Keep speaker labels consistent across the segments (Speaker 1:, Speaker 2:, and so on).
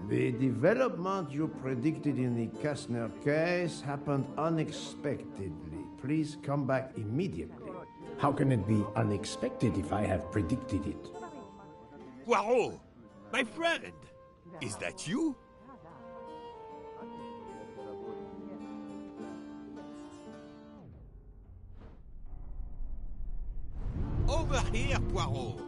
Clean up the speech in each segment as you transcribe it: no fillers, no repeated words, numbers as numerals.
Speaker 1: The development you predicted in the Kastner case happened unexpectedly. Please come back immediately.
Speaker 2: How can it be unexpected if I have predicted it?
Speaker 3: Poirot! My friend! Is that you? Over here, Poirot!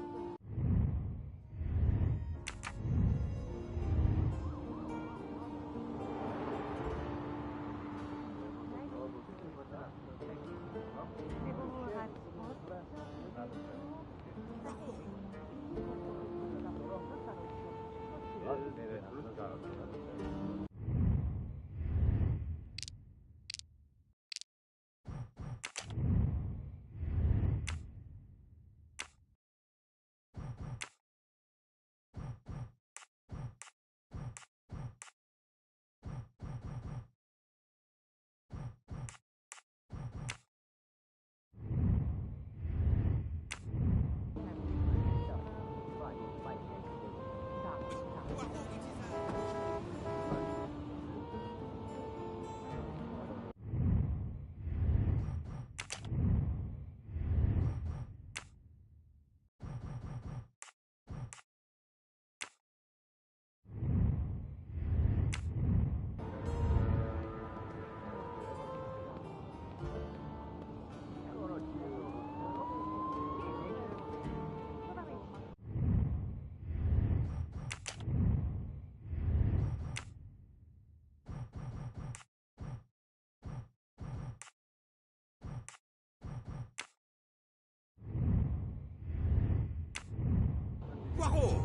Speaker 3: Poirot!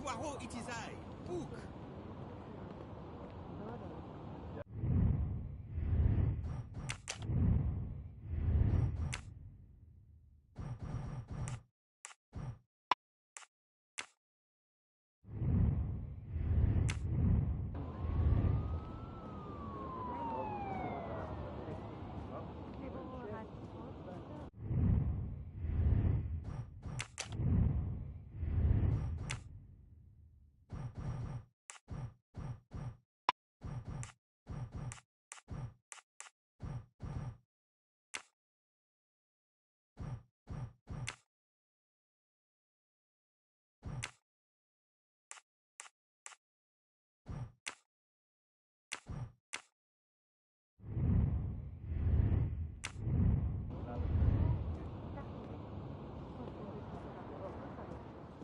Speaker 3: Poirot, it is I, Book!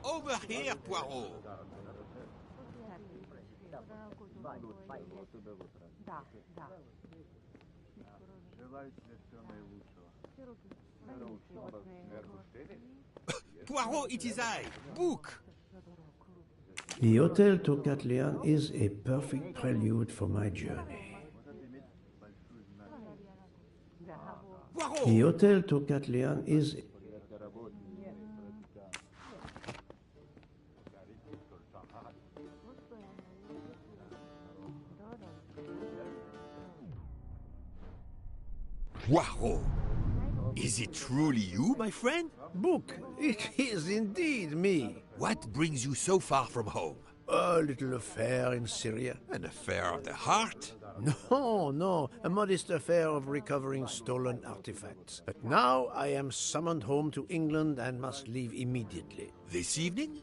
Speaker 3: Over here, Poirot! Poirot, it is I, Book!
Speaker 1: The Hotel Tocatlian is a perfect prelude for my journey.
Speaker 3: Poirot!
Speaker 1: The Hotel Tocatlian is...
Speaker 3: Poirot! Is it truly you, my friend?
Speaker 1: Book, it is indeed me.
Speaker 3: What brings you so far from home?
Speaker 1: A little affair in Syria.
Speaker 3: An affair of the heart?
Speaker 1: No, a modest affair of recovering stolen artifacts. But now I am summoned home to England and must leave immediately.
Speaker 3: This evening?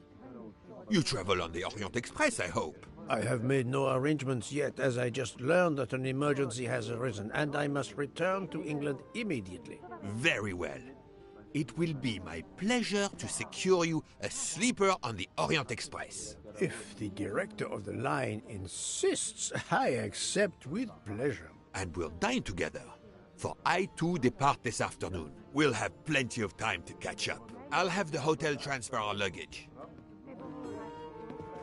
Speaker 3: You travel on the Orient Express, I hope.
Speaker 1: I have made no arrangements yet, as I just learned that an emergency has arisen, and I must return to England immediately.
Speaker 3: Very well. It will be my pleasure to secure you a sleeper on the Orient Express.
Speaker 1: If the director of the line insists, I accept with pleasure.
Speaker 3: And we'll dine together, for I too depart this afternoon. We'll have plenty of time to catch up. I'll have the hotel transfer our luggage.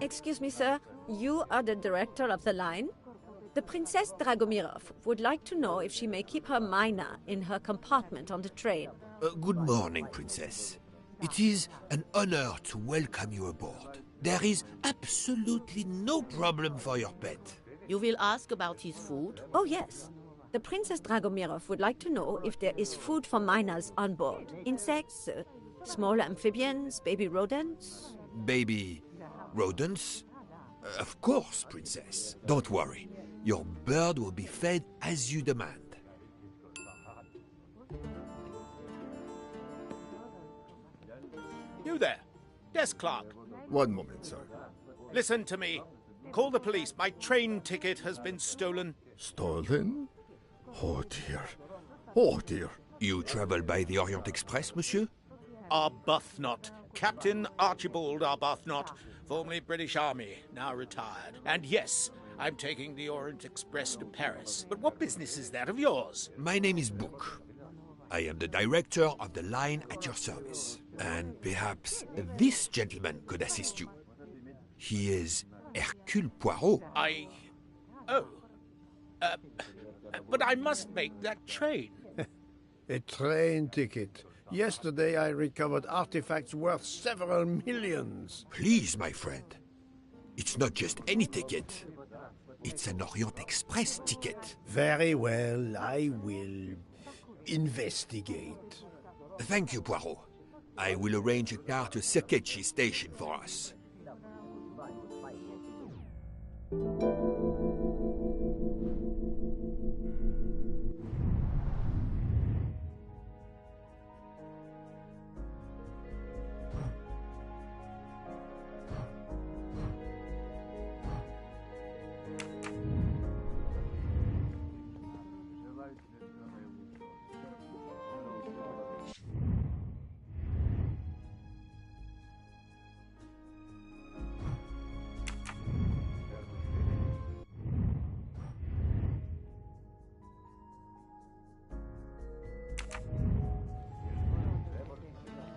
Speaker 4: Excuse me, sir. You are the director of the line? The Princess Dragomirov would like to know if she may keep her mina in her compartment on the train.
Speaker 3: Good morning, Princess. It is an honor to welcome you aboard. There is absolutely no problem for your pet.
Speaker 5: You will ask about his food?
Speaker 4: Oh, yes. The Princess Dragomirov would like to know if there is food for miners on board. Insects, small amphibians, baby rodents.
Speaker 3: Baby rodents? Of course, Princess. Don't worry. Your bird will be fed as you demand.
Speaker 6: You there, desk clerk.
Speaker 7: One moment, sir.
Speaker 6: Listen to me. Call the police. My train ticket has been stolen.
Speaker 7: Stolen? Oh dear. Oh dear.
Speaker 3: You travel by the Orient Express, monsieur?
Speaker 6: Arbuthnot. Captain Archibald Arbuthnot, formerly British Army, now retired. And yes, I'm taking the Orient Express to Paris. But what business is that of yours?
Speaker 3: My name is Book. I am the director of the line at your service. And perhaps this gentleman could assist you. He is Hercule Poirot.
Speaker 6: But I must make that train.
Speaker 1: A train ticket. Yesterday I recovered artifacts worth several millions.
Speaker 3: Please, my friend. It's not just any ticket. It's an Orient Express ticket.
Speaker 1: Very well, I will investigate.
Speaker 3: Thank you, Poirot. I will arrange a car to Circacci station for us.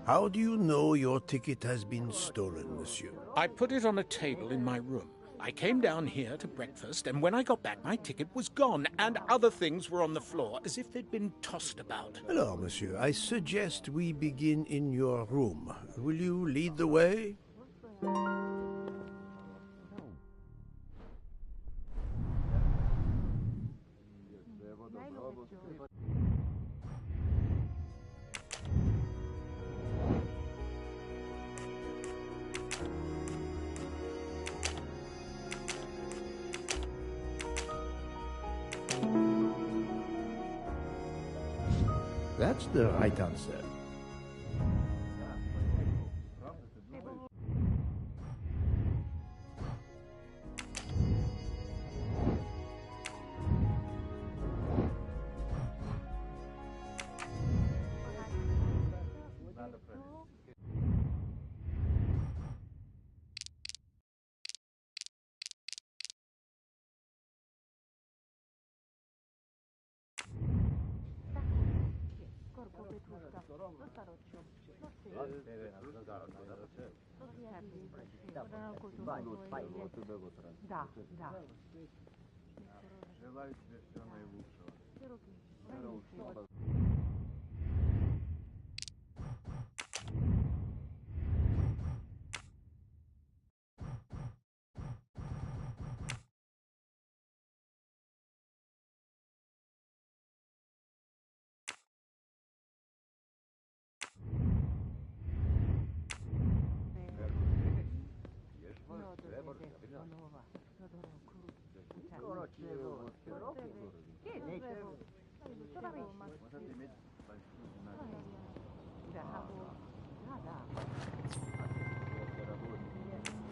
Speaker 1: How do you know your ticket has been stolen, monsieur?
Speaker 6: I put it on a table in my room. I came down here to breakfast, and when I got back, my ticket was gone, and other things were on the floor, as if they'd been tossed about.
Speaker 1: Alors, monsieur, I suggest we begin in your room. Will you lead the way? That's the right answer.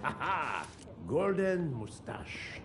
Speaker 1: Aha! Golden moustache.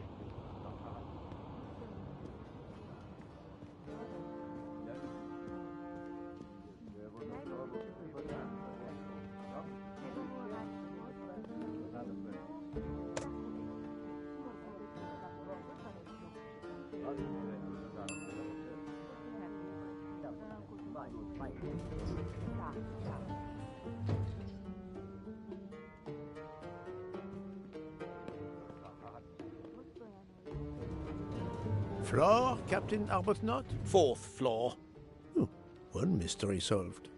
Speaker 1: floor, Captain Arbuthnot?
Speaker 6: 4th floor.
Speaker 1: Oh, one mystery solved.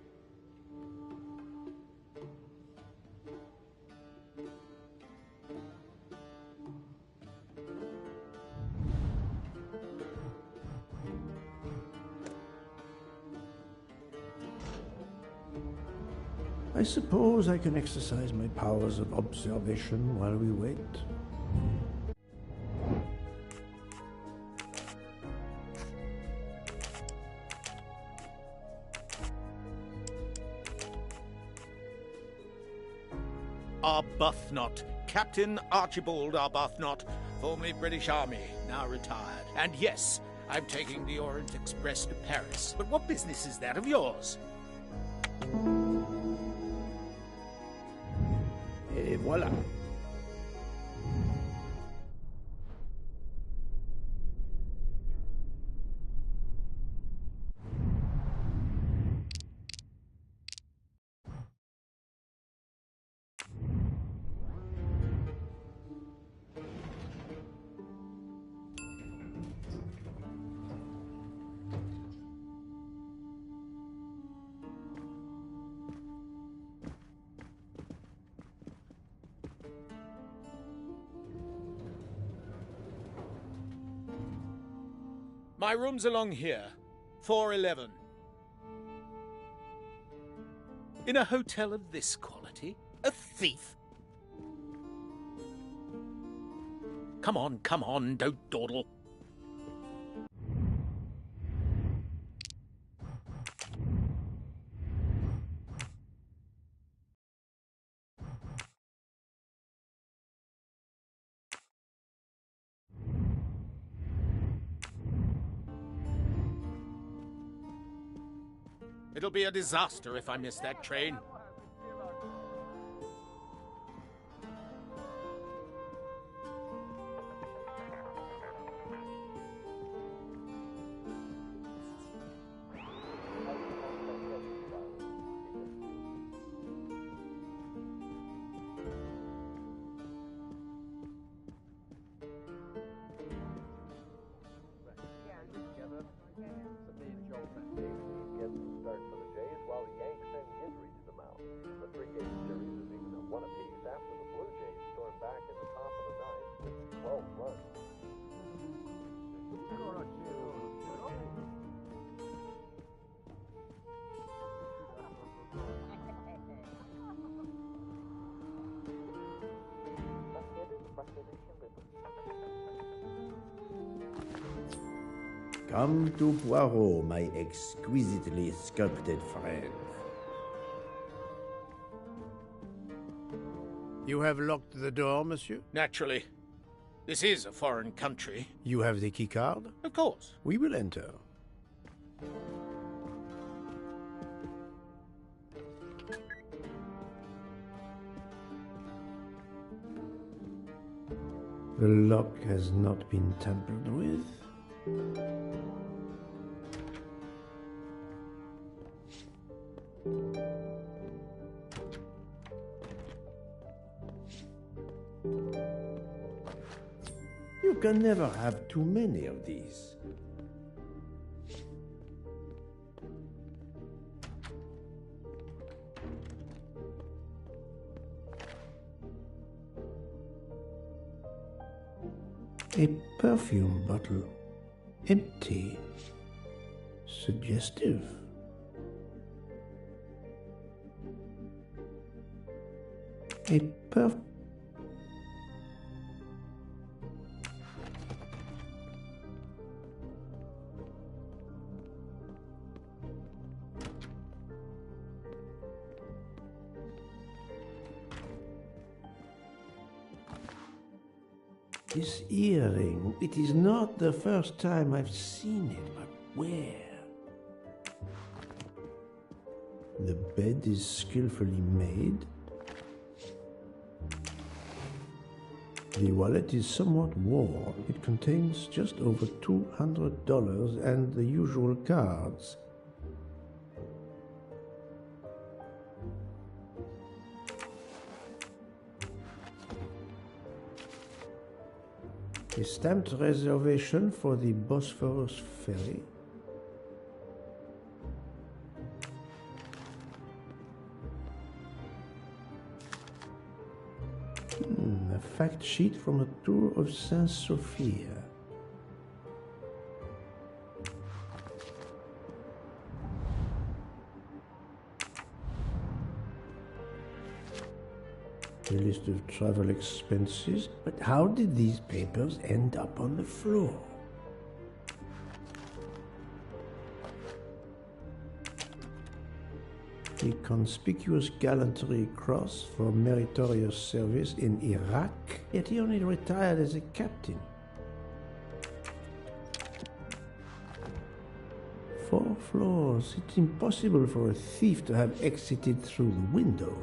Speaker 1: I suppose I can exercise my powers of observation while we wait.
Speaker 6: Arbuthnot. Captain Archibald Arbuthnot, formerly British Army, now retired. And yes, I'm taking the Orient Express to Paris. But what business is that of yours?
Speaker 1: Et voilà.
Speaker 6: My room's along here, 411. In a hotel of this quality? A thief? Come on, don't dawdle. It'll be a disaster if I miss that train.
Speaker 1: Come to Poirot, my exquisitely sculpted friend. You have locked the door, monsieur?
Speaker 6: Naturally. This is a foreign country.
Speaker 1: You have the key card?
Speaker 6: Of course.
Speaker 1: We will enter. The lock has not been tampered with. You can never have too many of these. A perfume bottle, empty, suggestive. A This earring, it is not the first time I've seen it, but where? The bed is skillfully made. The wallet is somewhat worn. It contains just over $200 and the usual cards. A stamped reservation for the Bosphorus ferry. A fact sheet from a tour of Saint Sophia. A list of travel expenses. But how did these papers end up on the floor? A conspicuous gallantry cross for meritorious service in Iraq, yet he only retired as a captain. 4 floors. It's impossible for a thief to have exited through the window.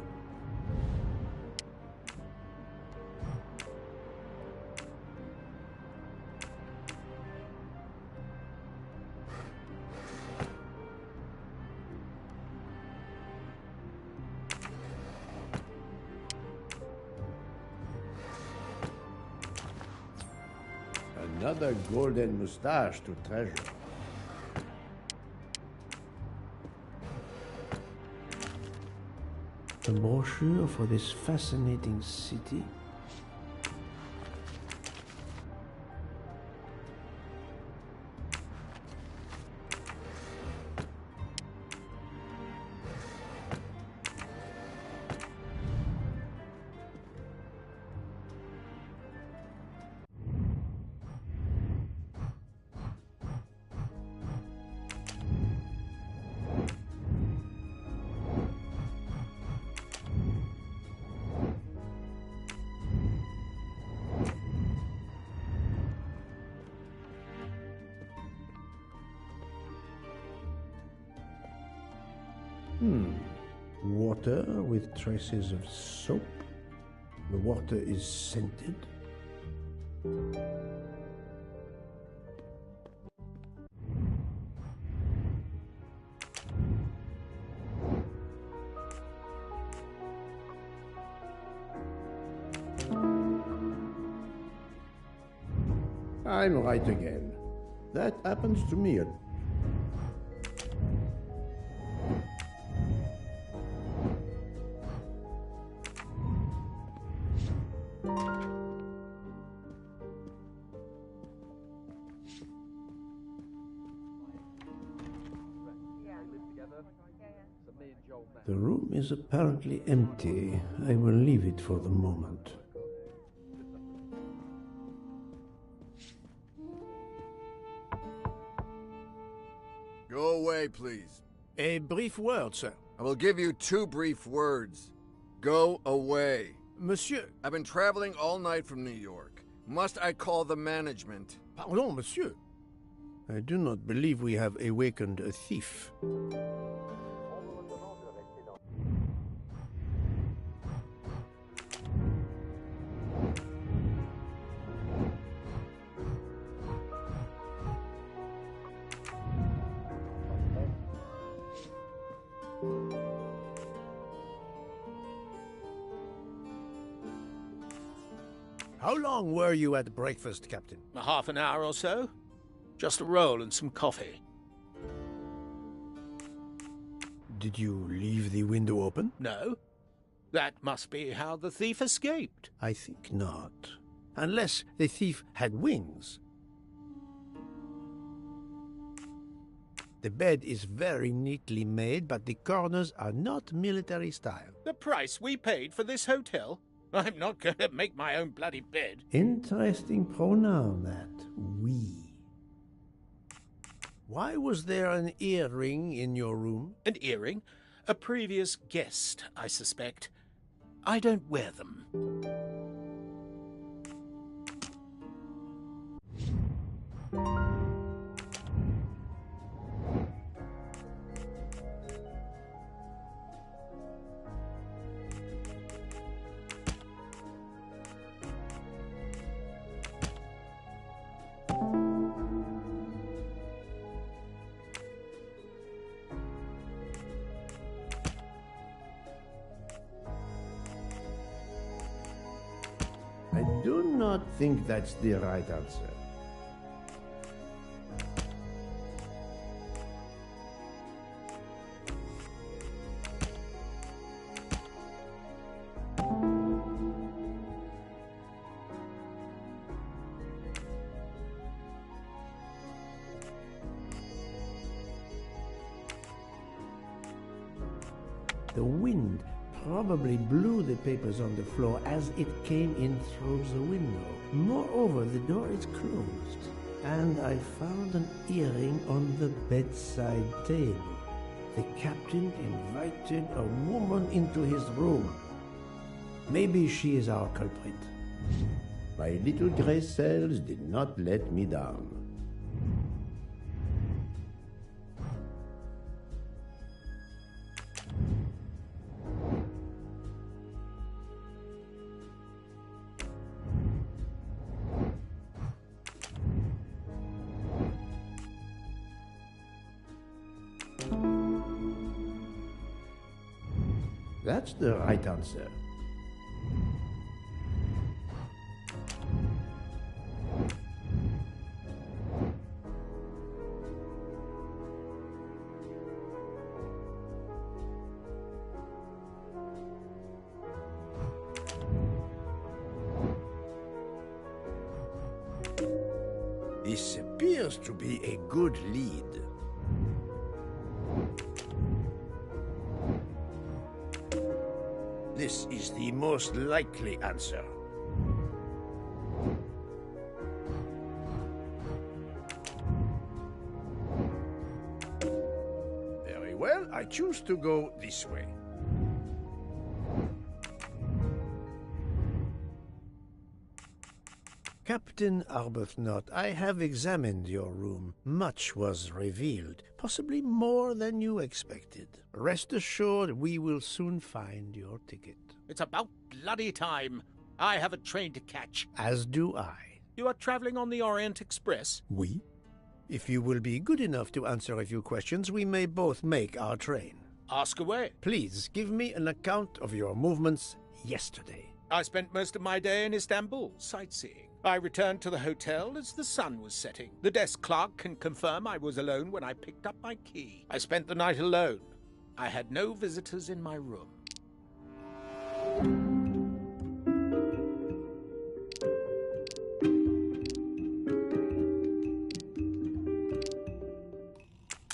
Speaker 1: Another golden moustache to treasure. A brochure for this fascinating city. Water with traces of soap. The water is scented. I'm right again. That happens to me. The room is apparently empty. I will leave it for the moment.
Speaker 7: Go away, please.
Speaker 8: A brief word, sir.
Speaker 7: I will give you 2 brief words. Go away.
Speaker 8: Monsieur.
Speaker 7: I've been traveling all night from New York. Must I call the management?
Speaker 8: Pardon, monsieur.
Speaker 1: I do not believe we have awakened a thief.
Speaker 8: How long were you at breakfast, Captain?
Speaker 6: A half an hour or so. Just a roll and some coffee.
Speaker 1: Did you leave the window open?
Speaker 6: No. That must be how the thief escaped.
Speaker 1: I think not. Unless the thief had wings. The bed is very neatly made, but the corners are not military style.
Speaker 6: The price we paid for this hotel? I'm not going to make my own bloody bed.
Speaker 1: Interesting pronoun, that. We.
Speaker 8: Why was there an earring in your room?
Speaker 6: An earring? A previous guest, I suspect. I don't wear them.
Speaker 1: do not think that's the right answer.
Speaker 2: The wind probably blew the papers on the floor as it came in through the window. Moreover, the door is closed, and I found an earring on the bedside table. The captain invited a woman into his room. Maybe she is our culprit.
Speaker 1: My little gray cells did not let me down. That's the right answer.
Speaker 8: This appears to be a good lead. This is the most likely answer. Very well, I choose to go this way.
Speaker 2: Captain Arbuthnot, I have examined your room. Much was revealed, possibly more than you expected. Rest assured we will soon find your ticket.
Speaker 6: It's about bloody time. I have a train to catch.
Speaker 2: As do I.
Speaker 6: You are traveling on the Orient Express?
Speaker 2: We? If you will be good enough to answer a few questions, we may both make our train.
Speaker 6: Ask away.
Speaker 2: Please give me an account of your movements yesterday.
Speaker 6: I spent most of my day in Istanbul, sightseeing. I returned to the hotel as the sun was setting. The desk clerk can confirm I was alone when I picked up my key. I spent the night alone. I had no visitors in my room.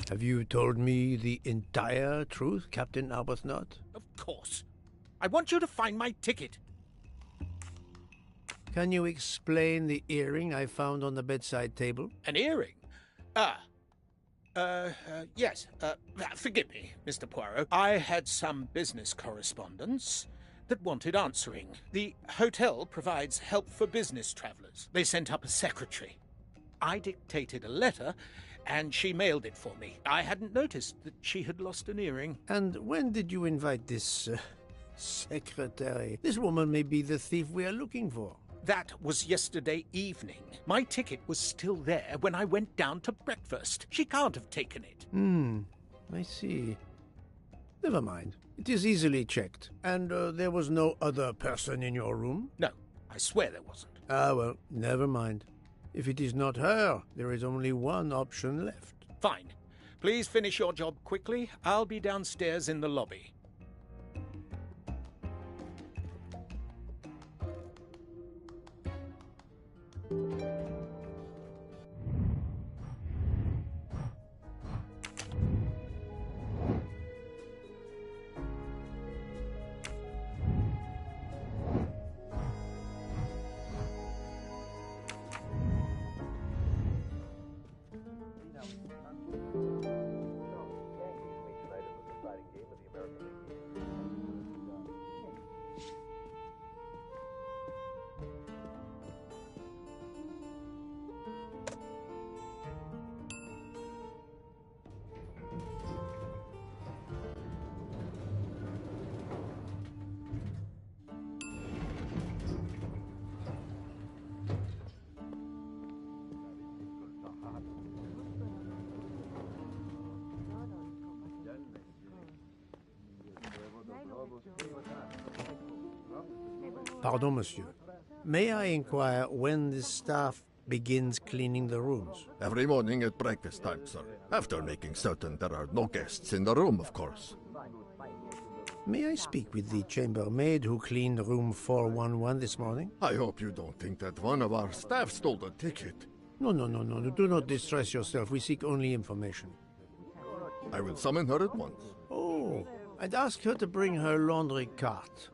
Speaker 2: Have you told me the entire truth, Captain Arbuthnot?
Speaker 6: Of course. I want you to find my ticket.
Speaker 2: Can you explain the earring I found on the bedside table?
Speaker 6: An earring? Yes. Forgive me, Mr. Poirot. I had some business correspondence that wanted answering. The hotel provides help for business travelers. They sent up a secretary. I dictated a letter, and she mailed it for me. I hadn't noticed that she had lost an earring.
Speaker 2: And when did you invite this secretary? This woman may be the thief we are looking for.
Speaker 6: That was yesterday evening. My ticket was still there when I went down to breakfast. She can't have taken it.
Speaker 2: I see. Never mind. It is easily checked. And there was no other person in your room?
Speaker 6: No, I swear there wasn't.
Speaker 2: Ah, well, never mind. If it is not her, there is only one option left.
Speaker 6: Fine. Please finish your job quickly. I'll be downstairs in the lobby.
Speaker 2: Pardon, monsieur. May I inquire when the staff begins cleaning the rooms?
Speaker 7: Every morning at breakfast time, sir. After making certain there are no guests in the room, of course.
Speaker 2: May I speak with the chambermaid who cleaned room 411 this morning?
Speaker 7: I hope you don't think that one of our staff stole the ticket.
Speaker 2: No. Do not distress yourself. We seek only information.
Speaker 7: I will summon her at once.
Speaker 2: Oh, I'd ask her to bring her laundry cart.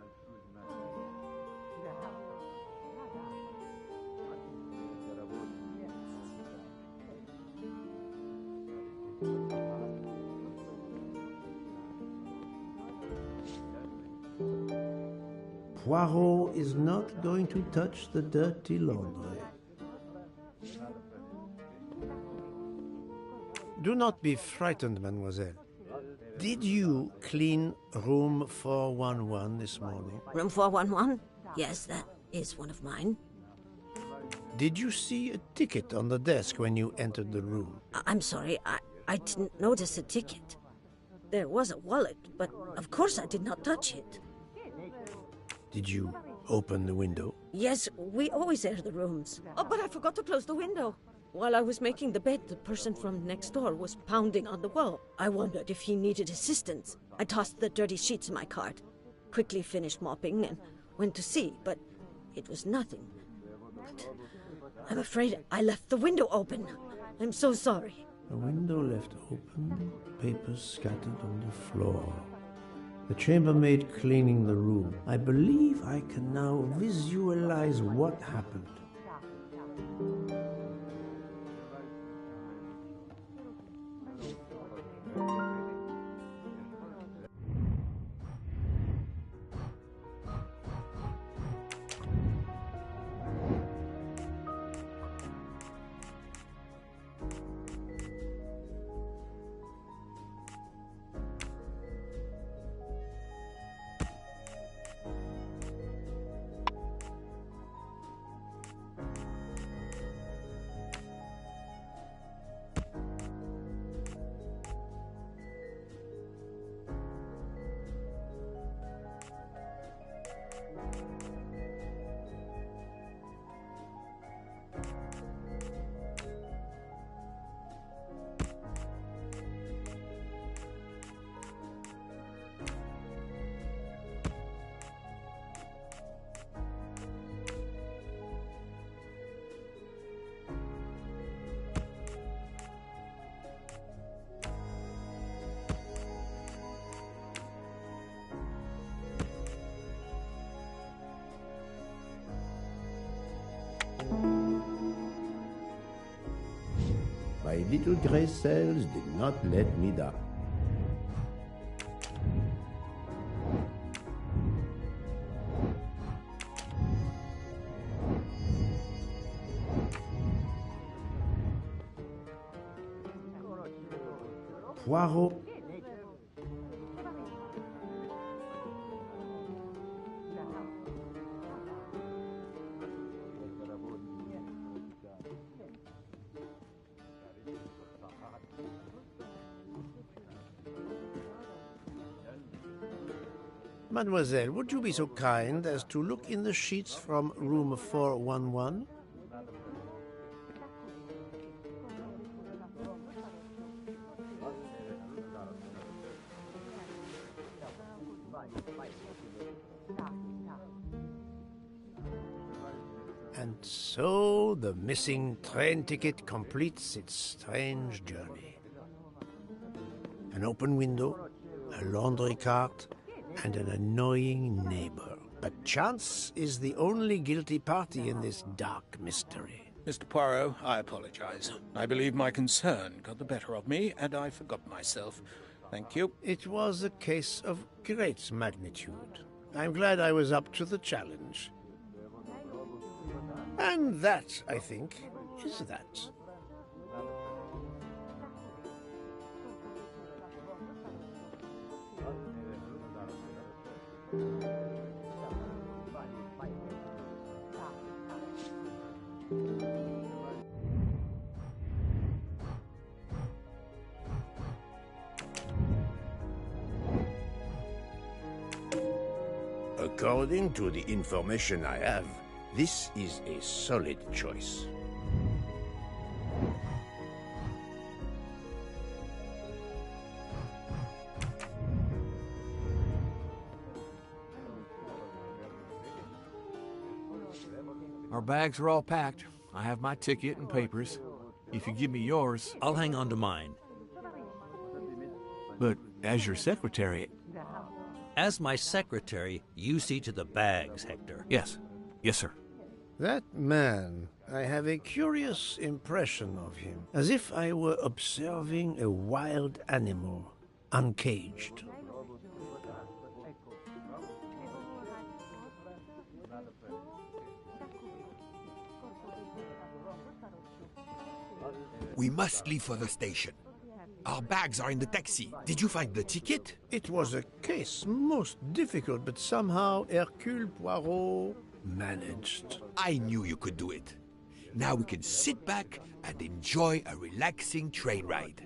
Speaker 2: Poirot is not going to touch the dirty laundry. Do not be frightened, mademoiselle. Did you clean room 411 this morning?
Speaker 4: Room 411? Yes, that is one of mine.
Speaker 2: Did you see a ticket on the desk when you entered the room?
Speaker 4: I'm sorry, I didn't notice a ticket. There was a wallet, but of course I did not touch it.
Speaker 2: Did you open the window?
Speaker 4: Yes, we always air the rooms. Oh, but I forgot to close the window. While I was making the bed, the person from next door was pounding on the wall. I wondered if he needed assistance. I tossed the dirty sheets in my cart, quickly finished mopping, and went to see, but it was nothing. But I'm afraid I left the window open. I'm so sorry.
Speaker 2: A window left open, papers scattered on the floor. The chambermaid cleaning the room. I believe I can now visualize what happened.
Speaker 1: My little gray cells did not let me down.
Speaker 2: Poirot. Mademoiselle, would you be so kind as to look in the sheets from room 411? And so the missing train ticket completes its strange journey. An open window, a laundry cart, and an annoying neighbor. But chance is the only guilty party in this dark mystery.
Speaker 6: Mr. Poirot, I apologize. I believe my concern got the better of me, and I forgot myself. Thank you.
Speaker 2: It was a case of great magnitude. I'm glad I was up to the challenge. And that, I think, is that.
Speaker 8: According to the information I have, This is a solid choice.
Speaker 9: Our bags are all packed. I have my ticket and papers. If you give me yours...
Speaker 10: I'll hang on to mine.
Speaker 9: But as your secretary...
Speaker 10: As my secretary, you see to the bags, Hector.
Speaker 9: Yes. Yes, sir.
Speaker 1: That man, I have a curious impression of him, as if I were observing a wild animal, uncaged.
Speaker 3: We must leave for the station. Our bags are in the taxi. Did you find the ticket?
Speaker 1: It was a case most difficult, but somehow Hercule Poirot managed.
Speaker 3: I knew you could do it. Now we can sit back and enjoy a relaxing train ride.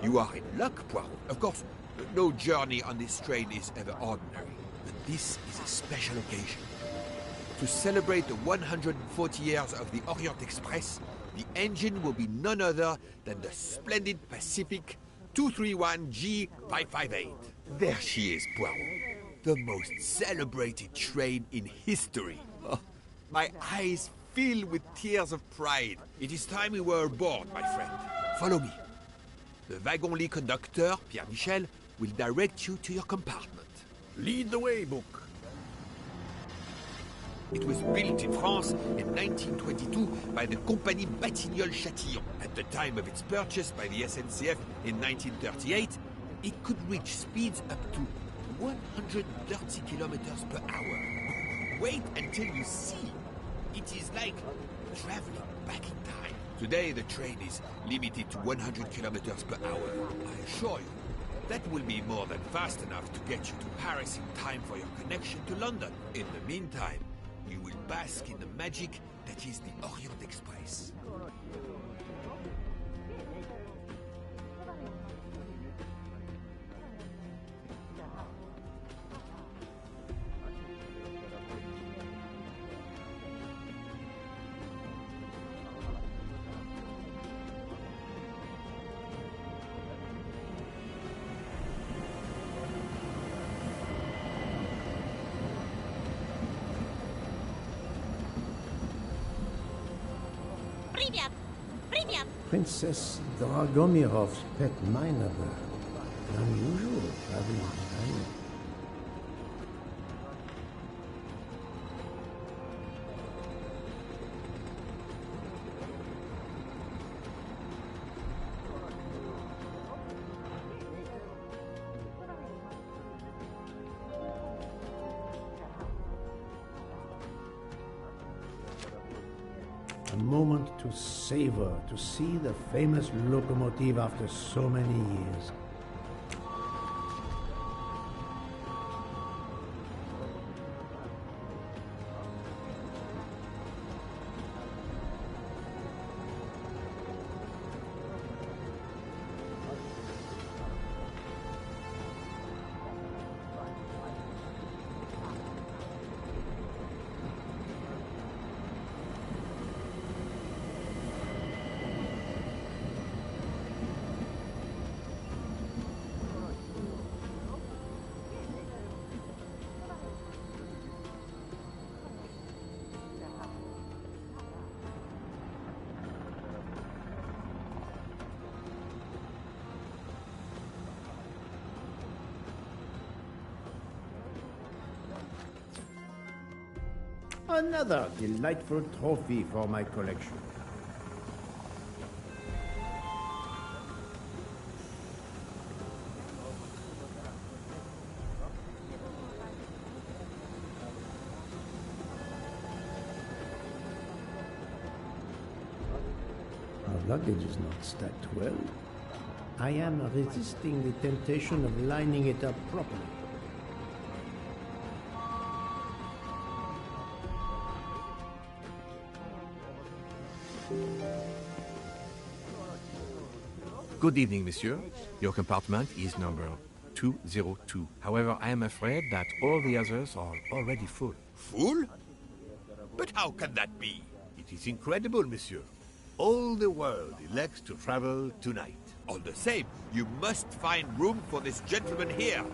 Speaker 3: You are in luck, Poirot. Of course, no journey on this train is ever ordinary, but this is a special occasion. To celebrate the 140 years of the Orient Express, the engine will be none other than the splendid Pacific 231G558. There she is, Poirot. The most celebrated train in history. Oh, my eyes fill with tears of pride. It is time we were aboard, my friend. Follow me. The wagon-lit conductor, Pierre Michel, will direct you to your compartment.
Speaker 8: Lead the way, Book.
Speaker 3: It was built in France in 1922 by the Compagnie Batignolles-Châtillon. At the time of its purchase by the SNCF in 1938, it could reach speeds up to 130 kilometers per hour. Wait until you see. It is like traveling back in time. Today, the train is limited to 100 kilometers per hour. I assure you, that will be more than fast enough to get you to Paris in time for your connection to London. In the meantime, you will bask in the magic that is the Orient Express.
Speaker 1: Princess Dragomirov's pet minor bird. Unusual traveling behind. A moment to savor, to see the famous locomotive after so many years. Another delightful trophy for my collection.
Speaker 2: luggage is not stacked well. I am resisting the temptation of lining it up properly.
Speaker 9: Good evening, monsieur. Your compartment is number 202. However, I am afraid that all the others are already full.
Speaker 3: Full? But how can that be?
Speaker 11: It is incredible, monsieur. All the world elects to travel tonight.
Speaker 3: All the same, you must find room for this gentleman here.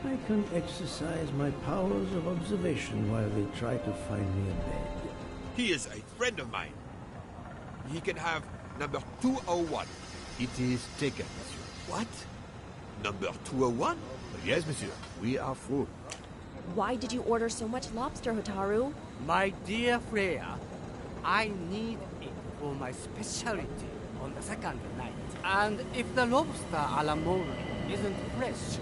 Speaker 2: I can exercise my powers of observation while they try to find me a bed.
Speaker 3: He is a friend of mine. He can have number 201.
Speaker 11: It is taken, monsieur.
Speaker 3: What? Number 201?
Speaker 11: Yes, monsieur. We are full.
Speaker 12: Why did you order so much lobster, Hotaru?
Speaker 13: My dear Freya, I need it for my specialty on the second night. And if the lobster a la mode isn't fresh,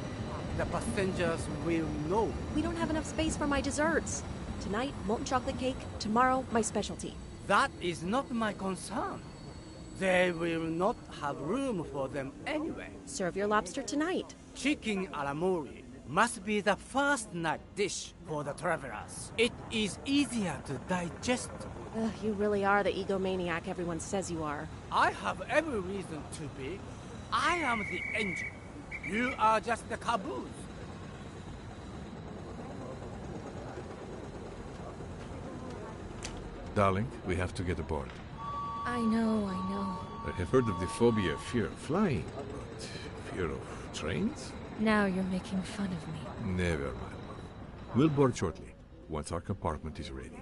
Speaker 13: the passengers will know.
Speaker 12: We don't have enough space for my desserts. Tonight, molten chocolate cake. Tomorrow, my specialty.
Speaker 13: That is not my concern. They will not have room for them anyway.
Speaker 12: Serve your lobster tonight.
Speaker 13: Chicken a la mori must be the first night dish for the travelers. It is easier to digest.
Speaker 12: You really are the egomaniac everyone says you are.
Speaker 13: I have every reason to be. I am the engine. You are just the caboose.
Speaker 9: Darling, we have to get aboard.
Speaker 12: I know.
Speaker 9: I have heard of the phobia of fear of flying, but fear of trains?
Speaker 12: Now you're making fun of me.
Speaker 9: Never mind. We'll board shortly, once our compartment is ready.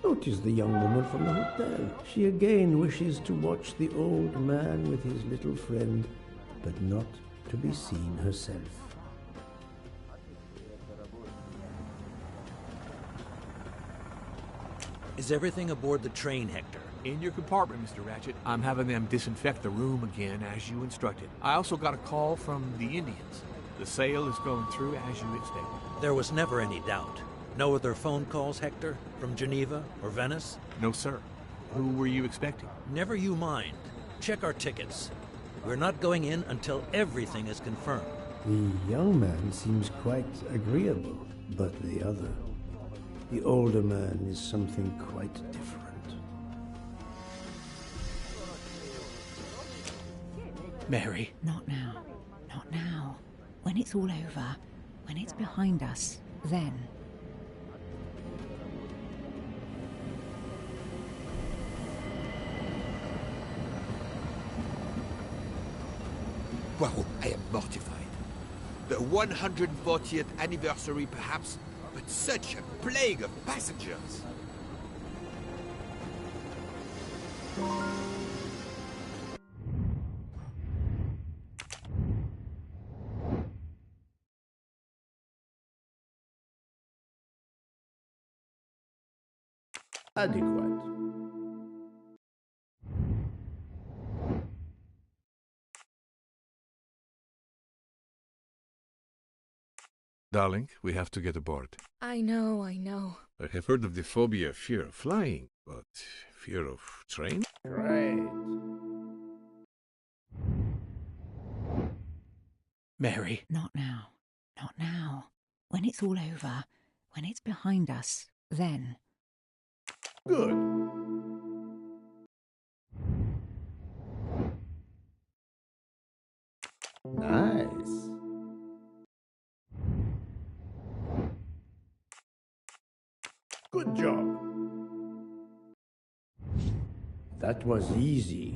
Speaker 2: Notice the young woman from the hotel. She again wishes to watch the old man with his little friend, but not to be seen herself.
Speaker 10: Is everything aboard the train, Hector?
Speaker 9: In your compartment, Mr. Ratchet. I'm having them disinfect the room again as you instructed. I also got a call from the Indians. The sale is going through as you expected.
Speaker 10: There was never any doubt. No other phone calls, Hector? From Geneva or Venice?
Speaker 9: No, sir. Who were you expecting?
Speaker 10: Never you mind. Check our tickets. We're not going in until everything is confirmed.
Speaker 2: The young man seems quite agreeable, but the older man is something quite different.
Speaker 13: Mary.
Speaker 14: Not now. Not now. When it's all over, when it's behind us, then.
Speaker 3: Poirot, I am mortified. The 140th anniversary, perhaps, but such a plague of passengers.
Speaker 1: Adequate.
Speaker 9: Darling, we have to get aboard.
Speaker 12: I know.
Speaker 9: I have heard of the phobia of fear of flying, but fear of train?
Speaker 1: Great.
Speaker 13: Mary.
Speaker 14: Not now. Not now. When it's all over, when it's behind us, then.
Speaker 1: Good. Nice. Good job. That was easy.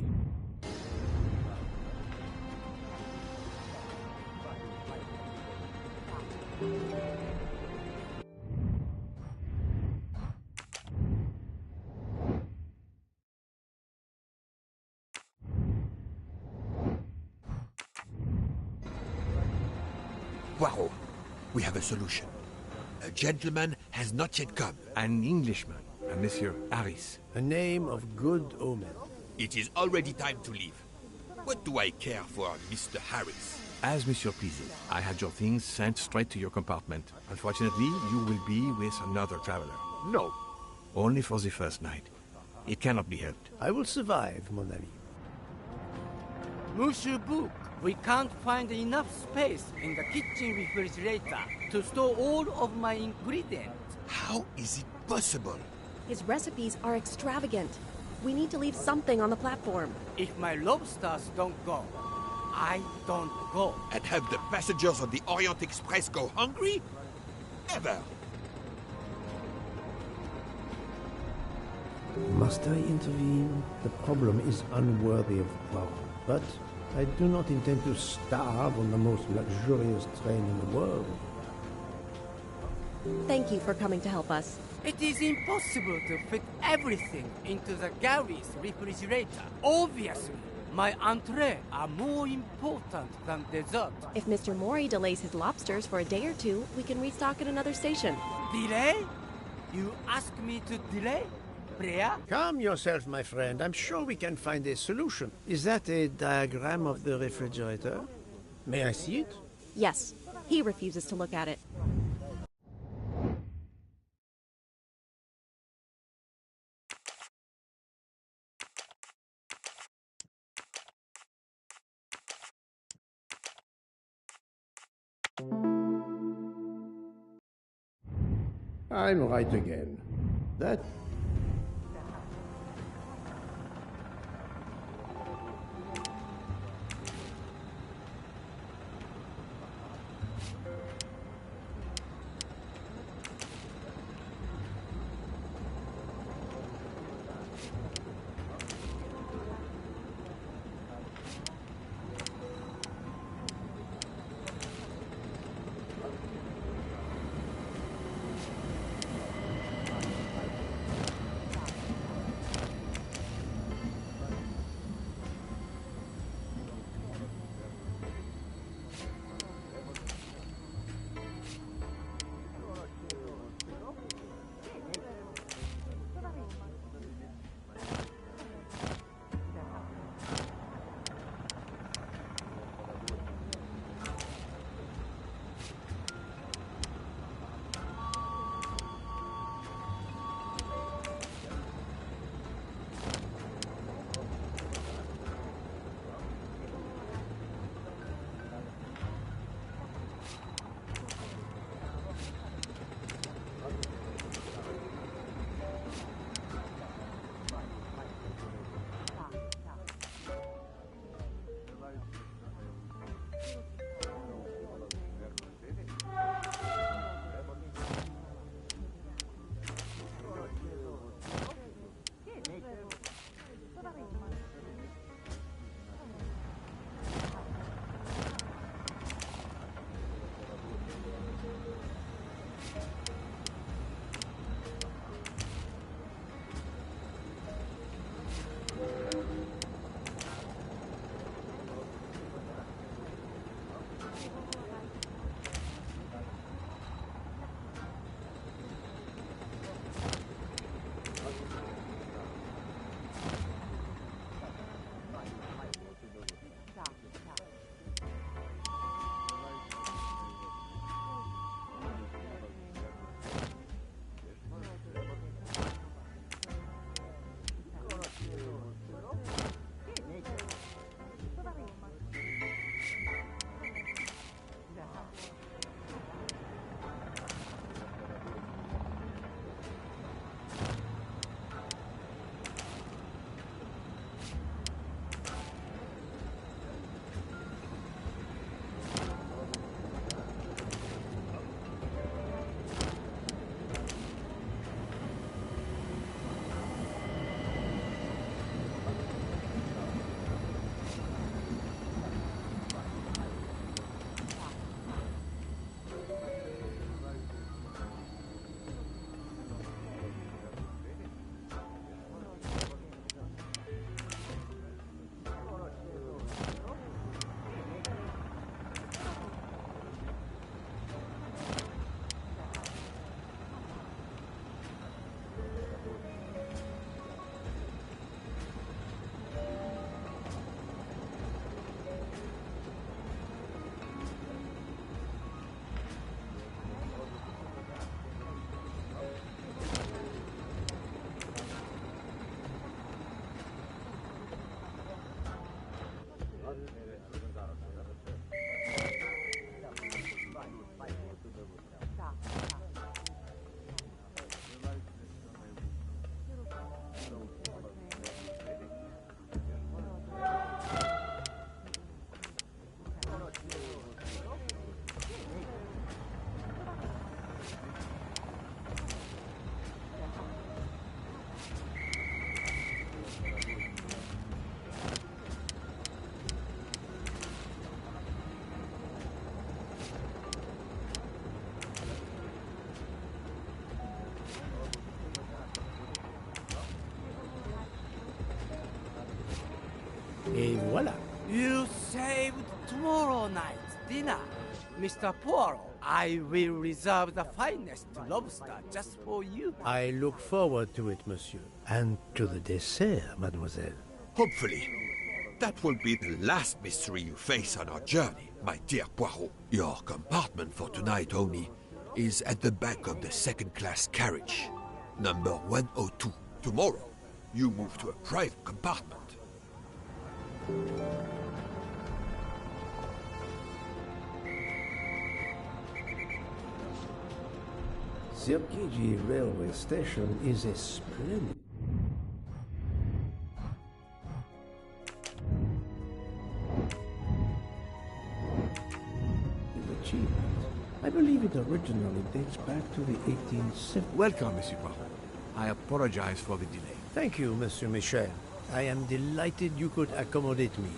Speaker 3: Poirot, we have a solution. A gentleman has not yet come.
Speaker 9: An Englishman, a Monsieur Harris.
Speaker 1: A name of good omen.
Speaker 3: It is already time to leave. What do I care for Mr. Harris?
Speaker 9: As Monsieur pleases. I had your things sent straight to your compartment. Unfortunately, you will be with another traveler.
Speaker 11: No.
Speaker 9: Only for the first night. It cannot be helped.
Speaker 2: I will survive, mon ami.
Speaker 13: Monsieur Book, we can't find enough space in the kitchen refrigerator to store all of my ingredients.
Speaker 3: How is it possible?
Speaker 12: His recipes are extravagant. We need to leave something on the platform.
Speaker 13: If my lobsters don't go, I don't go.
Speaker 3: And have the passengers on the Orient Express go hungry? Never!
Speaker 2: Must I intervene? The problem is unworthy of power, but I do not intend to starve on the most luxurious train in the world.
Speaker 12: Thank you for coming to help us.
Speaker 13: It is impossible to fit everything into the gallery's refrigerator. Obviously, my entrees are more important than dessert.
Speaker 12: If Mr. Mori delays his lobsters for a day or two, we can restock at another station.
Speaker 13: Delay? You ask me to delay? Freya?
Speaker 2: Calm yourself, my friend. I'm sure we can find a solution. Is that a diagram of the refrigerator? May I see it?
Speaker 12: Yes. He refuses to look at it.
Speaker 1: I'm right again. That...
Speaker 2: Et voilà.
Speaker 13: You saved tomorrow night's dinner. Mr. Poirot, I will reserve the finest lobster just for you.
Speaker 2: I look forward to it, monsieur. And to the dessert, mademoiselle.
Speaker 3: Hopefully. That will be the last mystery you face on our journey, my dear Poirot. Your compartment for tonight only is at the back of the second-class carriage, number 102. Tomorrow, you move to a private compartment.
Speaker 2: Sirkiji railway station is a splendid... achievement. I believe it originally dates back to the 1870s.
Speaker 9: Welcome, Monsieur Poirot. I apologize for the delay.
Speaker 2: Thank you, Monsieur Michel. I am delighted you could accommodate me.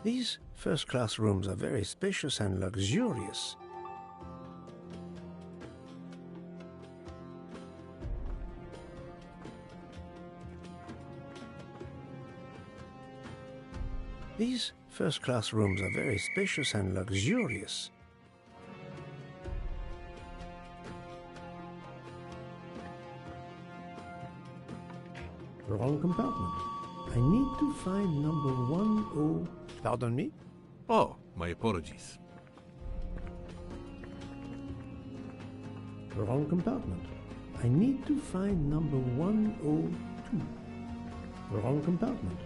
Speaker 2: These first-class rooms are very spacious and luxurious. These first-class rooms are very spacious and luxurious. Wrong compartment. I need to find number 10... Pardon me?
Speaker 9: Oh, my apologies.
Speaker 2: Wrong compartment. I need to find number 102. Wrong compartment.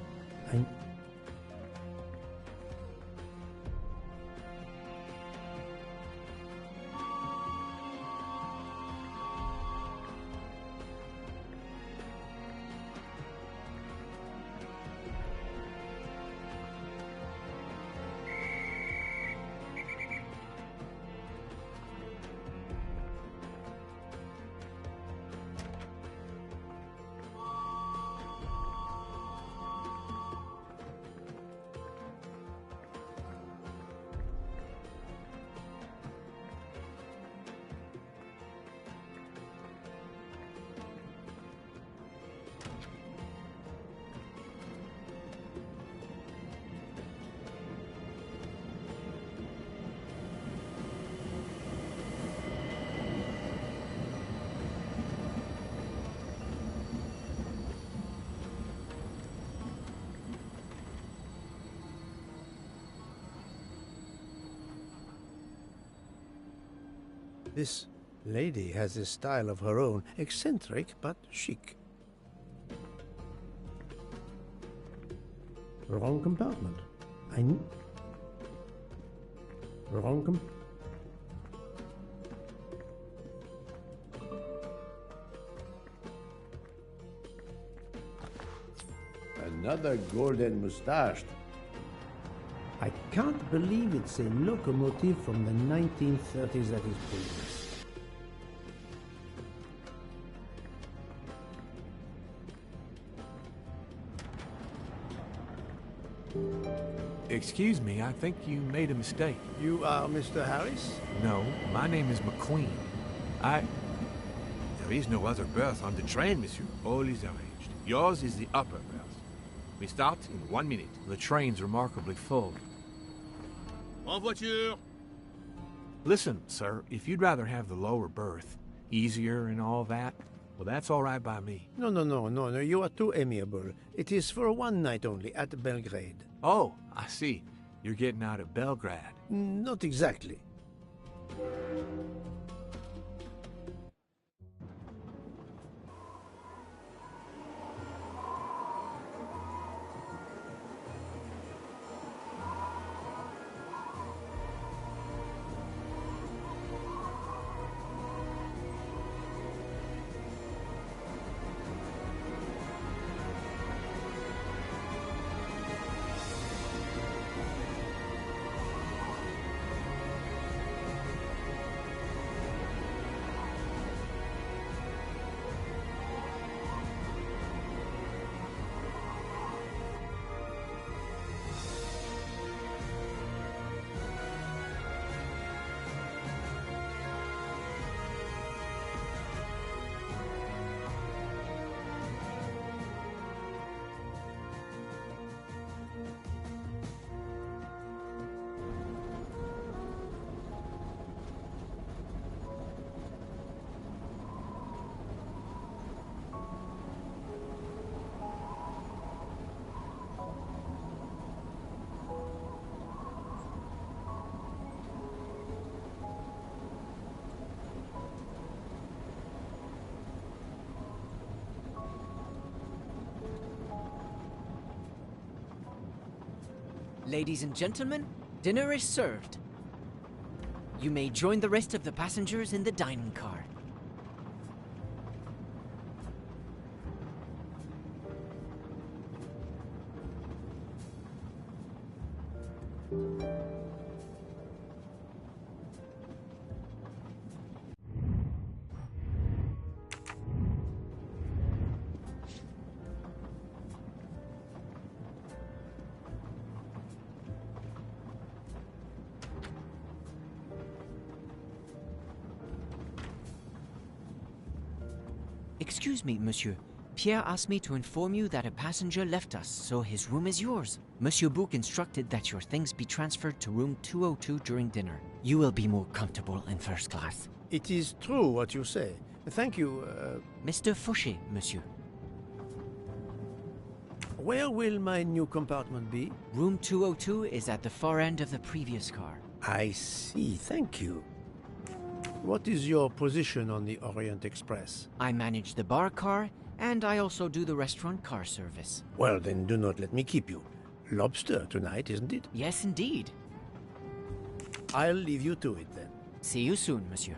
Speaker 2: This lady has a style of her own, eccentric but chic. Wrong compartment. Wrong
Speaker 1: Another golden moustache.
Speaker 2: I can't believe it's a locomotive from the 1930s that is pulling us.
Speaker 9: Excuse me, I think you made a mistake.
Speaker 2: You are Mr. Harris?
Speaker 9: No, my name is McQueen. There is no other berth on the train, monsieur. All is arranged. Yours is the upper berth. We start in 1 minute. The train's remarkably full.
Speaker 6: En voiture!
Speaker 9: Listen, sir, if you'd rather have the lower berth, easier and all that, well, that's all right by me.
Speaker 2: No, you are too amiable. It is for one night only, at Belgrade.
Speaker 9: Oh, I see. You're getting out of Belgrade.
Speaker 2: Not exactly.
Speaker 15: Ladies and gentlemen, dinner is served. You may join the rest of the passengers in the dining car. Excuse me, monsieur. Pierre asked me to inform you that a passenger left us, so his room is yours. Monsieur Bouc instructed that your things be transferred to room 202 during dinner. You will be more comfortable in first class.
Speaker 1: It is true what you say. Thank you,
Speaker 15: Mr. Fauché, monsieur.
Speaker 1: Where will my new compartment be?
Speaker 15: Room 202 is at the far end of the previous car.
Speaker 1: I see, thank you. What is your position on the Orient Express?
Speaker 15: I manage the bar car, and I also do the restaurant car service.
Speaker 1: Well, then do not let me keep you. Lobster tonight, isn't it?
Speaker 15: Yes, indeed.
Speaker 1: I'll leave you to it, then.
Speaker 15: See you soon, monsieur.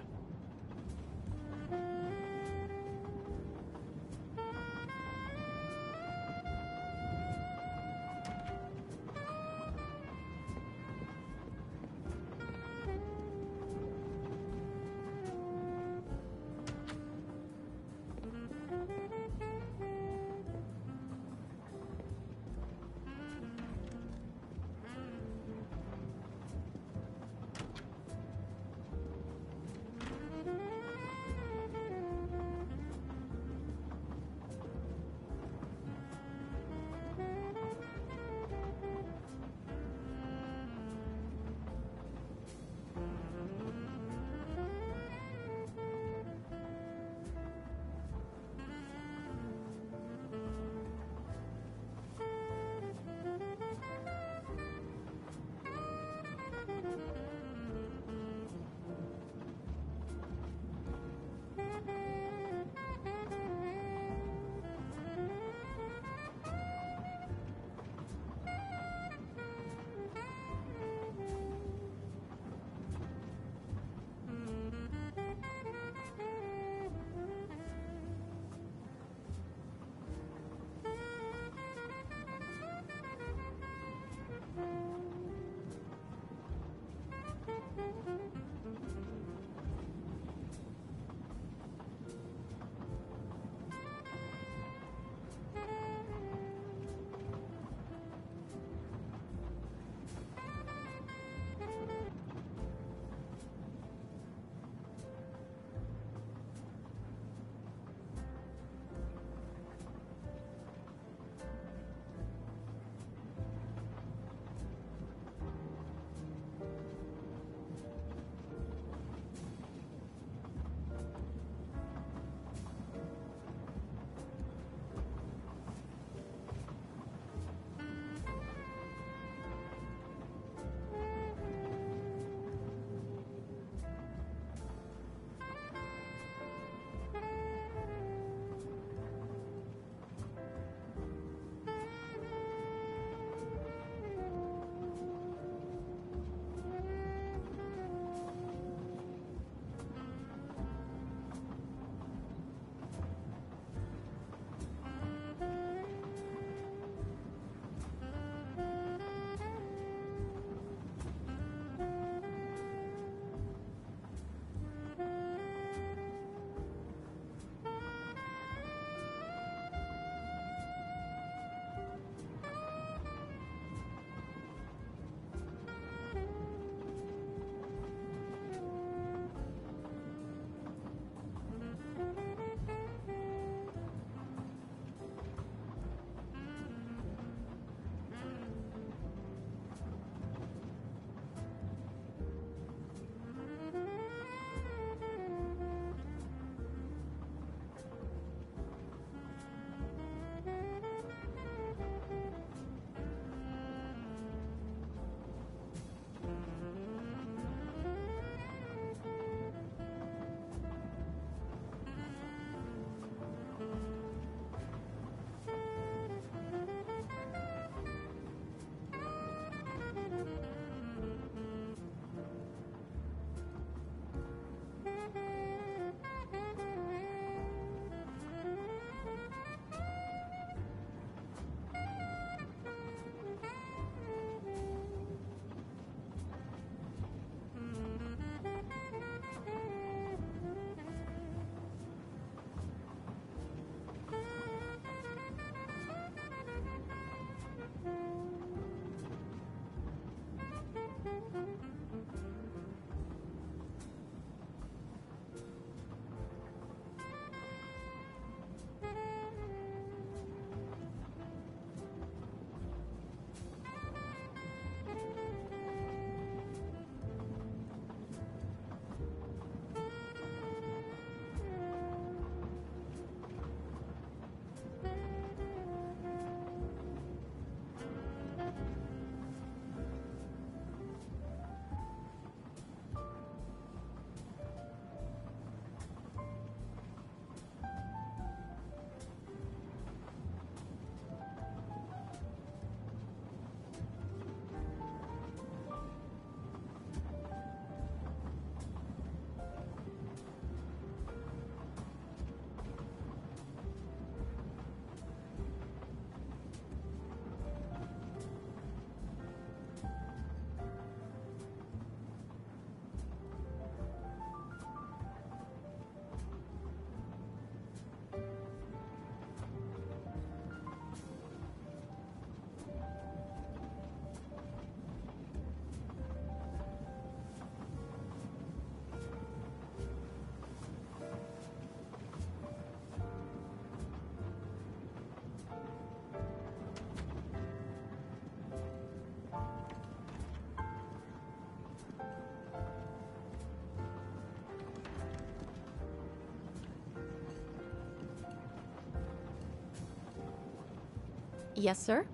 Speaker 12: Yes, sir?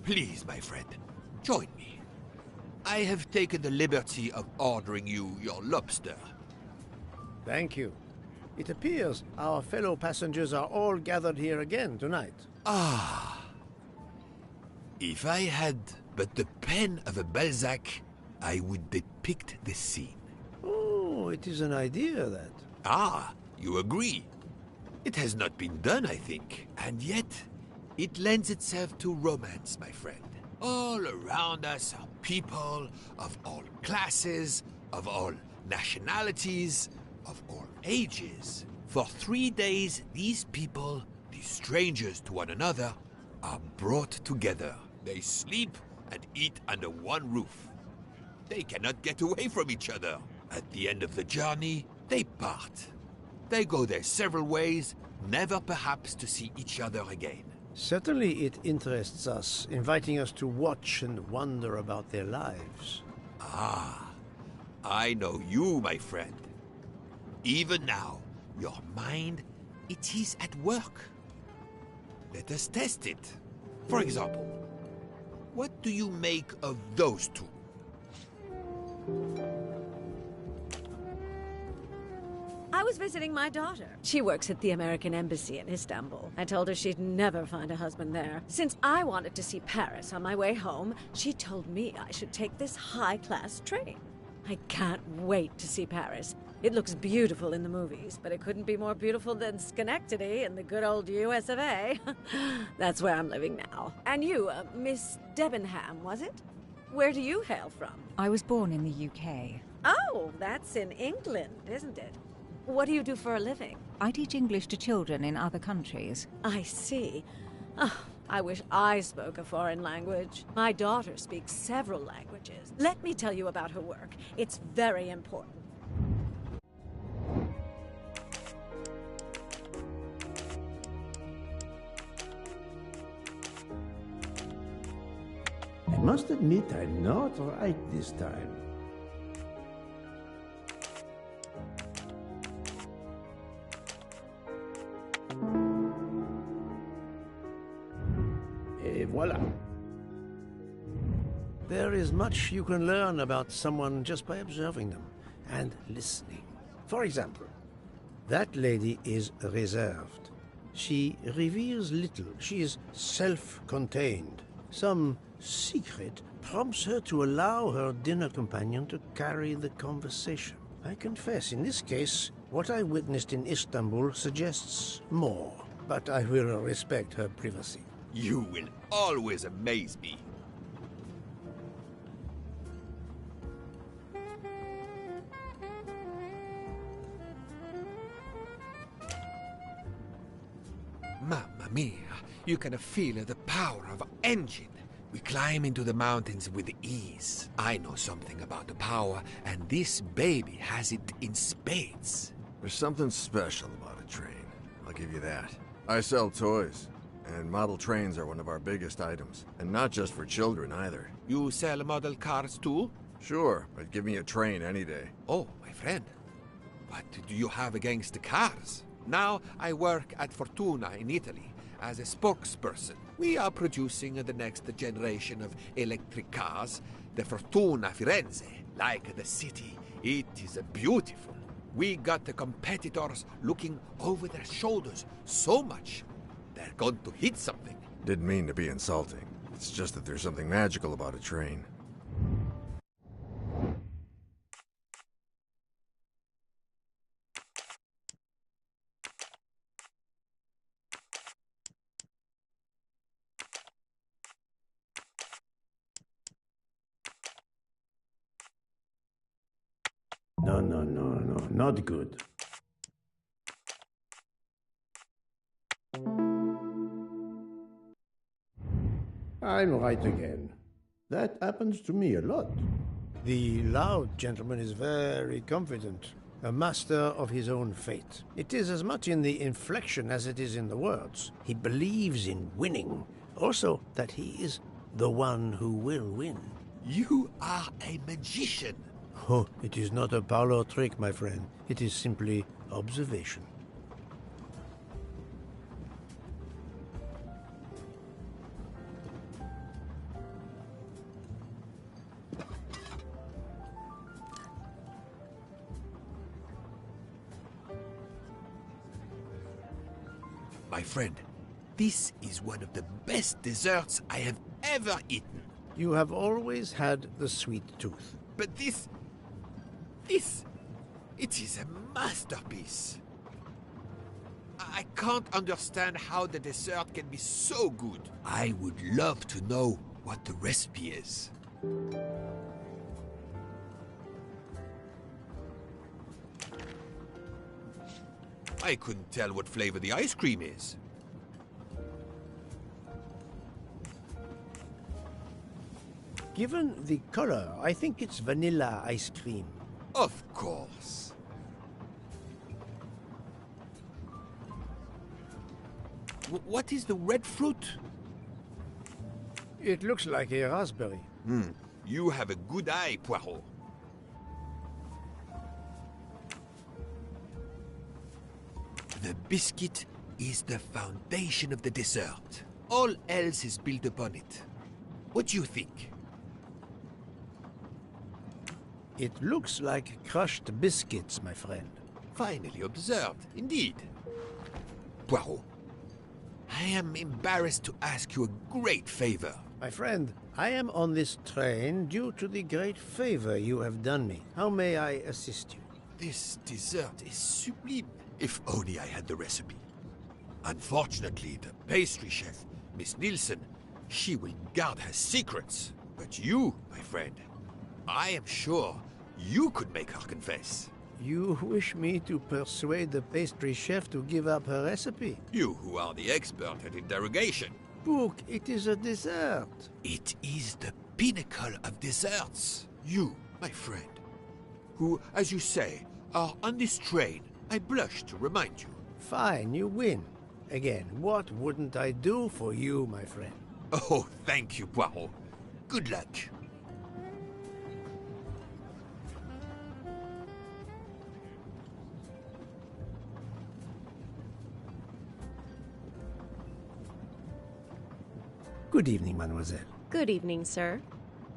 Speaker 3: Please, my friend, join me. I have taken the liberty of ordering you your lobster.
Speaker 1: Thank you. It appears our fellow passengers are all gathered here again tonight.
Speaker 3: Ah. If I had but the pen of a Balzac, I would depict the scene.
Speaker 1: Oh, it is an idea, that.
Speaker 3: Ah, you agree. It has not been done, I think, and yet it lends itself to romance, my friend. All around us are people of all classes, of all nationalities, of all ages. For 3 days, these people, these strangers to one another, are brought together. They sleep and eat under one roof. They cannot get away from each other. At the end of the journey, they part. They go their several ways, never perhaps to see each other again.
Speaker 1: Certainly it interests us, inviting us to watch and wonder about their lives.
Speaker 3: Ah, I know you, my friend. Even now, your mind, it is at work. Let us test it. For example, what do you make of those two?
Speaker 4: I was visiting my daughter. She works at the American Embassy in Istanbul. I told her she'd never find a husband there. Since I wanted to see Paris on my way home, she told me I should take this high-class train. I can't wait to see Paris. It looks beautiful in the movies, but it couldn't be more beautiful than Schenectady in the good old US of A. That's where I'm living now. And you, Miss Debenham, was it? Where do you hail from?
Speaker 14: I was born in the UK.
Speaker 4: Oh, that's in England, isn't it? What do you do for a living?
Speaker 14: I teach English to children in other countries.
Speaker 4: I see. Oh, I wish I spoke a foreign language. My daughter speaks several languages. Let me tell you about her work. It's very important.
Speaker 2: I must admit I'm not right this time. Et voilà.
Speaker 1: There is much you can learn about someone just by observing them and listening. For example, that lady is reserved. She reveals little. She is self-contained. Some secret prompts her to allow her dinner companion to carry the conversation. I confess, in this case, what I witnessed in Istanbul suggests more, but I will respect her privacy.
Speaker 3: You will always amaze me. Mamma mia, you can feel the power of engine. We climb into the mountains with ease. I know something about the power, and this baby has it in spades.
Speaker 7: There's something special about a train. I'll give you that. I sell toys, and model trains are one of our biggest items. And not just for children, either.
Speaker 3: You sell model cars too?
Speaker 7: Sure, but give me a train any day.
Speaker 3: Oh, my friend. What do you have against the cars? Now I work at Fortuna in Italy as a spokesperson. We are producing the next generation of electric cars, the Fortuna Firenze. Like the city, it is beautiful. We got the competitors looking over their shoulders so much, they're going to hit something.
Speaker 7: Didn't mean to be insulting. It's just that there's something magical about a train.
Speaker 2: No, not good. I'm right again. That happens to me a lot.
Speaker 1: The loud gentleman is very confident, a master of his own fate. It is as much in the inflection as it is in the words. He believes in winning, also that he is the one who will win.
Speaker 3: You are a magician.
Speaker 1: Oh, it is not a parlor trick, my friend. It is simply observation.
Speaker 3: My friend, this is one of the best desserts I have ever eaten.
Speaker 1: You have always had the sweet tooth.
Speaker 3: But this, it is a masterpiece. I can't understand how the dessert can be so good. I would love to know what the recipe is. I couldn't tell what flavor the ice cream is.
Speaker 1: Given the color, I think it's vanilla ice cream.
Speaker 3: Of course. What is the red fruit?
Speaker 1: It looks like a raspberry.
Speaker 3: You have a good eye, Poirot. The biscuit is the foundation of the dessert. All else is built upon it. What do you think?
Speaker 1: It looks like crushed biscuits, my friend.
Speaker 3: Finely observed, indeed. Poirot, I am embarrassed to ask you a great favor.
Speaker 1: My friend, I am on this train due to the great favor you have done me. How may I assist you?
Speaker 3: This dessert is sublime. If only I had the recipe. Unfortunately, the pastry chef, Miss Nielsen, she will guard her secrets. But you, my friend, I am sure you could make her confess.
Speaker 1: You wish me to persuade the pastry chef to give up her recipe?
Speaker 3: You who are the expert at interrogation.
Speaker 1: Book, it is a dessert.
Speaker 3: It is the pinnacle of desserts. You, my friend, who, as you say, are on this train, I blush to remind you.
Speaker 1: Fine, you win. Again, what wouldn't I do for you, my friend?
Speaker 3: Oh, thank you, Poirot. Good luck.
Speaker 1: Good evening, mademoiselle.
Speaker 12: Good evening, sir.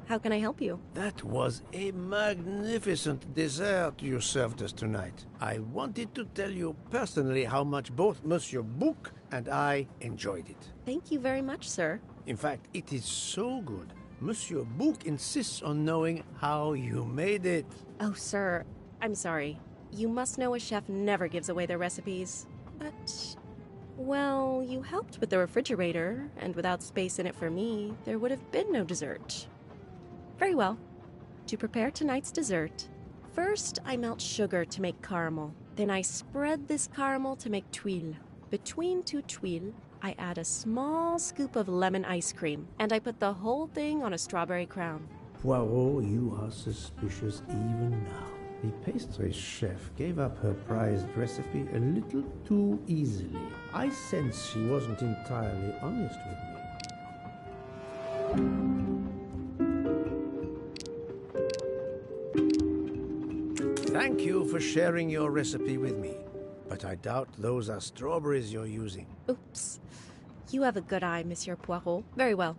Speaker 12: How can I help you?
Speaker 1: That was a magnificent dessert you served us tonight. I wanted to tell you personally how much both Monsieur Bouc and I enjoyed it.
Speaker 12: Thank you very much, sir.
Speaker 1: In fact, it is so good. Monsieur Bouc insists on knowing how you made it.
Speaker 12: Oh, sir, I'm sorry. You must know a chef never gives away their recipes. But, well, you helped with the refrigerator, and without space in it for me, there would have been no dessert. Very well. To prepare tonight's dessert, first I melt sugar to make caramel. Then I spread this caramel to make tuiles. Between two tuiles, I add a small scoop of lemon ice cream, and I put the whole thing on a strawberry crown.
Speaker 2: Poirot, you are suspicious even now. The pastry chef gave up her prized recipe a little too easily. I sense she wasn't entirely honest with me.
Speaker 1: Thank you for sharing your recipe with me, but I doubt those are strawberries you're using.
Speaker 12: Oops. You have a good eye, Monsieur Poirot. Very well.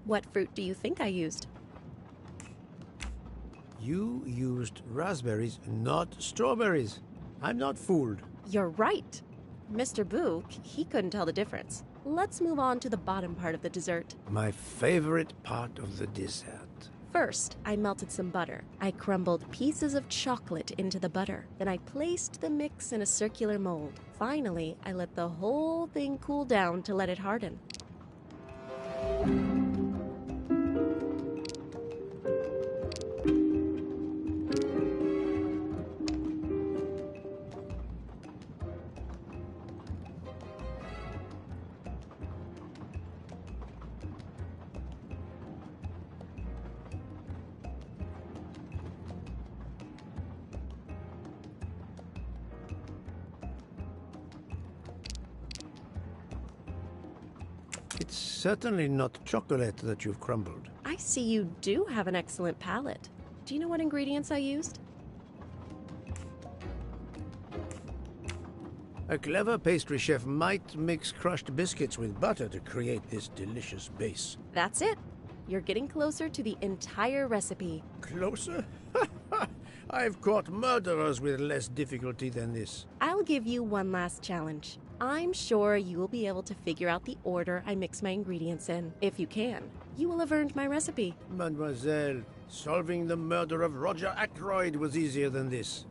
Speaker 12: What fruit do you think I used?
Speaker 1: You used raspberries, not strawberries. I'm not fooled.
Speaker 12: You're right. Mr. Bouc, he couldn't tell the difference. Let's move on to the bottom part of the dessert.
Speaker 1: My favorite part of the dessert.
Speaker 12: First, I melted some butter. I crumbled pieces of chocolate into the butter. Then I placed the mix in a circular mold. Finally, I let the whole thing cool down to let it harden.
Speaker 1: It's certainly not chocolate that you've crumbled.
Speaker 12: I see you do have an excellent palate. Do you know what ingredients I used?
Speaker 1: A clever pastry chef might mix crushed biscuits with butter to create this delicious base.
Speaker 12: That's it. You're getting closer to the entire recipe.
Speaker 1: Closer? I've caught murderers with less difficulty than this.
Speaker 12: I'll I'll give you one last challenge. I'm sure you will be able to figure out the order I mix my ingredients in. If you can, you will have earned my recipe.
Speaker 1: Mademoiselle, solving the murder of Roger Ackroyd was easier than this.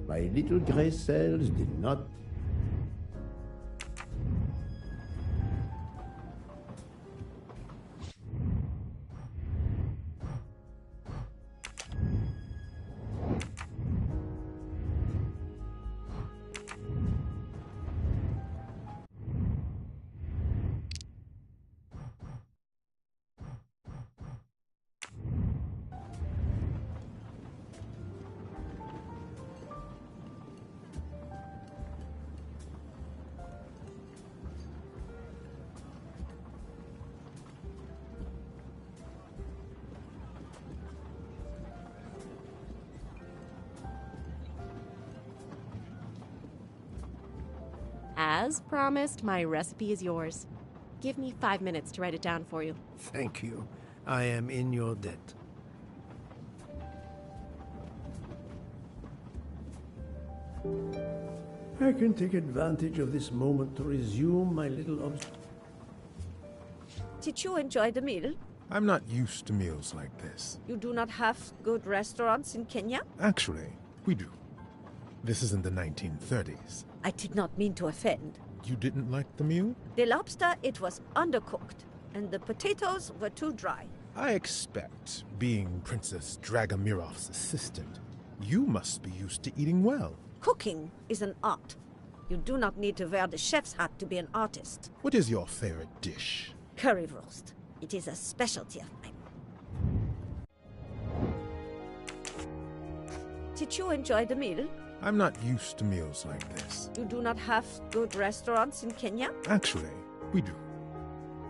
Speaker 2: My little gray cells did not.
Speaker 12: As promised, my recipe is yours. Give me 5 minutes to write it down for you.
Speaker 1: Thank you. I am in your debt.
Speaker 2: I can take advantage of this moment to resume my little
Speaker 4: Did you enjoy the meal?
Speaker 16: I'm not used to meals like this.
Speaker 4: You do not have good restaurants in Kenya?
Speaker 16: Actually, we do. This is in the 1930s.
Speaker 4: I did not mean to offend.
Speaker 16: You didn't like the meal?
Speaker 4: The lobster, it was undercooked, and the potatoes were too dry.
Speaker 16: I expect, being Princess Dragamirov's assistant, you must be used to eating well.
Speaker 4: Cooking is an art. You do not need to wear the chef's hat to be an artist.
Speaker 16: What is your favorite dish?
Speaker 4: Currywurst. It is a specialty of mine. Did you enjoy the meal?
Speaker 16: I'm not used to meals like this.
Speaker 4: You do not have good restaurants in Kenya?
Speaker 16: Actually, we do.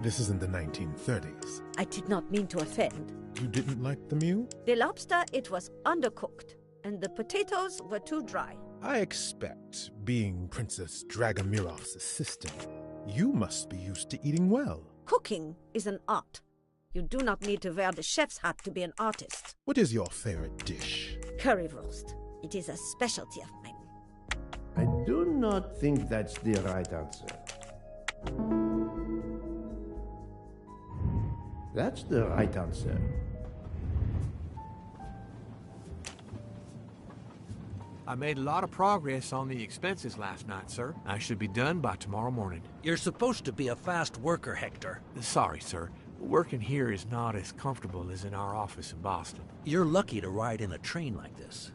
Speaker 16: This is in the 1930s.
Speaker 4: I did not mean to offend.
Speaker 16: You didn't like the meal?
Speaker 4: The lobster, it was undercooked, and the potatoes were too dry.
Speaker 16: I expect, being Princess Dragamirov's assistant, you must be used to eating well.
Speaker 4: Cooking is an art. You do not need to wear the chef's hat to be an artist.
Speaker 16: What is your favorite dish?
Speaker 4: Currywurst. It is a specialty of mine.
Speaker 2: I do not think that's the right answer. That's the right answer.
Speaker 9: I made a lot of progress on the expenses last night, sir. I should be done by tomorrow morning.
Speaker 10: You're supposed to be a fast worker, Hector.
Speaker 9: Sorry, sir. Working here is not as comfortable as in our office in Boston.
Speaker 10: You're lucky to ride in a train like this.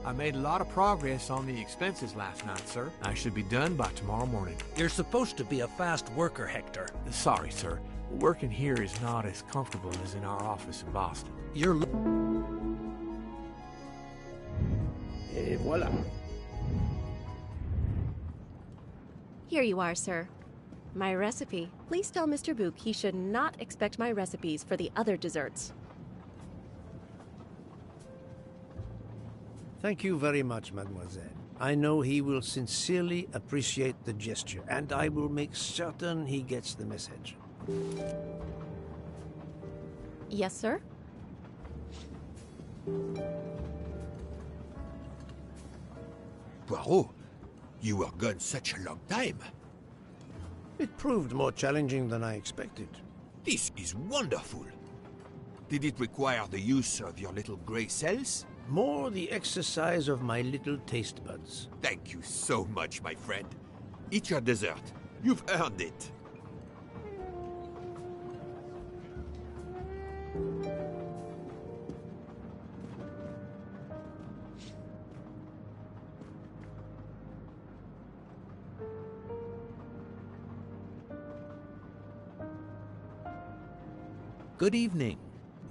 Speaker 9: I made a lot of progress on the expenses last night, sir. I should be done by tomorrow morning.
Speaker 10: You're supposed to be a fast worker, Hector.
Speaker 9: Sorry, sir. Working here is not as comfortable as in our office in Boston.
Speaker 10: You're...
Speaker 2: Et voilà.
Speaker 12: Here you are, sir. My recipe. Please tell Mr. Book he should not expect my recipes for the other desserts.
Speaker 1: Thank you very much, mademoiselle. I know he will sincerely appreciate the gesture, and I will make certain he gets the message.
Speaker 12: Yes, sir?
Speaker 3: Poirot, you were gone such a long time.
Speaker 1: It proved more challenging than I expected.
Speaker 3: This is wonderful. Did it require the use of your little grey cells?
Speaker 1: More the exercise of my little taste buds.
Speaker 3: Thank you so much, my friend. Eat your dessert. You've earned it.
Speaker 10: Good evening.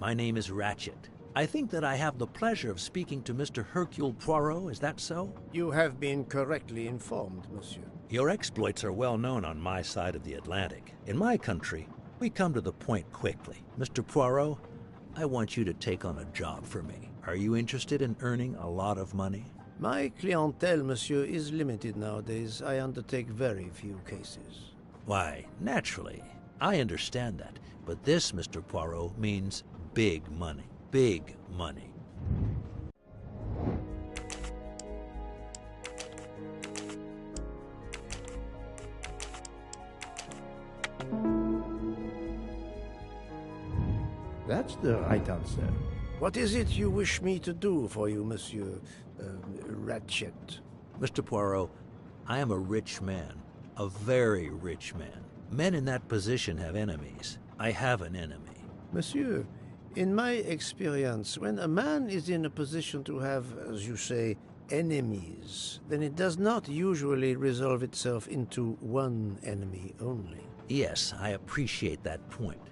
Speaker 10: My name is Ratchet. I think that I have the pleasure of speaking to Mr. Hercule Poirot, is that so?
Speaker 1: You have been correctly informed, monsieur.
Speaker 10: Your exploits are well known on my side of the Atlantic. In my country, we come to the point quickly. Mr. Poirot, I want you to take on a job for me. Are you interested in earning a lot of money?
Speaker 1: My clientele, monsieur, is limited nowadays. I undertake very few cases.
Speaker 10: Why, naturally. I understand that. But this, Mr. Poirot, means big money. Big money.
Speaker 2: That's the right answer.
Speaker 1: What is it you wish me to do for you, Monsieur Ratchet?
Speaker 10: Mr. Poirot, I am a rich man. A very rich man. Men in that position have enemies. I have an enemy.
Speaker 1: Monsieur, in my experience, when a man is in a position to have, as you say, enemies, then it does not usually resolve itself into one enemy only.
Speaker 10: Yes, I appreciate that point.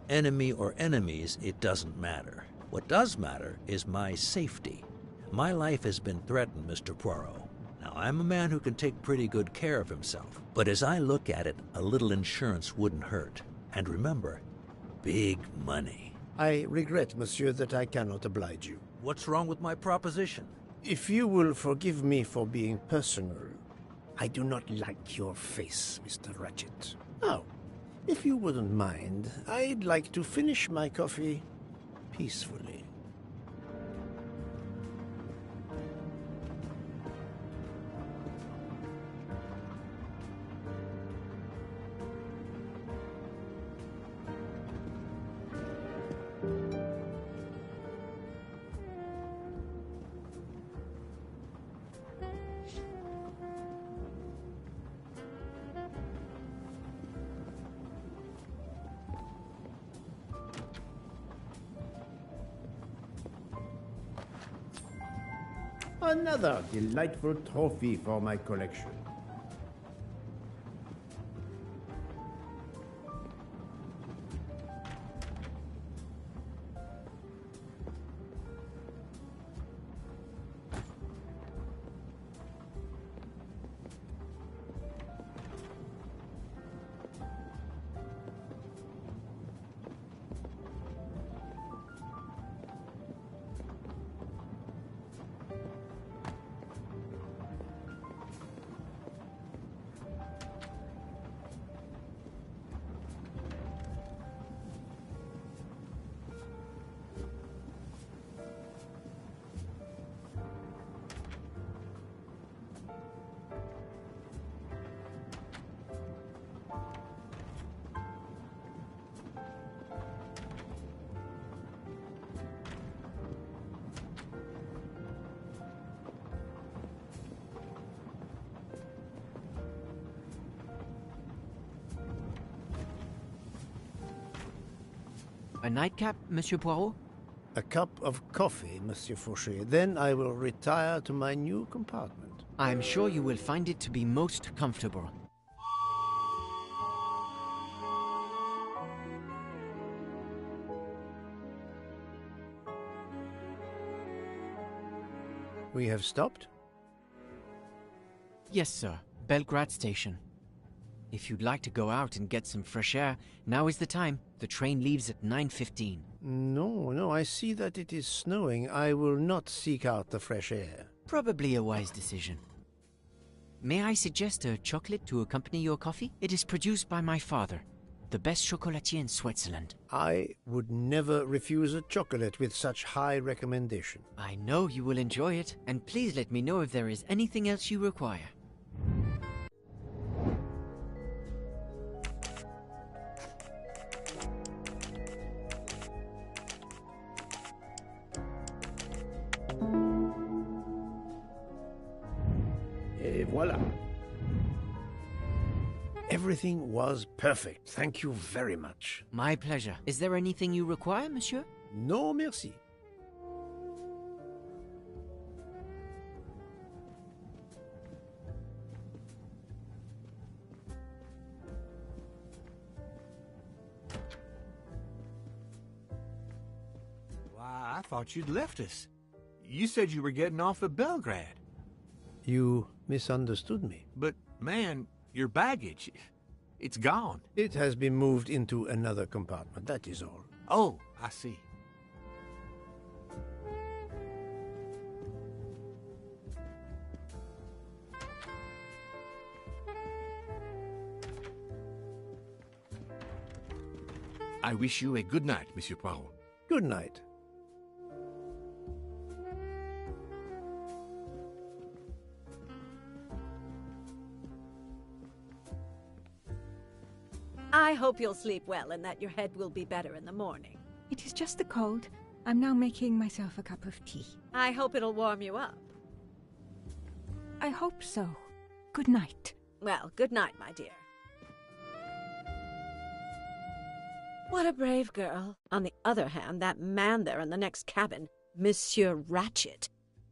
Speaker 10: Enemy or enemies, it doesn't matter. What does matter is my safety. My life has been threatened, Mr. Poirot. Now, I'm a man who can take pretty good care of himself. But as I look at it, a little insurance wouldn't hurt. And remember, big money.
Speaker 1: I regret, monsieur, that I cannot oblige you.
Speaker 10: What's wrong with my proposition?
Speaker 1: If you will forgive me for being personal, I do not like your face, Mr. Ratchet. Now, if you wouldn't mind, I'd like to finish my coffee peacefully.
Speaker 2: Another delightful trophy for my collection.
Speaker 15: A nightcap, Monsieur Poirot?
Speaker 1: A cup of coffee, Monsieur Fauché. Then I will retire to my new compartment.
Speaker 15: I am sure you will find it to be most comfortable.
Speaker 1: We have stopped?
Speaker 15: Yes, sir. Belgrade Station. If you'd like to go out and get some fresh air, now is the time. The train leaves at 9:15.
Speaker 1: No, I see that it is snowing. I will not seek out the fresh air.
Speaker 15: Probably a wise decision. May I suggest a chocolate to accompany your coffee? It is produced by my father, the best chocolatier in Switzerland.
Speaker 1: I would never refuse a chocolate with such high recommendation.
Speaker 15: I know you will enjoy it, and please let me know if there is anything else you require.
Speaker 1: Et voilà. Everything was perfect. Thank you very much.
Speaker 15: My pleasure. Is there anything you require, monsieur?
Speaker 1: No, merci.
Speaker 9: Why, I thought you'd left us. You said you were getting off at Belgrade.
Speaker 1: You misunderstood me.
Speaker 9: But, man, your baggage, it's gone.
Speaker 1: It has been moved into another compartment, that is all.
Speaker 9: Oh, I see. I wish you a good night, Monsieur Poirot.
Speaker 1: Good night.
Speaker 4: I hope you'll sleep well and that your head will be better in the morning.
Speaker 14: It is just the cold. I'm now making myself a cup of tea.
Speaker 4: I hope it'll warm you up.
Speaker 14: I hope so. Good night.
Speaker 4: Well, good night, my dear. What a brave girl. On the other hand, that man there in the next cabin, Monsieur Ratchet,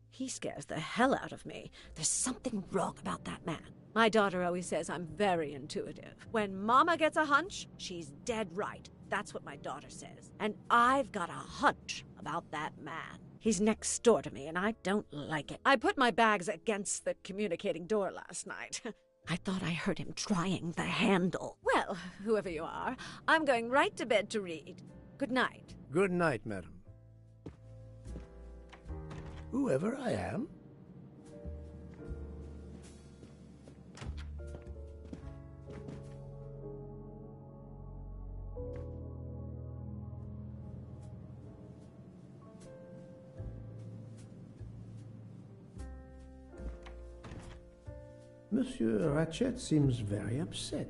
Speaker 4: he scares the hell out of me. There's something wrong about that man. My daughter always says I'm very intuitive. When Mama gets a hunch, she's dead right. That's what my daughter says. And I've got a hunch about that man. He's next door to me, and I don't like it. I put my bags against the communicating door last night. I thought I heard him trying the handle. Well, whoever you are, I'm going right to bed to read. Good night.
Speaker 1: Good night, madam. Whoever I am? Monsieur Ratchet seems very upset.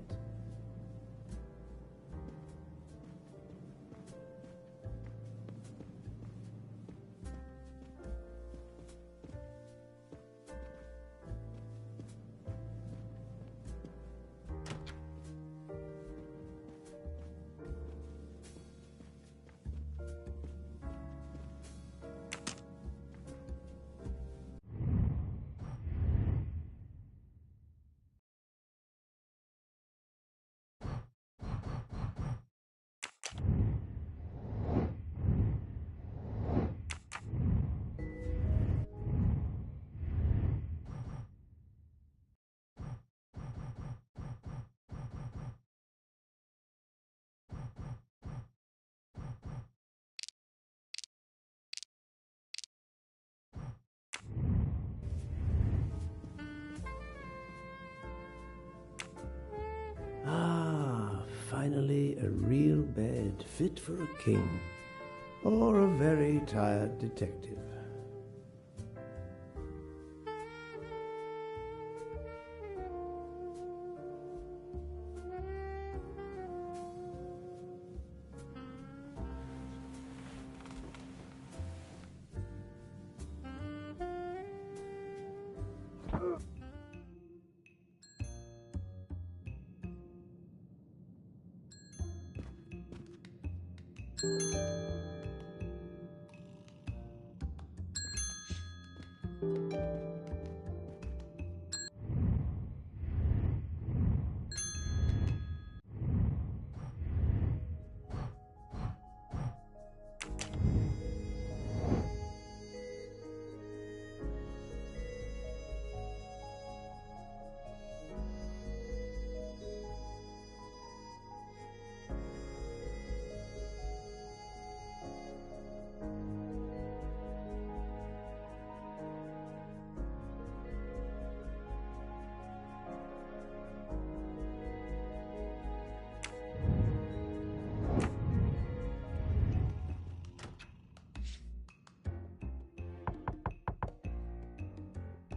Speaker 2: Finally, a real bed fit for a king or a very tired detective.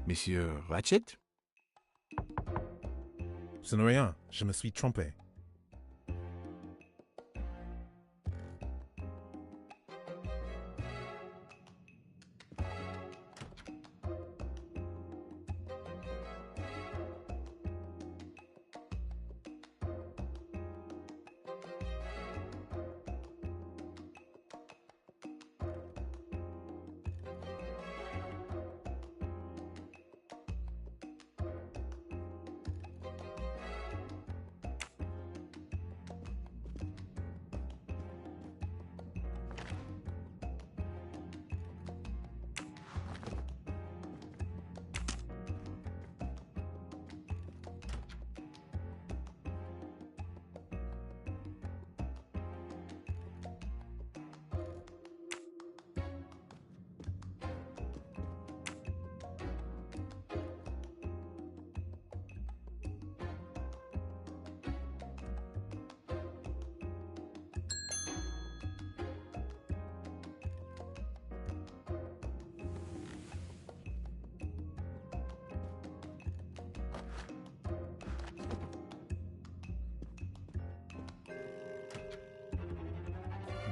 Speaker 9: Monsieur Ratchet?
Speaker 16: Ce n'est rien, je me suis trompé.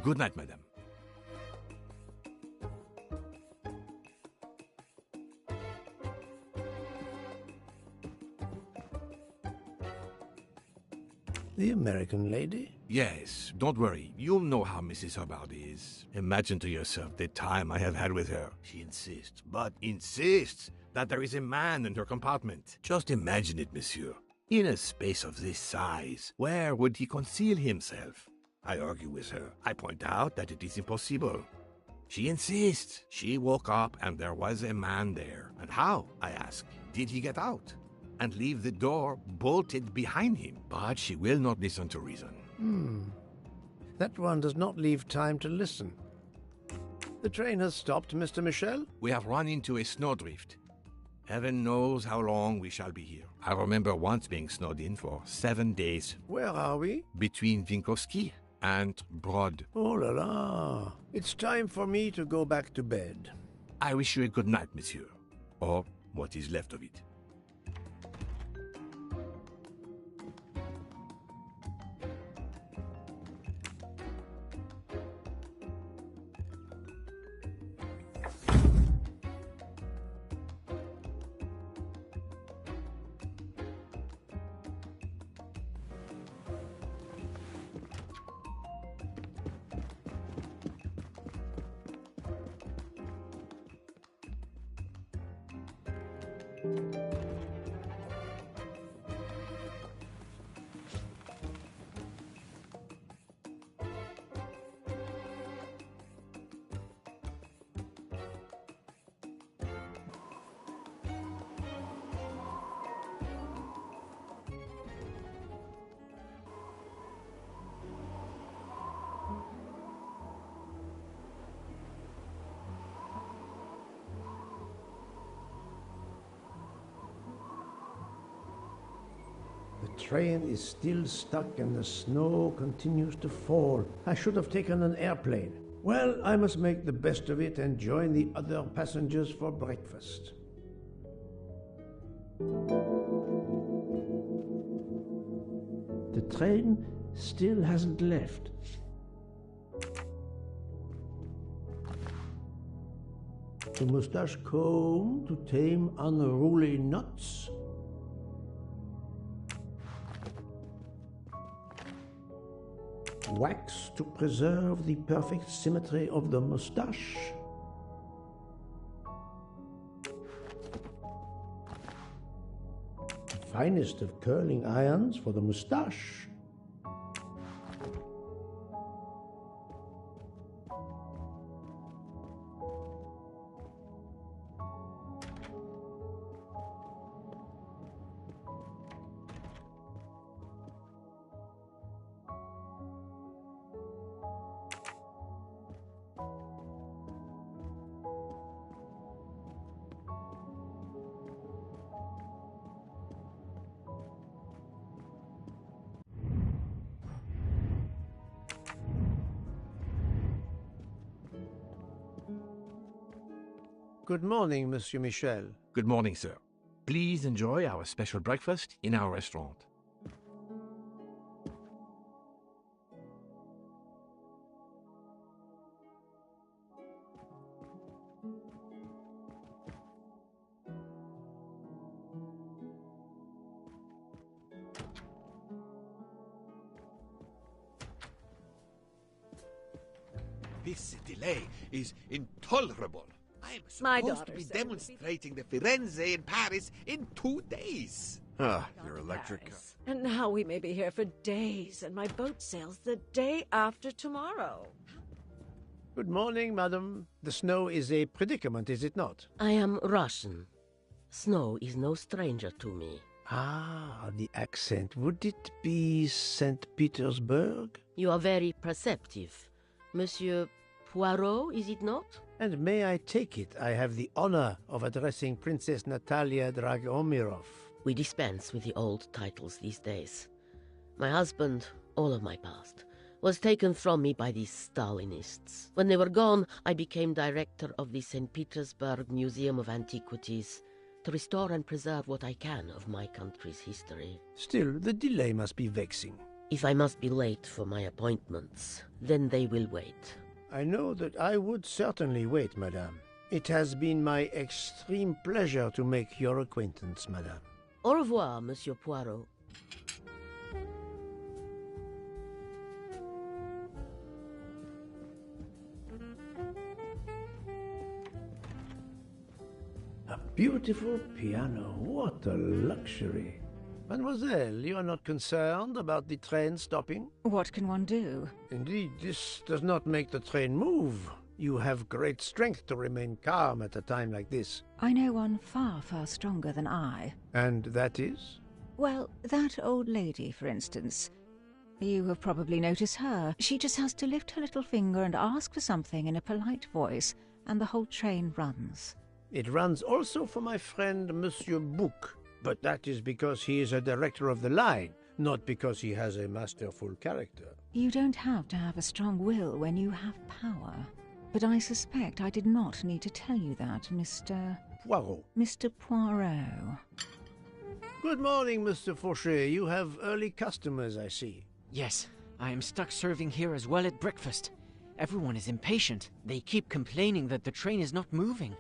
Speaker 9: Good night, madame.
Speaker 2: The American lady?
Speaker 9: Yes, don't worry. You'll know how Mrs. Hubbard is. Imagine to yourself the time I have had with her. She insists, but insists, that there is a man in her compartment. Just imagine it, monsieur. In a space of this size, where would he conceal himself? I argue with her. I point out that it is impossible. She insists. She woke up and there was a man there. And how, I ask, did he get out? And leave the door bolted behind him? But she will not listen to reason.
Speaker 1: That one does not leave time to listen. The train has stopped, Mr. Michel?
Speaker 9: We have run into a snowdrift. Heaven knows how long we shall be here. I remember once being snowed in for 7 days.
Speaker 1: Where are we?
Speaker 9: Between Winkowski and Brod.
Speaker 1: Oh la la. It's time for me to go back to bed.
Speaker 9: I wish you a good night, monsieur. Or what is left of it.
Speaker 2: train is still stuck and the snow continues to fall. I should have taken an airplane. Well, I must make the best of it and join the other passengers for breakfast. The train still hasn't left. The mustache comb to tame unruly knots. Wax to preserve the perfect symmetry of the mustache. The finest of curling irons for the mustache.
Speaker 1: Good morning, Monsieur Michel.
Speaker 9: Good morning, sir. Please enjoy our special breakfast in our restaurant.
Speaker 3: This delay is intolerable. I'm
Speaker 4: My
Speaker 3: supposed to
Speaker 4: daughter
Speaker 3: be
Speaker 4: said
Speaker 3: demonstrating the Firenze in Paris in 2 days.
Speaker 7: Ah, your electric...
Speaker 4: And now we may be here for days, and my boat sails the day after tomorrow.
Speaker 1: Good morning, madam. The snow is a predicament, is it not?
Speaker 17: I am Russian. Snow is no stranger to me.
Speaker 1: Ah, the accent. Would it be St. Petersburg?
Speaker 17: You are very perceptive. Monsieur Poirot, is it not?
Speaker 1: And may I take it I have the honor of addressing Princess Natalia Dragomirov?
Speaker 17: We dispense with the old titles these days. My husband, all of my past, was taken from me by these Stalinists. When they were gone, I became director of the St. Petersburg Museum of Antiquities to restore and preserve what I can of my country's history.
Speaker 1: Still, the delay must be vexing.
Speaker 17: If I must be late for my appointments, then they will wait.
Speaker 1: I know that I would certainly wait, madame. It has been my extreme pleasure to make your acquaintance, madame.
Speaker 17: Au revoir, Monsieur Poirot.
Speaker 2: A beautiful piano. What a luxury.
Speaker 1: Mademoiselle, you are not concerned about the train stopping?
Speaker 14: What can one do?
Speaker 1: Indeed, this does not make the train move. You have great strength to remain calm at a time like this.
Speaker 14: I know one far, far stronger than I.
Speaker 1: And that is?
Speaker 14: Well, that old lady, for instance. You have probably noticed her. She just has to lift her little finger and ask for something in a polite voice, and the whole train runs.
Speaker 1: It runs also for my friend Monsieur Bouc. But that is because he is a director of the line, not because he has a masterful character.
Speaker 14: You don't have to have a strong will when you have power. But I suspect I did not need to tell you that, Mr.
Speaker 1: Poirot.
Speaker 14: Mr. Poirot.
Speaker 1: Good morning, Mr. Fauché. You have early customers, I see.
Speaker 15: Yes, I am stuck serving here as well at breakfast. Everyone is impatient. They keep complaining that the train is not moving.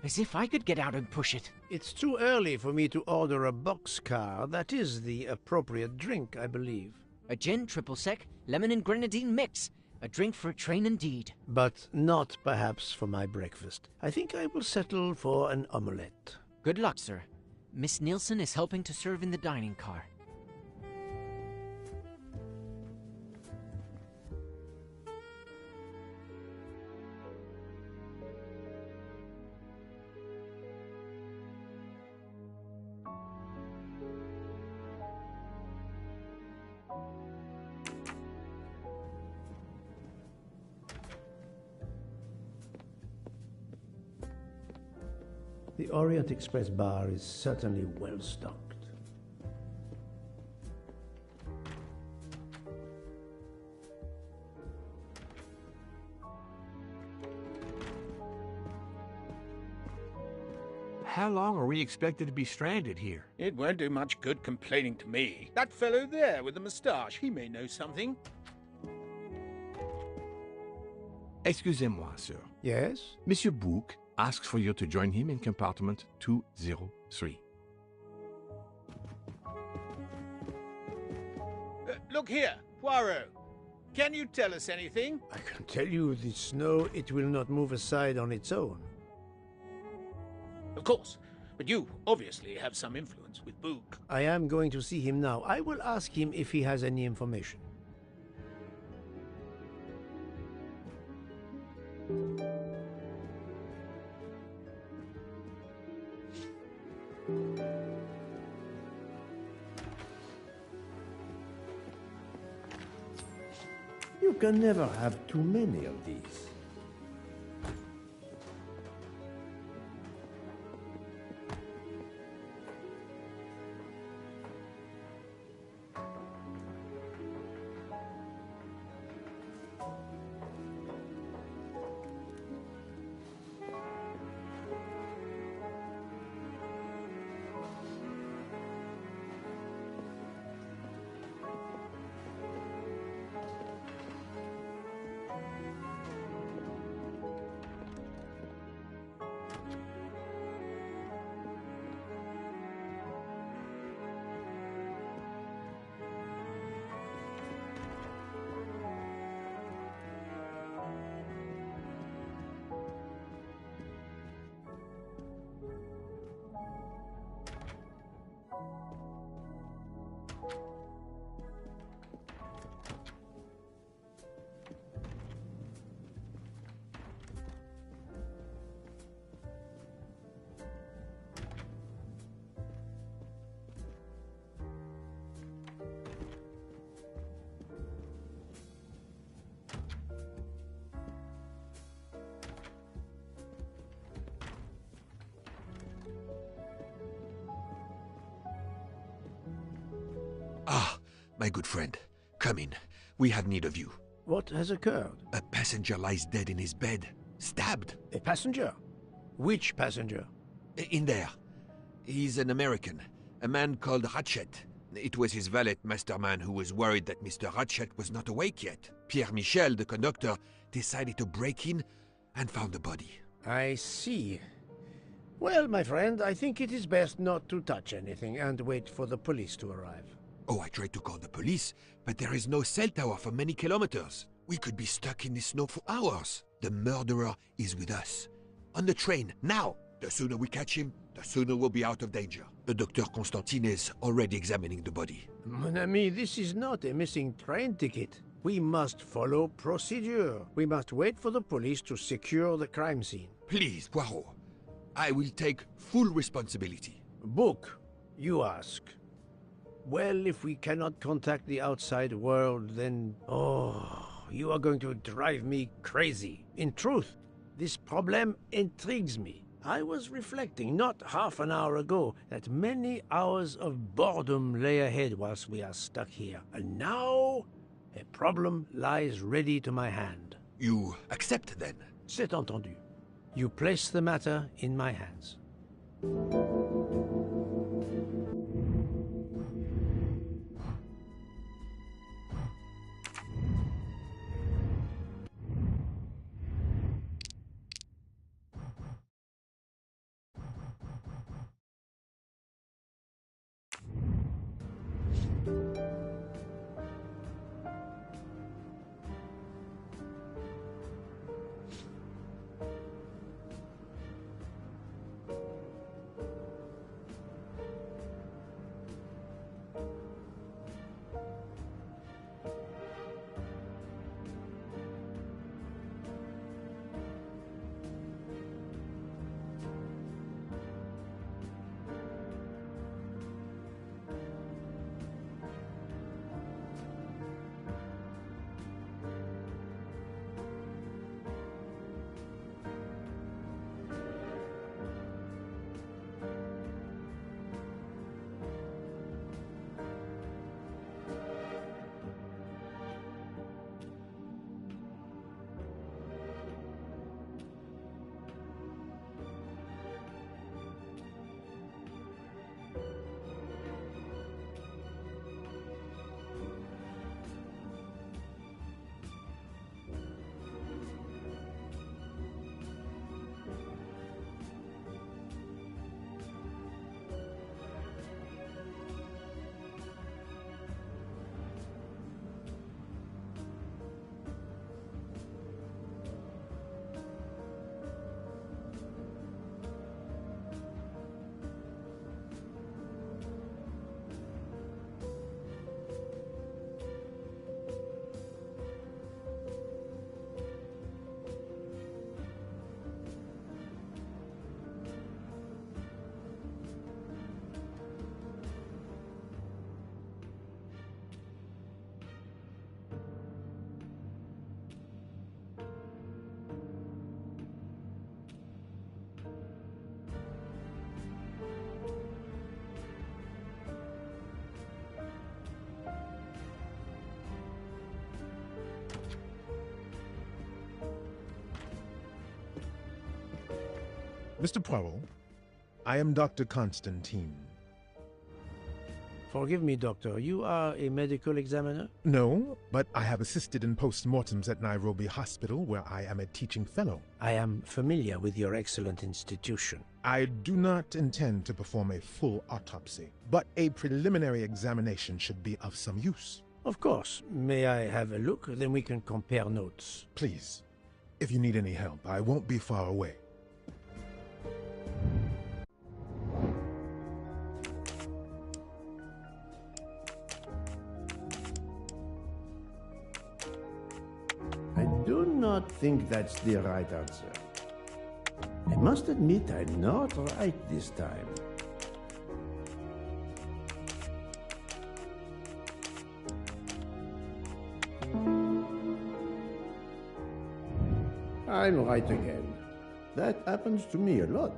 Speaker 15: As if I could get out and push it.
Speaker 1: It's too early for me to order a boxcar. That is the appropriate drink, I believe.
Speaker 15: A gin, triple sec, lemon and grenadine mix. A drink for a train indeed.
Speaker 1: But not perhaps for my breakfast. I think I will settle for an omelette.
Speaker 15: Good luck, sir. Miss Nielsen is helping to serve in the dining car.
Speaker 2: The Orient Express bar is certainly well stocked.
Speaker 9: How long are we expected to be stranded here?
Speaker 6: It won't do much good complaining to me. That fellow there with the moustache, he may know something.
Speaker 9: Excusez-moi, sir.
Speaker 1: Yes?
Speaker 9: Monsieur Bouc asks for you to join him in compartment 203.
Speaker 6: Look here, Poirot. Can you tell us anything?
Speaker 1: I can tell you the snow, it will not move aside on its own.
Speaker 6: Of course, but you obviously have some influence with Bouc.
Speaker 1: I am going to see him now. I will ask him if he has any information. You can never have too many of these.
Speaker 3: Ah, my good friend. Come in. We have need of you.
Speaker 1: What has occurred?
Speaker 3: A passenger lies dead in his bed. Stabbed.
Speaker 1: A passenger? Which passenger?
Speaker 3: In there. He's an American. A man called Ratchet. It was his valet masterman who was worried that Mr. Ratchet was not awake yet. Pierre Michel, the conductor, decided to break in and found the body.
Speaker 1: I see. Well, my friend, I think it is best not to touch anything and wait for the police to arrive.
Speaker 3: Oh, I tried to call the police, but there is no cell tower for many kilometers. We could be stuck in the snow for hours. The murderer is with us. On the train, now! The sooner we catch him, the sooner we'll be out of danger. Dr. Constantine is already examining the body.
Speaker 1: Mon ami, this is not a missing train ticket. We must follow procedure. We must wait for the police to secure the crime scene.
Speaker 3: Please, Poirot. I will take full responsibility.
Speaker 1: Bouc, you ask. Well, if we cannot contact the outside world, then... Oh, you are going to drive me crazy. In truth, this problem intrigues me. I was reflecting not half an hour ago that many hours of boredom lay ahead whilst we are stuck here. And now, a problem lies ready to my hand.
Speaker 3: You accept, then?
Speaker 1: C'est entendu. You place the matter in my hands.
Speaker 16: Mr. Poirot, I am Dr. Constantine.
Speaker 1: Forgive me, Doctor. You are a medical examiner?
Speaker 16: No, but I have assisted in post-mortems at Nairobi Hospital, where I am a teaching fellow.
Speaker 1: I am familiar with your excellent institution.
Speaker 16: I do not intend to perform a full autopsy, but a preliminary examination should be of some use.
Speaker 1: Of course. May I have a look? Then we can compare notes.
Speaker 16: Please. If you need any help, I won't be far away.
Speaker 2: I do not think that's the right answer. I must admit I'm not right this time. I'm right again. That happens to me a lot.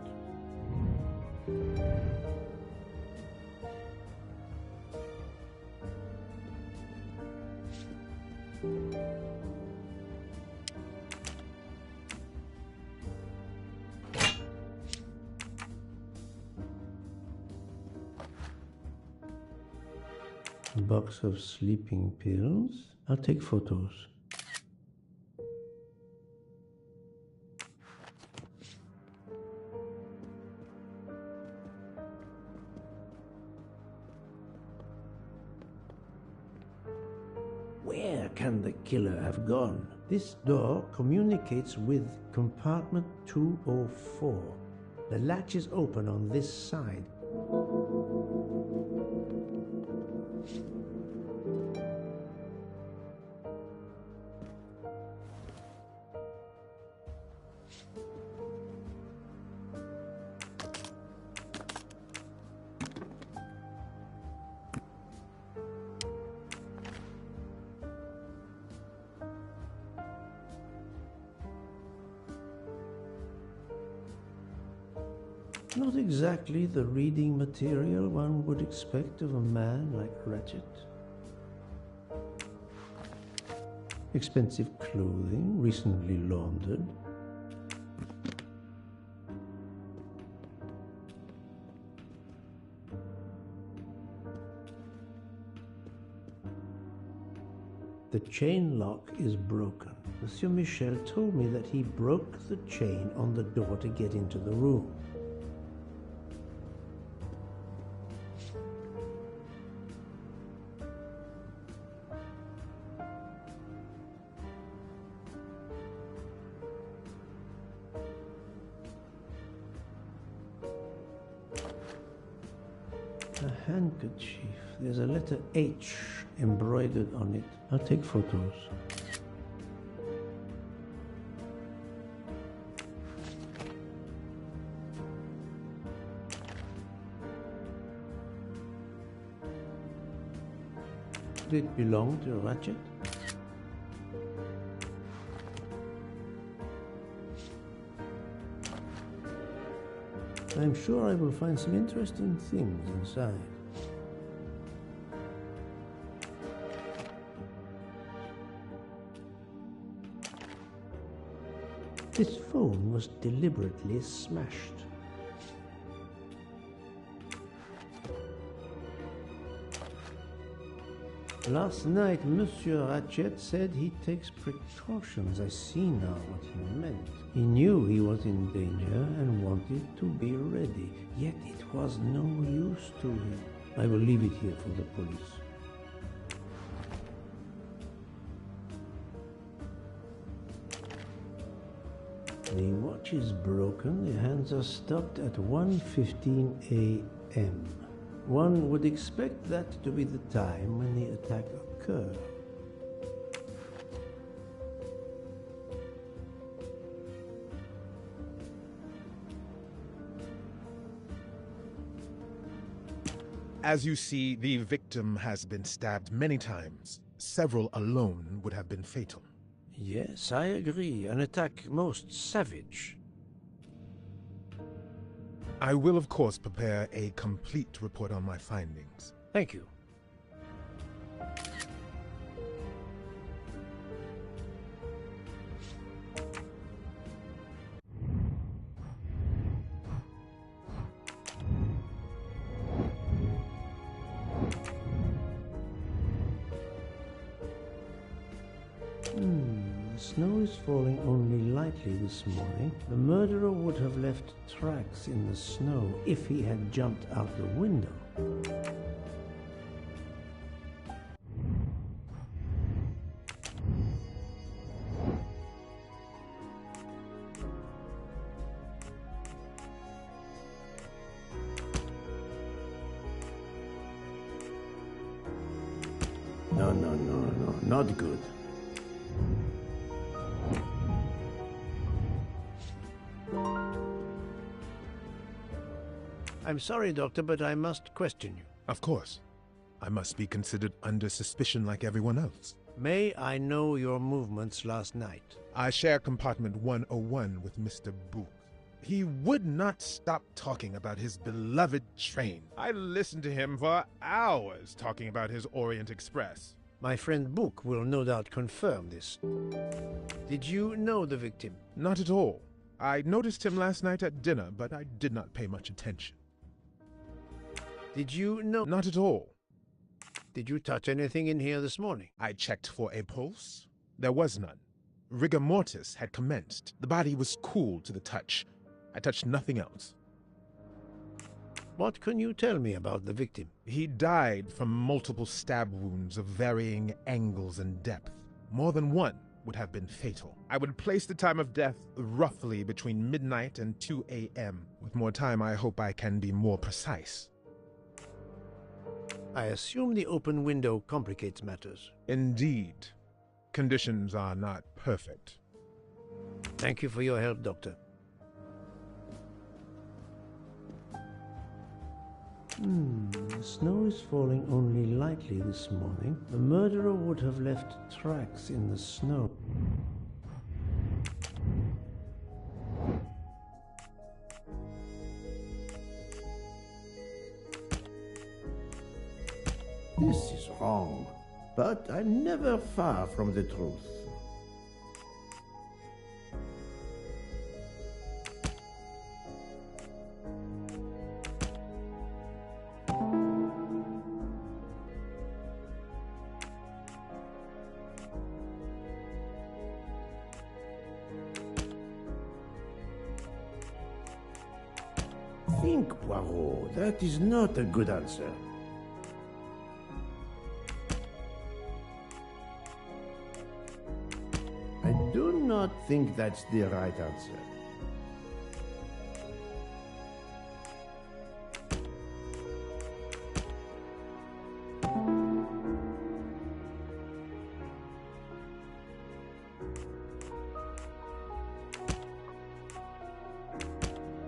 Speaker 2: A box of sleeping pills. I'll take photos. Where can the killer have gone? This door communicates with compartment 204. The latch is open on this side. Not exactly the reading material one would expect of a man like Ratchet. Expensive clothing, recently laundered. The chain lock is broken. Monsieur Michel told me that he broke the chain on the door to get into the room. A handkerchief. There's a letter H embroidered on it. I'll take photos. Did it belong to Ratchet? I'm sure I will find some interesting things inside. This phone was deliberately smashed. Last night, Monsieur Ratchet said he takes precautions. I see now what he meant. He knew he was in danger and wanted to be ready, yet it was no use to him. I will leave it here for the police. The watch is broken. The hands are stopped at 1:15 a.m. One would expect that to be the time when the attack occurred.
Speaker 16: As you see, the victim has been stabbed many times. Several alone would have been fatal.
Speaker 1: Yes, I agree. An attack most savage.
Speaker 16: I will, of course, prepare a complete report on my findings.
Speaker 1: Thank you.
Speaker 2: The snow is falling only lightly this morning. The murderer would have left tracks in the snow if he had jumped out the window. No, not good.
Speaker 1: I'm sorry, Doctor, but I must question you.
Speaker 16: Of course. I must be considered under suspicion like everyone else.
Speaker 1: May I know your movements last night?
Speaker 16: I share compartment 101 with Mr. Book. He would not stop talking about his beloved train. I listened to him for hours talking about his Orient Express.
Speaker 1: My friend Book will no doubt confirm this. Did you know the victim?
Speaker 16: Not at all. I noticed him last night at dinner, but I did not pay much attention.
Speaker 1: Did you know?
Speaker 16: Not at all.
Speaker 1: Did you touch anything in here this morning?
Speaker 16: I checked for a pulse. There was none. Rigor mortis had commenced. The body was cool to the touch. I touched nothing else.
Speaker 1: What can you tell me about the victim?
Speaker 16: He died from multiple stab wounds of varying angles and depth. More than one would have been fatal. I would place the time of death roughly between midnight and 2 a.m. With more time, I hope I can be more precise.
Speaker 1: I assume the open window complicates matters.
Speaker 16: Indeed. Conditions are not perfect.
Speaker 1: Thank you for your help, Doctor.
Speaker 2: The snow is falling only lightly this morning. The murderer would have left tracks in the snow.
Speaker 8: This is wrong, but I'm never far from the truth. Think, Poirot. That is not a good answer. I do not think that's the right answer.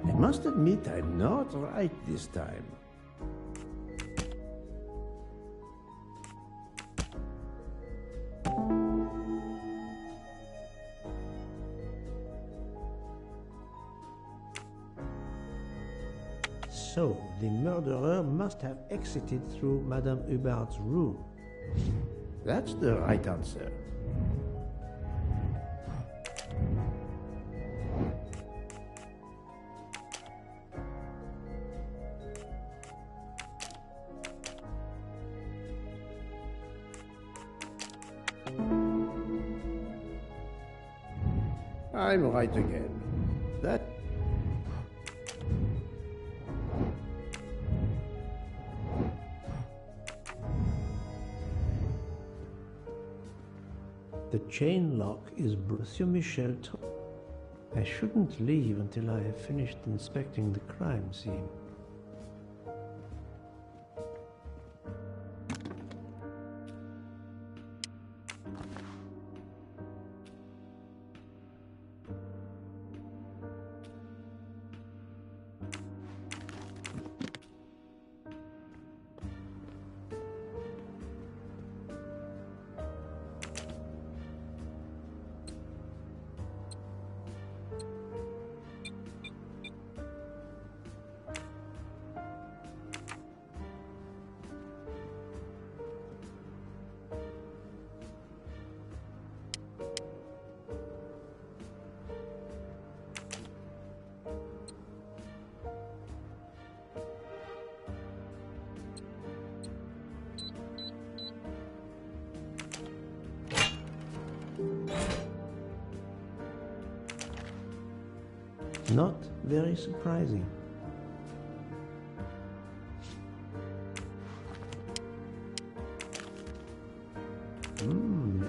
Speaker 8: I must admit I'm not right this time.
Speaker 2: So, the murderer must have exited through Madame Hubbard's room.
Speaker 8: That's the right answer. I'm right again. That...
Speaker 2: The chain lock is Monsieur Michel. I shouldn't leave until I have finished inspecting the crime scene. Not very surprising.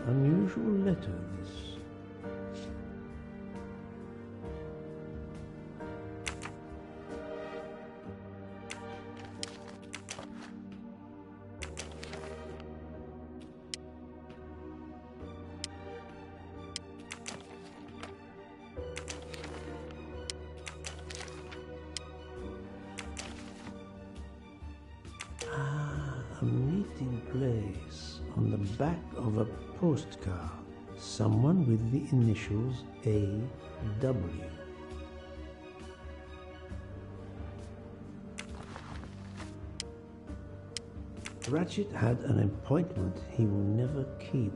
Speaker 2: Unusual letter, this. A meeting place on the back of a postcard. Someone with the initials A.W. Ratchet had an appointment he will never keep.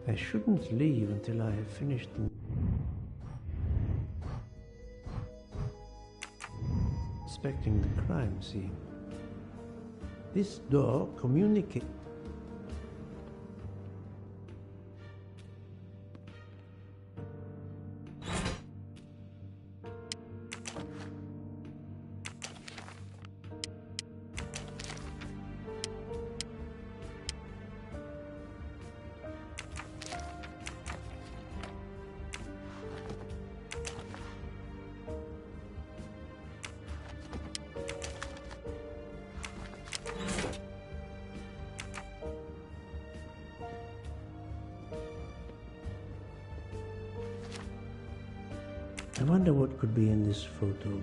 Speaker 2: I shouldn't leave until I have finished inspecting the crime scene. This door communicates. I wonder what could be in this photo.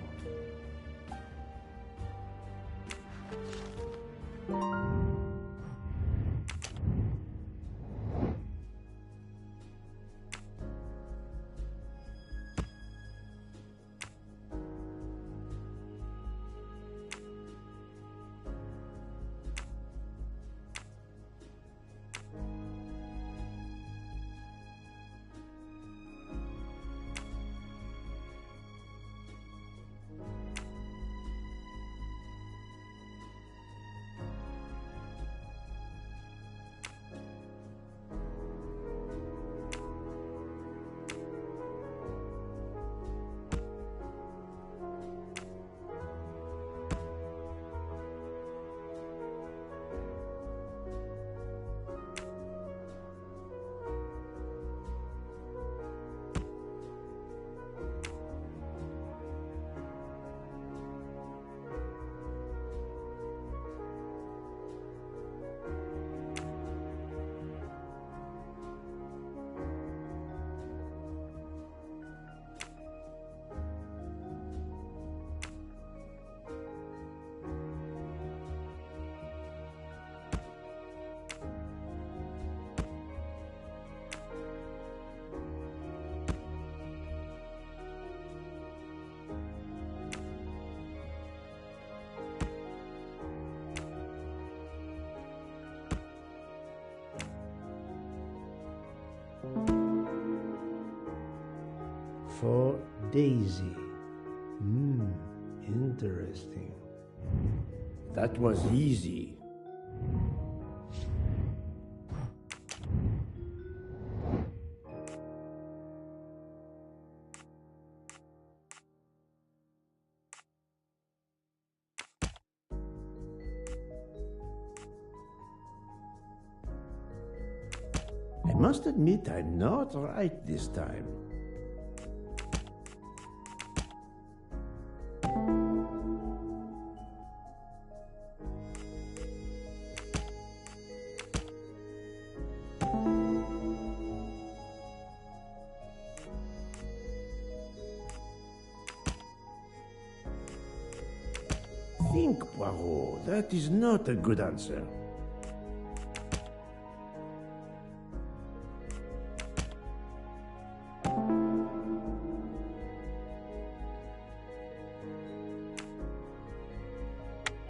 Speaker 2: For Daisy. Interesting.
Speaker 8: That was easy.
Speaker 2: I must admit I'm not right this time.
Speaker 8: Think, Poirot. That is not a good answer.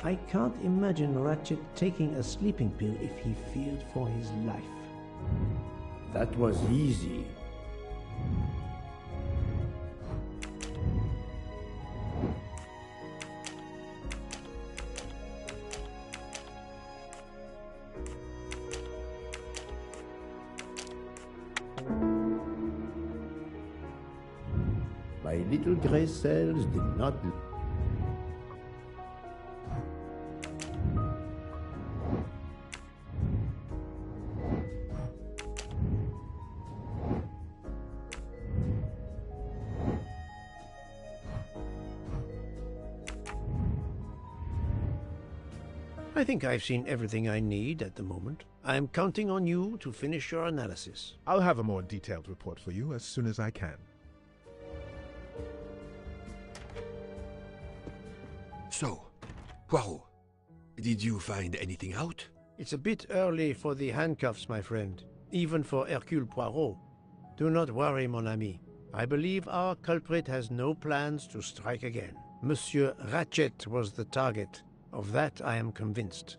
Speaker 2: I can't imagine Ratchet taking a sleeping pill if he feared for his life.
Speaker 8: That was easy. little gray cells did not...
Speaker 1: I think I've seen everything I need at the moment. I'm counting on you to finish your analysis.
Speaker 16: I'll have a more detailed report for you as soon as I can.
Speaker 3: So, Poirot, did you find anything out?
Speaker 1: It's a bit early for the handcuffs, my friend. Even for Hercule Poirot. Do not worry, mon ami. I believe our culprit has no plans to strike again. Monsieur Ratchet was the target. Of that I am convinced.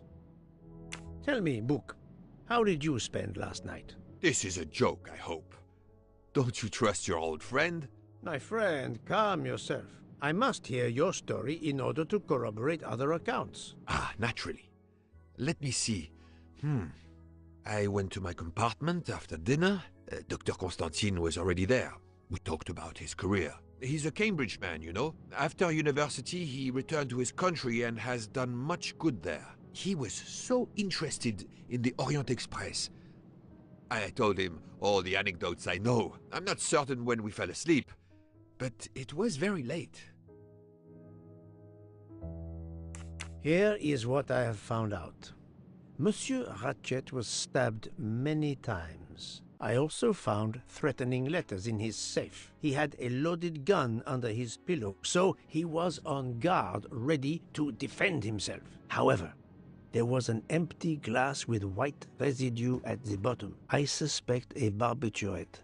Speaker 1: Tell me, Book, how did you spend last night?
Speaker 3: This is a joke, I hope. Don't you trust your old friend?
Speaker 1: My friend, calm yourself. I must hear your story in order to corroborate other accounts.
Speaker 3: Ah, naturally. Let me see. I went to my compartment after dinner. Dr. Constantine was already there. We talked about his career. He's a Cambridge man, you know. After university, he returned to his country and has done much good there. He was so interested in the Orient Express. I told him all the anecdotes I know. I'm not certain when we fell asleep, but it was very late.
Speaker 1: Here is what I have found out. Monsieur Ratchet was stabbed many times. I also found threatening letters in his safe. He had a loaded gun under his pillow, so he was on guard, ready to defend himself. However, there was an empty glass with white residue at the bottom. I suspect a barbiturate.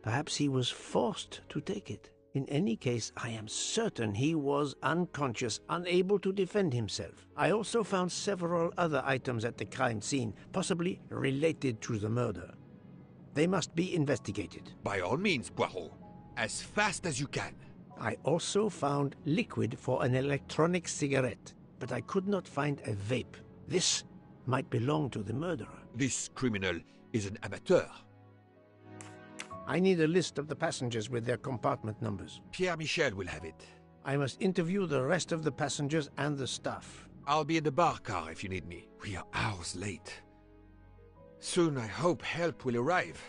Speaker 1: Perhaps he was forced to take it. In any case, I am certain he was unconscious, unable to defend himself. I also found several other items at the crime scene, possibly related to the murder. They must be investigated.
Speaker 3: By all means, Poirot. As fast as you can.
Speaker 1: I also found liquid for an electronic cigarette, but I could not find a vape. This might belong to the murderer.
Speaker 3: This criminal is an amateur.
Speaker 1: I need a list of the passengers with their compartment numbers.
Speaker 3: Pierre Michel will have it.
Speaker 1: I must interview the rest of the passengers and the staff.
Speaker 3: I'll be in the bar car if you need me. We are hours late. Soon I hope help will arrive.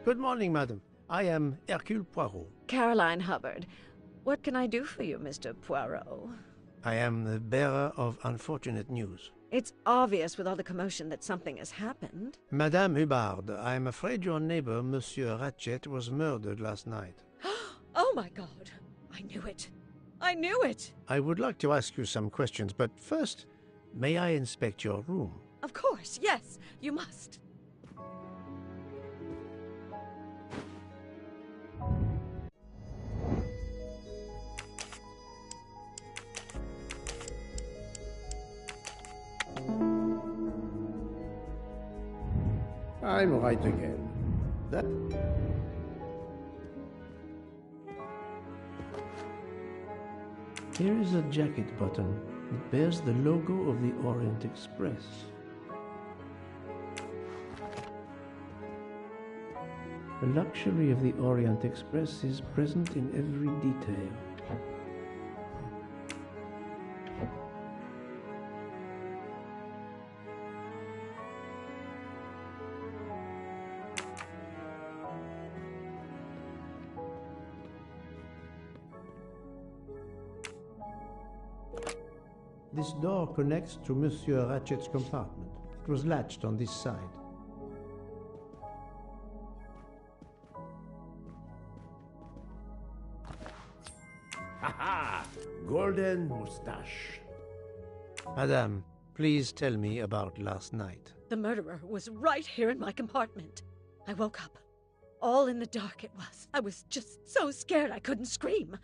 Speaker 1: Good morning, madam. I am Hercule Poirot.
Speaker 4: Caroline Hubbard. What can I do for you, Mr. Poirot?
Speaker 1: I am the bearer of unfortunate news.
Speaker 4: It's obvious with all the commotion that something has happened.
Speaker 1: Madame Hubbard, I am afraid your neighbor, Monsieur Ratchet, was murdered last night.
Speaker 4: Oh my God! I knew it! I knew it!
Speaker 1: I would like to ask you some questions, but first, may I inspect your room?
Speaker 4: Of course, yes, you must.
Speaker 8: I'm right again. That...
Speaker 2: Here is a jacket button. It bears the logo of the Orient Express. The luxury of the Orient Express is present in every detail. This door connects to Monsieur Ratchet's compartment. It was latched on this side.
Speaker 8: Ha-ha! Golden moustache.
Speaker 1: Madame, please tell me about last night.
Speaker 4: The murderer was right here in my compartment. I woke up. All in the dark it was. I was just so scared I couldn't scream.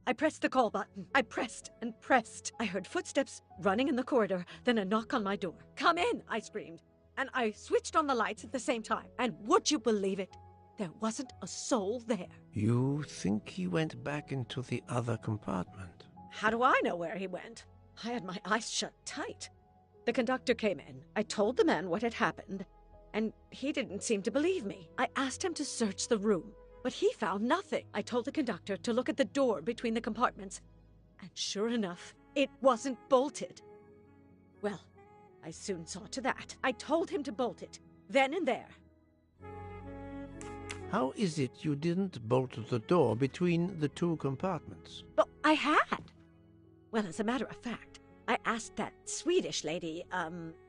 Speaker 4: I pressed the call button. I pressed and pressed. I heard footsteps running in the corridor, then a knock on my door. "Come in," I screamed. And I switched on the lights at the same time. And would you believe it? There wasn't a soul there.
Speaker 1: You think he went back into the other compartment?
Speaker 4: How do I know where he went? I had my eyes shut tight. The conductor came in. I told the man what had happened, and he didn't seem to believe me. I asked him to search the room, but he found nothing. I told the conductor to look at the door between the compartments, and sure enough, it wasn't bolted. Well, I soon saw to that. I told him to bolt it, then and there.
Speaker 1: How is it you didn't bolt the door between the two compartments?
Speaker 4: But I had. Well, as a matter of fact, I asked that Swedish lady,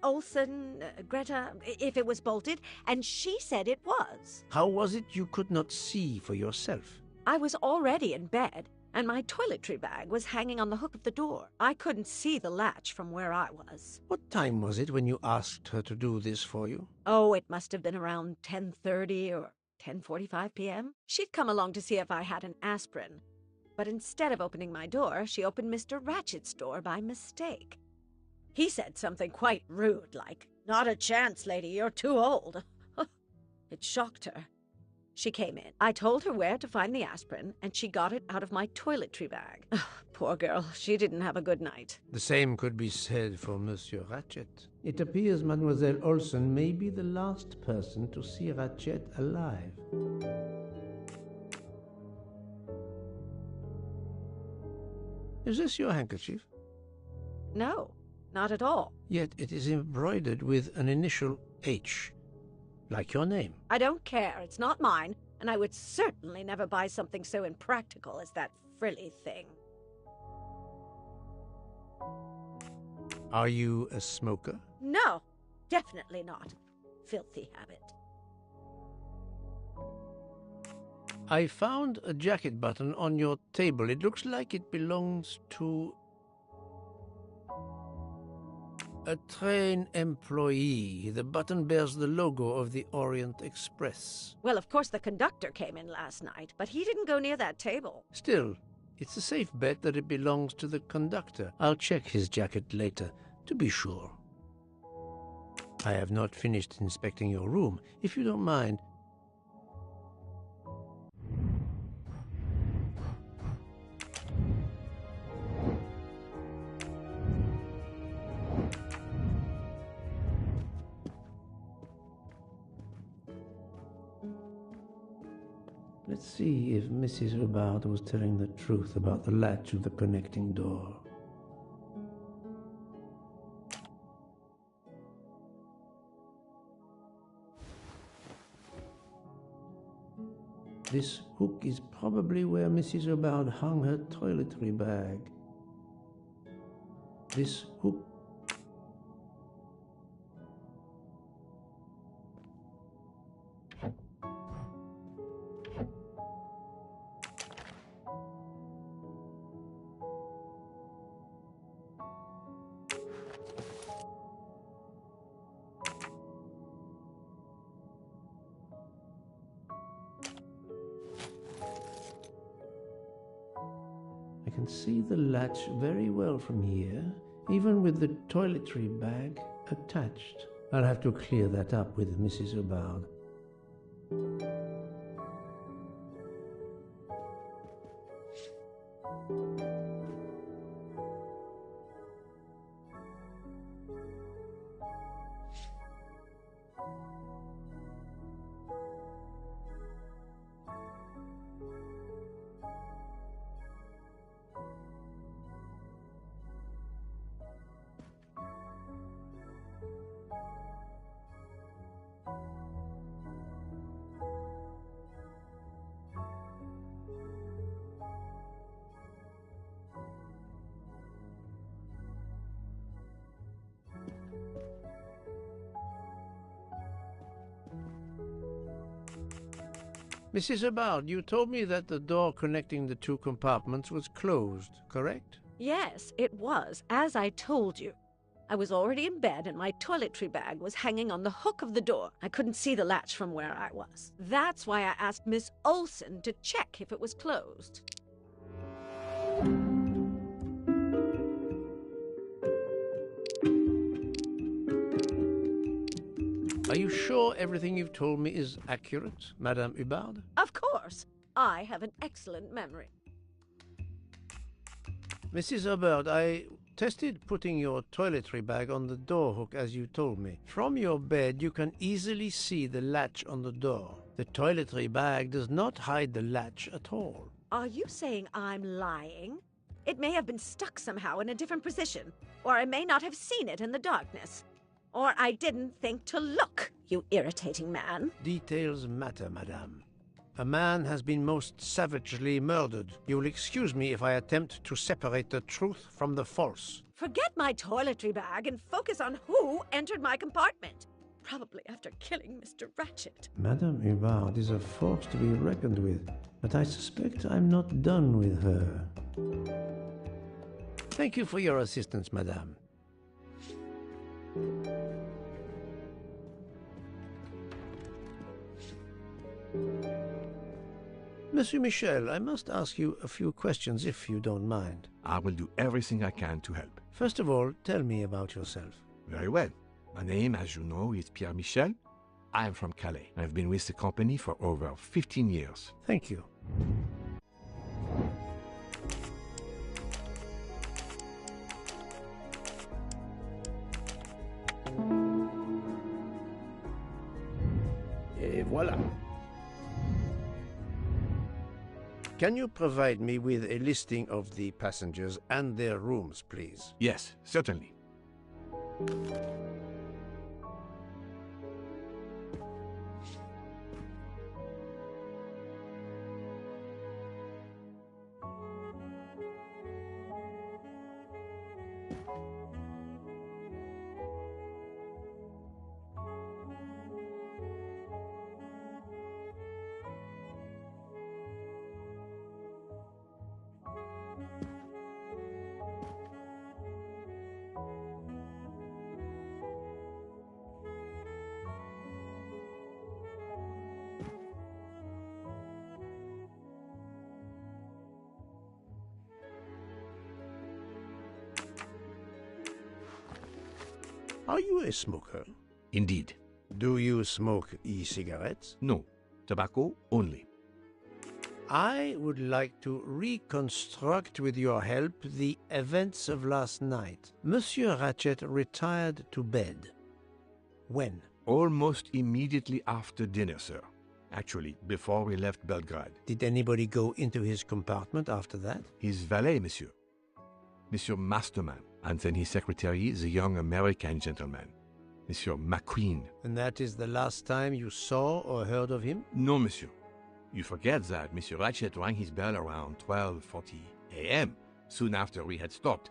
Speaker 4: Olsen, Greta, if it was bolted, and she said it was.
Speaker 1: How was it you could not see for yourself?
Speaker 4: I was already in bed, and my toiletry bag was hanging on the hook of the door. I couldn't see the latch from where I was.
Speaker 1: What time was it when you asked her to do this for you?
Speaker 4: Oh, it must have been around 10:30 or 10:45 p.m. She'd come along to see if I had an aspirin. But instead of opening my door, she opened Mr. Ratchet's door by mistake. He said something quite rude, like, "Not a chance, lady, you're too old." It shocked her. She came in. I told her where to find the aspirin, and she got it out of my toiletry bag. Poor girl, she didn't have a good night.
Speaker 1: The same could be said for Monsieur Ratchet.
Speaker 2: It appears Mademoiselle Olsen may be the last person to see Ratchet alive.
Speaker 1: Is this your handkerchief?
Speaker 4: No, not at all.
Speaker 1: Yet it is embroidered with an initial H, like your name.
Speaker 4: I don't care. It's not mine, and I would certainly never buy something so impractical as that frilly thing.
Speaker 1: Are you a smoker?
Speaker 4: No, definitely not. Filthy habit.
Speaker 1: I found a jacket button on your table. It looks like it belongs to a train employee. The button bears the logo of the Orient Express.
Speaker 4: Well, of course the conductor came in last night, but he didn't go near that table.
Speaker 1: Still, it's a safe bet that it belongs to the conductor. I'll check his jacket later, to be sure. I have not finished inspecting your room. If you don't mind,
Speaker 2: let's see if Mrs. Hubbard was telling the truth about the latch of the connecting door. This hook is probably where Mrs. Hubbard hung her toiletry bag. This hook... I can see the latch very well from here, even with the toiletry bag attached. I'll have to clear that up with Mrs. Hubbard.
Speaker 1: Mrs. Hubbard, you told me that the door connecting the two compartments was closed, correct?
Speaker 4: Yes, it was, as I told you. I was already in bed and my toiletry bag was hanging on the hook of the door. I couldn't see the latch from where I was. That's why I asked Miss Olsen to check if it was closed.
Speaker 1: Are you sure everything you've told me is accurate, Madame Hubbard?
Speaker 4: Of course. I have an excellent memory.
Speaker 1: Mrs. Hubbard, I tested putting your toiletry bag on the door hook as you told me. From your bed, you can easily see the latch on the door. The toiletry bag does not hide the latch at all.
Speaker 4: Are you saying I'm lying? It may have been stuck somehow in a different position, or I may not have seen it in the darkness. Or I didn't think to look, you irritating man.
Speaker 1: Details matter, madame. A man has been most savagely murdered. You will excuse me if I attempt to separate the truth from the false.
Speaker 4: Forget my toiletry bag and focus on who entered my compartment. Probably after killing Mr. Ratchet.
Speaker 2: Madame Hubbard is a force to be reckoned with, but I suspect I'm not done with her.
Speaker 1: Thank you for your assistance, madame. Monsieur Michel, I must ask you a few questions if you don't mind.
Speaker 9: I will do everything I can to help.
Speaker 1: First of all, tell me about yourself.
Speaker 9: Very well. My name, as you know, is Pierre Michel. I am from Calais. I've been with the company for over 15 years.
Speaker 1: Thank you.
Speaker 8: Et voilà.
Speaker 1: Can you provide me with a listing of the passengers and their rooms, please?
Speaker 9: Yes, certainly.
Speaker 1: Are you a smoker?
Speaker 9: Indeed.
Speaker 1: Do you smoke e-cigarettes?
Speaker 9: No. Tobacco only.
Speaker 1: I would like to reconstruct with your help the events of last night. Monsieur Ratchet retired to bed. When?
Speaker 9: Almost immediately after dinner, sir. Actually, before we left Belgrade.
Speaker 1: Did anybody go into his compartment after that?
Speaker 9: His valet, monsieur. Monsieur Masterman. And then his secretary, the young American gentleman, Monsieur McQueen.
Speaker 1: And that is the last time you saw or heard of him?
Speaker 9: No, monsieur. You forget that Monsieur Ratchet rang his bell around 12:40 a.m., soon after we had stopped.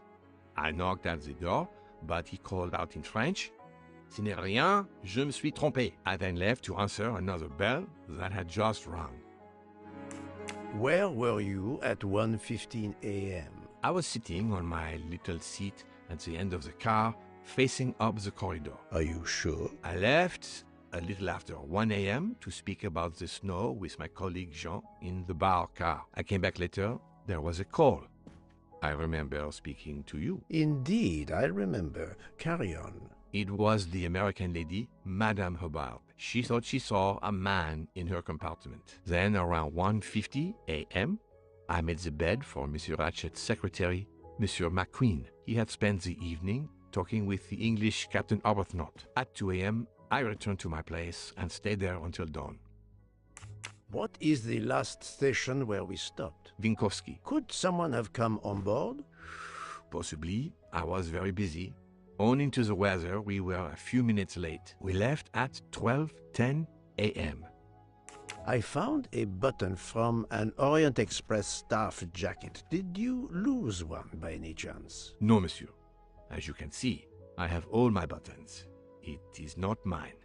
Speaker 9: I knocked at the door, but he called out in French, "Ce n'est rien, je me suis trompé." I then left to answer another bell that had just rung.
Speaker 1: Where were you at 1:15 a.m.?
Speaker 9: I was sitting on my little seat at the end of the car, facing up the corridor.
Speaker 1: Are you sure?
Speaker 9: I left a little after 1 a.m. to speak about the snow with my colleague Jean in the bar car. I came back later. There was a call. I remember speaking to you.
Speaker 1: Indeed, I remember. Carry on.
Speaker 9: It was the American lady, Madame Hubbard. She thought she saw a man in her compartment. Then, around 1:50 a.m., I made the bed for Monsieur Ratchet's secretary, Monsieur McQueen. He had spent the evening talking with the English Captain Arbuthnot. At 2 a.m., I returned to my place and stayed there until dawn.
Speaker 1: What is the last station where we stopped?
Speaker 9: Vinkovsky.
Speaker 1: Could someone have come on board?
Speaker 9: Possibly. I was very busy. Owing to the weather, we were a few minutes late. We left at 12:10 a.m.
Speaker 1: I found a button from an Orient Express staff jacket. Did you lose one by any chance?
Speaker 9: No, monsieur. As you can see, I have all my buttons. It is not mine.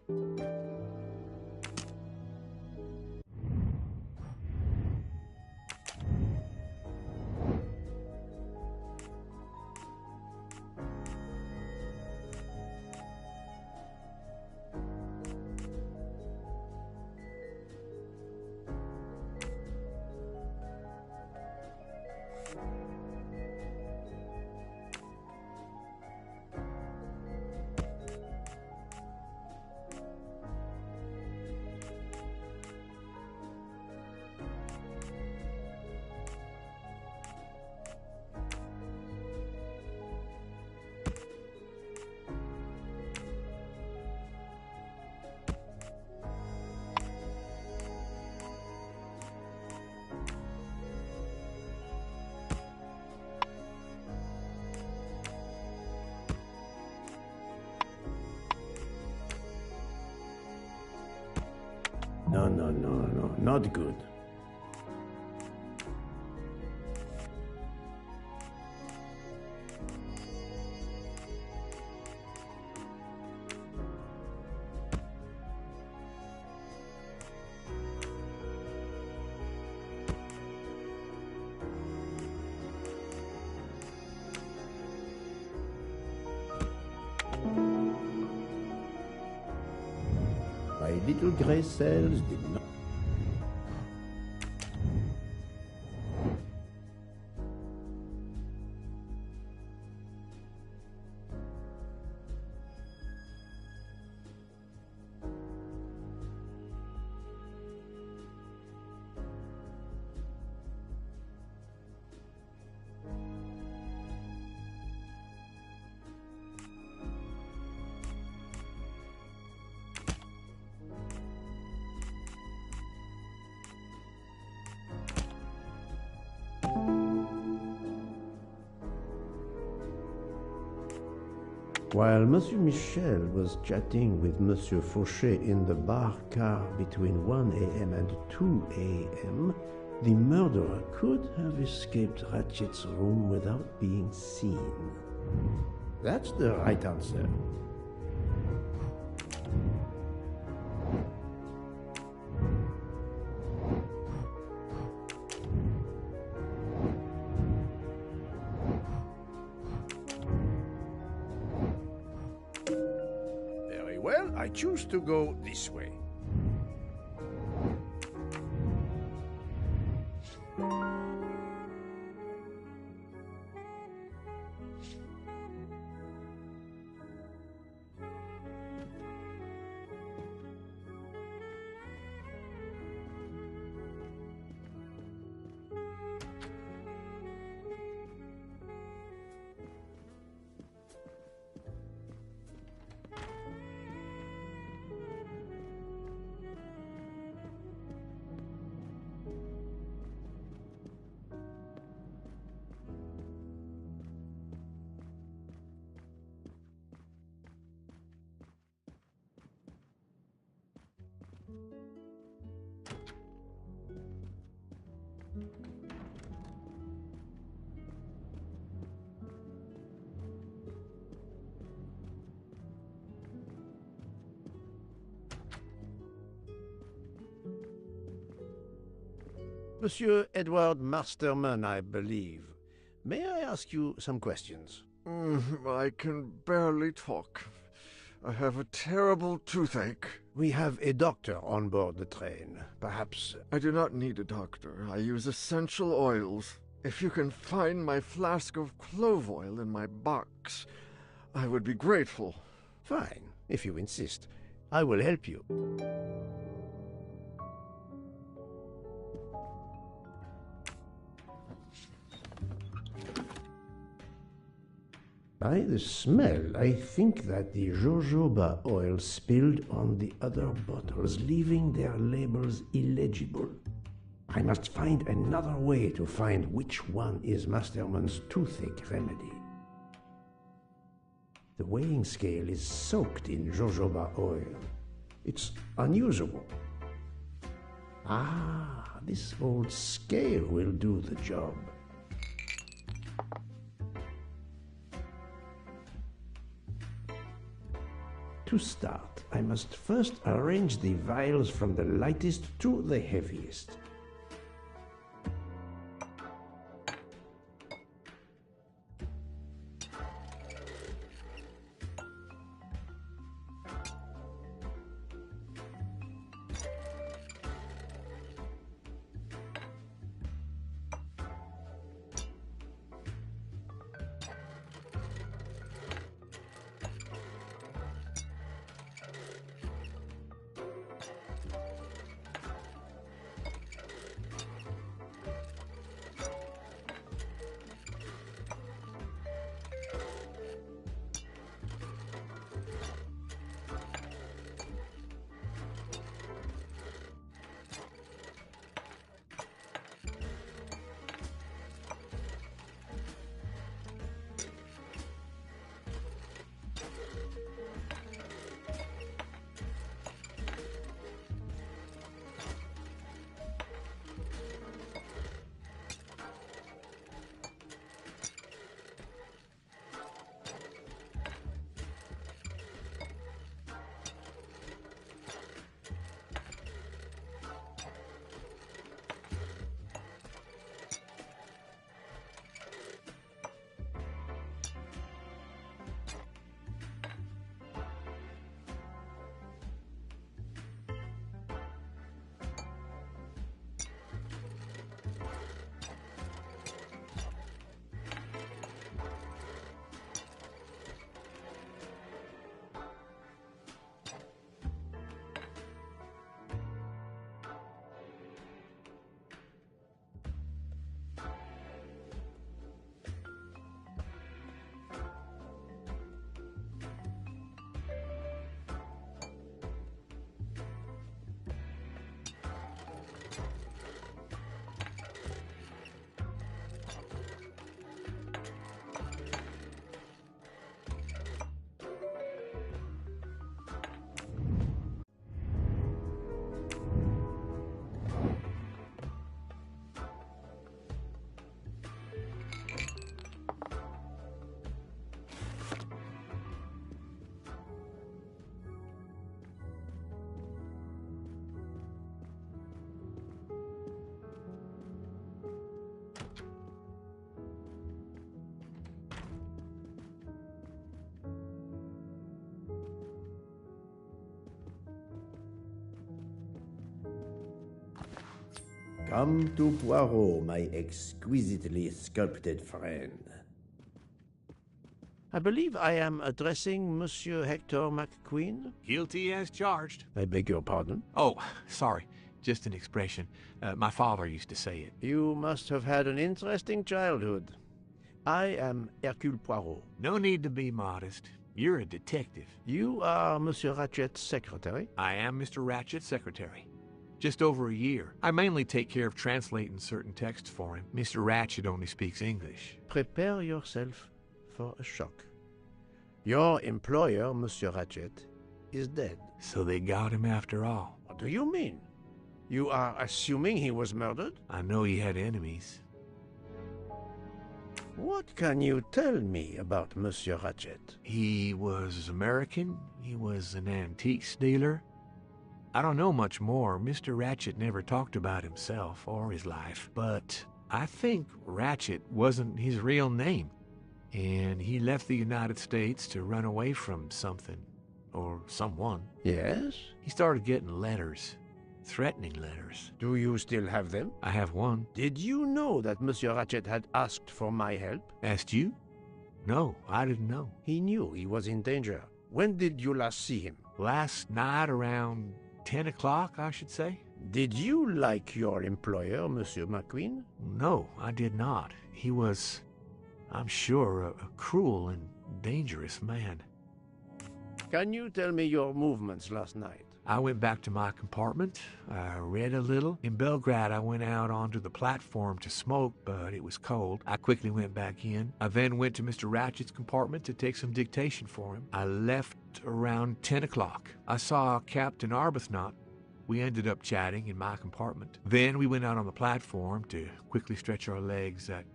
Speaker 8: No, no, no, no, not good. My little grey cells did not... While Monsieur Michel was chatting with Monsieur Fauchet in the bar car between 1 a.m. and 2 a.m., the murderer could have escaped Ratchet's room without being seen. That's the right answer.
Speaker 1: Well, I choose to go this way. Monsieur Edward Masterman, I believe. May I ask you some questions?
Speaker 7: I can barely talk. I have a terrible toothache.
Speaker 1: We have a doctor on board the train. Perhaps...
Speaker 7: I do not need a doctor. I use essential oils. If you can find my flask of clove oil in my box, I would be grateful.
Speaker 1: Fine, if you insist. I will help you.
Speaker 8: By the smell, I think that the jojoba oil spilled on the other bottles, leaving their labels illegible. I must find another way to find which one is Masterman's toothache remedy. The weighing scale is soaked in jojoba oil. It's unusable. Ah, this old scale will do the job. To start, I must first arrange the vials from the lightest to the heaviest. Come to Poirot, my exquisitely sculpted friend.
Speaker 1: I believe I am addressing Monsieur Hector McQueen.
Speaker 9: Guilty as charged.
Speaker 1: I beg your pardon?
Speaker 9: Oh, sorry. Just an expression. My father used to say it.
Speaker 1: You must have had an interesting childhood. I am Hercule Poirot.
Speaker 9: No need to be modest. You're a detective.
Speaker 1: You are Monsieur Ratchet's secretary?
Speaker 9: I am Mr. Ratchet's secretary. Just over a year. I mainly take care of translating certain texts for him. Mr. Ratchet only speaks English.
Speaker 1: Prepare yourself for a shock. Your employer, Monsieur Ratchet, is dead.
Speaker 9: So they got him after all.
Speaker 1: What do you mean? You are assuming he was murdered?
Speaker 9: I know he had enemies.
Speaker 1: What can you tell me about Monsieur Ratchet?
Speaker 9: He was American. He was an antiques dealer. I don't know much more. Mr. Ratchet never talked about himself or his life. But I think Ratchet wasn't his real name. And he left the United States to run away from something. Or someone.
Speaker 1: Yes?
Speaker 9: He started getting letters. Threatening letters.
Speaker 1: Do you still have them?
Speaker 9: I have one.
Speaker 1: Did you know that Monsieur Ratchet had asked for my help?
Speaker 9: Asked you? No, I didn't know.
Speaker 1: He knew he was in danger. When did you last see him?
Speaker 9: Last night around 10 o'clock, I should say.
Speaker 1: Did you like your employer, Monsieur McQueen?
Speaker 9: No, I did not. He was, I'm sure, a cruel and dangerous man.
Speaker 1: Can you tell me your movements last night?
Speaker 9: I went back to my compartment. I read a little. In Belgrade, I went out onto the platform to smoke, but it was cold. I quickly went back in. I then went to Mr. Ratchet's compartment to take some dictation for him. I left around 10 o'clock. I saw Captain Arbuthnot. We ended up chatting in my compartment. Then we went out on the platform to quickly stretch our legs at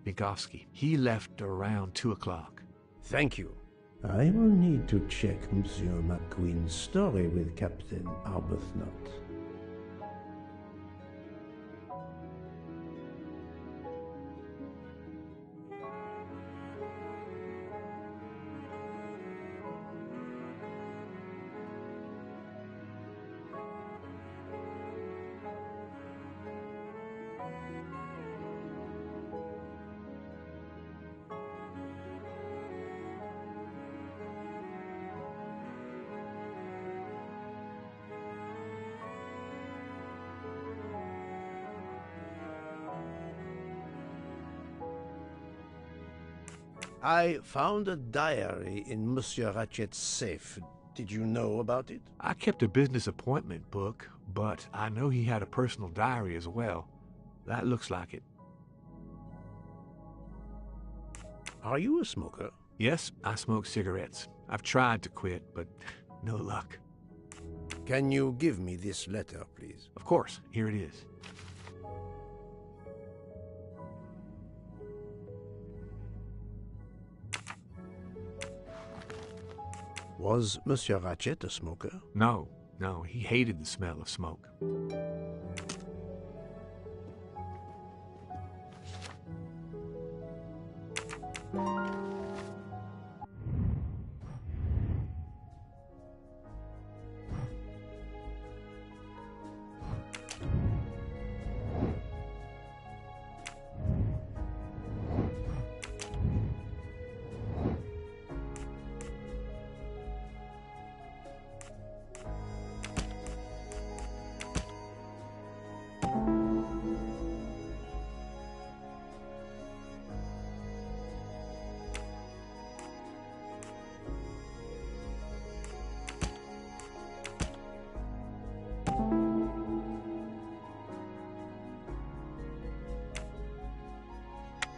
Speaker 9: Vinkovsky. He left around 2 o'clock.
Speaker 1: Thank you.
Speaker 8: I will need to check Monsieur McQueen's story with Captain Arbuthnot.
Speaker 1: I found a diary in Monsieur Ratchet's safe. Did you know about it?
Speaker 9: I kept a business appointment book, but I know he had a personal diary as well. That looks like it.
Speaker 1: Are you a smoker?
Speaker 9: Yes, I smoke cigarettes. I've tried to quit, but no luck.
Speaker 1: Can you give me this letter, please?
Speaker 9: Of course. Here it is.
Speaker 1: Was Monsieur Ratchet a smoker?
Speaker 9: No, he hated the smell of smoke.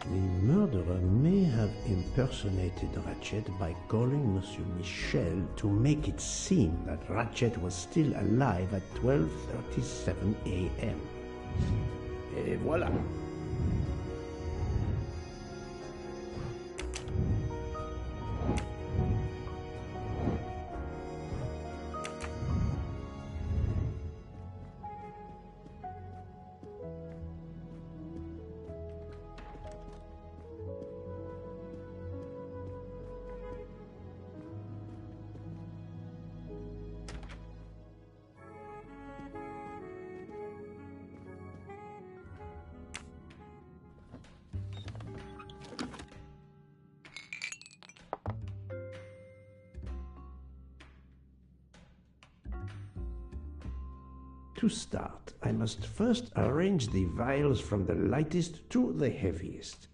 Speaker 8: The murderer may have impersonated Ratchet by calling Monsieur Michel to make it seem that Ratchet was still alive at 12:37 a.m.
Speaker 1: Et voilà.
Speaker 8: To start, I must first arrange the vials from the lightest to the heaviest.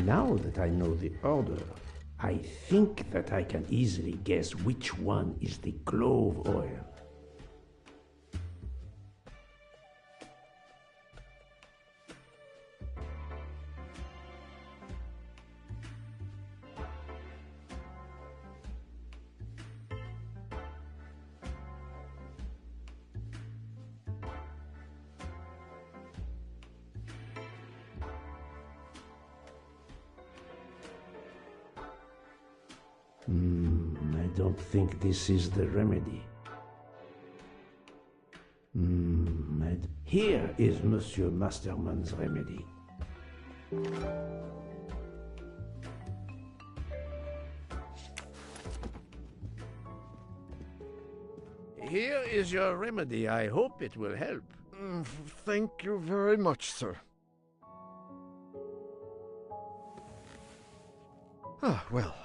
Speaker 8: Now that I know the order, I think that I can easily guess which one is the clove oil. I don't think this is the remedy. Here is Monsieur Masterman's remedy.
Speaker 1: Here is your remedy. I hope it will help.
Speaker 7: Thank you very much, sir. Ah, well,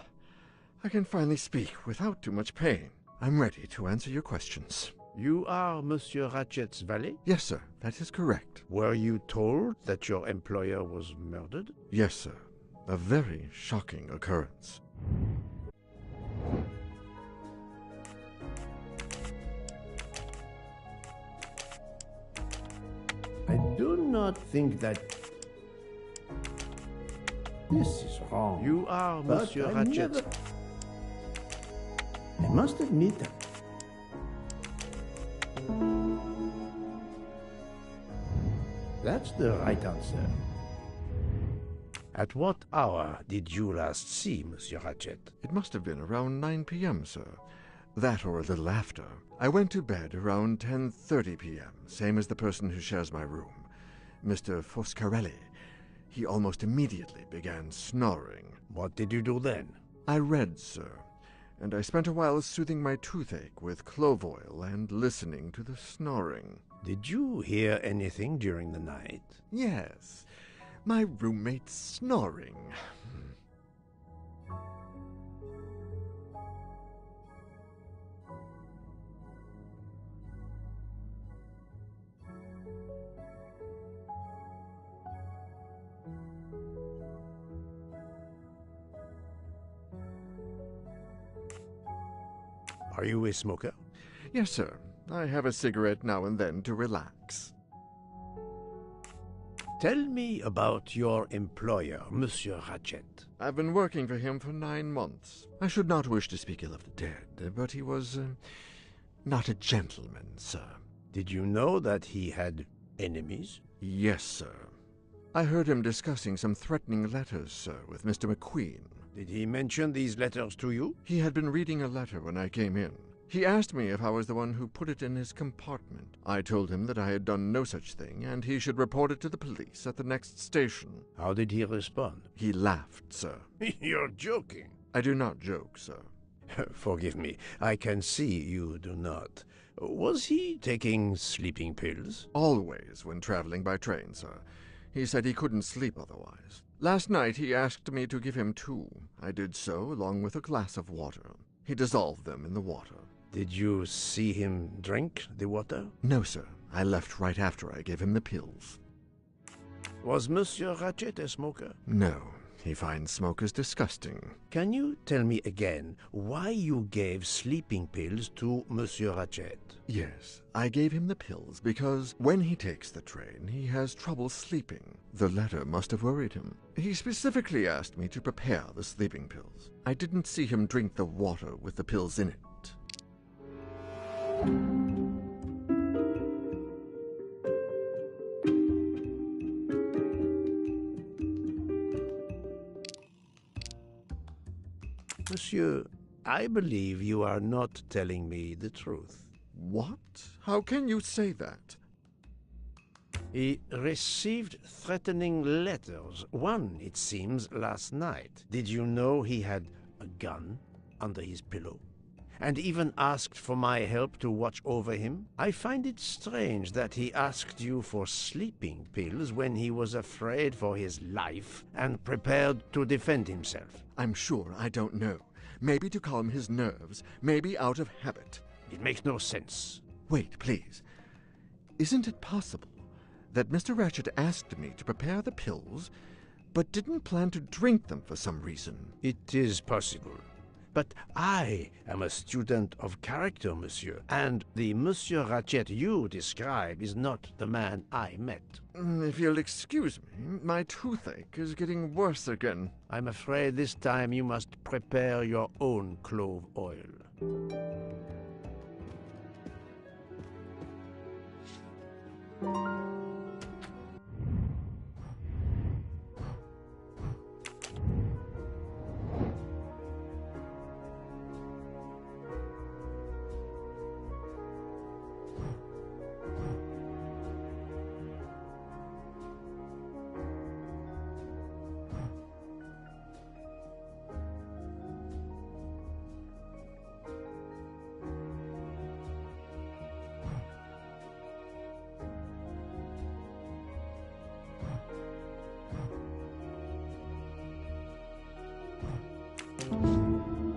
Speaker 7: I can finally speak without too much pain. I'm ready to answer your questions.
Speaker 1: You are Monsieur Ratchet's valet?
Speaker 7: Yes, sir, that is correct.
Speaker 1: Were you told that your employer was murdered?
Speaker 7: Yes, sir. A very shocking occurrence.
Speaker 8: I do not think that... This is wrong.
Speaker 1: You are Monsieur Ratchet.
Speaker 8: I must admit that... That's the right answer.
Speaker 1: At what hour did you last see Monsieur Ratchet?
Speaker 7: It must have been around 9 p.m., sir. That or a little after. I went to bed around 10:30 p.m., same as the person who shares my room, Mr. Foscarelli. He almost immediately began snoring.
Speaker 1: What did you do then?
Speaker 7: I read, sir, and I spent a while soothing my toothache with clove oil and listening to the snoring.
Speaker 1: Did you hear anything during the night?
Speaker 7: Yes, my roommate snoring.
Speaker 1: Are you a smoker?
Speaker 7: Yes, sir. I have a cigarette now and then to relax.
Speaker 1: Tell me about your employer, Monsieur Ratchet.
Speaker 7: I've been working for him for 9 months. I should not wish to speak ill of the dead, but he was not a gentleman, sir.
Speaker 1: Did you know that he had enemies?
Speaker 7: Yes, sir. I heard him discussing some threatening letters, sir, with Mr. McQueen.
Speaker 1: Did he mention these letters to you?
Speaker 7: He had been reading a letter when I came in. He asked me if I was the one who put it in his compartment. I told him that I had done no such thing, and he should report it to the police at the next station.
Speaker 1: How did he respond?
Speaker 7: He laughed, sir.
Speaker 1: You're joking.
Speaker 7: I do not joke, sir.
Speaker 1: Forgive me, I can see you do not. Was he taking sleeping pills?
Speaker 7: Always when traveling by train, sir. He said he couldn't sleep otherwise. Last night he asked me to give him 2. I did so, along with a glass of water. He dissolved them in the water.
Speaker 1: Did you see him drink the water?
Speaker 7: No, sir. I left right after I gave him the pills.
Speaker 1: Was Monsieur Ratchet a smoker?
Speaker 7: No. He finds smokers disgusting.
Speaker 1: Can you tell me again why you gave sleeping pills to Monsieur Ratchet?
Speaker 7: Yes, I gave him the pills because when he takes the train, he has trouble sleeping. The letter must have worried him. He specifically asked me to prepare the sleeping pills. I didn't see him drink the water with the pills in it.
Speaker 1: Monsieur, I believe you are not telling me the truth.
Speaker 7: What? How can you say that?
Speaker 1: He received threatening letters. One, it seems, last night. Did you know he had a gun under his pillow? And even asked for my help to watch over him? I find it strange that he asked you for sleeping pills when he was afraid for his life and prepared to defend himself.
Speaker 7: I'm sure I don't know. Maybe to calm his nerves, maybe out of habit.
Speaker 1: It makes no sense.
Speaker 7: Wait, please. Isn't it possible that Mr. Ratchet asked me to prepare the pills, but didn't plan to drink them for some reason?
Speaker 1: It is possible. But I am a student of character, monsieur, and the Monsieur Ratchet you describe is not the man I met.
Speaker 7: If you'll excuse me, my toothache is getting worse again.
Speaker 1: I'm afraid this time you must prepare your own clove oil.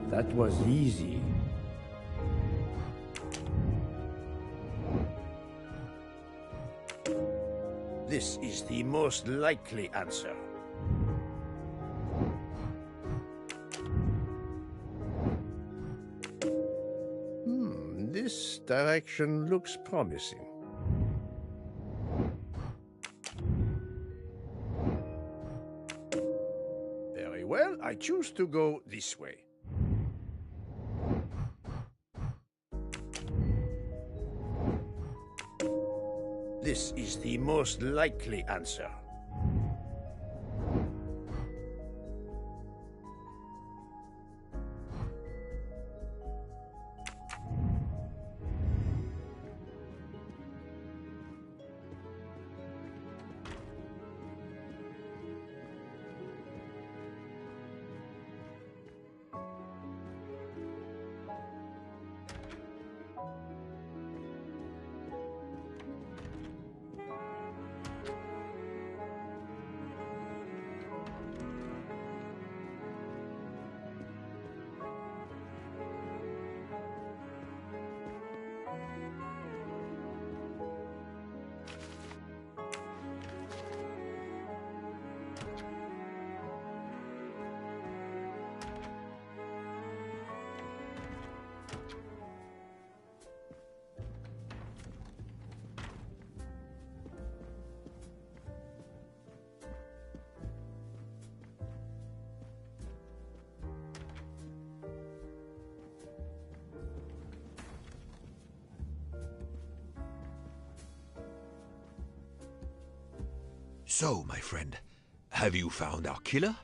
Speaker 1: That was easy. This is the most likely answer. This direction looks promising. Very well, I choose to go this way. This is the most likely answer.
Speaker 3: So, my friend, have you found our killer?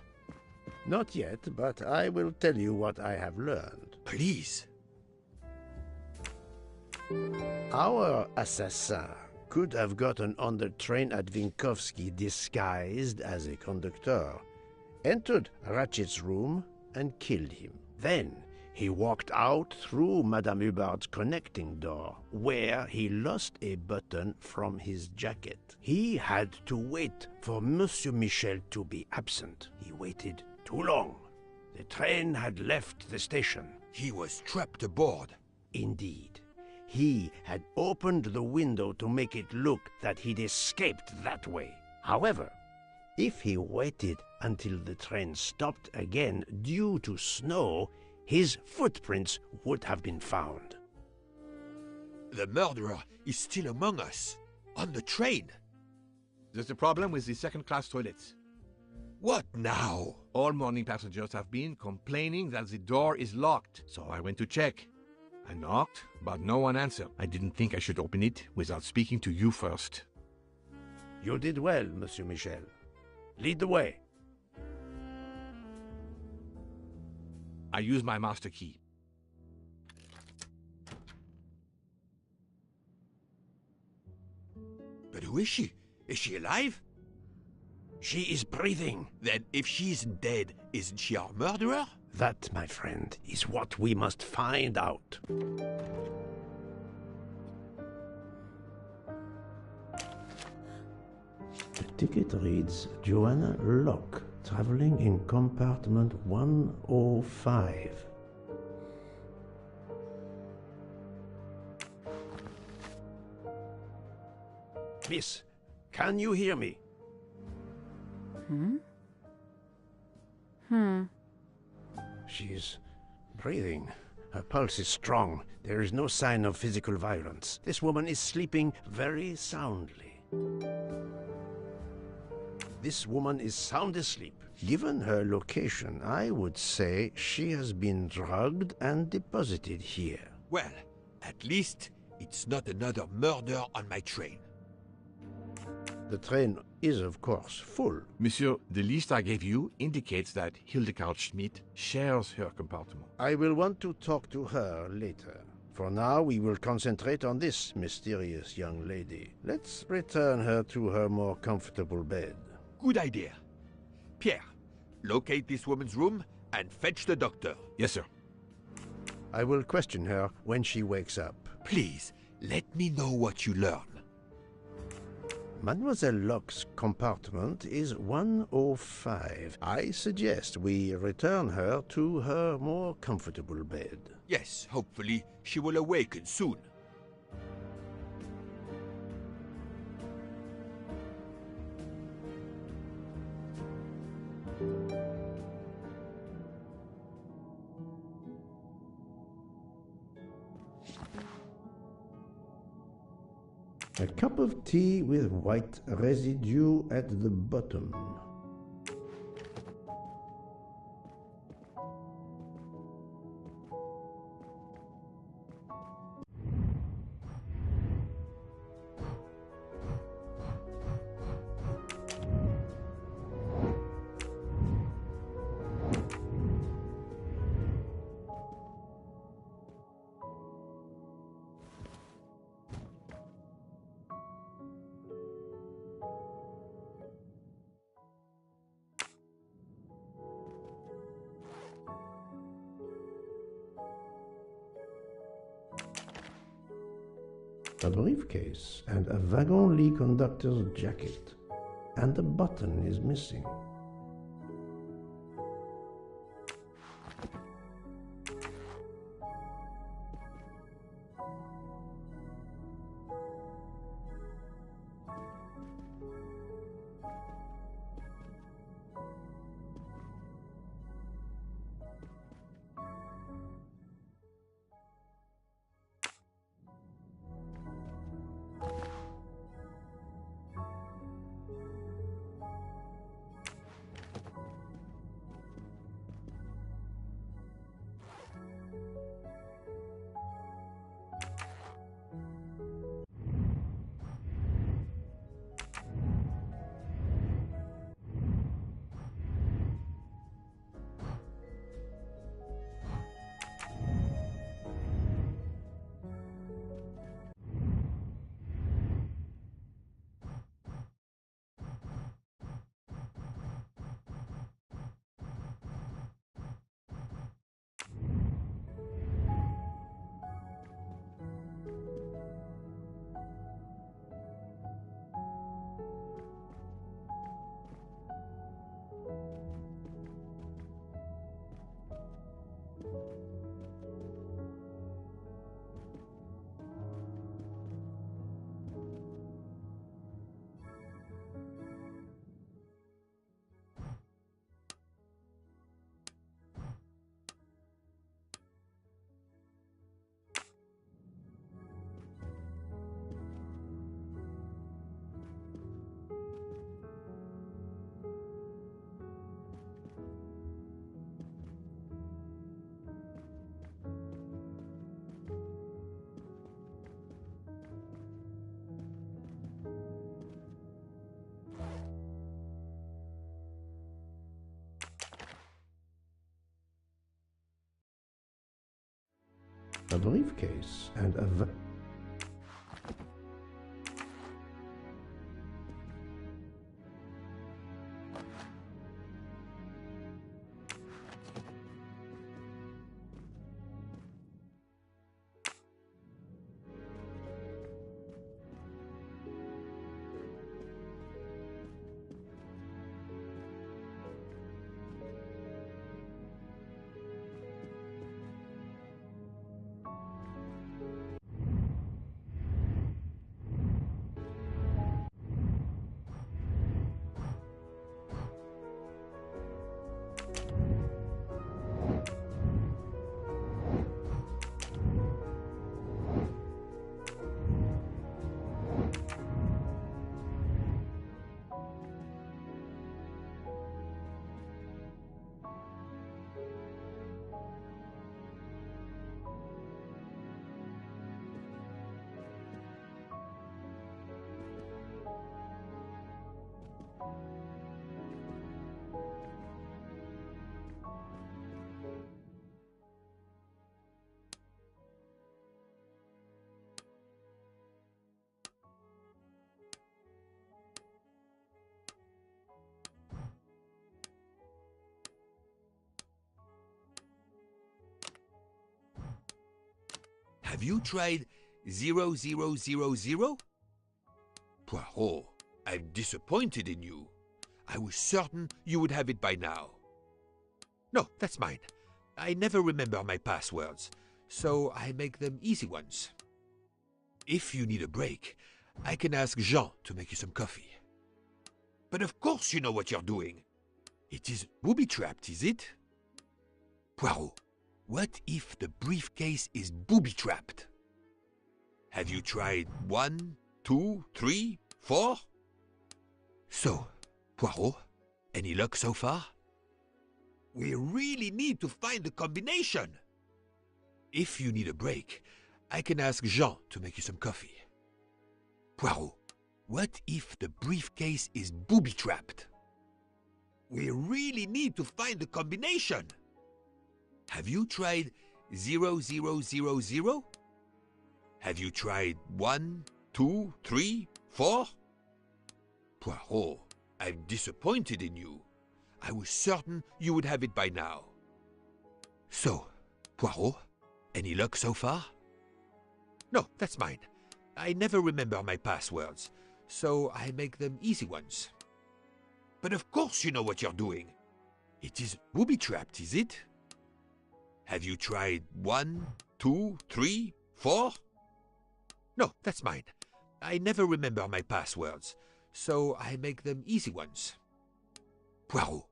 Speaker 1: Not yet, but I will tell you what I have learned.
Speaker 3: Please.
Speaker 1: Our assassin could have gotten on the train at Vinkovsky disguised as a conductor, entered Ratchet's room and killed him. Then He walked out through Madame Hubbard's connecting door, where he lost a button from his jacket. He had to wait for Monsieur Michel to be absent. He waited too long. The train had left the station.
Speaker 3: He was trapped aboard.
Speaker 1: Indeed. He had opened the window to make it look that he'd escaped that way. However, if he waited until the train stopped again due to snow, his footprints would have been found.
Speaker 3: The murderer is still among us, on the train.
Speaker 9: There's a problem with the second-class toilets.
Speaker 3: What now?
Speaker 9: All morning passengers have been complaining that the door is locked, so I went to check. I knocked, but no one answered. I didn't think I should open it without speaking to you first.
Speaker 1: You did well, Monsieur Michel. Lead the way.
Speaker 9: I use my master key.
Speaker 3: But who is she? Is she alive?
Speaker 1: She is breathing.
Speaker 3: Then if she isn't dead, isn't she our murderer?
Speaker 1: That, my friend, is what we must find out.
Speaker 8: The ticket reads Joanna Locke, traveling in compartment 105.
Speaker 1: Miss, can you hear me? She's breathing. Her pulse is strong. There is no sign of physical violence. This woman is sleeping very soundly. This woman is sound asleep. Given her location, I would say she has been drugged and deposited here.
Speaker 3: Well, at least it's not another murder on my train.
Speaker 1: The train is, of course, full.
Speaker 9: Monsieur, the list I gave you indicates that Hildegard Schmidt shares her compartment.
Speaker 1: I will want to talk to her later. For now, we will concentrate on this mysterious young lady. Let's return her to her more comfortable bed.
Speaker 3: Good idea. Pierre, locate this woman's room and fetch the doctor.
Speaker 9: Yes, sir.
Speaker 1: I will question her when she wakes up.
Speaker 3: Please, let me know what you learn.
Speaker 1: Mademoiselle Locke's compartment is 105. I suggest we return her to her more comfortable bed.
Speaker 3: Yes, hopefully she will awaken soon.
Speaker 8: A cup of tea with white residue at the bottom. A briefcase and a wagon lit conductor's jacket, and a button is missing. a briefcase, and a
Speaker 3: Have you tried 0000? Poirot, I'm disappointed in you. I was certain you would have it by now. No, that's mine. I never remember my passwords, so I make them easy ones. If you need a break, I can ask Jean to make you some coffee. But of course you know what you're doing. It is booby-trapped, is it? Poirot, what if the briefcase is booby-trapped? Have you tried 1, 2, 3, 4? So, Poirot, any luck so far? We really need to find the combination. If you need a break, I can ask Jean to make you some coffee. Poirot, what if the briefcase is booby-trapped? We really need to find the combination. Have you tried 0000? Have you tried 1, 2, 3, 4? Poirot, I'm disappointed in you. I was certain you would have it by now. So, Poirot, any luck so far? No, that's mine. I never remember my passwords, so I make them easy ones. But of course you know what you're doing. It is booby-trapped, is it? Have you tried 1, 2, 3, 4? No, that's mine. I never remember my passwords, so I make them easy ones. Poirot,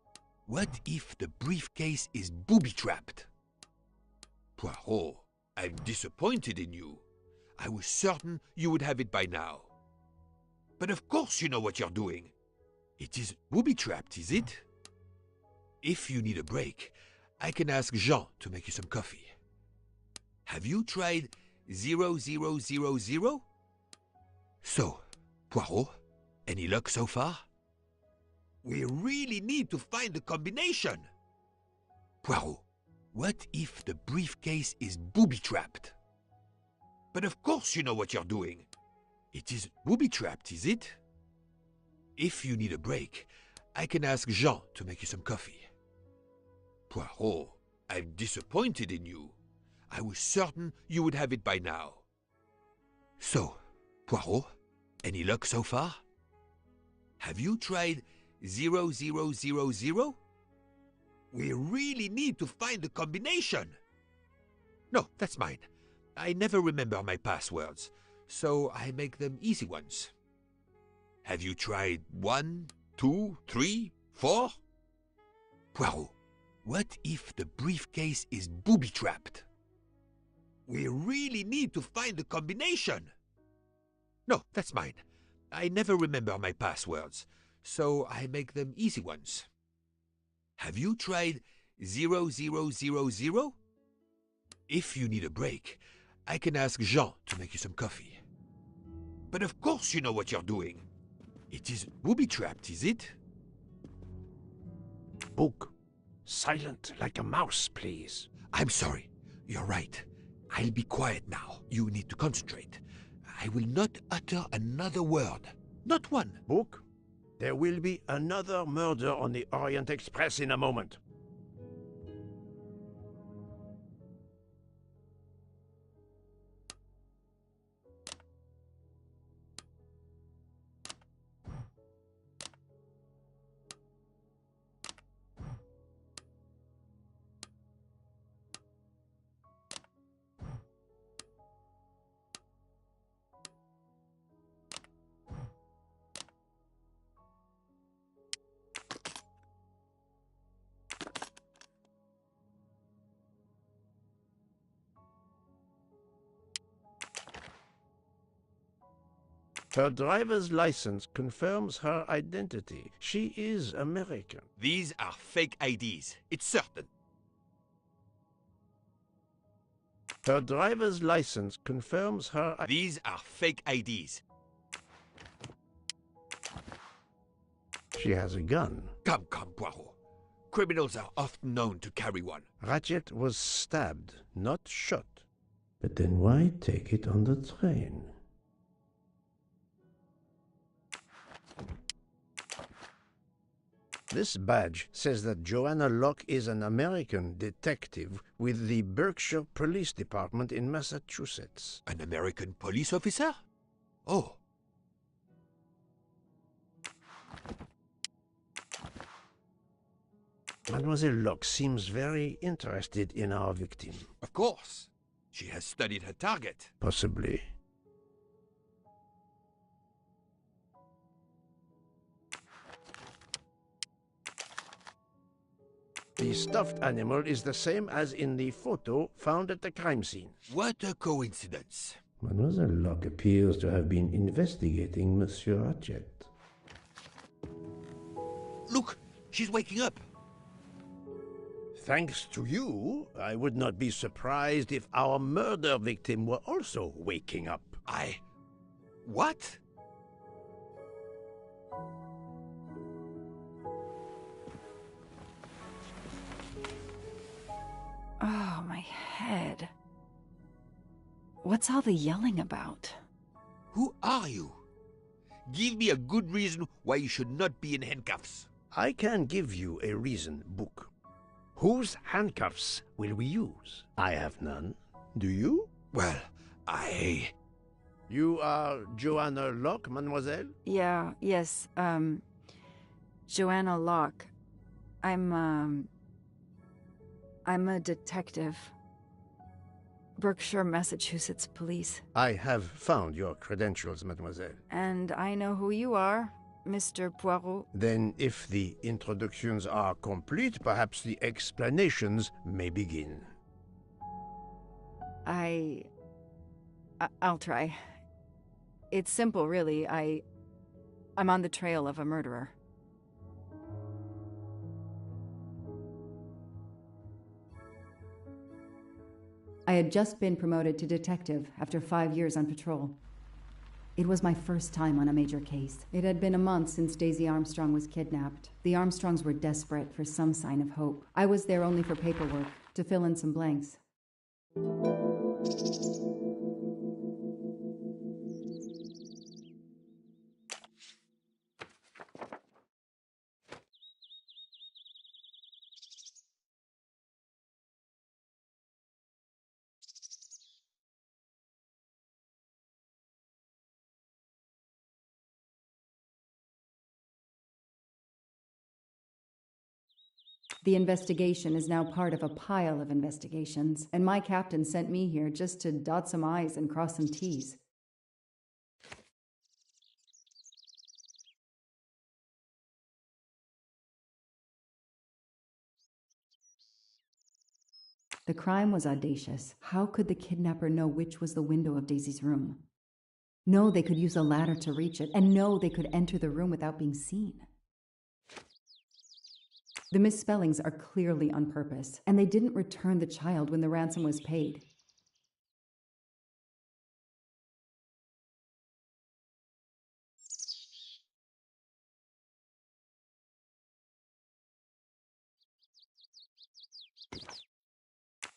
Speaker 3: what if the briefcase is booby-trapped? Poirot, I'm disappointed in you. I was certain you would have it by now. But of course you know what you're doing. It is booby-trapped, is it? If you need a break, I can ask Jean to make you some coffee. Have you tried 0000? So, Poirot, any luck so far? We really need to find the combination. Poirot, what if the briefcase is booby-trapped? But of course you know what you're doing. It is booby-trapped, is it? If you need a break, I can ask Jean to make you some coffee. Poirot, I'm disappointed in you. I was certain you would have it by now. So, Poirot, any luck so far? Have you tried 0000? We really need to find the combination. No, that's mine. I never remember my passwords, so I make them easy ones. Have you tried 1, 2, 3, 4? Poirot, what if the briefcase is booby-trapped? We really need to find the combination. No, that's mine. I never remember my passwords, so I make them easy ones. Have you tried 0000? If you need a break, I can ask Jean to make you some coffee. But of course you know what you're doing. It is booby-trapped, is it?
Speaker 1: Book, silent like a mouse, please.
Speaker 3: I'm sorry. You're right. I'll be quiet now. You need to concentrate. I will not utter another word. Not one.
Speaker 1: Book, there will be another murder on the Orient Express in a moment. Her driver's license confirms her identity. She is American.
Speaker 3: These are fake IDs. It's certain.
Speaker 1: Her driver's license confirms her...
Speaker 3: These are fake IDs.
Speaker 1: She has a gun.
Speaker 3: Come, Poirot. Criminals are often known to carry one.
Speaker 1: Ratchet was stabbed, not shot.
Speaker 8: But then why take it on the train?
Speaker 1: This badge says that Joanna Locke is an American detective with the Berkshire Police Department in Massachusetts.
Speaker 3: An American police officer? Oh.
Speaker 1: Mademoiselle Locke seems very interested in our victim.
Speaker 3: Of course. She has studied her target.
Speaker 1: Possibly. The stuffed animal is the same as in the photo found at the crime scene.
Speaker 3: What a coincidence.
Speaker 8: Mademoiselle Locke appears to have been investigating Monsieur Ratchet.
Speaker 3: Look, she's waking up.
Speaker 1: Thanks to you, I would not be surprised if our murder victim were also waking up.
Speaker 3: What?
Speaker 18: Oh, my head. What's all the yelling about?
Speaker 3: Who are you? Give me a good reason why you should not be in handcuffs.
Speaker 1: I can give you a reason, Book. Whose handcuffs will we use? I have none. Do you?
Speaker 3: Well,
Speaker 1: You are Joanna Locke, mademoiselle?
Speaker 18: Yes, Joanna Locke. I'm a detective. Berkshire, Massachusetts Police.
Speaker 1: I have found your credentials, mademoiselle.
Speaker 18: And I know who you are, Mr. Poirot.
Speaker 1: Then, if the introductions are complete, perhaps the explanations may begin.
Speaker 18: I'll try. It's simple, really. I'm on the trail of a murderer.
Speaker 19: I had just been promoted to detective after 5 years on patrol. It was my first time on a major case. It had been a month since Daisy Armstrong was kidnapped. The Armstrongs were desperate for some sign of hope. I was there only for paperwork, to fill in some blanks. The investigation is now part of a pile of investigations, and my captain sent me here just to dot some I's and cross some T's. The crime was audacious. How could the kidnapper know which was the window of Daisy's room? No, they could use a ladder to reach it, and no, they could enter the room without being seen. The misspellings are clearly on purpose, and they didn't return the child when the ransom was paid.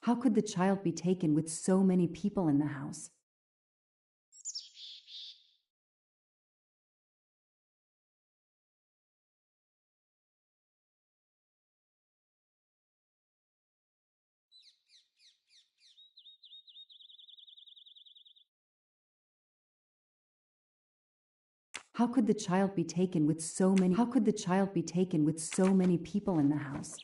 Speaker 19: How could the child be taken with so many people in the house? How could the child be taken with so many people in the house?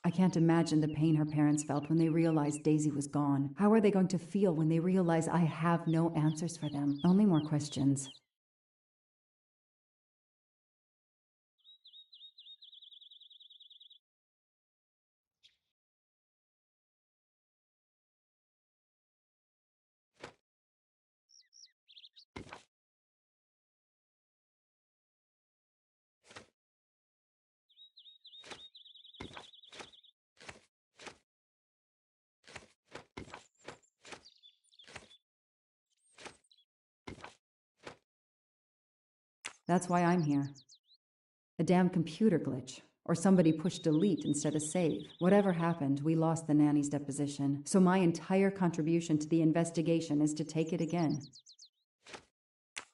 Speaker 19: I can't imagine the pain her parents felt when they realized Daisy was gone. How are they going to feel when they realize I have no answers for them? Only more questions. That's why I'm here. A damn computer glitch. Or somebody pushed delete instead of save. Whatever happened, we lost the nanny's deposition. So my entire contribution to the investigation is to take it again.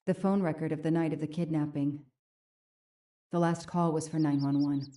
Speaker 19: The phone record of the night of the kidnapping. The last call was for 911.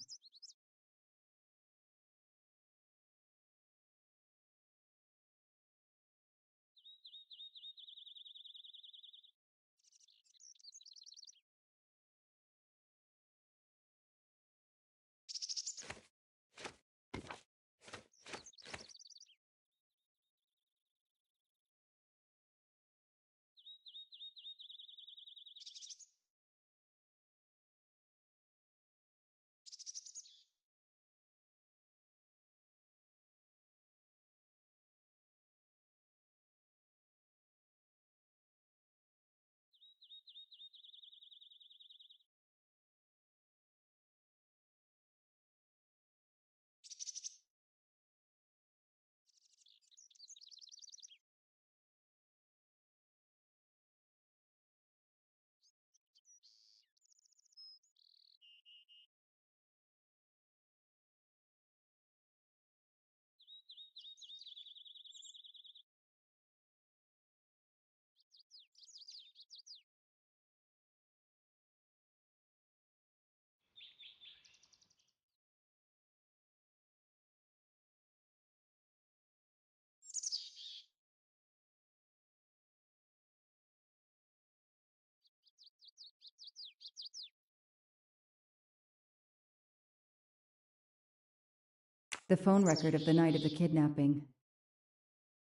Speaker 19: The phone record of the night of the kidnapping.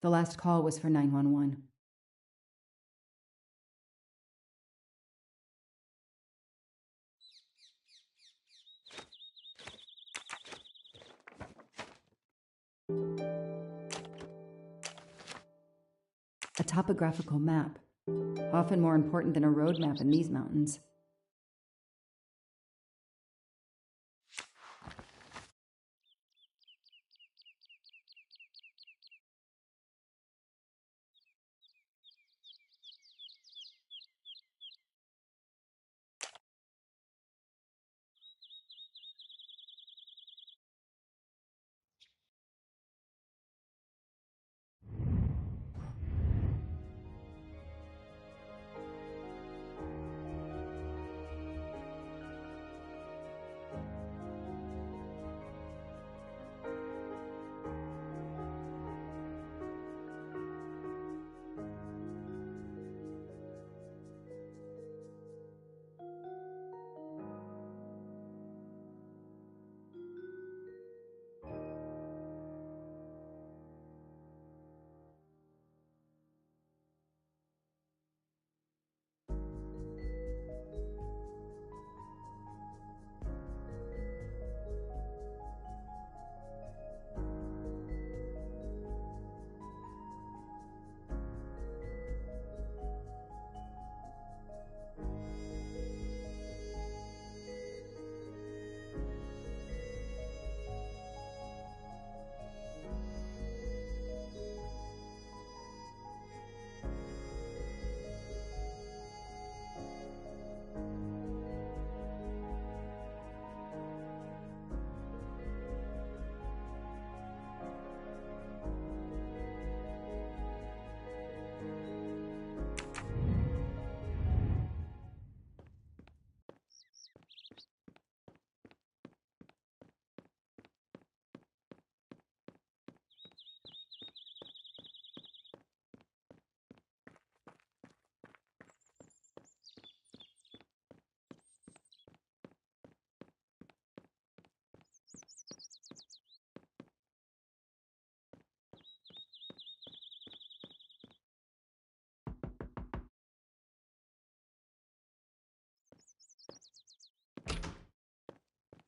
Speaker 19: The last call was for 911. A topographical map, often more important than a road map in these mountains.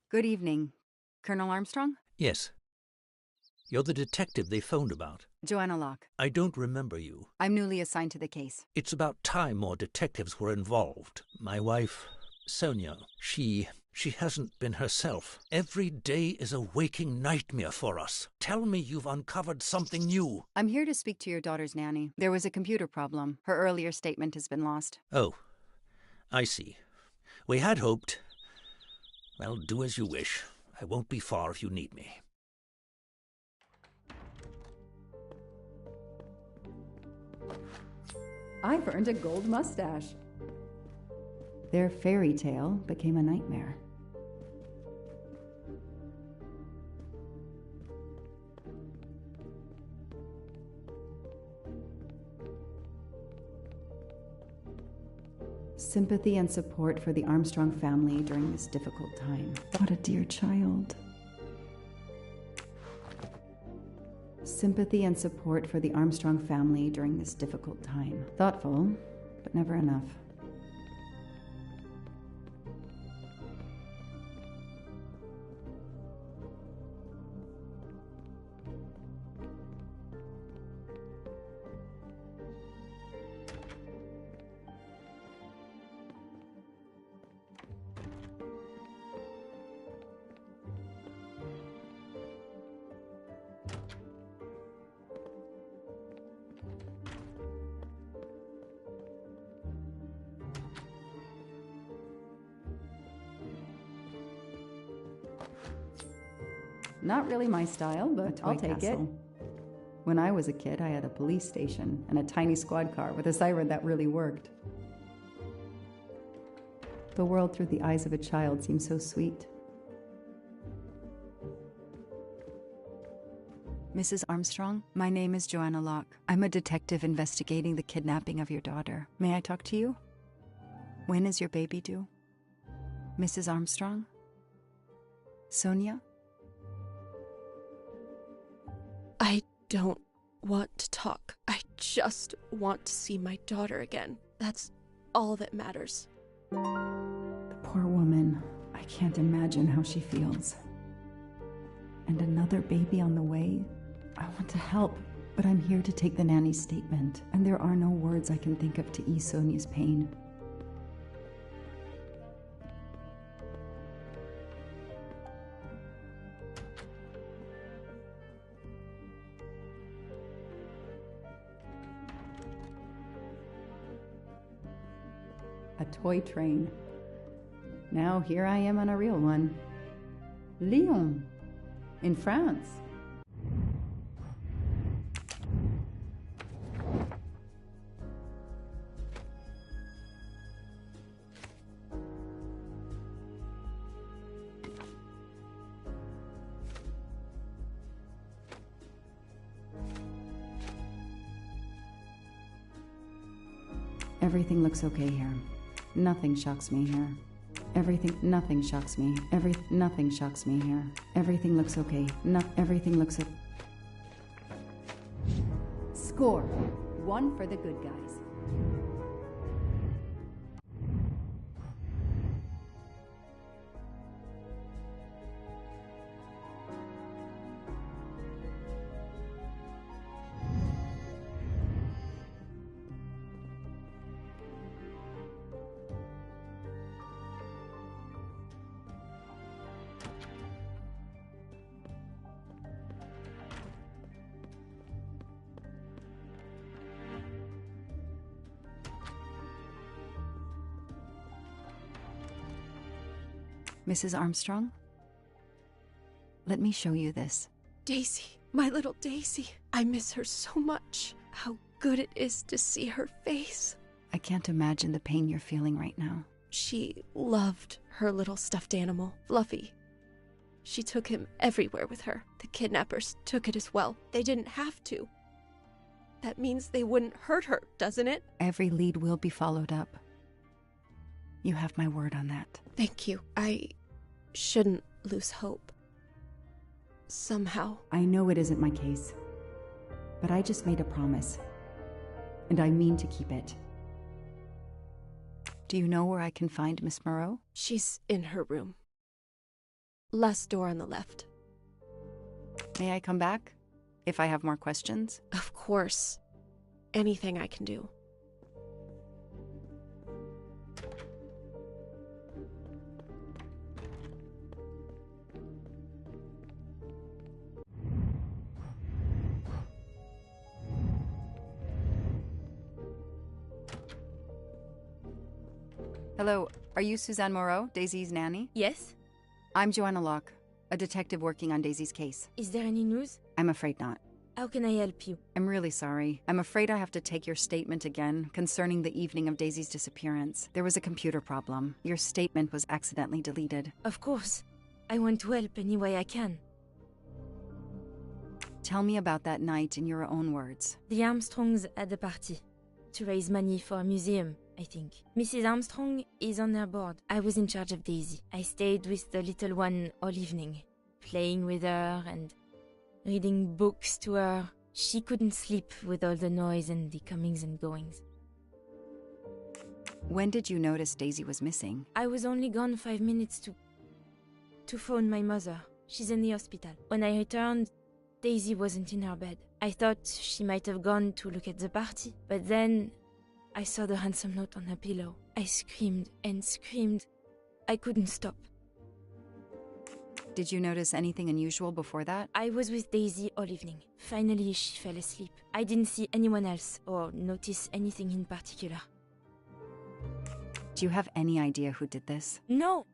Speaker 18: Good evening. Colonel Armstrong?
Speaker 10: Yes. You're the detective they phoned about.
Speaker 18: Joanna Locke.
Speaker 10: I don't remember you.
Speaker 18: I'm newly assigned to the case.
Speaker 10: It's about time more detectives were involved. My wife, Sonia, she hasn't been herself. Every day is a waking nightmare for us. Tell me you've uncovered something new.
Speaker 18: I'm here to speak to your daughter's nanny. There was a computer problem. Her earlier statement has been lost.
Speaker 10: Oh, I see. We had hoped. Well, do as you wish. I won't be far if you need me.
Speaker 19: I've earned a gold mustache. Their fairy tale became a nightmare. Sympathy and support for the Armstrong family during this difficult time. What a dear child. Sympathy and support for the Armstrong family during this difficult time. Thoughtful, but never enough. Not really my style, but I'll take it. When I was a kid, I had a police station and a tiny squad car with a siren that really worked. The world through the eyes of a child seems so sweet.
Speaker 18: Mrs. Armstrong, my name is Joanna Locke. I'm a detective investigating the kidnapping of your daughter. May I talk to you? When is your baby due? Mrs. Armstrong? Sonia?
Speaker 12: I don't want to talk. I just want to see my daughter again. That's all that matters.
Speaker 19: The poor woman. I can't imagine how she feels. And another baby on the way? I want to help, but I'm here to take the nanny's statement, and there are no words I can think of to ease Sonia's pain. A toy train. Now here I am on a real one. Lyon, in France. Everything looks okay here. Nothing shocks me here. Nothing shocks me. Nothing shocks me here. Everything looks okay. Everything looks okay. Score. 1 for the good guys.
Speaker 18: Mrs. Armstrong? Let me show you this.
Speaker 12: Daisy, my little Daisy. I miss her so much. How good it is to see her face.
Speaker 18: I can't imagine the pain you're feeling right now.
Speaker 12: She loved her little stuffed animal, Fluffy. She took him everywhere with her. The kidnappers took it as well. They didn't have to. That means they wouldn't hurt her, doesn't it?
Speaker 18: Every lead will be followed up. You have my word on that.
Speaker 12: Thank you. I shouldn't lose hope. Somehow.
Speaker 19: I know it isn't my case, but I just made a promise, and I mean to keep it.
Speaker 18: Do you know where I can find Miss Moreau?
Speaker 12: She's in her room. Last door on the left.
Speaker 18: May I come back? If I have more questions?
Speaker 12: Of course. Anything I can do.
Speaker 18: Hello, are you Suzanne Moreau, Daisy's nanny?
Speaker 20: Yes?
Speaker 18: I'm Joanna Locke, a detective working on Daisy's case.
Speaker 20: Is there any news?
Speaker 18: I'm afraid not.
Speaker 20: How can I help you?
Speaker 18: I'm really sorry. I'm afraid I have to take your statement again concerning the evening of Daisy's disappearance. There was a computer problem. Your statement was accidentally deleted.
Speaker 20: Of course. I want to help any way I can.
Speaker 18: Tell me about that night in your own words.
Speaker 20: The Armstrongs had a party to raise money for a museum, I think. Mrs. Armstrong is on her board. I was in charge of Daisy. I stayed with the little one all evening, playing with her and reading books to her. She couldn't sleep with all the noise and the comings and goings.
Speaker 18: When did you notice Daisy was missing?
Speaker 20: I was only gone 5 minutes to phone my mother. She's in the hospital. When I returned, Daisy wasn't in her bed. I thought she might have gone to look at the party, but then I saw the ransom note on her pillow. I screamed and screamed. I couldn't stop.
Speaker 18: Did you notice anything unusual before that?
Speaker 20: I was with Daisy all evening. Finally, she fell asleep. I didn't see anyone else or notice anything in particular.
Speaker 18: Do you have any idea who did this?
Speaker 20: No!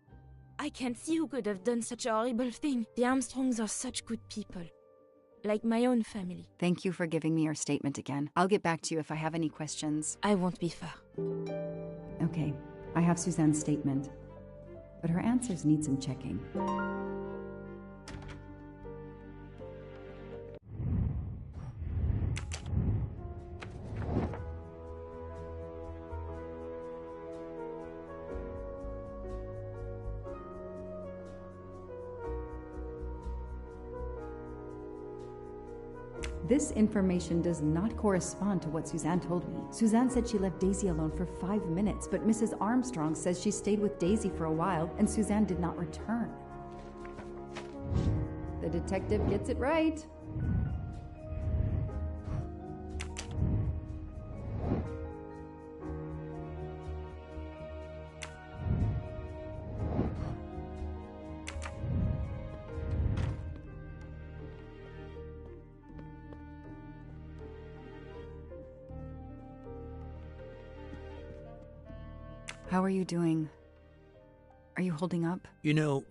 Speaker 20: I can't see who could have done such a horrible thing. The Armstrongs are such good people. Like my own family.
Speaker 18: Thank you for giving me your statement again. I'll get back to you if I have any questions.
Speaker 20: I won't be far.
Speaker 19: Okay, I have Suzanne's statement, but her answers need some checking. This information does not correspond to what Suzanne told me. Suzanne said she left Daisy alone for 5 minutes, but Mrs. Armstrong says she stayed with Daisy for a while and Suzanne did not return. The detective gets it right.
Speaker 18: How are you doing? Are you holding up?
Speaker 10: You know,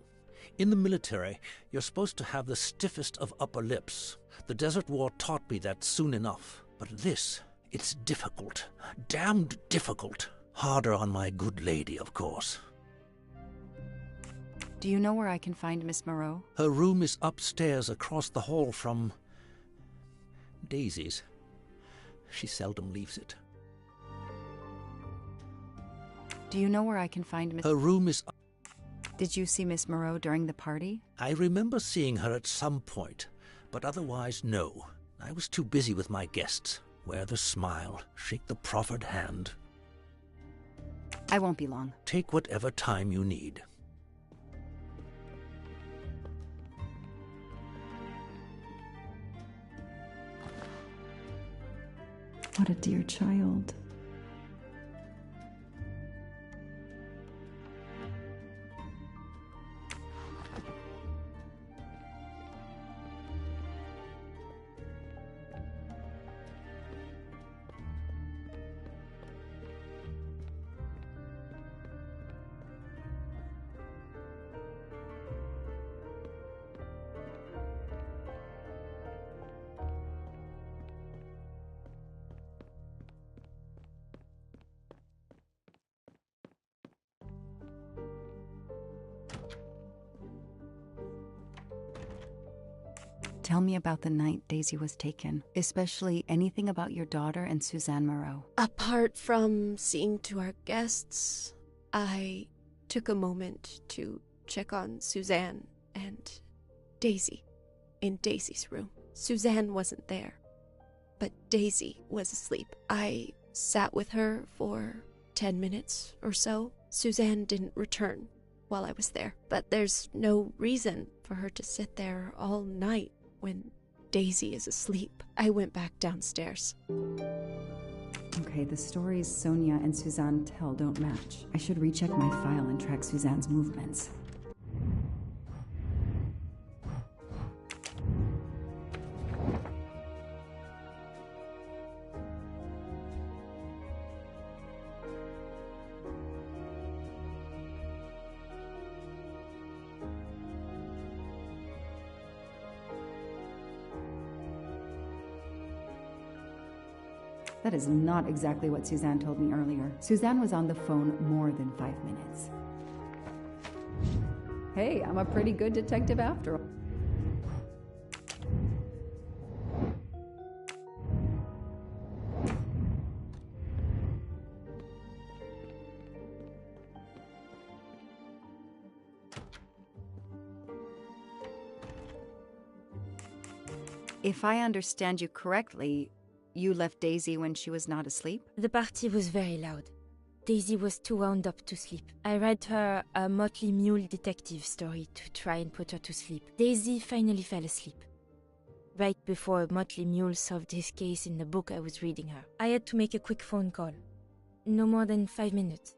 Speaker 10: in the military, you're supposed to have the stiffest of upper lips. The Desert War taught me that soon enough. But this, it's difficult. Damned difficult. Harder on my good lady, of course.
Speaker 18: Do you know where I can find Miss Moreau?
Speaker 10: Her room is upstairs across the hall from Daisy's. She seldom leaves it.
Speaker 18: Do you know where I can find Miss...
Speaker 10: Her room is...
Speaker 18: Did you see Miss Moreau during the party?
Speaker 10: I remember seeing her at some point, but otherwise, no. I was too busy with my guests. Wear the smile, shake the proffered hand.
Speaker 18: I won't be long.
Speaker 10: Take whatever time you need.
Speaker 19: What a dear child.
Speaker 18: Tell me about the night Daisy was taken, especially anything about your daughter and Suzanne Moreau.
Speaker 12: Apart from seeing to our guests, I took a moment to check on Suzanne and Daisy in Daisy's room. Suzanne wasn't there, but Daisy was asleep. I sat with her for 10 minutes or so. Suzanne didn't return while I was there. But there's no reason for her to sit there all night when Daisy is asleep. I went back downstairs.
Speaker 19: Okay, the stories Sonia and Suzanne tell don't match. I should recheck my file and track Suzanne's movements. That is not exactly what Suzanne told me earlier. Suzanne was on the phone more than 5 minutes. Hey, I'm a pretty good detective after all.
Speaker 18: If I understand you correctly, you left Daisy when she was not asleep?
Speaker 20: The party was very loud. Daisy was too wound up to sleep. I read her a Motley Mule detective story to try and put her to sleep. Daisy finally fell asleep. Right before Motley Mule solved his case in the book I was reading her. I had to make a quick phone call. No more than 5 minutes.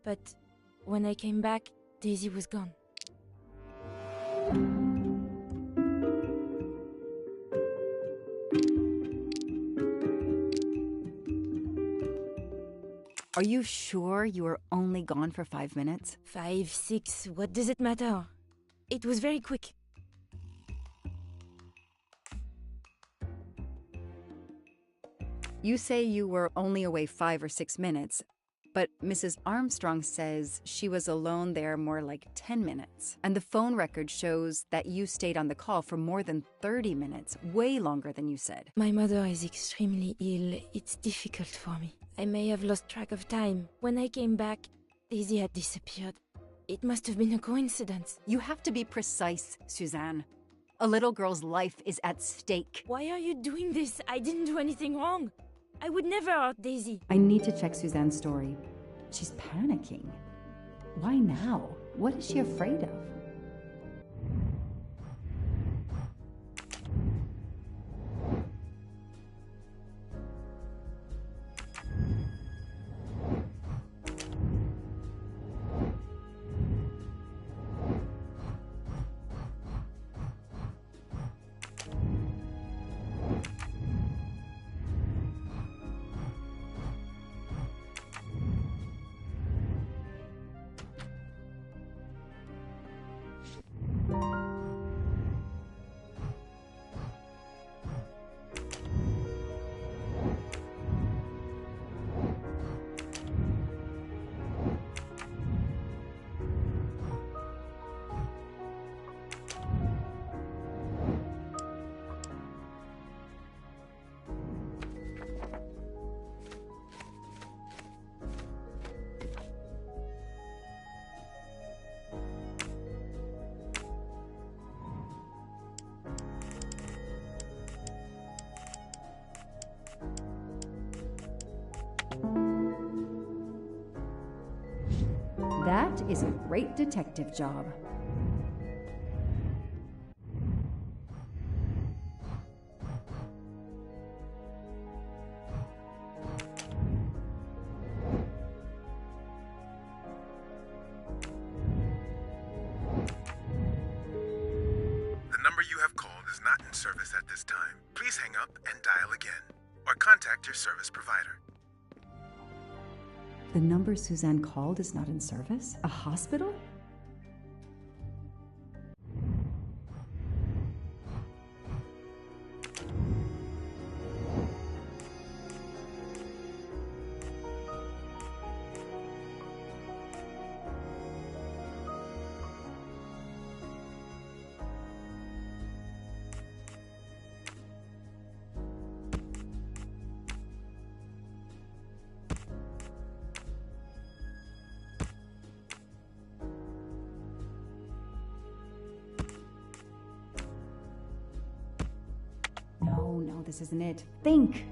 Speaker 20: But when I came back, Daisy was gone.
Speaker 18: Are you sure you were only gone for 5 minutes?
Speaker 20: 5, 6, what does it matter? It was very quick.
Speaker 18: You say you were only away 5 or 6 minutes, but Mrs. Armstrong says she was alone there more like 10 minutes. And the phone record shows that you stayed on the call for more than 30 minutes, way longer than you said.
Speaker 20: My mother is extremely ill. It's difficult for me. I may have lost track of time. When I came back, Daisy had disappeared. It must have been a coincidence.
Speaker 18: You have to be precise, Suzanne. A little girl's life is at stake.
Speaker 20: Why are you doing this? I didn't do anything wrong. I would never hurt Daisy.
Speaker 19: I need to check Suzanne's story. She's panicking. Why now? What is she afraid of? That is a great detective job.
Speaker 16: The number you have called is not in service at this time. Please hang up and dial again, or contact your service provider.
Speaker 19: The number Suzanne called is not in service? A hospital? No, this isn't it. Think!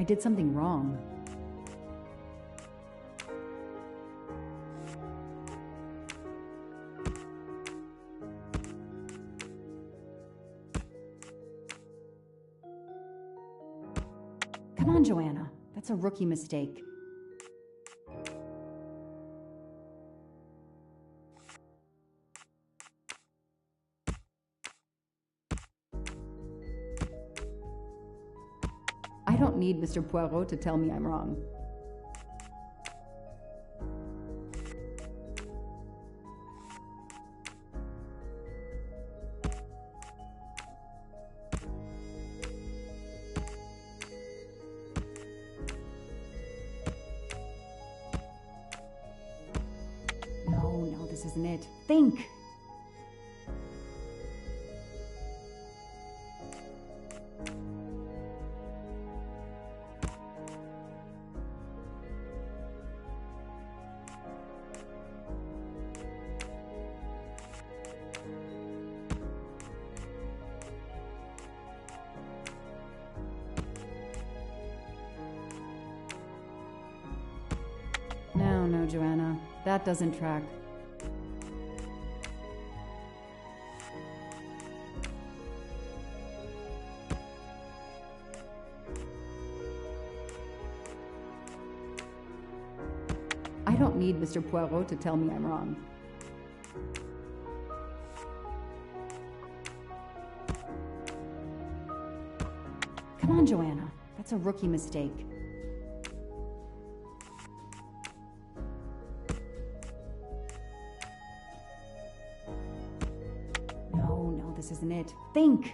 Speaker 19: did something wrong. Come on, Joanna. That's a rookie mistake. I don't need Mr. Poirot to tell me I'm wrong. No, this isn't it. Think! No, Joanna. That doesn't track. I don't need Mr. Poirot to tell me I'm wrong. Come on, Joanna. That's a rookie mistake. No, this isn't it. Think!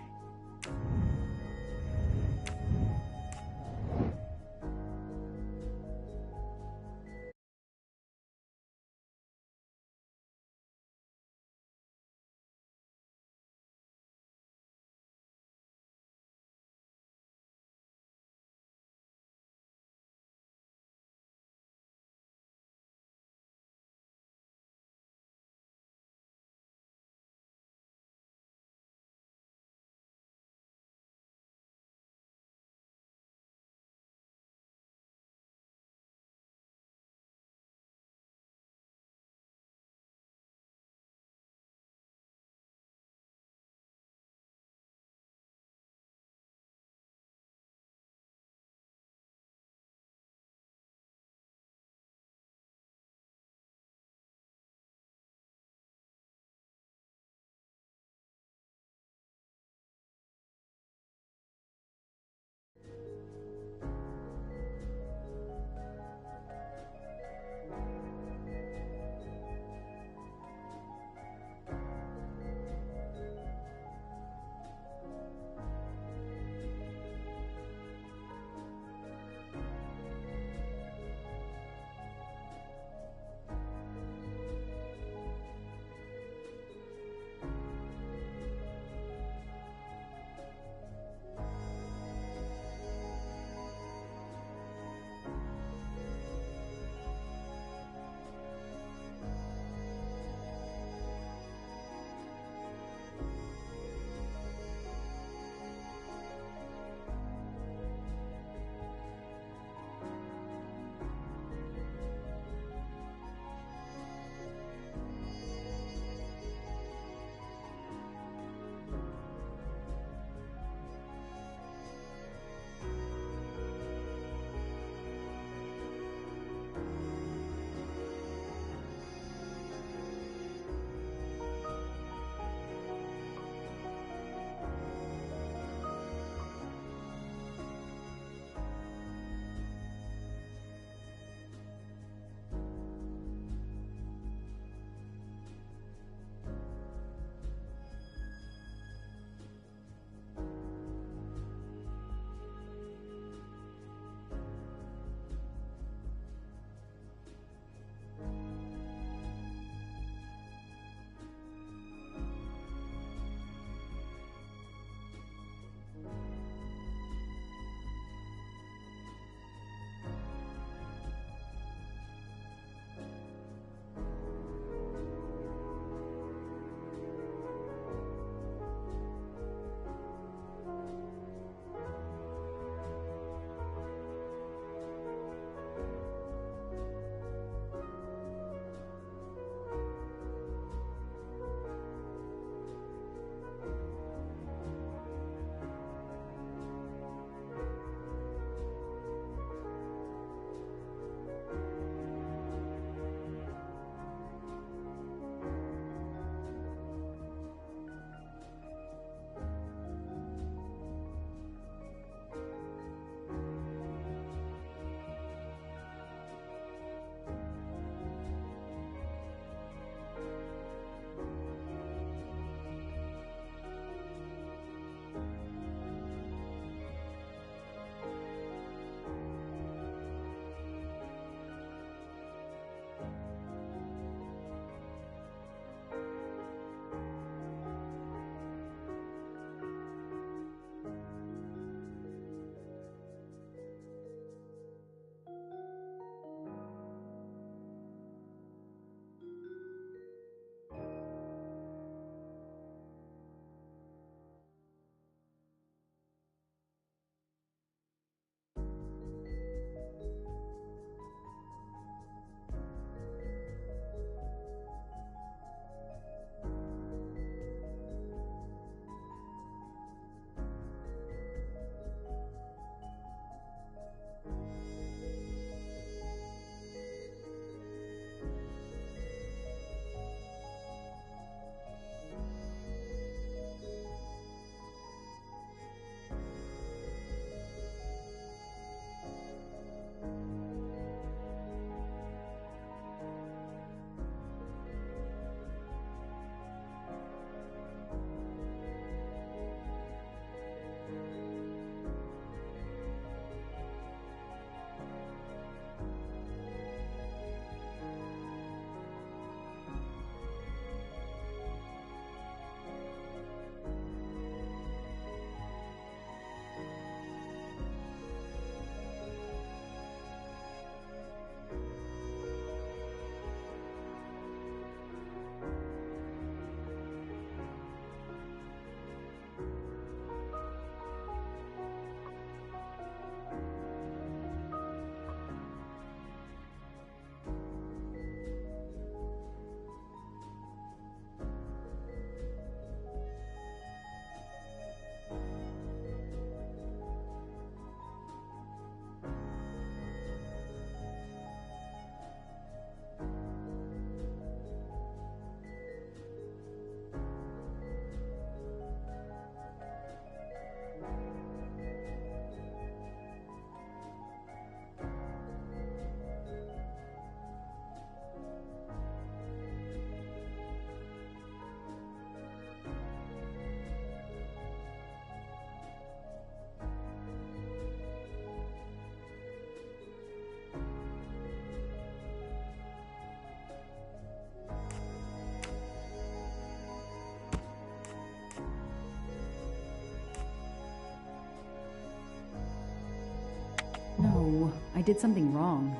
Speaker 19: I did something wrong.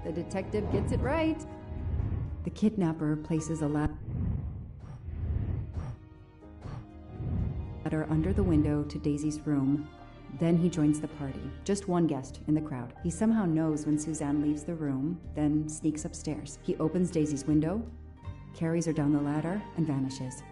Speaker 19: The detective gets it right. The kidnapper places a ladder under the window to Daisy's room. Then he joins the party. Just one guest in the crowd. He somehow knows when Suzanne leaves the room, then sneaks upstairs. He opens Daisy's window, carries her down the ladder, and vanishes.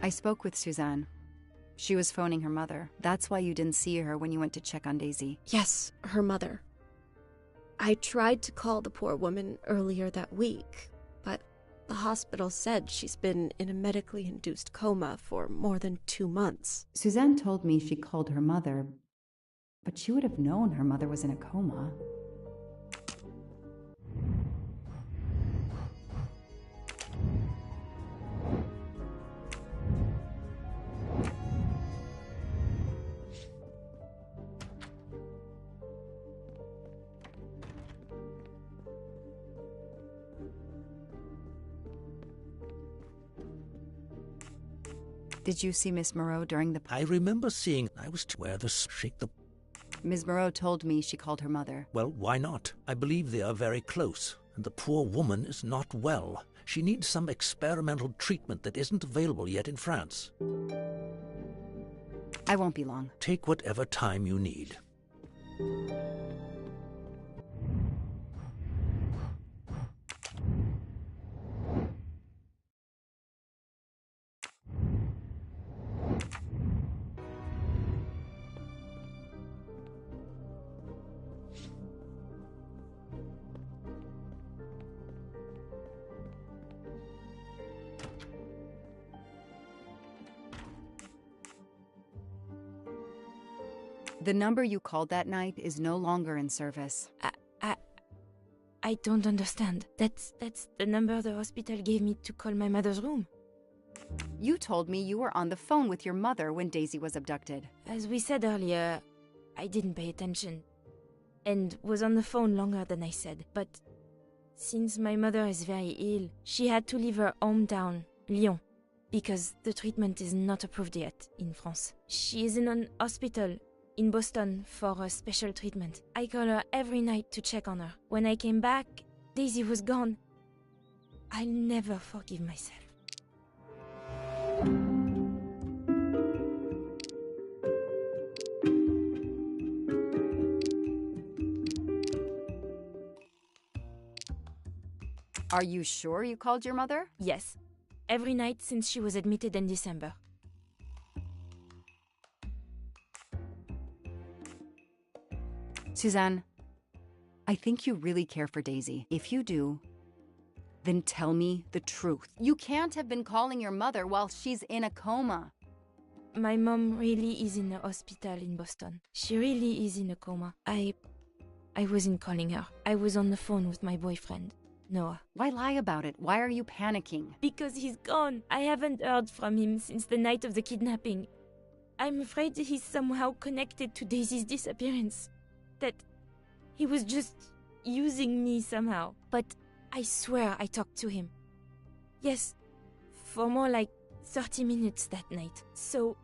Speaker 19: I spoke with Suzanne. She was phoning her mother. That's why you didn't see her when you went to check on Daisy.
Speaker 12: Yes, her mother. I tried to call the poor woman earlier that week, but the hospital said she's been in a medically induced coma for more than 2 months.
Speaker 19: Suzanne told me she called her mother, but she would have known her mother was in a coma. Did you see Miss Moreau during the...
Speaker 10: I remember seeing... I was to wear the... shake the...
Speaker 19: Ms. Moreau told me she called her mother.
Speaker 10: Well, why not? I believe they are very close, and the poor woman is not well. She needs some experimental treatment that isn't available yet in France.
Speaker 19: I won't be long.
Speaker 10: Take whatever time you need.
Speaker 19: The number you called that night is no longer in service.
Speaker 20: I don't understand. That's the number the hospital gave me to call my mother's room.
Speaker 19: You told me you were on the phone with your mother when Daisy was abducted.
Speaker 20: As we said earlier, I didn't pay attention and was on the phone longer than I said. But since my mother is very ill, she had to leave her hometown, Lyon, because the treatment is not approved yet in France. She is in an hospital in Boston for a special treatment. I call her every night to check on her. When I came back, Daisy was gone. I'll never forgive myself.
Speaker 19: Are you sure you called your mother?
Speaker 20: Yes. Every night since she was admitted in December.
Speaker 19: Suzanne, I think you really care for Daisy. If you do, then tell me the truth. You can't have been calling your mother while she's in a coma.
Speaker 20: My mom really is in a hospital in Boston. She really is in a coma. I wasn't calling her. I was on the phone with my boyfriend, Noah.
Speaker 19: Why lie about it? Why are you panicking?
Speaker 20: Because he's gone. I haven't heard from him since the night of the kidnapping. I'm afraid he's somehow connected to Daisy's disappearance. That he was just using me somehow. But I swear I talked to him. Yes, for more like 30 minutes that night. So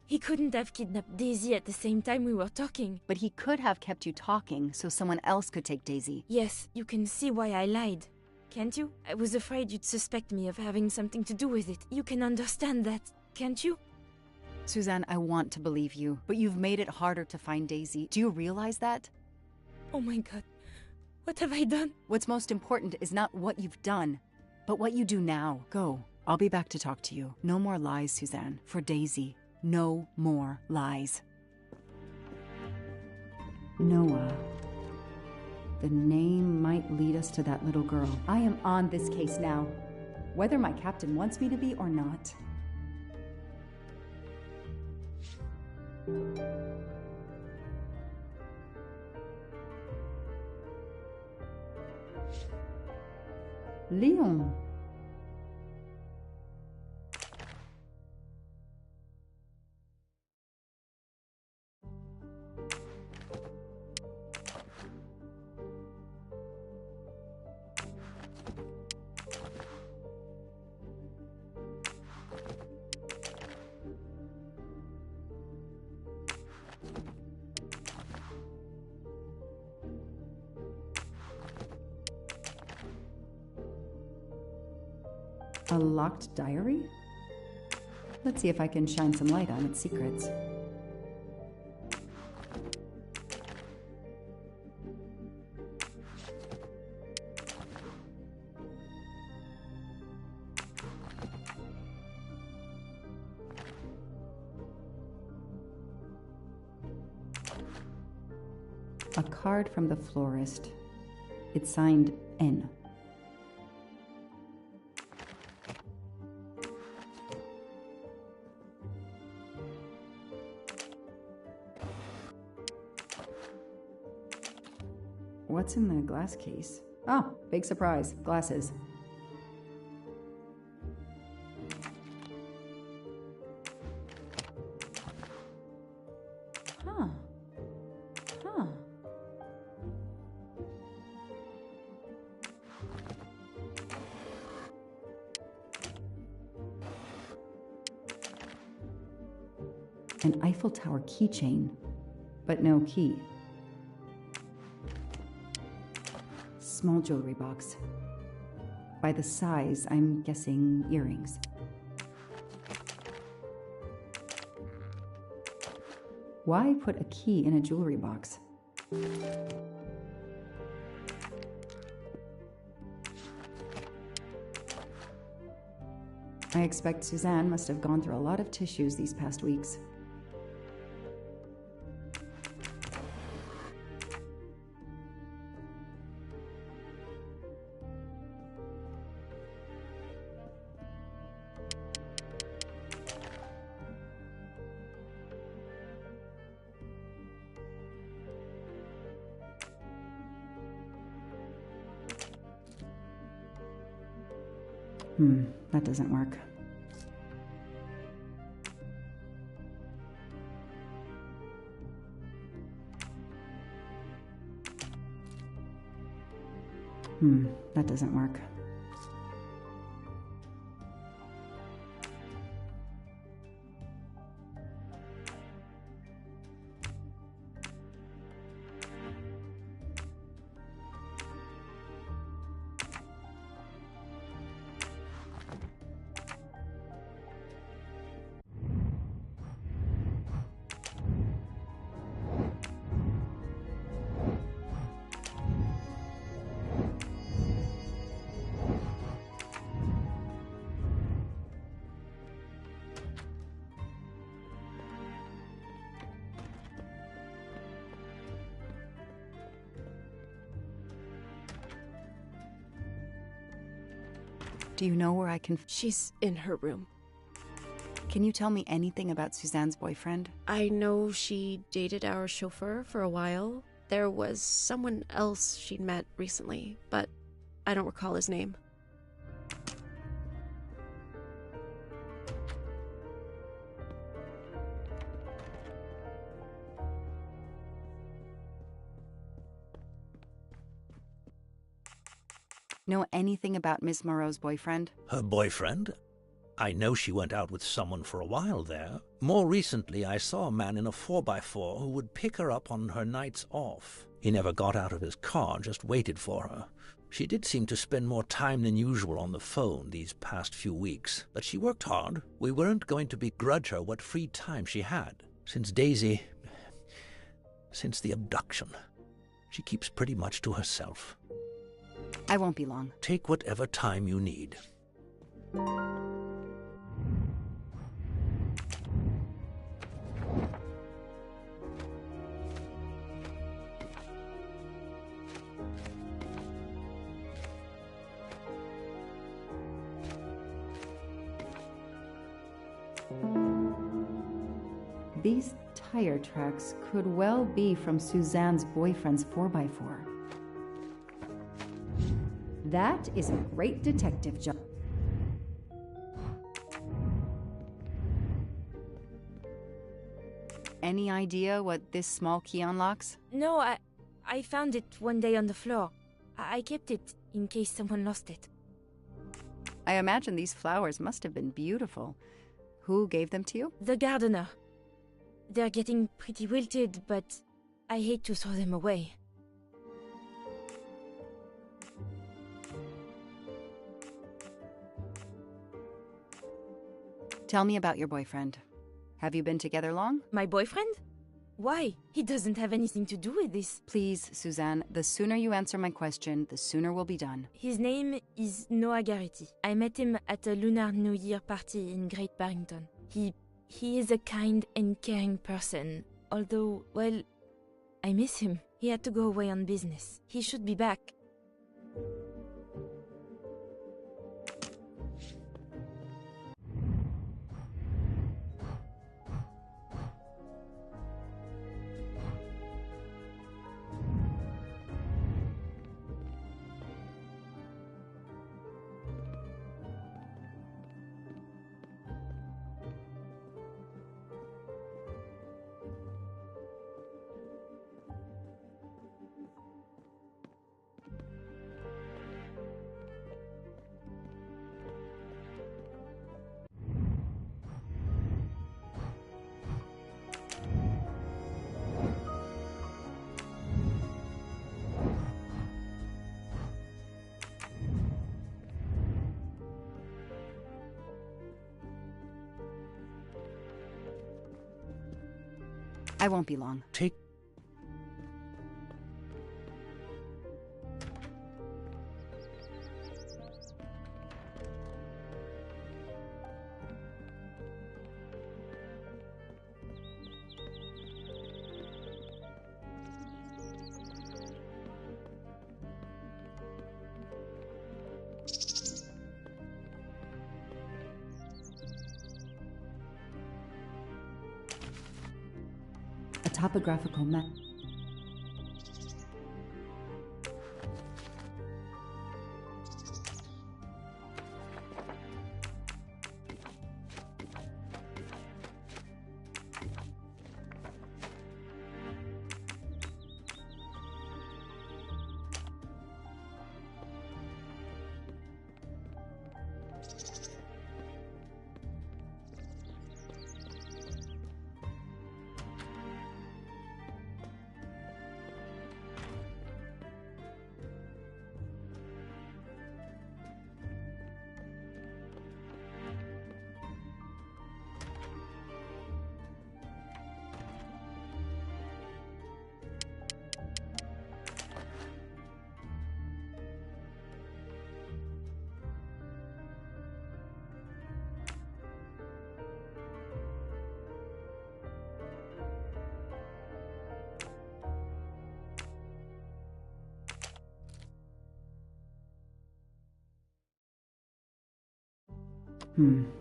Speaker 20: he couldn't have kidnapped Daisy at the same time we were talking.
Speaker 19: But he could have kept you talking so someone else could take Daisy.
Speaker 20: Yes, you can see why I lied. Can't you? I was afraid you'd suspect me of having something to do with it. You can understand that, can't you?
Speaker 19: Suzanne, I want to believe you, but you've made it harder to find Daisy. Do you realize that?
Speaker 20: Oh my God. What have I done?
Speaker 19: What's most important is not what you've done, but what you do now. Go. I'll be back to talk to you. No more lies, Suzanne. For Daisy, no more lies. Noah. The name might lead us to that little girl. I am on this case now, whether my captain wants me to be or not. Lyon. A locked diary? Let's see if I can shine some light on its secrets. A card from the florist. It's signed N. What's in the glass case? Oh, big surprise. Glasses. Huh. Huh. An Eiffel Tower keychain, but no key. Small jewelry box. By the size, I'm guessing earrings. Why put a key in a jewelry box? I expect Suzanne must have gone through a lot of tissues these past weeks. That doesn't work. That doesn't work. Do you know where I can...
Speaker 12: She's in her room.
Speaker 19: Can you tell me anything about Suzanne's boyfriend?
Speaker 12: I know she dated our chauffeur for a while. There was someone else she'd met recently, but I don't recall his name.
Speaker 19: Know anything about Miss Moreau's boyfriend?
Speaker 10: Her boyfriend? I know she went out with someone for a while there. More recently, I saw a man in a 4x4 who would pick her up on her nights off. He never got out of his car, just waited for her. She did seem to spend more time than usual on the phone these past few weeks, but she worked hard. We weren't going to begrudge her what free time she had. Since the abduction, she keeps pretty much to herself.
Speaker 19: I won't be long.
Speaker 10: Take whatever time you need.
Speaker 19: These tire tracks could well be from Suzanne's boyfriend's 4x4. That is a great detective job.
Speaker 18: Any idea what this small key unlocks?
Speaker 20: No, I found it one day on the floor. I kept it in case someone lost it.
Speaker 18: I imagine these flowers must have been beautiful. Who gave them to you?
Speaker 20: The gardener. They're getting pretty wilted, but I hate to throw them away.
Speaker 18: Tell me about your boyfriend. Have you been together long?
Speaker 20: My boyfriend? Why? He doesn't have anything to do with this.
Speaker 18: Please, Suzanne, the sooner you answer my question, the sooner we'll be done.
Speaker 20: His name is Noah Garrity. I met him at a Lunar New Year party in Great Barrington. He is a kind and caring person, although, well, I miss him. He had to go away on business. He should be back.
Speaker 18: I won't be long.
Speaker 10: Take...
Speaker 19: A topographical map.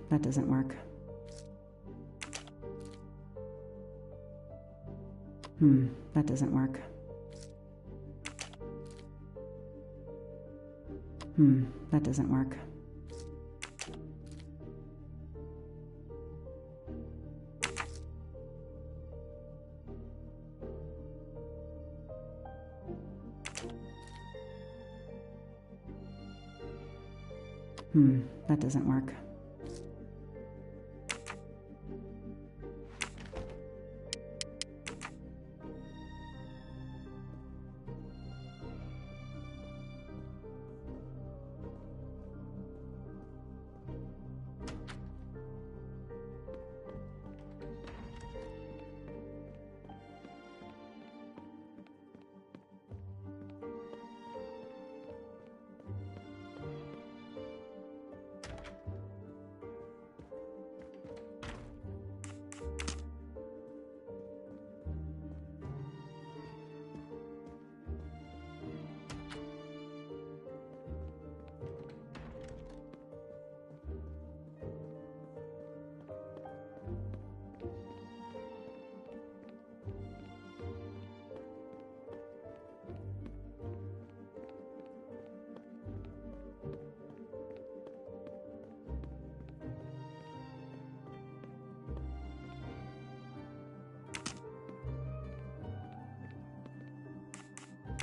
Speaker 19: That doesn't work. That doesn't work. That doesn't work. That doesn't work.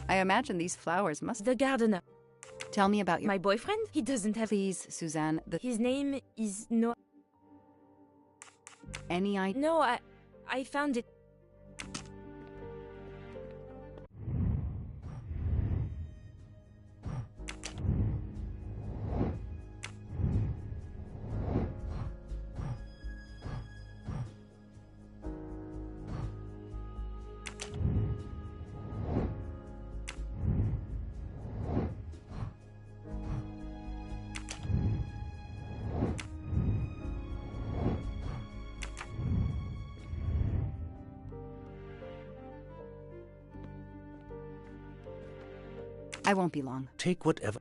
Speaker 18: I imagine these flowers must...
Speaker 20: The gardener.
Speaker 18: Tell me about your...
Speaker 20: My boyfriend? He doesn't have...
Speaker 18: Please, Suzanne,
Speaker 20: His name is no...
Speaker 18: Any idea?
Speaker 20: No, I found it.
Speaker 18: I won't be long.
Speaker 10: Take whatever...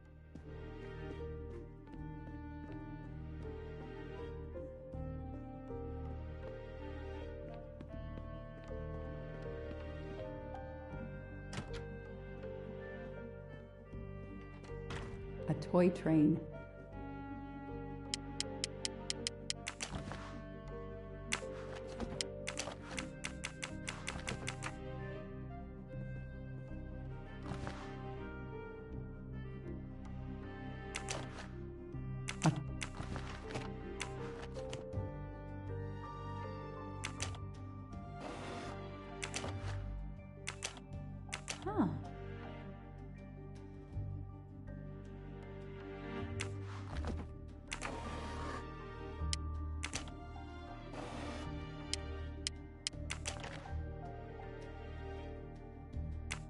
Speaker 19: A toy train. Huh.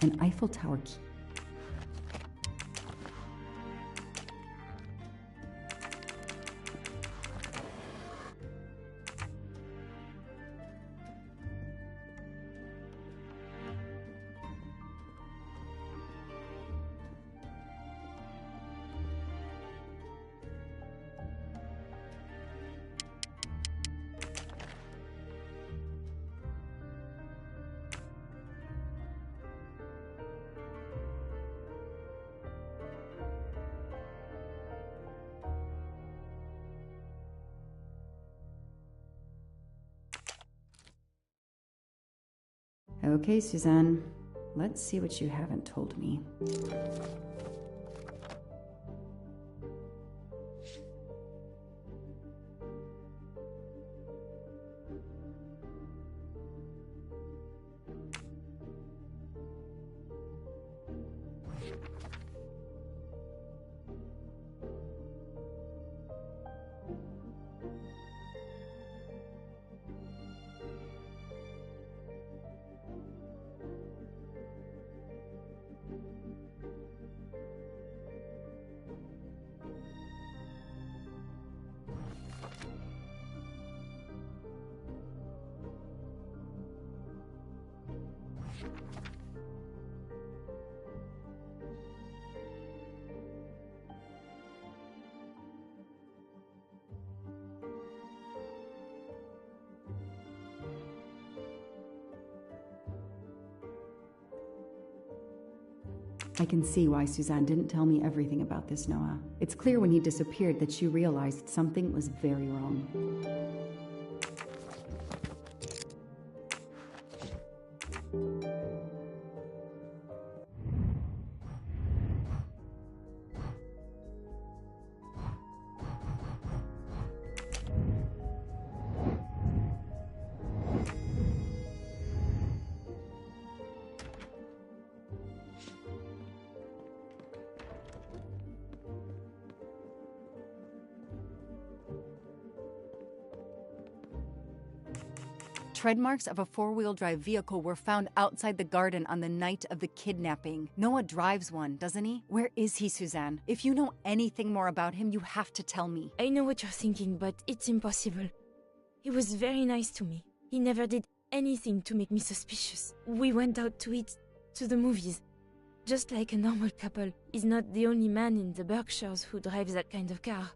Speaker 19: An Eiffel Tower key. Okay, Suzanne. Let's see what you haven't told me. I can see why Suzanne didn't tell me everything about this, Noah. It's clear when he disappeared that she realized something was very wrong.
Speaker 18: Tread marks of a four-wheel drive vehicle were found outside the garden on the night of the kidnapping. Noah drives one, doesn't he? Where is he, Suzanne? If you know anything more about him, you have to tell me.
Speaker 20: I know what you're thinking, but it's impossible. He was very nice to me. He never did anything to make me suspicious. We went out to eat, to the movies. Just like a normal couple. He's not the only man in the Berkshires who drives that kind of car.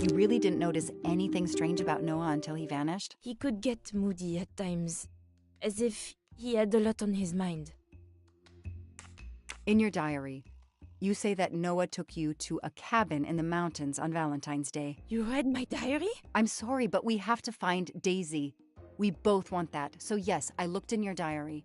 Speaker 18: You really didn't notice anything strange about Noah until he vanished?
Speaker 20: He could get moody at times, as if he had a lot on his mind.
Speaker 18: In your diary, You say that Noah took you to a cabin in the mountains on Valentine's Day.
Speaker 20: You read my diary?
Speaker 18: I'm sorry, but we have to find Daisy. We both want that. So yes, I looked in your diary.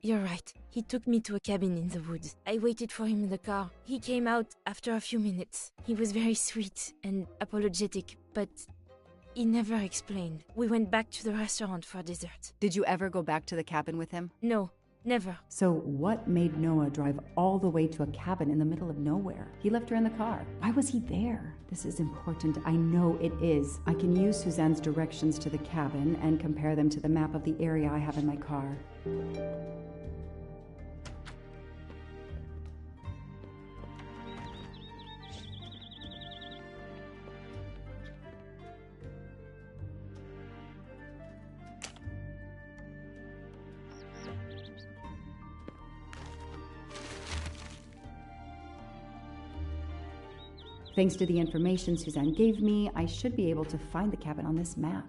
Speaker 20: You're right. He took me to a cabin in the woods. I waited for him in the car. He came out after a few minutes. He was very sweet and apologetic, but he never explained. We went back to the restaurant for dessert.
Speaker 18: Did you ever go back to the cabin with him?
Speaker 20: No. Never.
Speaker 19: So what made Noah drive all the way to a cabin in the middle of nowhere? He left her in the car. Why was he there? This is important. I know it is. I can use Suzanne's directions to the cabin and compare them to the map of the area I have in my car. Thanks to the information Suzanne gave me, I should be able to find the cabin on this map.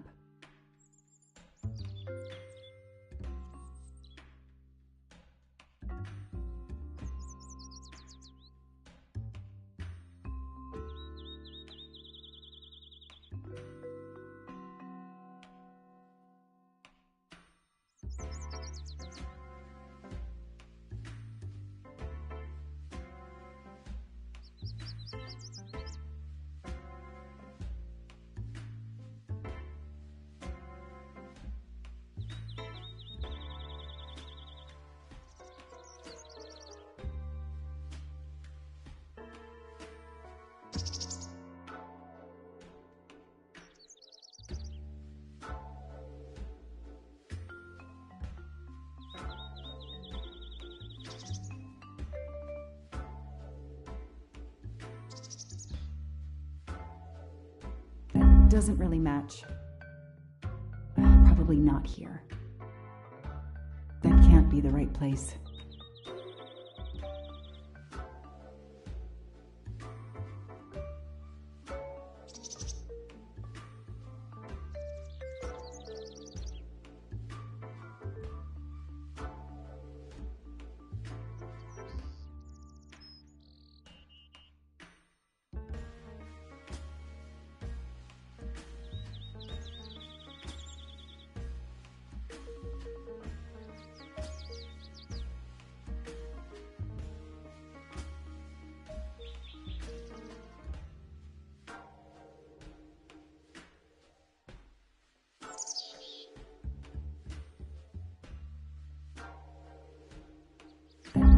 Speaker 19: Doesn't really match. Probably not here. That can't be the right place.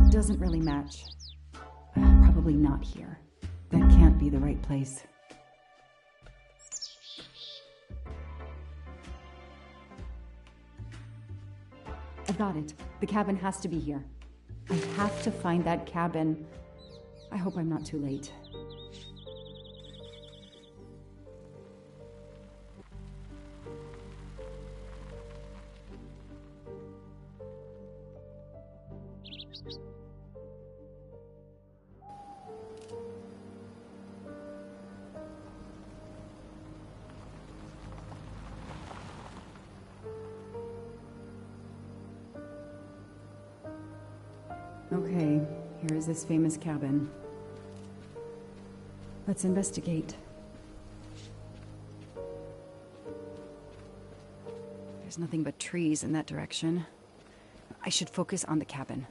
Speaker 19: Doesn't really match. Probably not here. That can't be the right place. I got it. The cabin has to be here. I have to find that cabin. I hope I'm not too late. Okay, here is this famous cabin. Let's investigate. There's nothing but trees in that direction. I should focus on the cabin.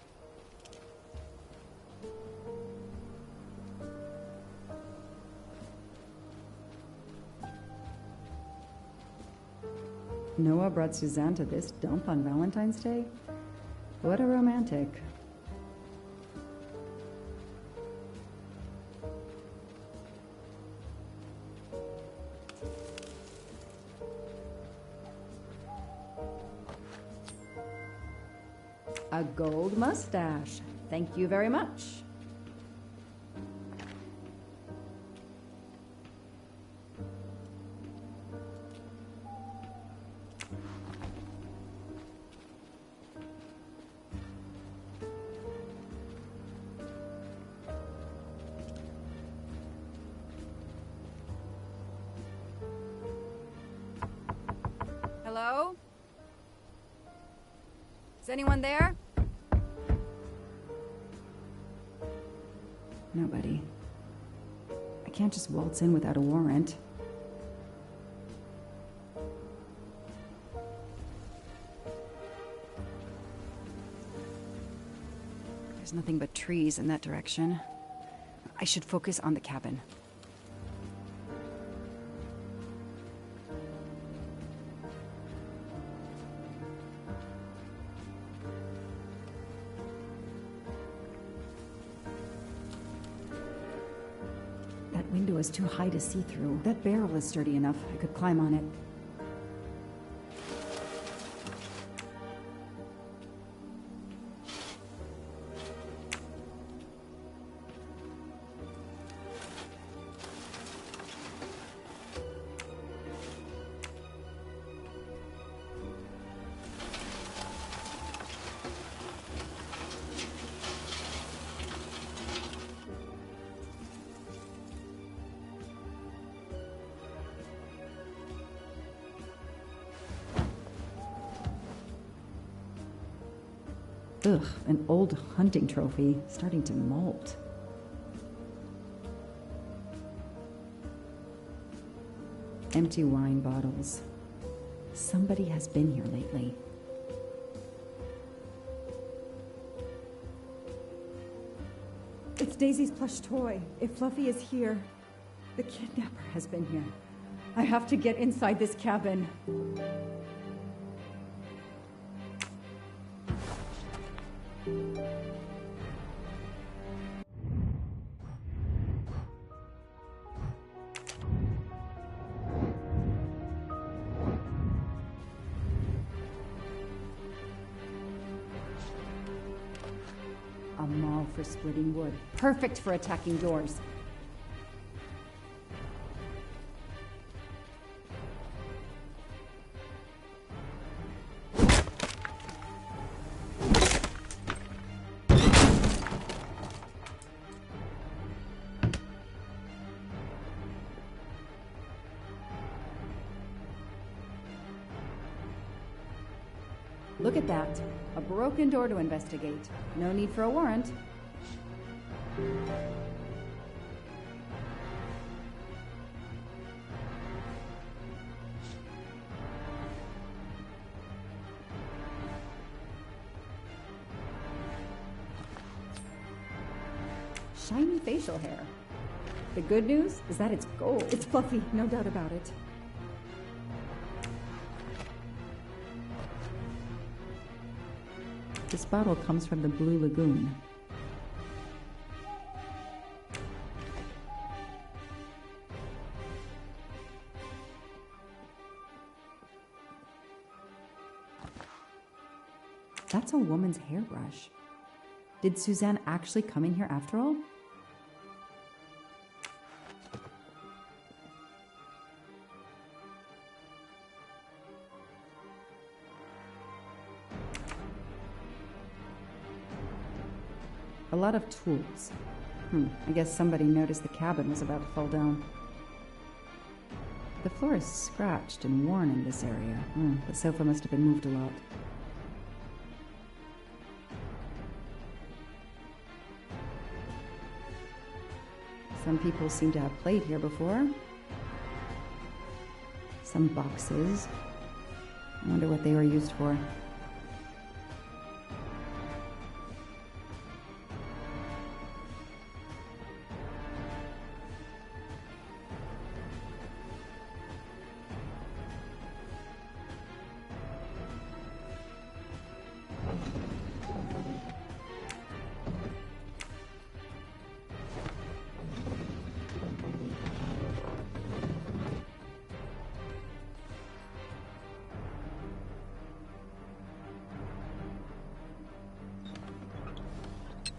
Speaker 19: Noah brought Suzanne to this dump on Valentine's Day? What a romantic. A gold mustache. Thank you very much. Hello? Is anyone there? Nobody. I can't just waltz in without a warrant. There's nothing but trees in that direction. I should focus on the cabin. That window is too high to see through. That barrel is sturdy enough. I could climb on it. Ugh, an old hunting trophy, starting to molt. Empty wine bottles. Somebody has been here lately. It's Daisy's plush toy. If Fluffy is here, the kidnapper has been here. I have to get inside this cabin. A maul for splitting wood. Perfect for attacking doors. Look at that. A broken door to investigate. No need for a warrant. Shiny facial hair. The good news is that it's gold. It's Fluffy, no doubt about it. This bottle comes from the Blue Lagoon. That's a woman's hairbrush. Did Suzanne actually come in here after all? A lot of tools. I guess somebody noticed the cabin was about to fall down. The floor is scratched and worn in this area. The sofa must have been moved a lot. Some people seem to have played here before. Some boxes. I wonder what they were used for.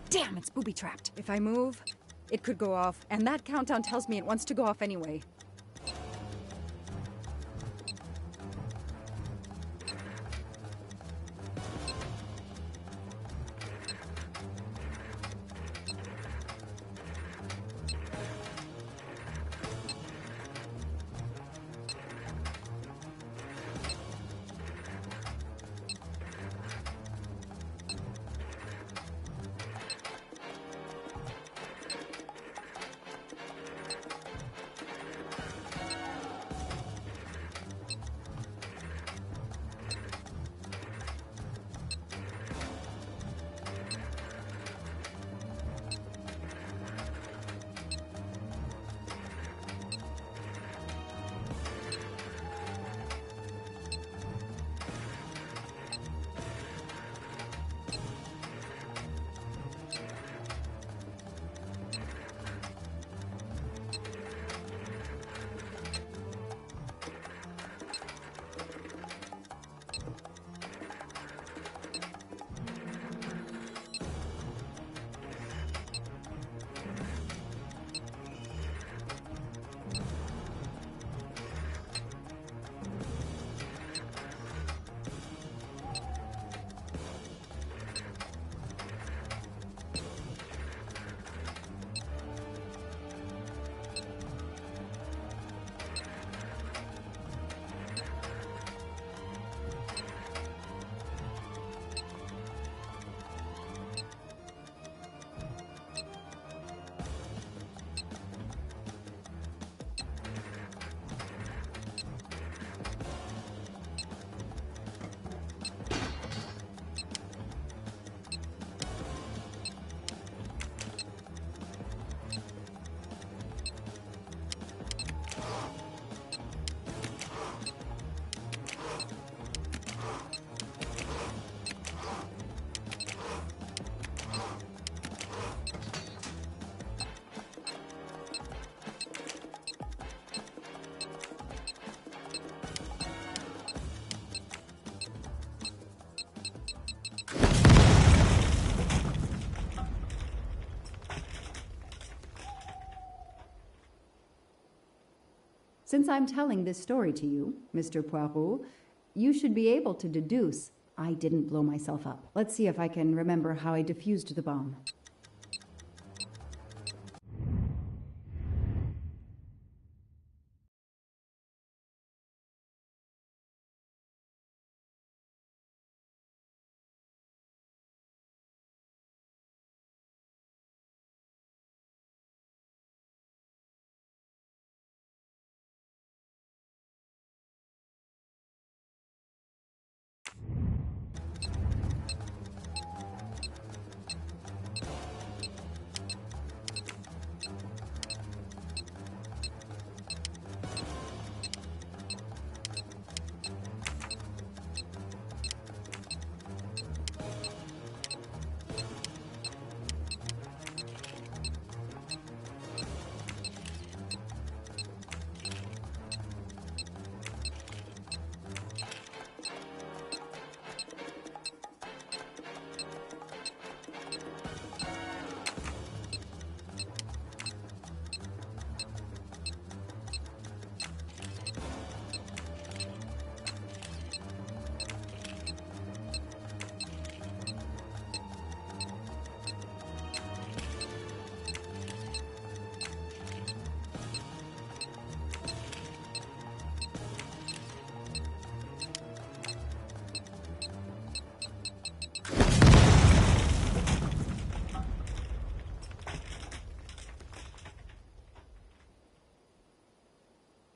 Speaker 19: Damn, it's booby-trapped. If I move, it could go off, and that countdown tells me it wants to go off anyway. Since I'm telling this story to you, Mr. Poirot, you should be able to deduce I didn't blow myself up. Let's see if I can remember how I defused the bomb.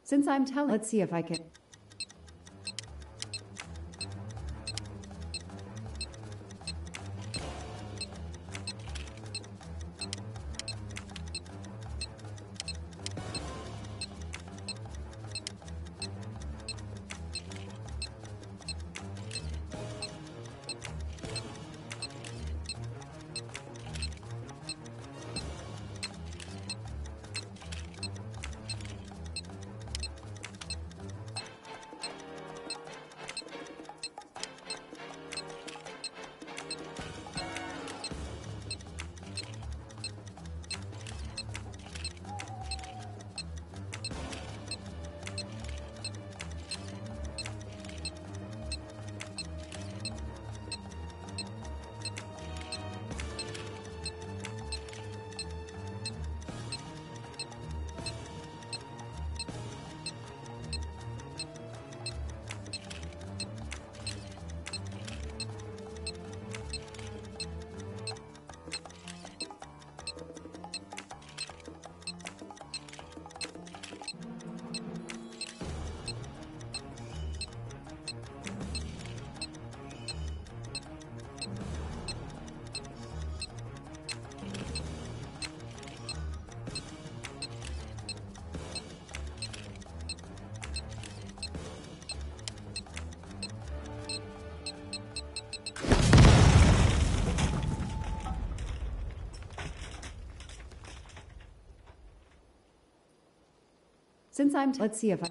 Speaker 19: Since I'm telling, let's see if I can. Since I'm, let's see if I.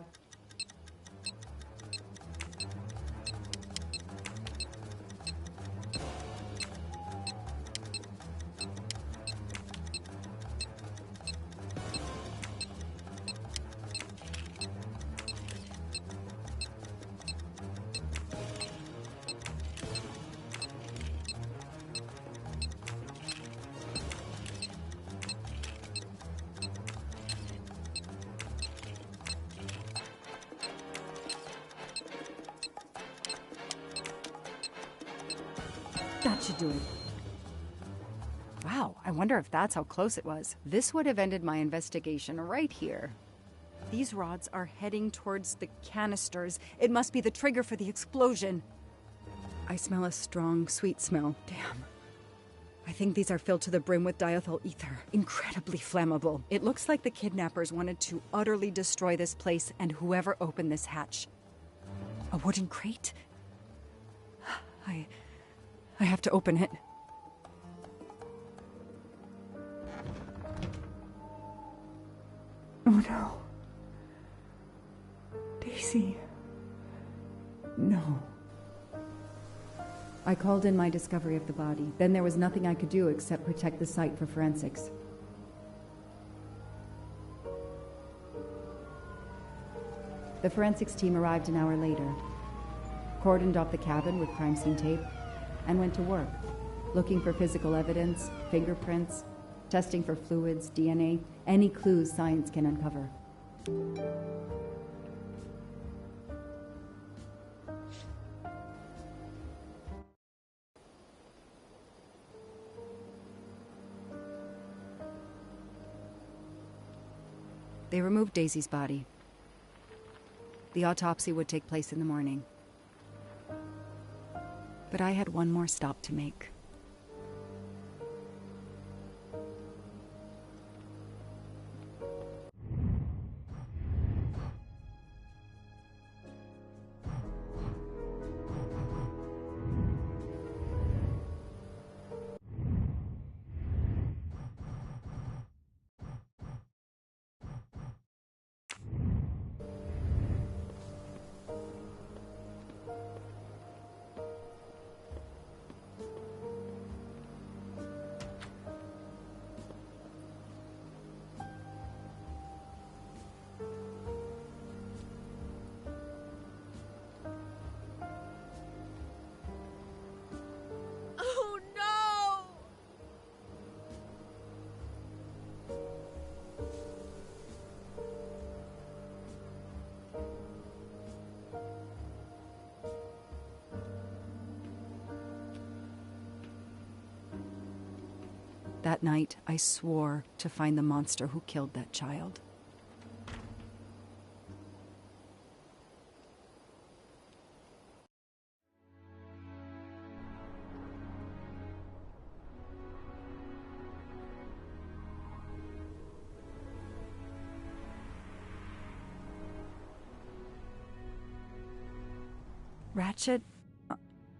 Speaker 19: That should do it.
Speaker 18: Wow, I wonder if that's how close it was. This would have ended my investigation right here. These rods are heading towards the canisters. It must be the trigger for the explosion. I smell a strong, sweet smell. Damn. I think these are filled to the brim with diethyl ether. Incredibly flammable. It looks like the kidnappers wanted to utterly destroy this place and whoever opened this hatch. A wooden crate? I have to open it. Oh no. Daisy. No.
Speaker 19: I called in my discovery of the body. Then there was nothing I could do except protect the site for forensics. The forensics team arrived an hour later, cordoned off the cabin with crime scene tape, and went to work, looking for physical evidence, fingerprints, testing for fluids, DNA, any clues science can uncover.
Speaker 18: They removed Daisy's body. The autopsy would take place in the morning. But I had one more stop to make.
Speaker 4: Oh no!
Speaker 18: That night, I swore to find the monster who killed that child. Ratchet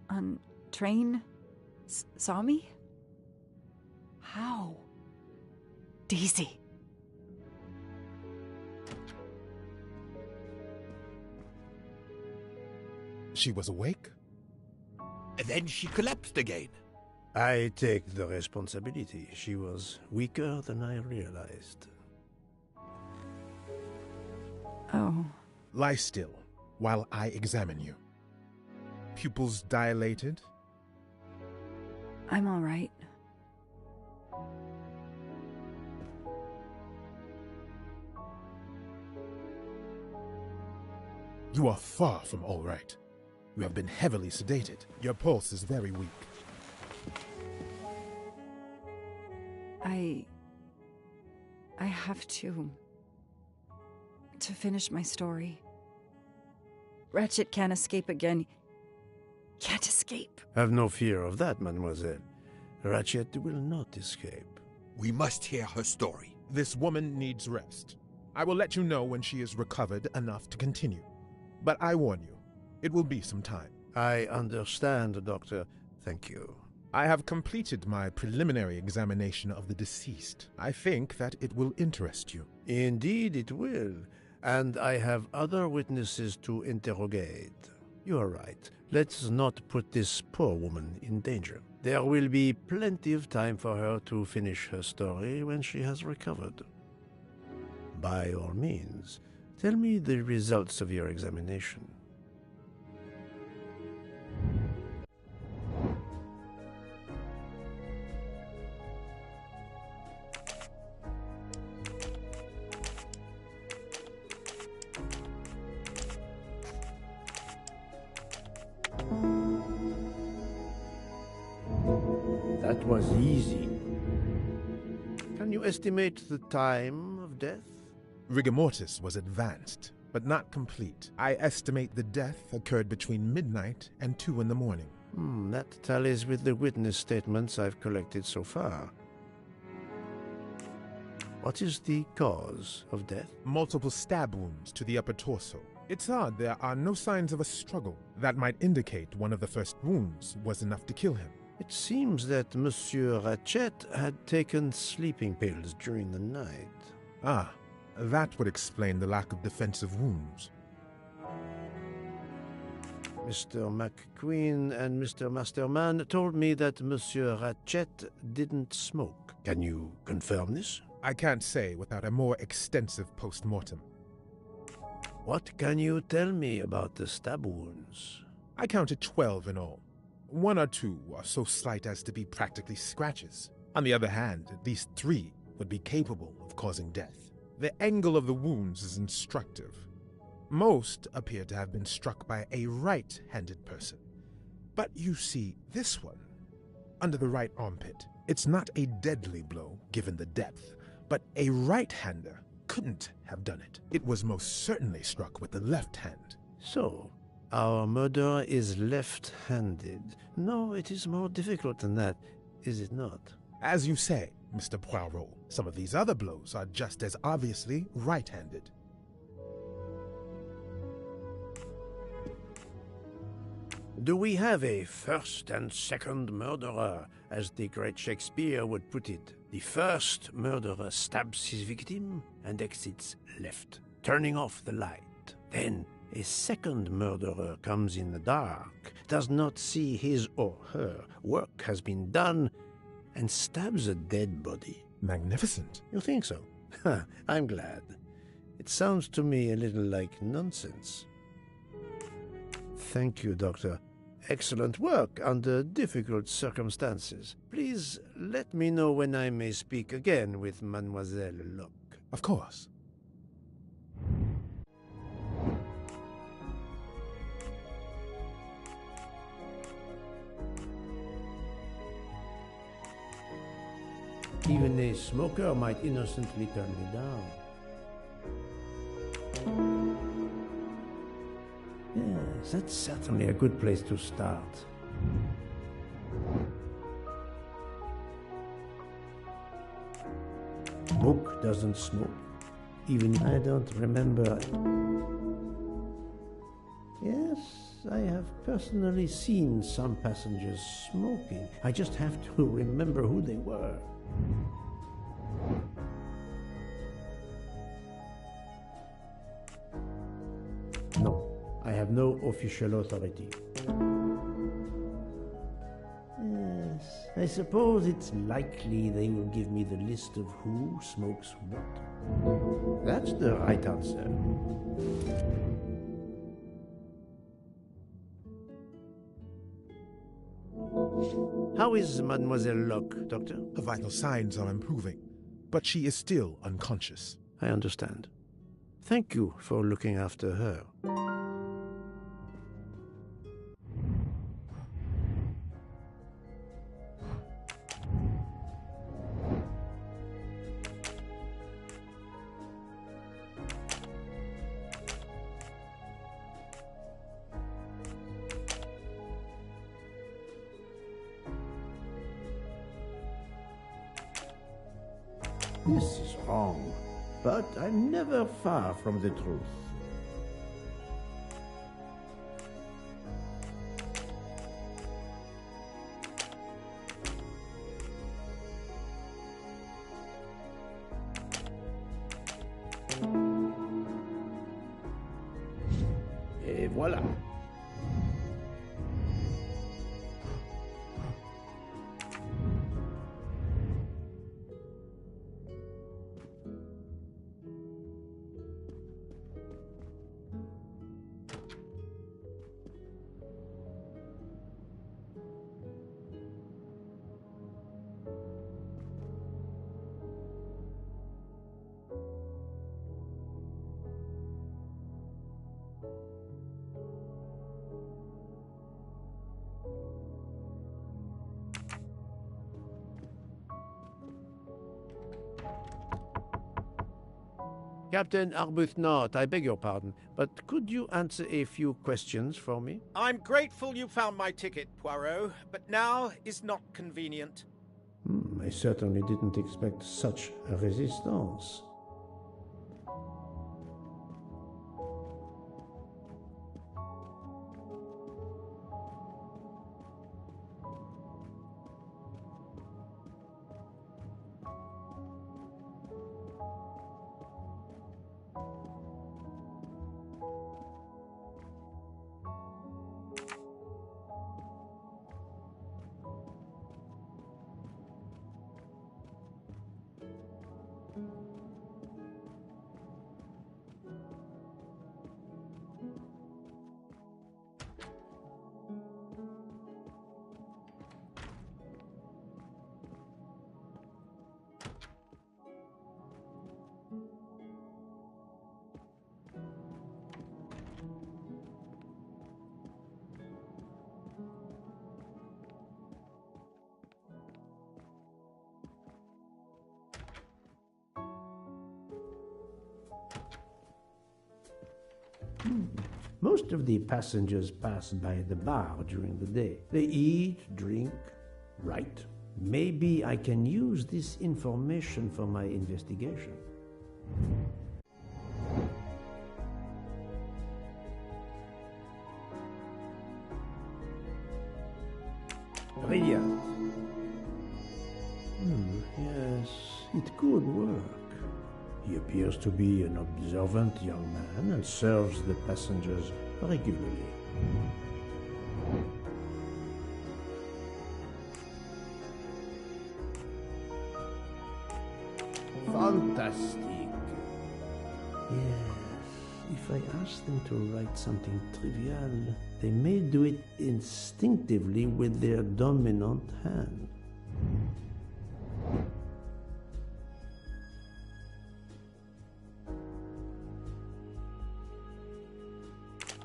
Speaker 18: on train saw me? How? Daisy.
Speaker 16: She was awake?
Speaker 3: And then she collapsed again.
Speaker 1: I take the responsibility. She was weaker than I realized.
Speaker 18: Oh.
Speaker 16: Lie still while I examine you. Pupils dilated?
Speaker 18: I'm all right.
Speaker 16: You are far from all right. You have been heavily sedated. Your pulse is very weak.
Speaker 18: I have to finish my story. Ratchet can't escape again. Can't escape.
Speaker 1: Have no fear of that, mademoiselle. Ratchet will not escape.
Speaker 3: We must hear her story.
Speaker 16: This woman needs rest. I will let you know when she is recovered enough to continue. But I warn you, it will be some time.
Speaker 1: I understand, Doctor. Thank you.
Speaker 16: I have completed my preliminary examination of the deceased. I think that it will interest you.
Speaker 1: Indeed it will. And I have other witnesses to interrogate. You are right. Let's not put this poor woman in danger. There will be plenty of time for her to finish her story when she has recovered. By all means, tell me the results of your examination. That was easy. Can you estimate the time of death?
Speaker 16: Rigor mortis was advanced, but not complete. I estimate the death occurred between midnight and 2 in the morning.
Speaker 1: That tallies with the witness statements I've collected so far. What is the cause of death?
Speaker 16: Multiple stab wounds to the upper torso. It's odd there are no signs of a struggle. That might indicate one of the first wounds was enough to kill him.
Speaker 1: It seems that Monsieur Ratchet had taken sleeping pills during the night.
Speaker 16: Ah, that would explain the lack of defensive wounds.
Speaker 1: Mr. McQueen and Mr. Masterman told me that Monsieur Ratchet didn't smoke. Can you confirm this?
Speaker 16: I can't say without a more extensive post-mortem.
Speaker 1: What can you tell me about the stab wounds?
Speaker 16: I counted 12 in all. 1 or 2 are so slight as to be practically scratches. On the other hand, at least 3 would be capable of causing death. The angle of the wounds is instructive. Most appear to have been struck by a right-handed person. But you see this one, under the right armpit. It's not a deadly blow, given the depth, but a right-hander couldn't have done it. It was most certainly struck with the left hand.
Speaker 1: So, our murderer is left-handed. No, it is more difficult than that, is it not?
Speaker 16: As you say, Mr. Poirot, some of these other blows are just as obviously right-handed.
Speaker 1: Do we have a first and second murderer, as the great Shakespeare would put it? The first murderer stabs his victim and exits left, turning off the light. Then a second murderer comes in the dark, does not see his or her work has been done, and stabs a dead body.
Speaker 16: Magnificent.
Speaker 1: You think so? I'm glad. It sounds to me a little like nonsense. Thank you, Doctor. Excellent work under difficult circumstances. Please let me know when I may speak again with Mademoiselle Locke.
Speaker 16: Of course.
Speaker 2: Even a smoker might innocently turn me down. Yes, that's certainly a good place to start. Book doesn't smoke. Even I don't remember. Yes, I have personally seen some passengers smoking. I just have to remember who they were. No, I have no official authority. Yes, I suppose it's likely they will give me the list of who smokes what. That's the right answer.
Speaker 1: How is Mademoiselle Locke, Doctor?
Speaker 16: Her vital signs are improving, but she is still unconscious.
Speaker 1: I understand. Thank you for looking after her.
Speaker 2: This is wrong, but I'm never far from the truth. Et voilà.
Speaker 1: Captain Arbuthnot, I beg your pardon, but could you answer a few questions for me?
Speaker 6: I'm grateful you found my ticket, Poirot, but now is not convenient.
Speaker 2: I certainly didn't expect such a resistance. Most of the passengers pass by the bar during the day. They eat, drink, write. Maybe I can use this information for my investigation. Brilliant. Yes, it could work. He appears to be an observant young man and serves the passengers regularly. Fantastic. Yes, if I ask them to write something trivial, they may do it instinctively with their dominant hand.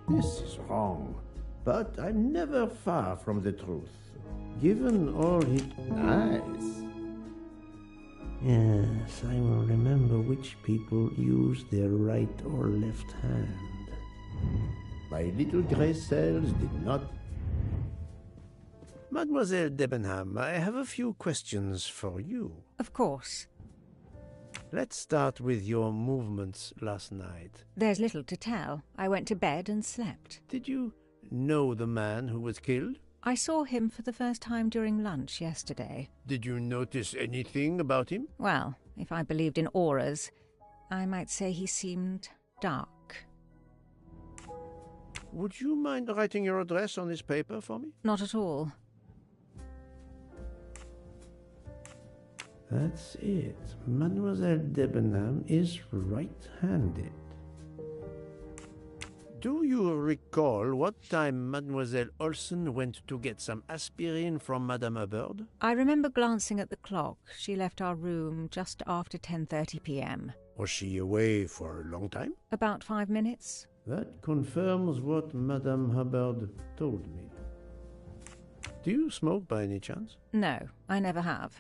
Speaker 2: This is wrong, but I'm never far from the truth. Given all his... Nice. Yes, I will remember which people use their right or left hand. My little grey cells did not...
Speaker 1: Mademoiselle Debenham, I have a few questions for you.
Speaker 14: Of course.
Speaker 1: Let's start with your movements last night.
Speaker 14: There's little to tell. I went to bed and slept.
Speaker 1: Did you know the man who was killed?
Speaker 14: I saw him for the first time during lunch yesterday.
Speaker 1: Did you notice anything about him?
Speaker 14: Well, if I believed in auras, I might say he seemed dark.
Speaker 1: Would you mind writing your address on this paper for me?
Speaker 14: Not at all.
Speaker 2: That's it. Mademoiselle Debenham is right-handed.
Speaker 1: Do you recall what time Mademoiselle Olsen went to get some aspirin from Madame Hubbard?
Speaker 14: I remember glancing at the clock. She left our room just after 10:30 p.m.
Speaker 1: Was she away for a long time?
Speaker 14: About 5 minutes.
Speaker 2: That confirms what Madame Hubbard told me.
Speaker 1: Do you smoke by any chance?
Speaker 14: No, I never have.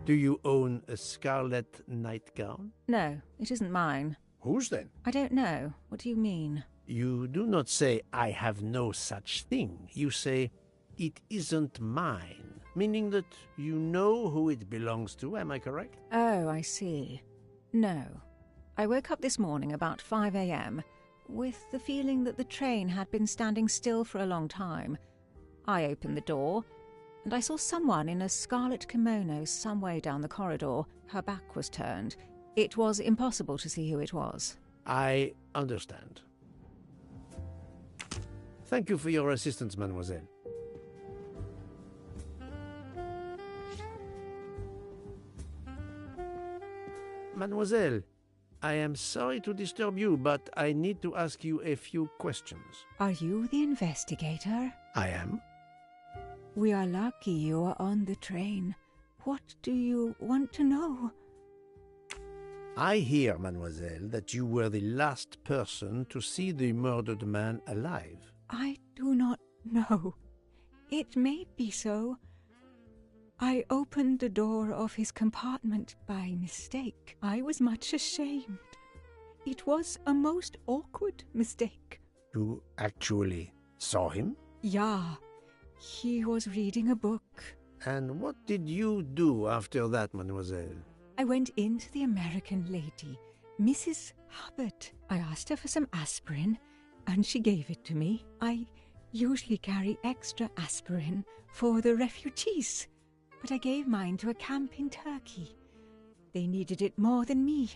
Speaker 1: Do you own a scarlet nightgown?
Speaker 14: No, it isn't mine.
Speaker 1: Whose then?
Speaker 14: I don't know. What do you mean?
Speaker 1: You do not say, I have no such thing. You say, it isn't mine, meaning that you know who it belongs to, am I correct?
Speaker 14: Oh, I see. No. I woke up this morning about 5 a.m. with the feeling that the train had been standing still for a long time. I opened the door, and I saw someone in a scarlet kimono some way down the corridor. Her back was turned. It was impossible to see who it was.
Speaker 1: I understand. Thank you for your assistance, mademoiselle. Mademoiselle, I am sorry to disturb you, but I need to ask you a few questions.
Speaker 14: Are you the investigator?
Speaker 1: I am.
Speaker 14: We are lucky you are on the train. What do you want to know?
Speaker 1: I hear, mademoiselle, that you were the last person to see the murdered man alive.
Speaker 14: I do not know. It may be so. I opened the door of his compartment by mistake. I was much ashamed. It was a most awkward mistake.
Speaker 1: You actually saw him?
Speaker 14: Yeah. He was reading a book.
Speaker 1: And what did you do after that, mademoiselle?
Speaker 14: I went in to the American lady, Mrs. Hubbard. I asked her for some aspirin, and she gave it to me. I usually carry extra aspirin for the refugees, but I gave mine to a camp in Turkey. They needed it more than me.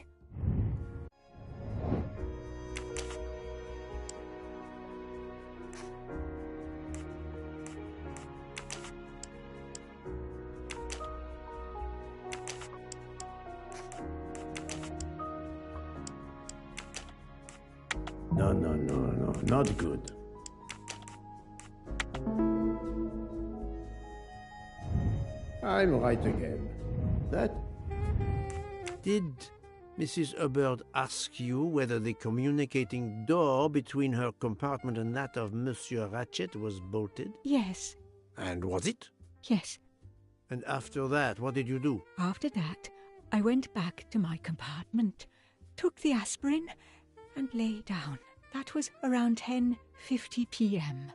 Speaker 2: No, not good. I'm right again. That...
Speaker 1: Did Mrs. Hubbard ask you whether the communicating door between her compartment and that of Monsieur Ratchet was bolted?
Speaker 14: Yes.
Speaker 1: And was it?
Speaker 14: Yes.
Speaker 1: And after that, what did you do?
Speaker 14: After that, I went back to my compartment, took the aspirin, and lay down. That was around 10:50 p.m.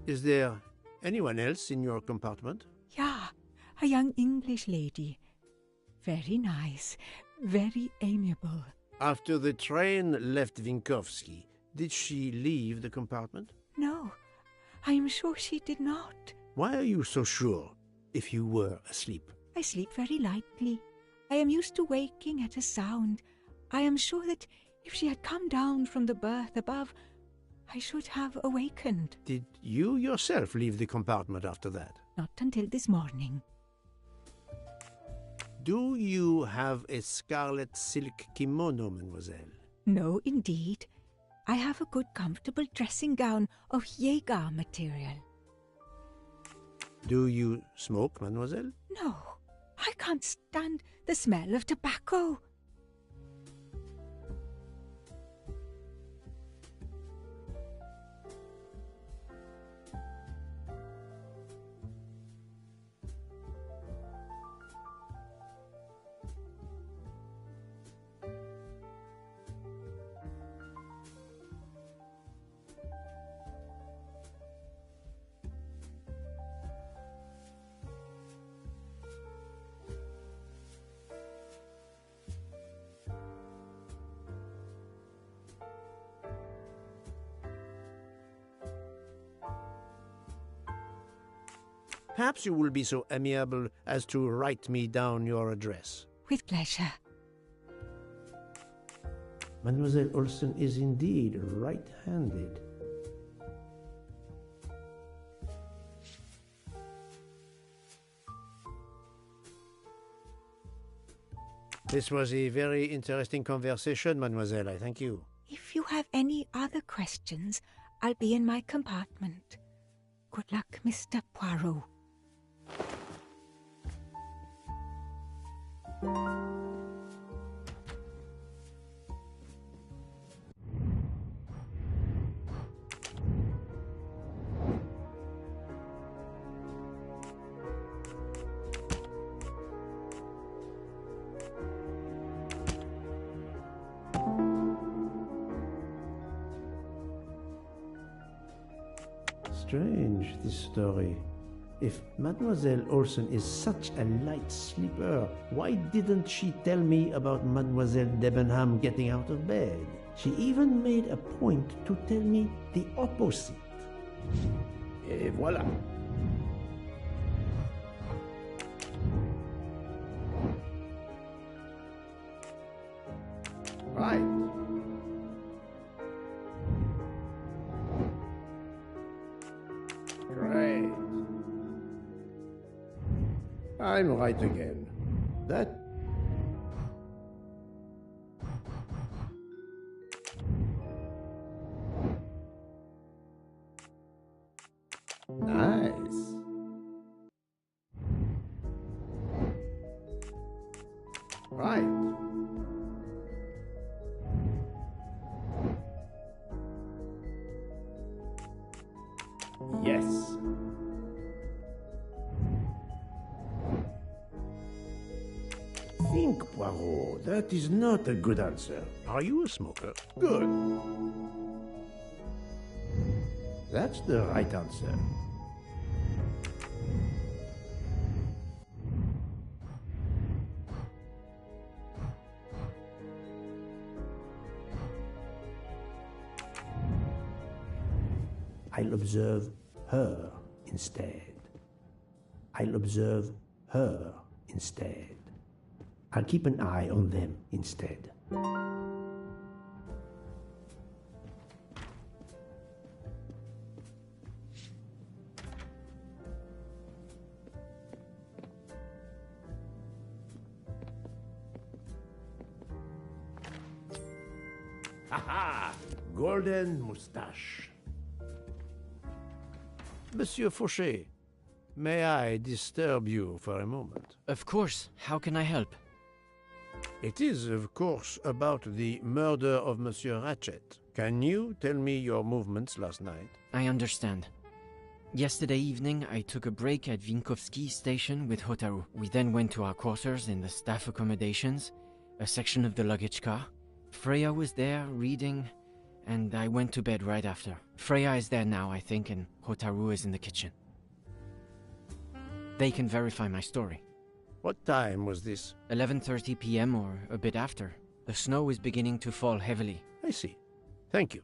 Speaker 1: Is there anyone else in your compartment?
Speaker 14: Yeah, a young English lady. Very nice, very amiable.
Speaker 1: After the train left Vinkovsky, did she leave the compartment?
Speaker 14: No, I am sure she did not.
Speaker 1: Why are you so sure, if you were asleep?
Speaker 14: I sleep very lightly. I am used to waking at a sound. I am sure that if she had come down from the berth above, I should have awakened.
Speaker 1: Did you yourself leave the compartment after that?
Speaker 14: Not until this morning.
Speaker 1: Do you have a scarlet silk kimono, mademoiselle?
Speaker 14: No, indeed. I have a good comfortable dressing gown of Jaeger material.
Speaker 1: Do you smoke, mademoiselle?
Speaker 14: No, I can't stand the smell of tobacco.
Speaker 1: Perhaps you will be so amiable as to write me down your address.
Speaker 14: With pleasure.
Speaker 8: Mademoiselle Olsen is indeed right-handed.
Speaker 1: This was a very interesting conversation, mademoiselle. I thank you.
Speaker 14: If you have any other questions, I'll be in my compartment. Good luck, Mr. Poirot.
Speaker 8: Strange, this story. If Mademoiselle Olsen is such a light sleeper, why didn't she tell me about Mademoiselle Debenham getting out of bed? She even made a point to tell me the opposite. Et voilà.
Speaker 1: Right. Great. I'm right again. That... Nice. Right. Yes.
Speaker 8: Think, Poirot. That is not a good answer.
Speaker 1: Are you a smoker?
Speaker 8: Good. That's the right answer. I'll observe her instead. I'll observe her instead. I'll keep an eye on them instead.
Speaker 1: Ha-ha! Golden moustache. Monsieur Fauchet, may I disturb you for a moment?
Speaker 15: Of course. How can I help?
Speaker 1: It is, of course, about the murder of Monsieur Ratchet. Can you tell me your movements last night?
Speaker 15: I understand. Yesterday evening, I took a break at Vinkovsky station with Hotaru. We then went to our quarters in the staff accommodations, a section of the luggage car, Freya was there, reading, and I went to bed right after. Freya is there now, I think, and Hotaru is in the kitchen. They can verify my story.
Speaker 1: What time was this?
Speaker 15: 11:30 p.m. or a bit after. The snow is beginning to fall heavily.
Speaker 1: I see. Thank you.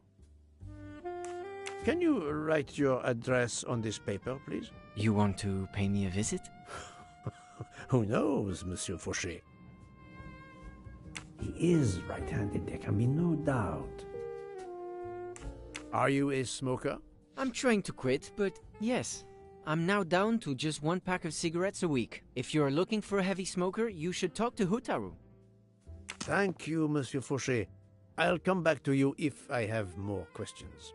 Speaker 1: Can you write your address on this paper, please?
Speaker 15: You want to pay me a visit?
Speaker 1: Who knows, Monsieur Fauché?
Speaker 2: He is right-handed, there can be no doubt.
Speaker 1: Are you a smoker?
Speaker 15: I'm trying to quit, but yes. I'm now down to just 1 pack of cigarettes a week. If you're looking for a heavy smoker, you should talk to Hotaru.
Speaker 1: Thank you, Monsieur Fauché. I'll come back to you if I have more questions.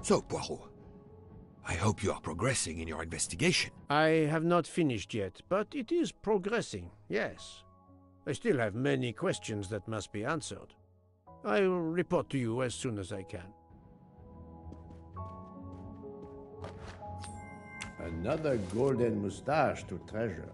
Speaker 3: So, Poirot, I hope you are progressing in your investigation.
Speaker 1: I have not finished yet, but it is progressing, yes. I still have many questions that must be answered. I will report to you as soon as I can.
Speaker 8: Another golden moustache to treasure.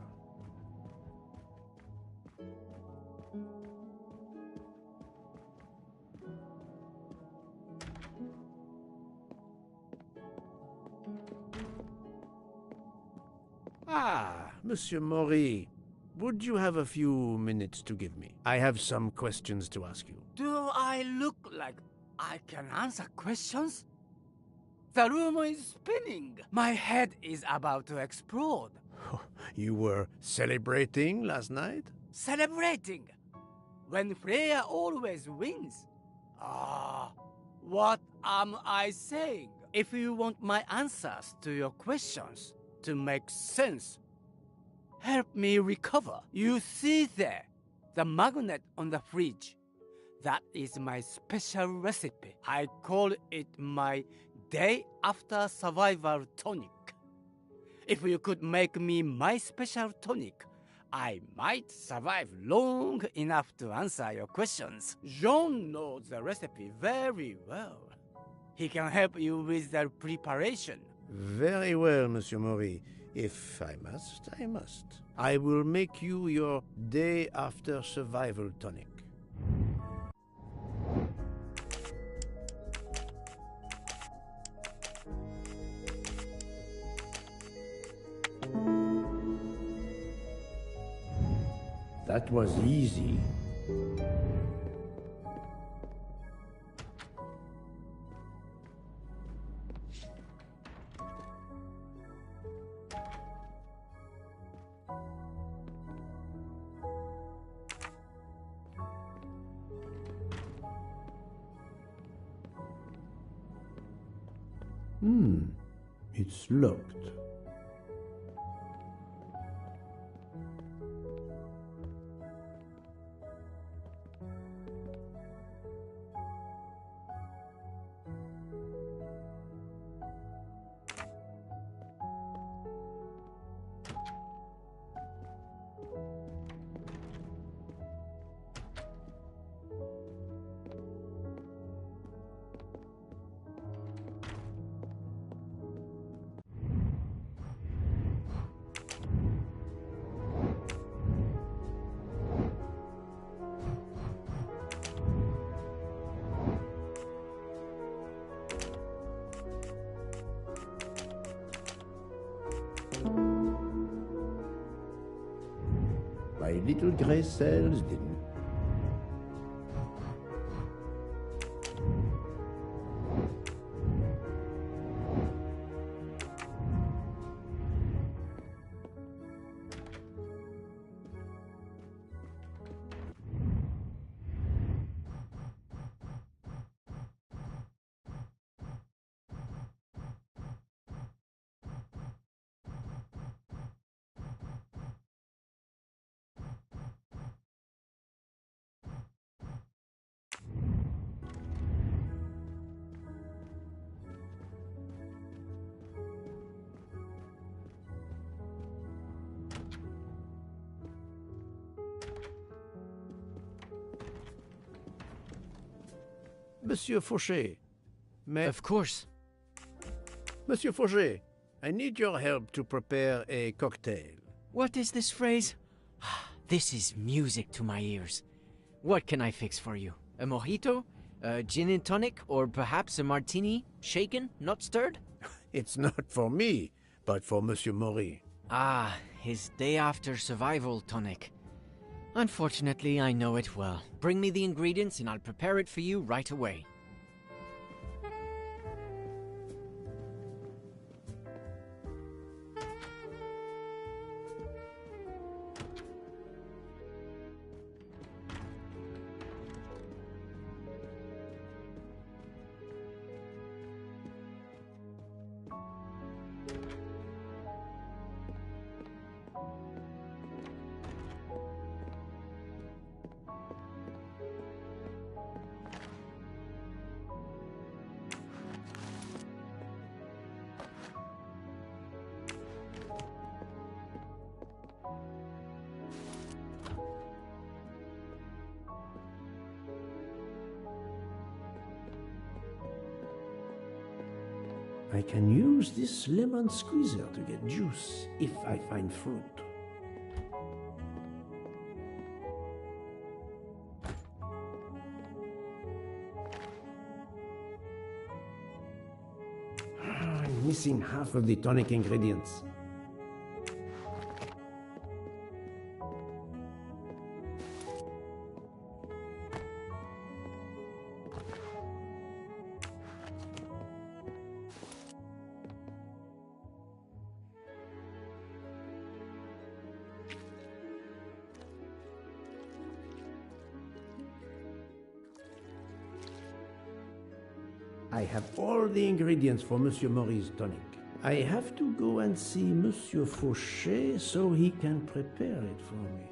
Speaker 1: Ah, Monsieur Maury, would you have a few minutes to give me? I have some questions to ask you.
Speaker 13: Do I look like I can answer questions? The room is spinning. My head is about to explode.
Speaker 1: You were celebrating last night?
Speaker 13: Celebrating? When Freya always wins? Ah, what am I saying? If you want my answers to your questions to make sense, help me recover. You see there, the magnet on the fridge. That is my special recipe. I call it my day after survival tonic. If you could make me my special tonic, I might survive long enough to answer your questions. Jean knows the recipe very well. He can help you with the preparation.
Speaker 1: Very well, Monsieur Maury. If I must, I must. I will make you your day after survival tonic.
Speaker 8: That was easy. It's locked. My little gray cells didn't
Speaker 1: Monsieur Fauché, may...
Speaker 15: Of course.
Speaker 1: Monsieur Fauché, I need your help to prepare a cocktail.
Speaker 15: What is this phrase? This is music to my ears. What can I fix for you? A mojito? A gin and tonic? Or perhaps a martini? Shaken, not stirred?
Speaker 1: It's not for me, but for Monsieur Maury.
Speaker 15: Ah, his day after survival tonic. Unfortunately, I know it well. Bring me the ingredients and I'll prepare it for you right away.
Speaker 2: I can use this lemon squeezer to get juice if I find fruit. I'm missing half of the tonic ingredients. I have all the ingredients for Monsieur Maury's tonic. I have to go and see Monsieur Fauché so he can prepare it for me.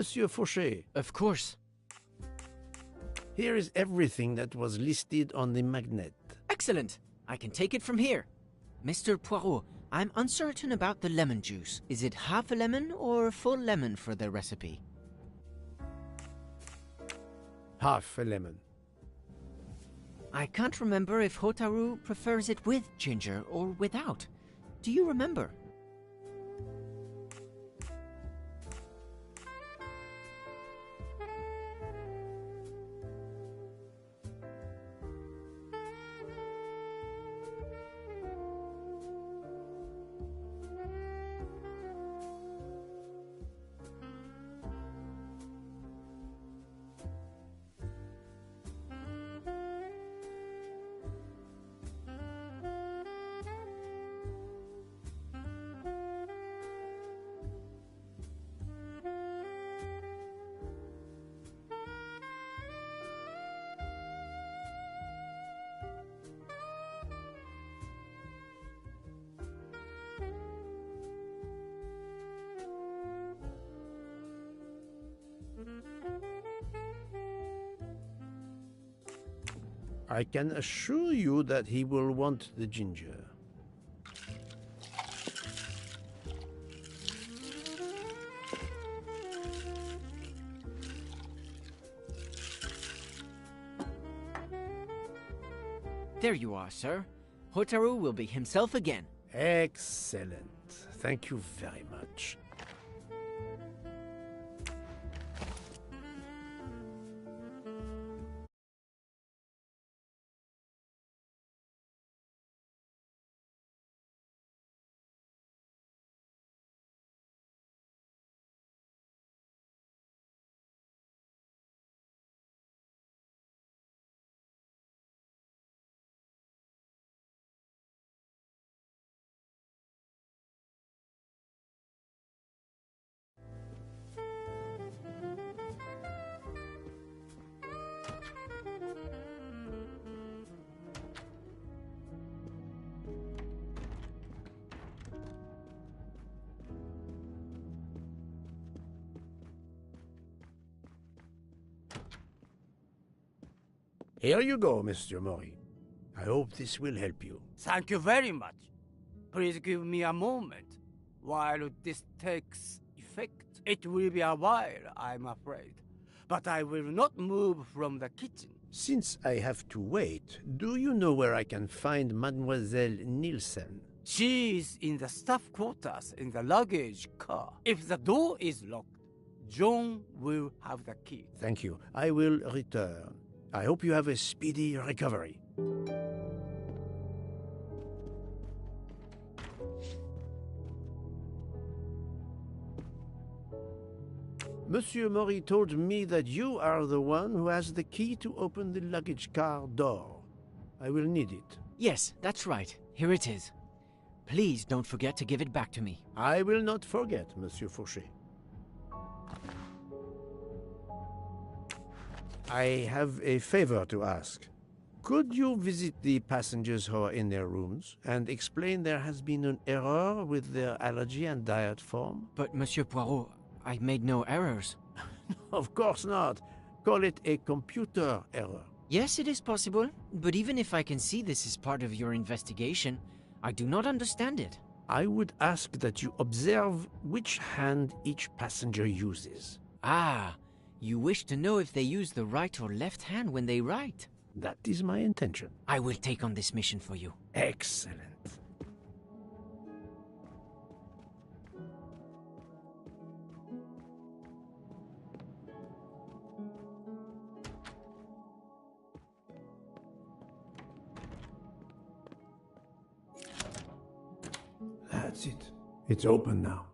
Speaker 1: Monsieur Fauché.
Speaker 15: Of course.
Speaker 1: Here is everything that was listed on the magnet.
Speaker 15: Excellent. I can take it from here. Mr. Poirot, I'm uncertain about the lemon juice. Is it half a lemon or full lemon for the recipe?
Speaker 1: Half a lemon.
Speaker 15: I can't remember if Hotaru prefers it with ginger or without. Do you remember?
Speaker 1: I can assure you that he will want the ginger.
Speaker 15: There you are, sir. Hotaru will be himself again.
Speaker 1: Excellent. Thank you very much. Here you go, Mr. Mori. I hope this will help you.
Speaker 13: Thank you very much. Please give me a moment. While this takes effect, it will be a while, I'm afraid. But I will not move from the kitchen.
Speaker 1: Since I have to wait, do you know where I can find Mademoiselle Nielsen?
Speaker 13: She is in the staff quarters in the luggage car. If the door is locked, John will have the key.
Speaker 1: Thank you. I will return. I hope you have a speedy recovery. Monsieur Mori told me that you are the one who has the key to open the luggage car door. I will need it.
Speaker 15: Yes, that's right. Here it is. Please don't forget to give it back to me.
Speaker 1: I will not forget, Monsieur Fauché. I have a favor to ask. Could you visit the passengers who are in their rooms and explain there has been an error with their allergy and diet form?
Speaker 15: But, Monsieur Poirot, I made no errors.
Speaker 1: Of course not. Call it a computer error.
Speaker 15: Yes, it is possible, but even if I can see this is part of your investigation, I do not understand it.
Speaker 1: I would ask that you observe which hand each passenger uses.
Speaker 15: Ah, you wish to know if they use the right or left hand when they write?
Speaker 1: That is my intention.
Speaker 15: I will take on this mission for you.
Speaker 1: Excellent. That's it. It's open now.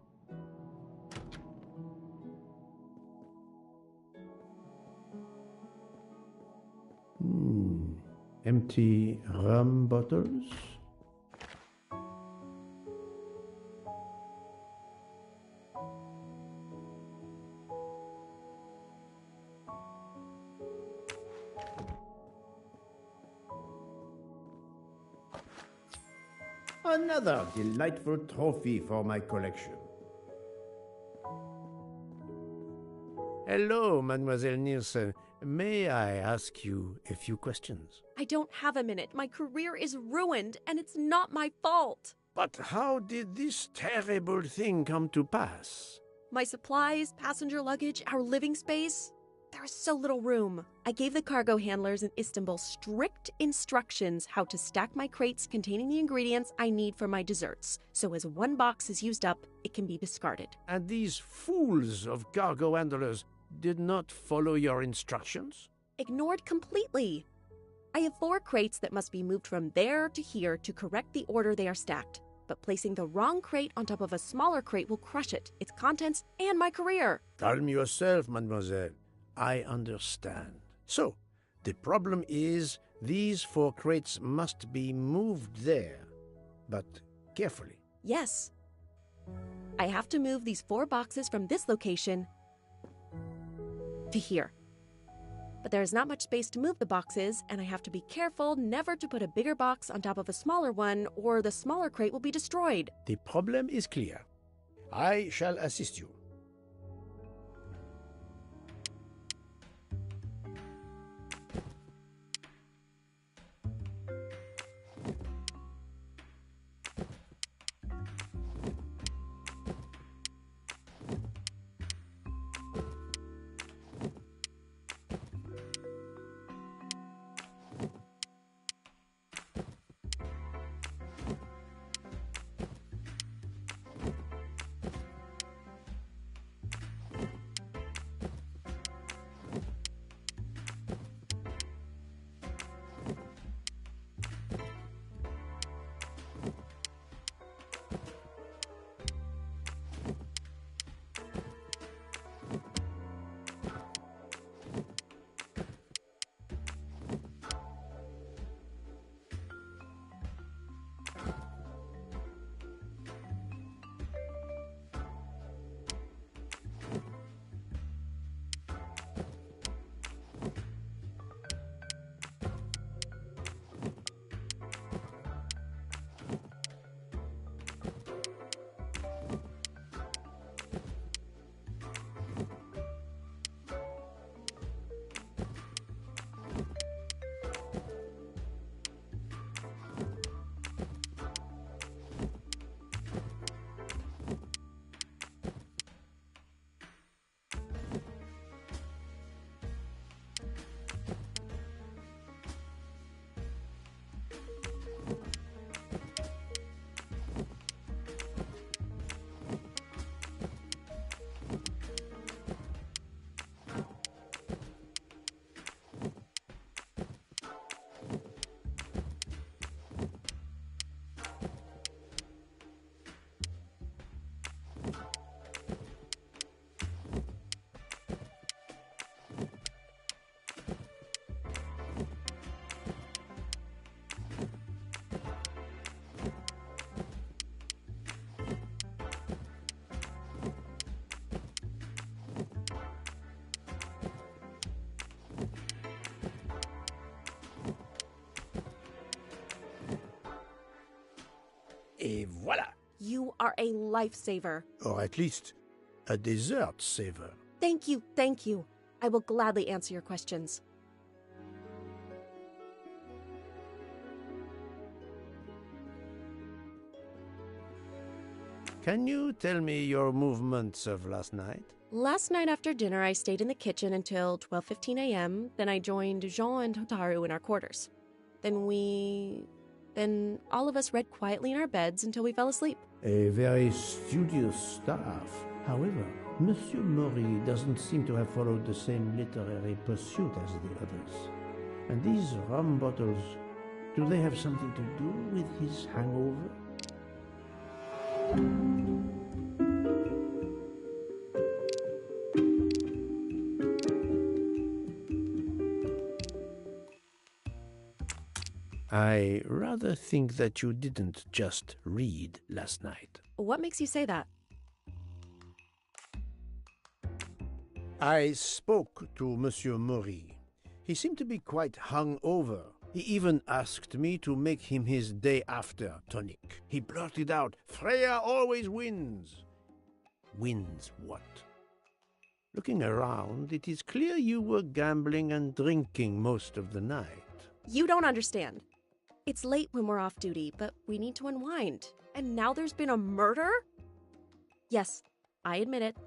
Speaker 1: Empty rum bottles. Another delightful trophy for my collection. Hello, Mademoiselle Nielsen. May I ask you a few questions?
Speaker 12: I don't have a minute. My career is ruined, and it's not my fault.
Speaker 1: But how did this terrible thing come to pass?
Speaker 12: My supplies, passenger luggage, our living space. There is so little room. I gave the cargo handlers in Istanbul strict instructions how to stack my crates containing the ingredients I need for my desserts. So as one box is used up, it can be discarded.
Speaker 1: And these fools of cargo handlers did not follow your instructions?
Speaker 12: Ignored completely. I have 4 crates that must be moved from there to here to correct the order they are stacked. But placing the wrong crate on top of a smaller crate will crush it, its contents, and my career.
Speaker 1: Calm yourself, mademoiselle. I understand. So, the problem is these 4 crates must be moved there, but carefully.
Speaker 12: Yes. I have to move these 4 boxes from this location to here. But there is not much space to move the boxes, and I have to be careful never to put a bigger box on top of a smaller one, or the smaller crate will be destroyed.
Speaker 1: The problem is clear. I shall assist you. Et voilà!
Speaker 12: You are a lifesaver.
Speaker 1: Or at least a dessert saver.
Speaker 12: Thank you, thank you. I will gladly answer your questions.
Speaker 1: Can you tell me your movements of last night?
Speaker 12: Last night after dinner, I stayed in the kitchen until 12:15 a.m. Then I joined Jean and Hotaru in our quarters. Then all of us read quietly in our beds until we fell asleep.
Speaker 8: A very studious staff. However, Monsieur Maury doesn't seem to have followed the same literary pursuit as the others. And these rum bottles, do they have something to do with his hangover?
Speaker 1: I rather think that you didn't just read last night.
Speaker 12: What makes you say that?
Speaker 1: I spoke to Monsieur Maury. He seemed to be quite hungover. He even asked me to make him his day after tonic. He blurted out, "Freya always wins." Wins what? Looking around, it is clear you were gambling and drinking most of the night.
Speaker 12: You don't understand. It's late when we're off duty, but we need to unwind. And now there's been a murder? Yes, I admit it.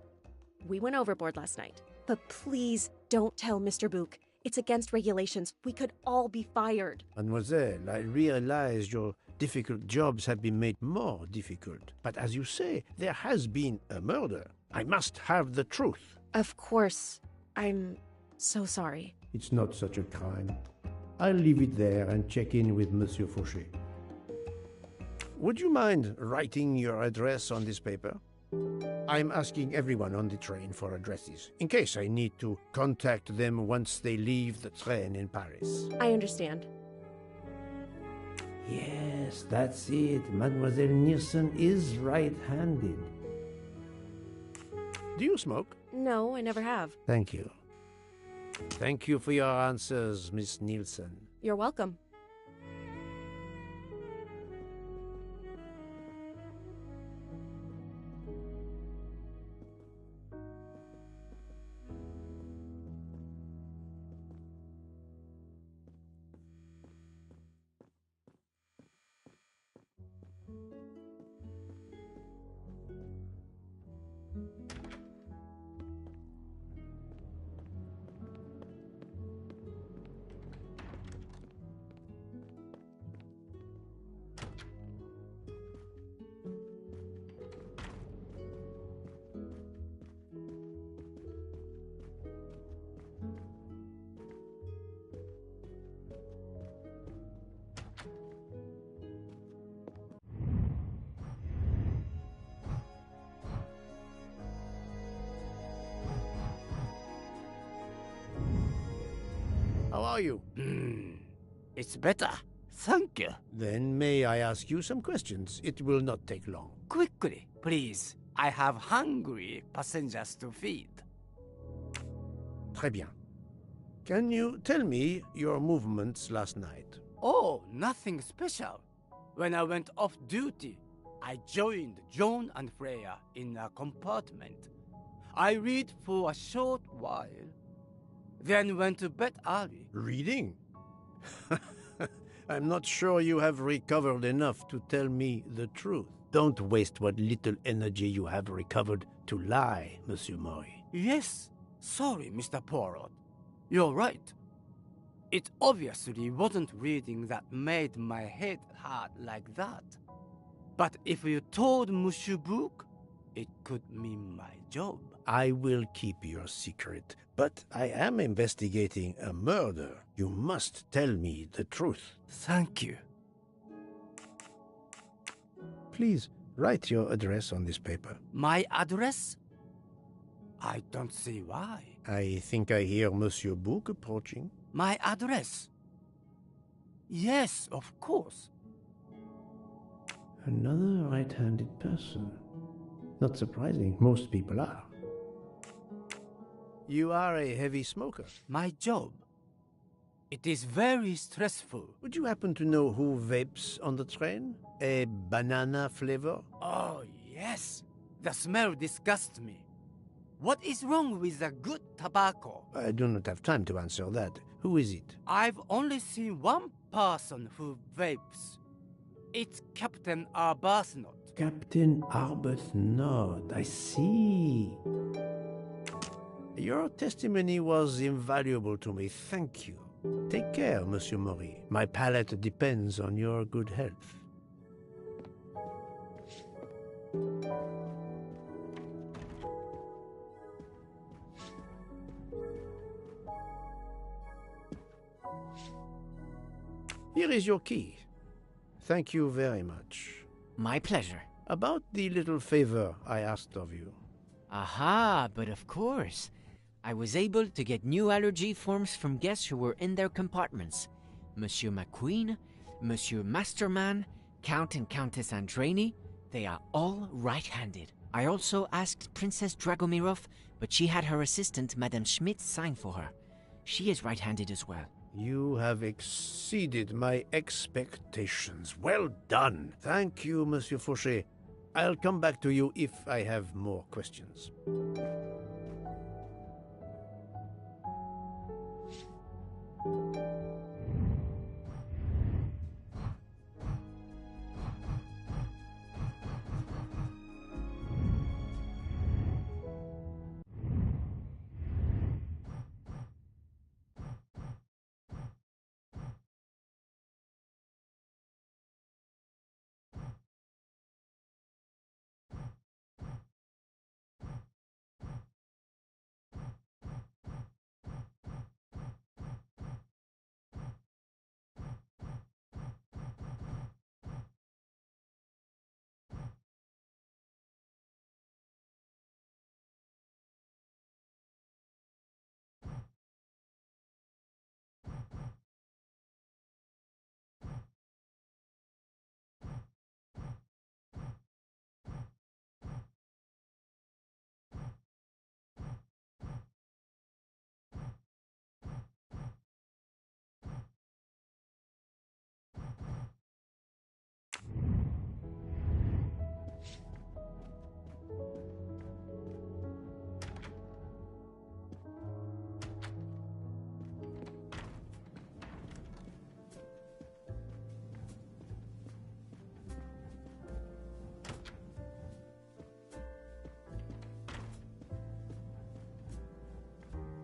Speaker 12: We went overboard last night. But please don't tell Mr. Book. It's against regulations. We could all be fired.
Speaker 1: Mademoiselle, I realize your difficult jobs have been made more difficult. But as you say, there has been a murder. I must have the truth.
Speaker 12: Of course. I'm so sorry.
Speaker 8: It's not such a crime. I'll leave it there and check in with Monsieur Fauché.
Speaker 1: Would you mind writing your address on this paper? I'm asking everyone on the train for addresses, in case I need to contact them once they leave the train in Paris.
Speaker 12: I understand.
Speaker 8: Yes, that's it. Mademoiselle Niersen is right-handed.
Speaker 1: Do you smoke?
Speaker 12: No, I never have.
Speaker 1: Thank you. Thank you for your answers, Miss Nielsen.
Speaker 12: You're welcome.
Speaker 1: How are you?
Speaker 13: It's better. Thank you.
Speaker 1: Then may I ask you some questions? It will not take long.
Speaker 13: Quickly, please. I have hungry passengers to feed.
Speaker 1: Très bien. Can you tell me your movements last night?
Speaker 13: Oh, nothing special. When I went off duty, I joined John and Freya in a compartment. I read for a short while, then went to bed early.
Speaker 1: Reading? I'm not sure you have recovered enough to tell me the truth. Don't waste what little energy you have recovered to lie, Monsieur Maury.
Speaker 13: Yes, sorry, Mr. Poirot. You're right. It obviously wasn't reading that made my head hurt like that. But if you told Monsieur Book, it could mean my job.
Speaker 1: I will keep your secret, but I am investigating a murder. You must tell me the truth.
Speaker 13: Thank you.
Speaker 1: Please, write your address on this paper.
Speaker 13: My address? I don't see why.
Speaker 1: I think I hear Monsieur Book approaching.
Speaker 13: My address? Yes, of course.
Speaker 8: Another right-handed person. Not surprising, most people are.
Speaker 1: You are a heavy smoker.
Speaker 13: My job. It is very stressful.
Speaker 1: Would you happen to know who vapes on the train? A banana flavor?
Speaker 13: Oh, yes. The smell disgusts me. What is wrong with the good tobacco?
Speaker 1: I do not have time to answer that. Who is it?
Speaker 13: I've only seen one person who vapes. It's Captain Arbuthnot.
Speaker 2: Captain Arbuthnot, I see.
Speaker 1: Your testimony was invaluable to me. Thank you. Take care, Monsieur Maury. My palate depends on your good health. Here is your key. Thank you very much.
Speaker 15: My pleasure.
Speaker 1: About the little favor I asked of you.
Speaker 15: Aha, but of course. I was able to get new allergy forms from guests who were in their compartments. Monsieur McQueen, Monsieur Masterman, Count and Countess Andreni, they are all right-handed. I also asked Princess Dragomirov, but she had her assistant, Madame Schmidt, sign for her. She is right-handed as well.
Speaker 1: You have exceeded my expectations. Well done. Thank you, Monsieur Fauchet. I'll come back to you if I have more questions.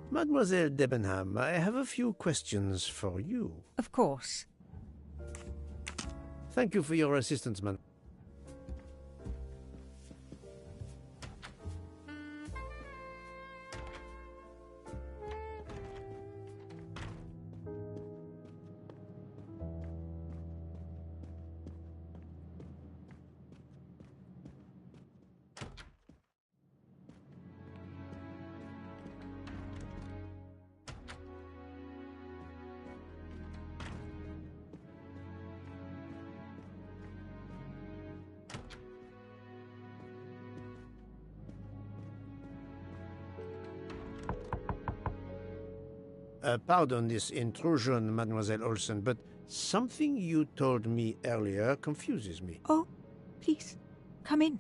Speaker 1: Mademoiselle Debenham, I have a few questions for you.
Speaker 14: Of course.
Speaker 1: Thank you for your assistance, man. Pardon this intrusion, Mademoiselle Olsen, but something you told me earlier confuses me.
Speaker 14: Oh, please, come in.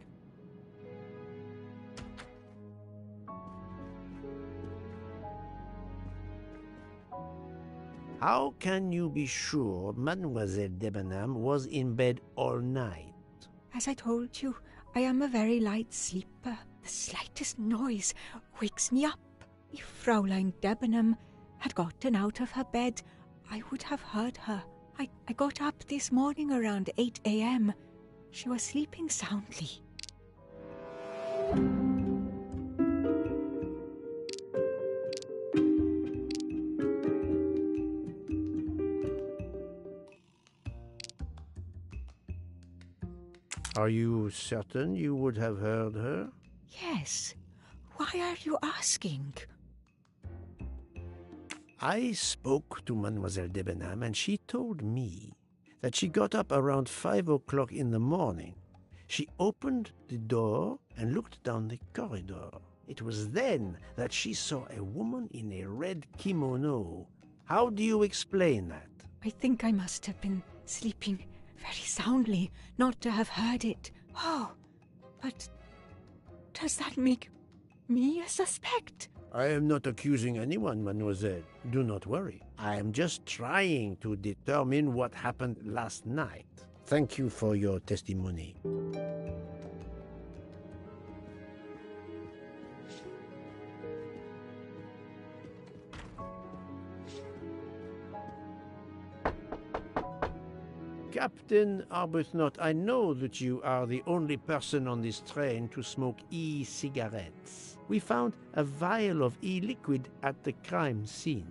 Speaker 1: How can you be sure Mademoiselle Debenham was in bed all night?
Speaker 14: As I told you, I am a very light sleeper. The slightest noise wakes me up. If Fraulein Debenham had gotten out of her bed, I would have heard her. I got up this morning around 8 a.m. She was sleeping soundly.
Speaker 1: Are you certain you would have heard her?
Speaker 14: Yes. Why are you asking?
Speaker 1: I spoke to Mademoiselle Debenham, and she told me that she got up around 5 o'clock in the morning. She opened the door and looked down the corridor. It was then that she saw a woman in a red kimono How do you explain that?
Speaker 14: I think I must have been sleeping very soundly not to have heard it. Oh, but does that make me a suspect?
Speaker 1: I am not accusing anyone, mademoiselle. Do not worry. I am just trying to determine what happened last night. Thank you for your testimony. Captain Arbuthnot, I know that you are the only person on this train to smoke e-cigarettes. We found a vial of e-liquid at the crime scene.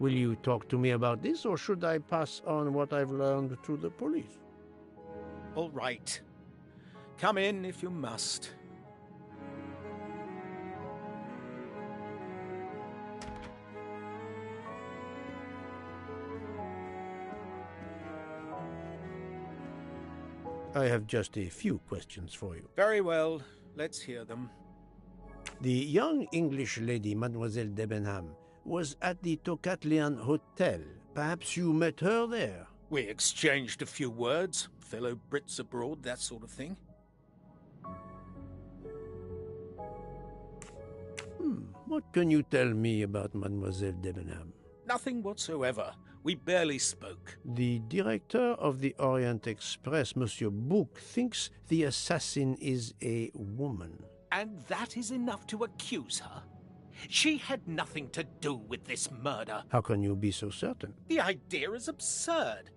Speaker 1: Will you talk to me about this, or should I pass on what I've learned to the police?
Speaker 6: All right. Come in if you must.
Speaker 1: I have just a few questions for you.
Speaker 6: Very well. Let's hear them.
Speaker 1: The young English lady, Mademoiselle Debenham, was at the Tocatlian Hotel. Perhaps you met her there?
Speaker 6: We exchanged a few words. Fellow Brits abroad, that sort of thing.
Speaker 1: What can you tell me about Mademoiselle Debenham?
Speaker 6: Nothing whatsoever. We barely spoke.
Speaker 1: The director of the Orient Express, Monsieur Bouc, thinks the assassin is a woman.
Speaker 6: And that is enough to accuse her? She had nothing to do with this murder.
Speaker 1: How can you be so certain?
Speaker 6: The idea is absurd.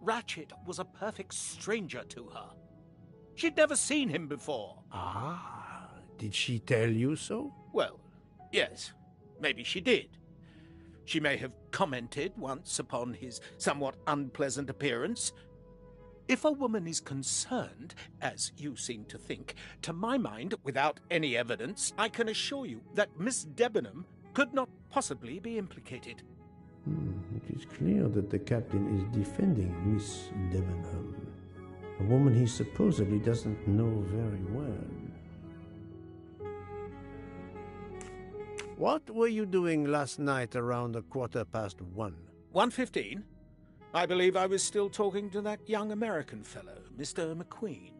Speaker 6: Ratchet was a perfect stranger to her. She'd never seen him before.
Speaker 1: Ah, did she tell you so?
Speaker 6: Well, yes, maybe she did. She may have commented once upon his somewhat unpleasant appearance. If a woman is concerned, as you seem to think, to my mind, without any evidence, I can assure you that Miss Debenham could not possibly be implicated.
Speaker 8: It is clear that the captain is defending Miss Debenham, a woman he supposedly doesn't know very well.
Speaker 1: What were you doing last night around 1:15?
Speaker 6: 1:15? I believe I was still talking to that young American fellow, Mr. McQueen,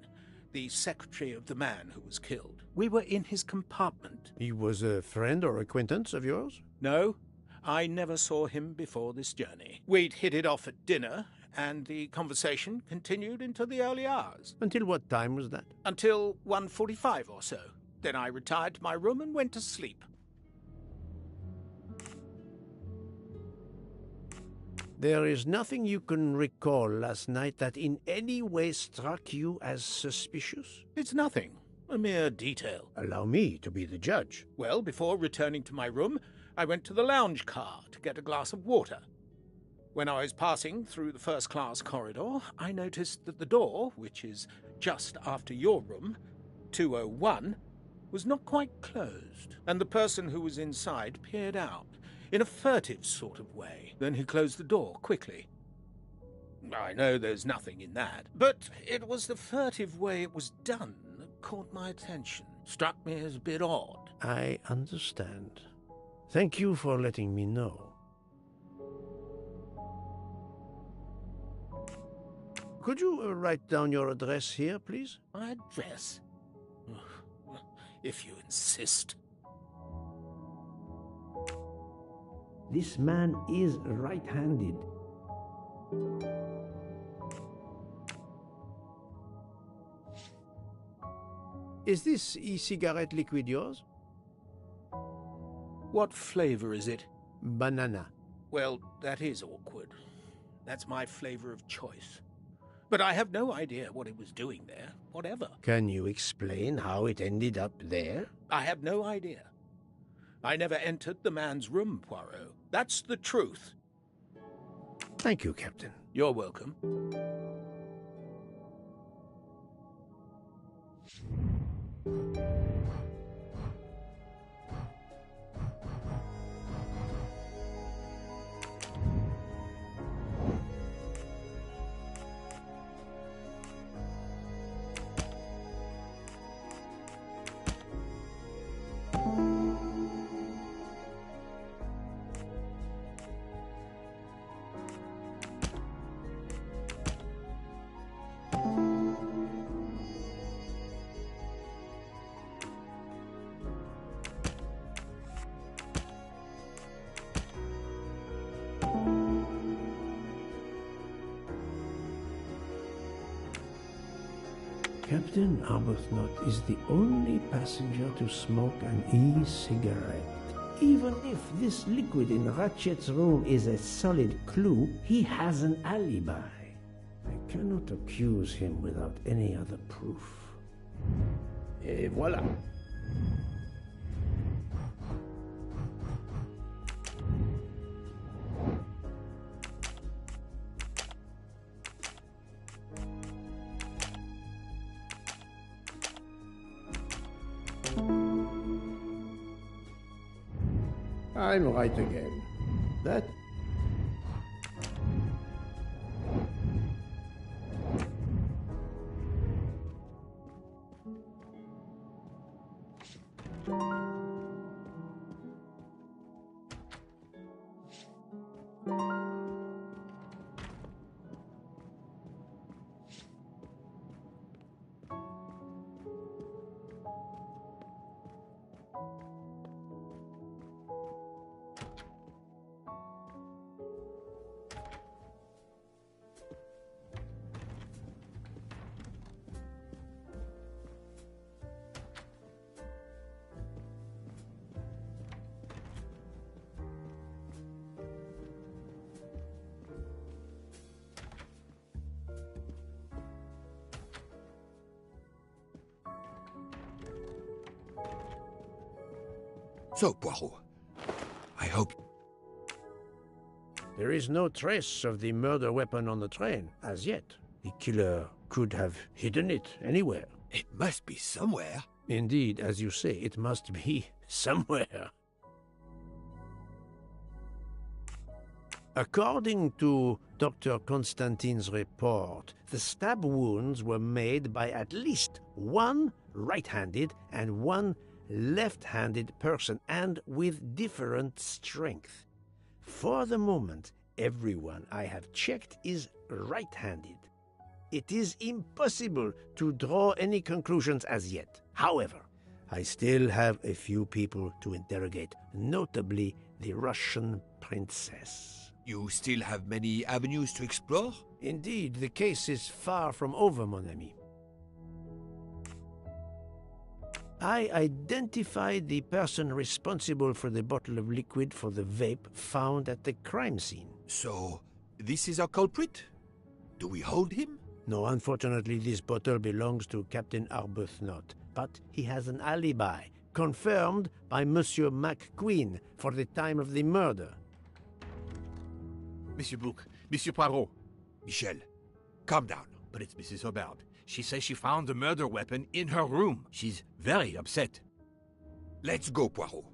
Speaker 6: the secretary of the man who was killed. We were in his compartment.
Speaker 1: He was a friend or acquaintance of yours?
Speaker 6: No, I never saw him before this journey. We'd hit it off at dinner, and the conversation continued into the early hours.
Speaker 1: Until what time was that?
Speaker 6: Until 1:45 or so. Then I retired to my room and went to sleep.
Speaker 1: There is nothing you can recall last night that in any way struck you as suspicious?
Speaker 6: It's nothing. A mere detail.
Speaker 1: Allow me to be the judge.
Speaker 6: Well, before returning to my room, I went to the lounge car to get a glass of water. When I was passing through the first-class corridor, I noticed that the door, which is just after your room, 201, was not quite closed, and the person who was inside peered out in a furtive sort of way. Then he closed the door quickly. I know there's nothing in that, but it was the furtive way it was done that caught my attention. Struck me as a bit odd.
Speaker 1: I understand. Thank you for letting me know. Could you write down your address here, please?
Speaker 6: My address? If you insist.
Speaker 8: This man is right-handed.
Speaker 1: Is this e-cigarette liquid yours?
Speaker 6: What flavor is it?
Speaker 1: Banana.
Speaker 6: Well, that is awkward. That's my flavor of choice. But I have no idea what it was doing there, whatever.
Speaker 1: Can you explain how it ended up there?
Speaker 6: I have no idea. I never entered the man's room, Poirot. That's the truth.
Speaker 1: Thank you, Captain.
Speaker 6: You're welcome.
Speaker 2: Captain Arbuthnot is the only passenger to smoke an e-cigarette. Even if this liquid in Ratchet's room is a solid clue, he has an alibi. I cannot accuse him without any other proof. Et voilà. I'm right again. That...
Speaker 3: So, Poirot, I hope...
Speaker 1: There is no trace of the murder weapon on the train, as yet. The killer could have hidden it anywhere.
Speaker 3: It must be somewhere.
Speaker 1: Indeed, as you say, it must be somewhere. According to Dr. Constantine's report, the stab wounds were made by at least one right-handed and one left-handed person, and with different strength. For the moment, everyone I have checked is right-handed. It is impossible to draw any conclusions as yet. However, I still have a few people to interrogate, notably the Russian princess.
Speaker 3: You still have many avenues to explore?
Speaker 1: Indeed, the case is far from over, mon ami. I identified the person responsible for the bottle of liquid for the vape found at the crime scene.
Speaker 3: So, this is our culprit? Do we hold him?
Speaker 1: No, unfortunately, this bottle belongs to Captain Arbuthnot, but he has an alibi, confirmed by Monsieur McQueen for the time of the murder.
Speaker 9: Monsieur Bouc, Monsieur Poirot.
Speaker 3: Michel, calm down.
Speaker 9: But it's Mrs. Aubert. She says she found the murder weapon in her room. She's very upset.
Speaker 3: Let's go, Poirot.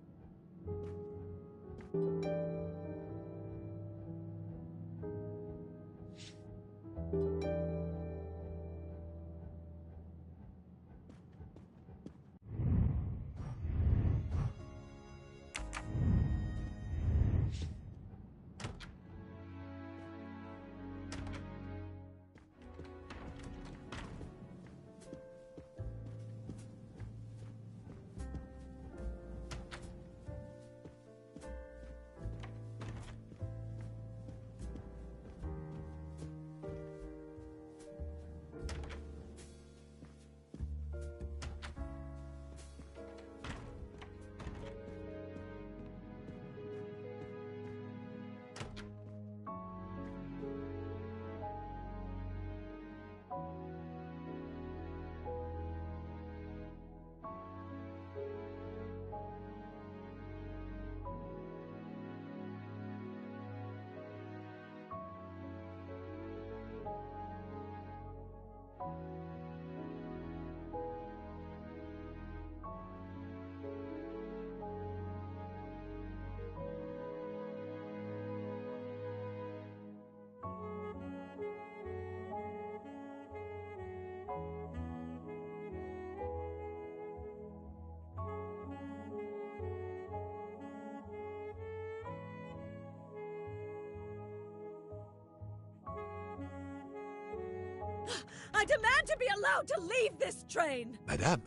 Speaker 4: I demand to be allowed to leave this train!
Speaker 3: Madame,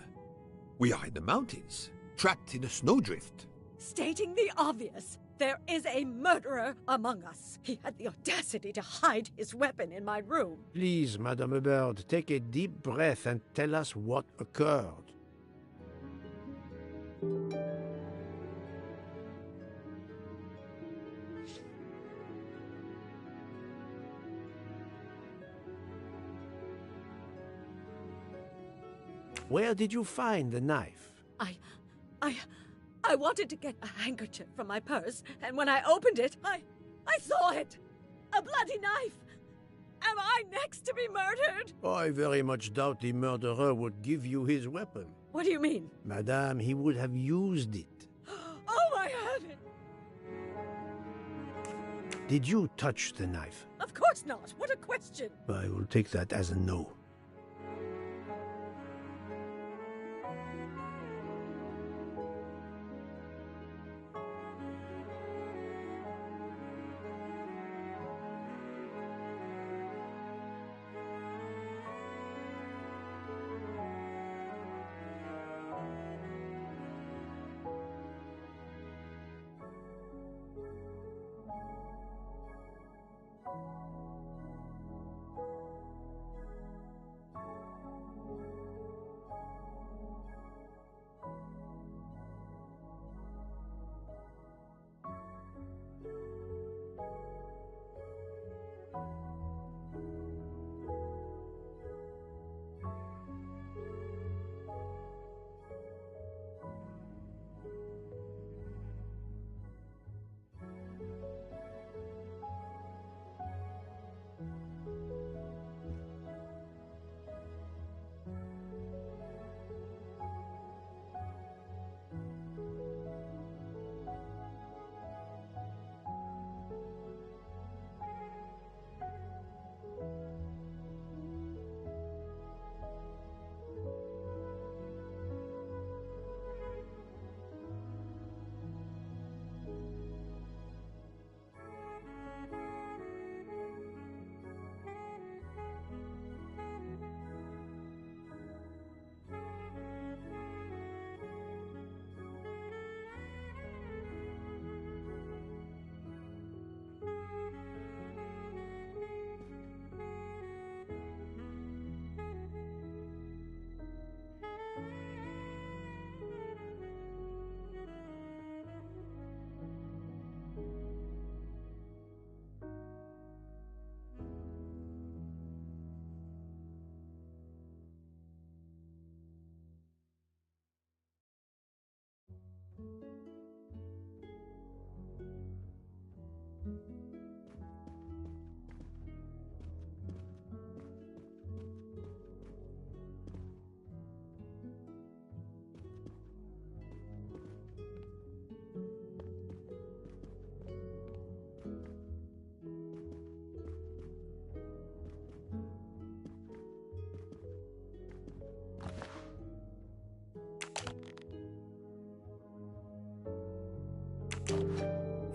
Speaker 3: we are in the mountains, trapped in a snowdrift.
Speaker 4: Stating the obvious. There is a murderer among us. He had the audacity to hide his weapon in my room.
Speaker 1: Please, Madame Hubbard, take a deep breath and tell us what occurred. Where did you find the knife?
Speaker 4: I wanted to get a handkerchief from my purse, and when I opened it, I saw it! A bloody knife! Am I next to be murdered?
Speaker 1: I very much doubt the murderer would give you his weapon.
Speaker 4: What do you mean?
Speaker 1: Madame, he would have used it.
Speaker 4: Oh my heaven!
Speaker 1: Did you touch the knife?
Speaker 4: Of course not! What a question!
Speaker 1: I will take that as a no.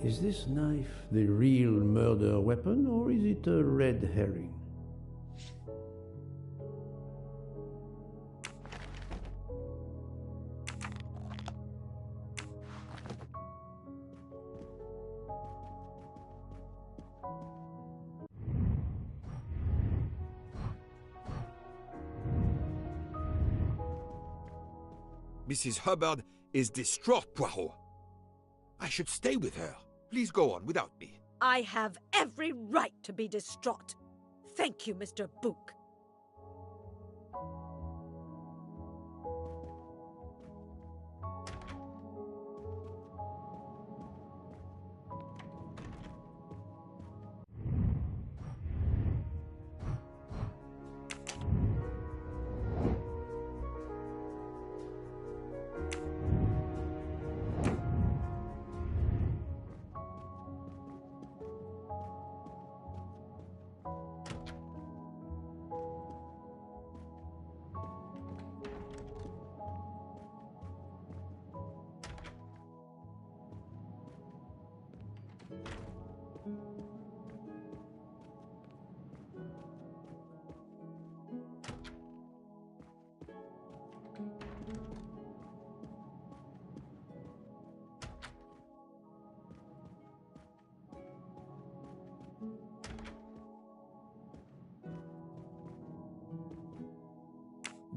Speaker 8: Is this knife the real murder weapon, or is it a red herring?
Speaker 3: Mrs. Hubbard is distraught, Poirot. I should stay with her. Please go on without me.
Speaker 4: I have every right to be distraught. Thank you, Mr. Book.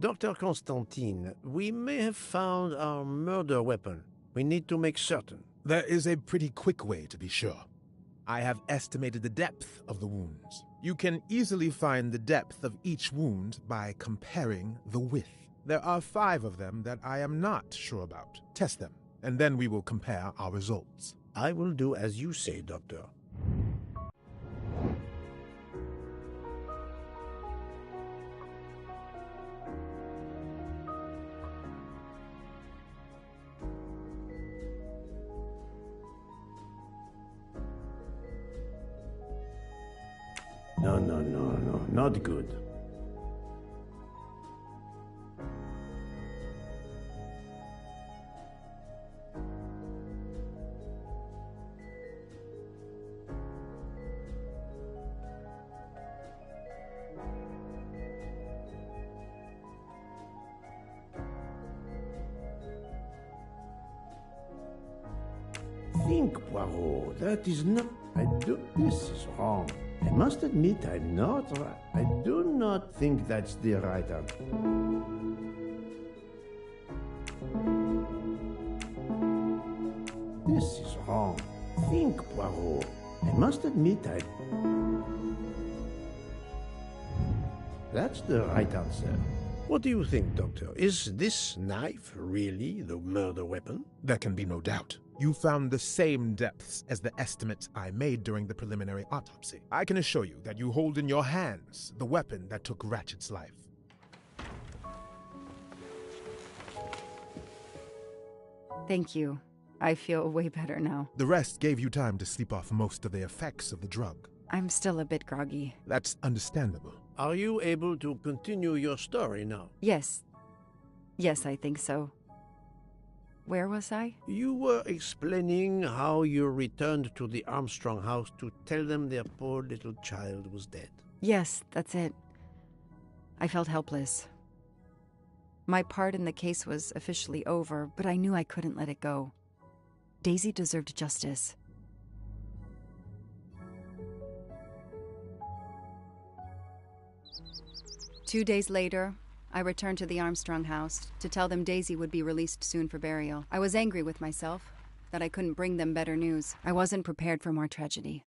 Speaker 1: Dr. Constantine, we may have found our murder weapon. We need to make certain.
Speaker 16: There is a pretty quick way to be sure. I have estimated the depth of the wounds. You can easily find the depth of each wound by comparing the width. There are 5 of them that I am not sure about. Test them, and then we will compare our results.
Speaker 1: I will do as you say, Doctor.
Speaker 8: No, not good.
Speaker 2: Think, Poirot. That is not... This is wrong. I must admit I'm not right. I do not think that's the right answer. This is wrong. Think, Poirot. I must admit That's the right answer.
Speaker 1: What do you think, Doctor? Is this knife really the murder weapon?
Speaker 16: There can be no doubt. You found the same depths as the estimates I made during the preliminary autopsy. I can assure you that you hold in your hands the weapon that took Ratchet's life.
Speaker 18: Thank you. I feel way better now.
Speaker 16: The rest gave you time to sleep off most of the effects of the drug.
Speaker 18: I'm still a bit groggy.
Speaker 16: That's understandable.
Speaker 1: Are you able to continue your story now?
Speaker 18: Yes. Yes, I think so. Where was I?
Speaker 1: You were explaining how you returned to the Armstrong house to tell them their poor little child was dead.
Speaker 18: Yes, that's it. I felt helpless. My part in the case was officially over, but I knew I couldn't let it go. Daisy deserved justice. Two days later, I returned to the Armstrong house to tell them Daisy would be released soon for burial. I was angry with myself that I couldn't bring them better news. I wasn't prepared for more tragedy.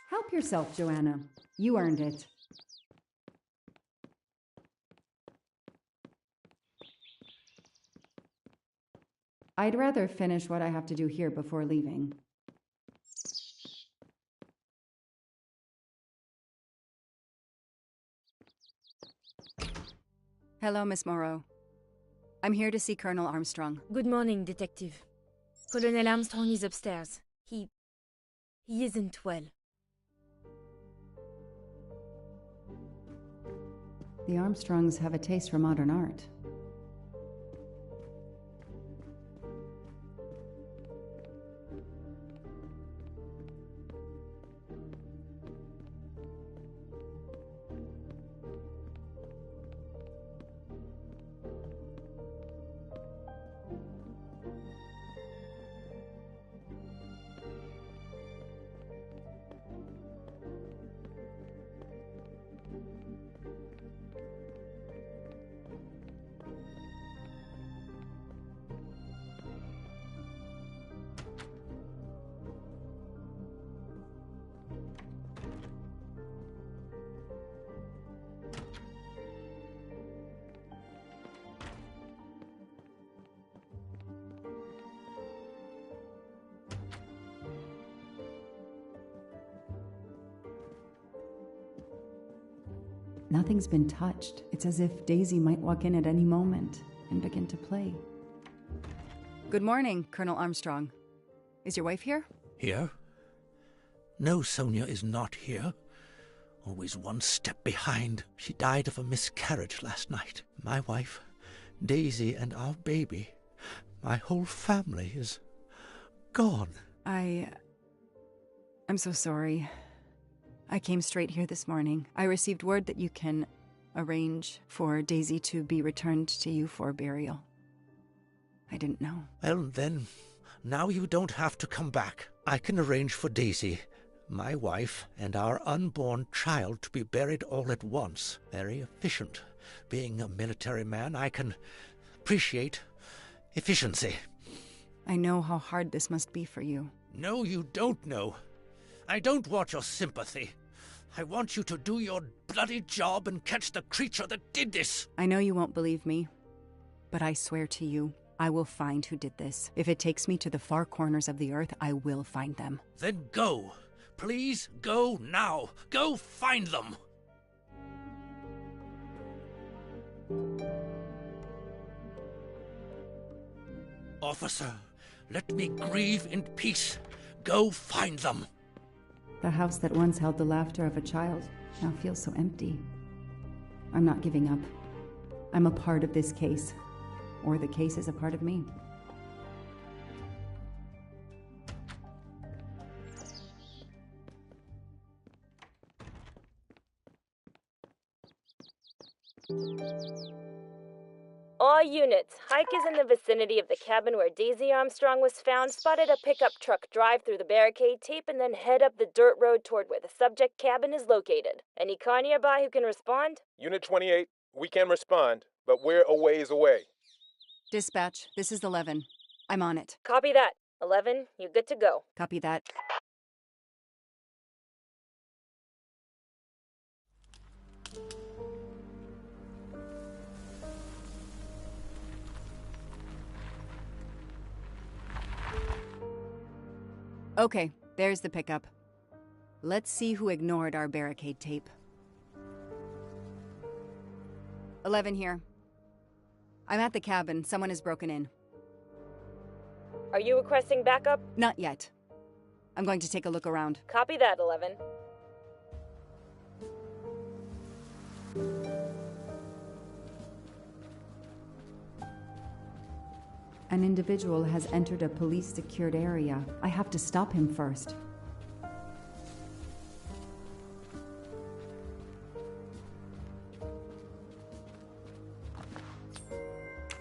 Speaker 19: Help yourself, Joanna. You earned it. I'd rather finish what I have to do here before leaving.
Speaker 18: Hello, Miss Moreau. I'm here to see Colonel Armstrong.
Speaker 20: Good morning, Detective. Colonel Armstrong is upstairs. He isn't well.
Speaker 19: The Armstrongs have a taste for modern art. Nothing's been touched. It's as if Daisy might walk in at any moment and begin to play.
Speaker 18: Good morning, Colonel Armstrong. Is your wife here?
Speaker 10: Here? No, Sonia is not here. Always one step behind. She died of a miscarriage last night. My wife, Daisy, and our baby. My whole family is gone.
Speaker 18: I'm so sorry. I came straight here this morning. I received word that you can arrange for Daisy to be returned to you for burial. I didn't know.
Speaker 10: Well, then, now you don't have to come back. I can arrange for Daisy, my wife, and our unborn child to be buried all at once. Very efficient. Being a military man, I can appreciate efficiency.
Speaker 18: I know how hard this must be for you.
Speaker 10: No, you don't know. I don't want your sympathy. I want you to do your bloody job and catch the creature that did this.
Speaker 18: I know you won't believe me, but I swear to you, I will find who did this. If it takes me to the far corners of the earth, I will find them.
Speaker 10: Then go. Please go now. Go find them. Officer, let me grieve in peace. Go find them.
Speaker 19: The house that once held the laughter of a child now feels so empty. I'm not giving up. I'm a part of this case, or the case is a part of me.
Speaker 20: All units, Hike is in the vicinity of the cabin where Daisy Armstrong was found, spotted a pickup truck drive through the barricade tape, and then head up the dirt road toward where the subject cabin is located. Any car nearby who can respond?
Speaker 21: Unit 28, we can respond, but we're a ways away.
Speaker 18: Dispatch, this is 11. I'm on it.
Speaker 20: Copy that. 11, you good to go.
Speaker 18: Copy that. Okay, there's the pickup. Let's see who ignored our barricade tape. 11 here. I'm at the cabin. Someone has broken in.
Speaker 20: Are you requesting backup?
Speaker 18: Not yet. I'm going to take a look around.
Speaker 20: Copy that, 11.
Speaker 19: An individual has entered a police-secured area. I have to stop him first.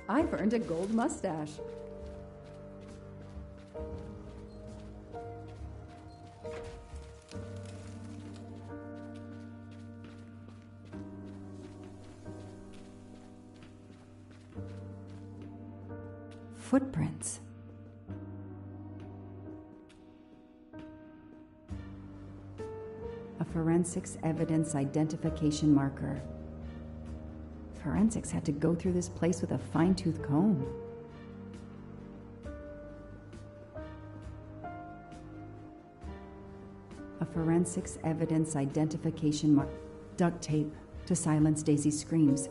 Speaker 19: I've earned a gold mustache. Footprints. A forensics evidence identification marker. Forensics had to go through this place with a fine-tooth comb. A forensics evidence identification marker. Duct tape to silence Daisy's screams.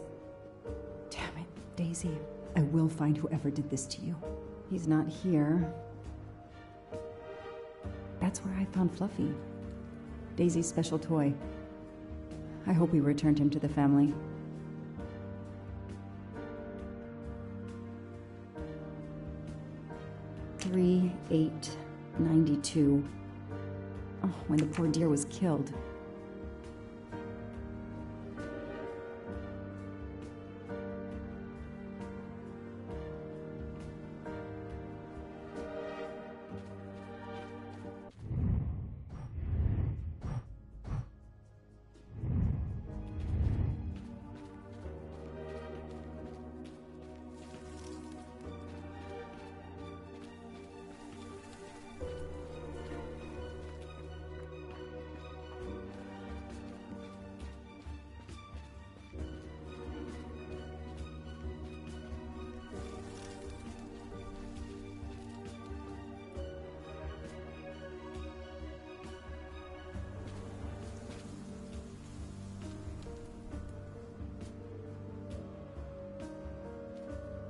Speaker 19: Daisy, I will find whoever did this to you. He's not here. That's where I found Fluffy. Daisy's special toy. I hope we returned him to the family. $3/8/92. Oh, when the poor dear was killed.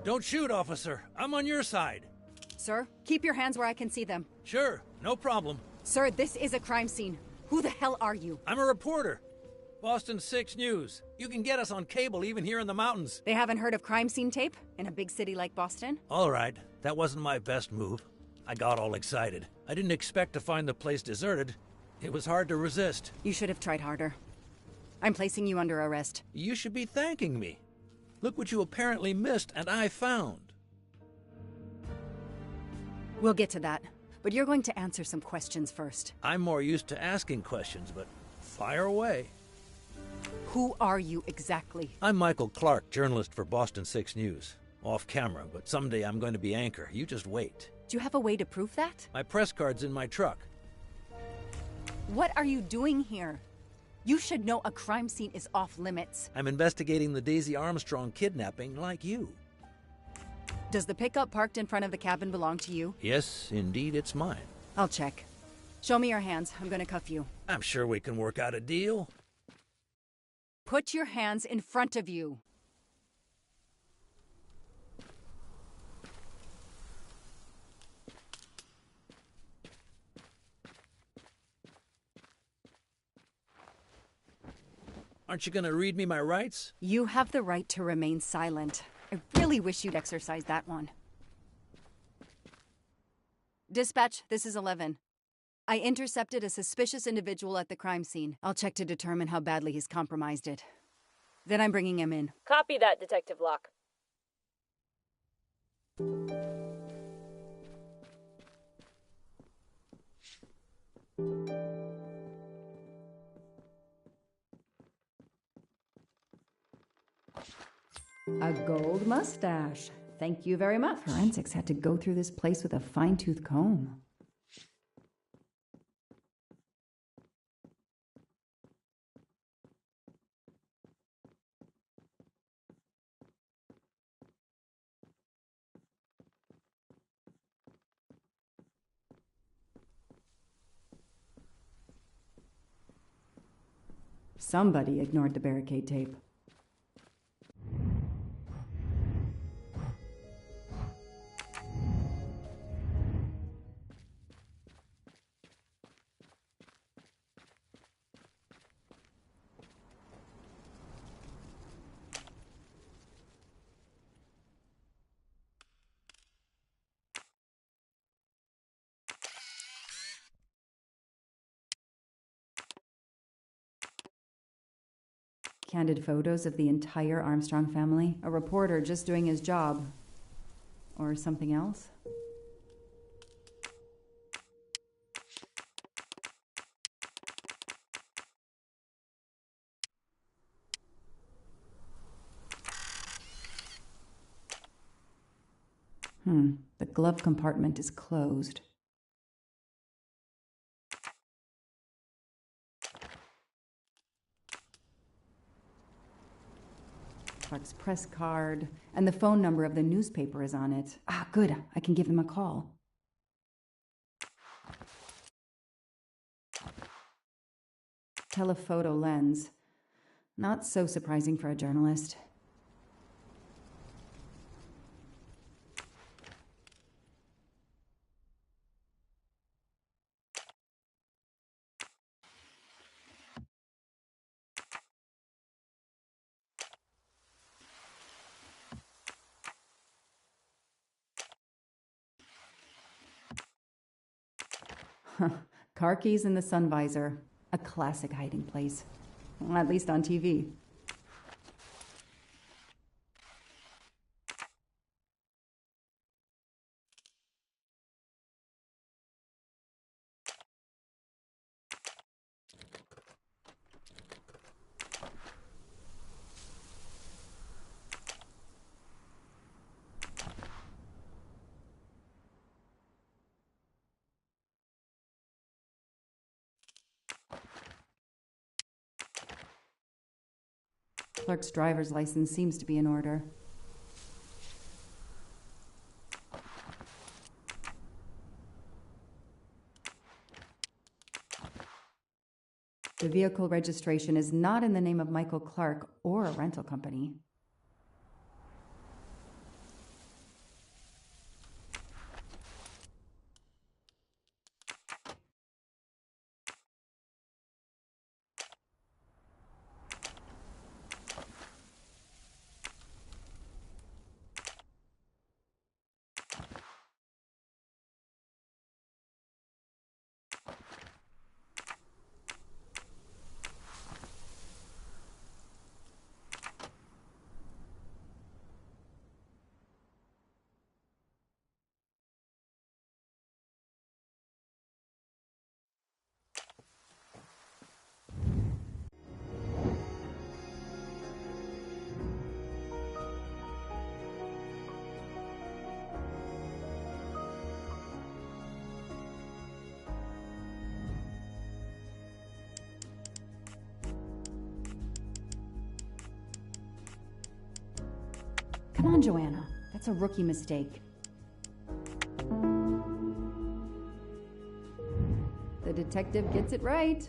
Speaker 10: Don't shoot, officer. I'm on your side.
Speaker 19: Sir, keep your hands where I can see them.
Speaker 10: Sure, no problem.
Speaker 19: Sir, this is a crime scene. Who the hell are you?
Speaker 10: I'm a reporter. Boston 6 News. You can get us on cable even here in the mountains.
Speaker 19: They haven't heard of crime scene tape in a big city like Boston?
Speaker 10: All right, that wasn't my best move. I got all excited. I didn't expect to find the place deserted. It was hard to resist.
Speaker 19: You should have tried harder. I'm placing you under arrest.
Speaker 10: You should be thanking me. Look what you apparently missed and I found.
Speaker 19: We'll get to that, but you're going to answer some questions first.
Speaker 10: I'm more used to asking questions, but fire away.
Speaker 19: Who are you exactly?
Speaker 10: I'm Michael Clark, journalist for Boston 6 News. Off camera, but someday I'm going to be anchor. You just wait.
Speaker 19: Do you have a way to prove that?
Speaker 10: My press card's in my truck.
Speaker 19: What are you doing here? You should know a crime scene is off limits.
Speaker 10: I'm investigating the Daisy Armstrong kidnapping like you.
Speaker 19: Does the pickup parked in front of the cabin belong to you?
Speaker 10: Yes, indeed, it's mine.
Speaker 19: I'll check. Show me your hands. I'm gonna cuff you.
Speaker 10: I'm sure we can work out a deal.
Speaker 19: Put your hands in front of you.
Speaker 10: Aren't you going to read me my rights?
Speaker 19: You have the right to remain silent. I really wish you'd exercise that one. Dispatch, this is 11. I intercepted a suspicious individual at the crime scene. I'll check to determine how badly he's compromised it. Then I'm bringing him in.
Speaker 4: Copy that, Detective Locke.
Speaker 19: A gold mustache. Thank you very much. Forensics had to go through this place with a fine-tooth comb. Somebody ignored the barricade tape. Candid photos of the entire Armstrong family. A reporter just doing his job. Or something else? The glove compartment is closed. Clark's press card, and the phone number of the newspaper is on it. Ah, good. I can give him a call. Telephoto lens. Not so surprising for a journalist. Car keys in the sun visor. A classic hiding place. Well, at least on TV. Clerk's driver's license seems to be in order. The vehicle registration is not in the name of Michael Clark or a rental company. Come on, Joanna. That's a rookie mistake. The detective gets it right.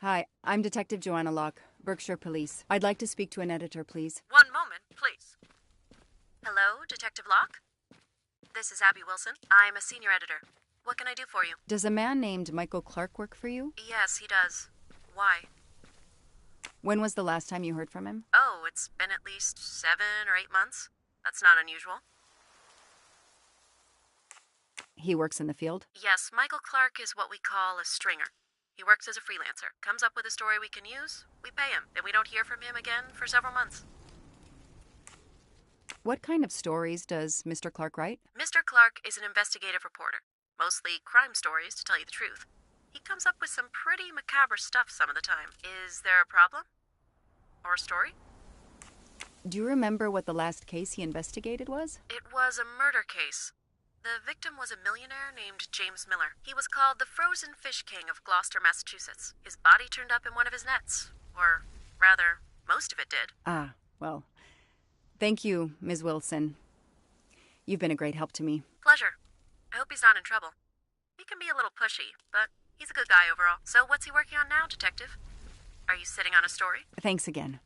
Speaker 19: Hi, I'm Detective Joanna Locke, Berkshire Police. I'd like to speak to an editor, please.
Speaker 5: One moment, please. Hello, Detective Locke? This is Abby Wilson. I'm a senior editor. What can I do for you?
Speaker 19: Does a man named Michael Clark work for you?
Speaker 5: Yes, he does. Why?
Speaker 19: When was the last time you heard from him?
Speaker 5: Oh, it's been at least 7 or 8 months. That's not unusual.
Speaker 19: He works in the field?
Speaker 5: Yes, Michael Clark is what we call a stringer. He works as a freelancer, comes up with a story we can use, we pay him, and we don't hear from him again for several months.
Speaker 19: What kind of stories does Mr. Clark write?
Speaker 5: Mr. Clark is an investigative reporter. Mostly crime stories, to tell you the truth. He comes up with some pretty macabre stuff some of the time. Is there a problem? Or a story?
Speaker 19: Do you remember what the last case he investigated was?
Speaker 5: It was a murder case. The victim was a millionaire named James Miller. He was called the Frozen Fish King of Gloucester, Massachusetts. His body turned up in one of his nets. Or, rather, most of it did.
Speaker 19: Ah, well, thank you, Ms. Wilson. You've been a great help to me.
Speaker 5: Pleasure. I hope he's not in trouble. He can be a little pushy, but he's a good guy overall. So what's he working on now, Detective? Are you sitting on a story?
Speaker 19: Thanks again.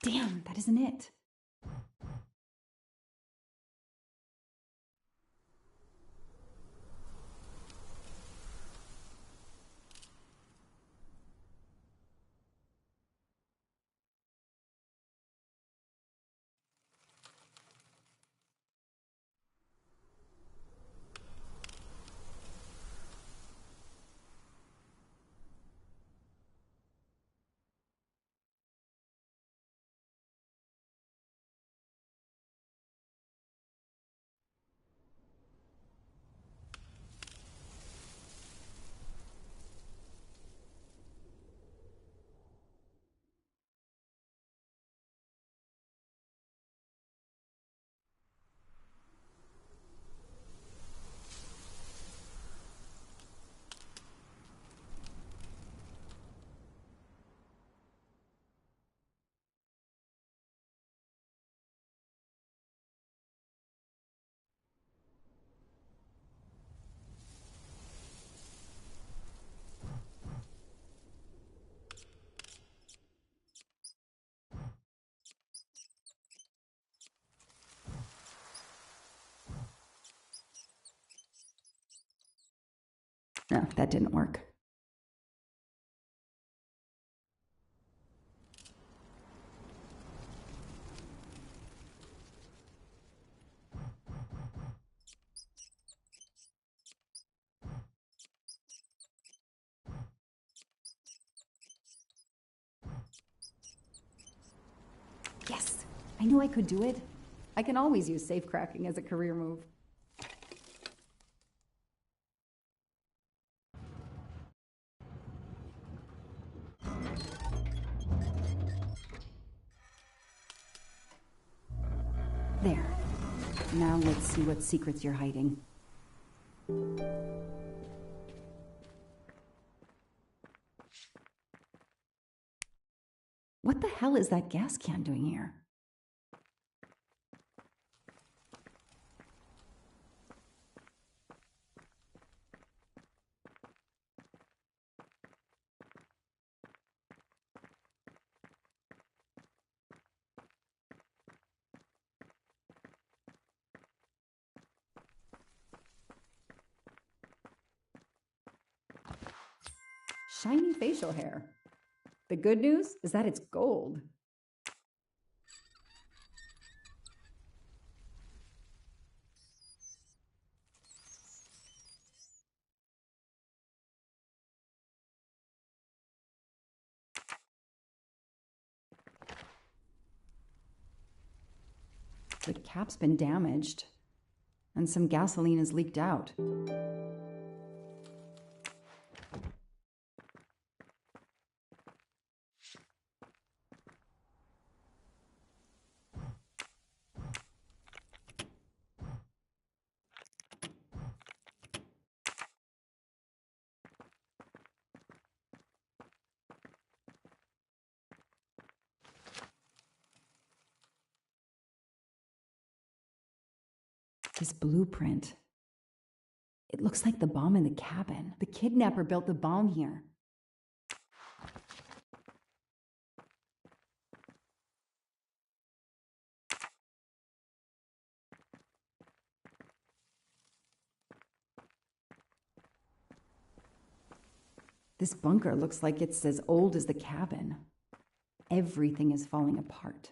Speaker 19: Damn, that isn't it. No, that didn't work. Yes! I knew I could do it. I can always use safe cracking as a career move. There. Now let's see what secrets you're hiding. What the hell is that gas can doing here? Shiny facial hair. The good news is that it's gold. The cap's been damaged, and some gasoline has leaked out. This blueprint. It looks like the bomb in the cabin. The kidnapper built the bomb here. This bunker looks like it's as old as the cabin. Everything is falling apart.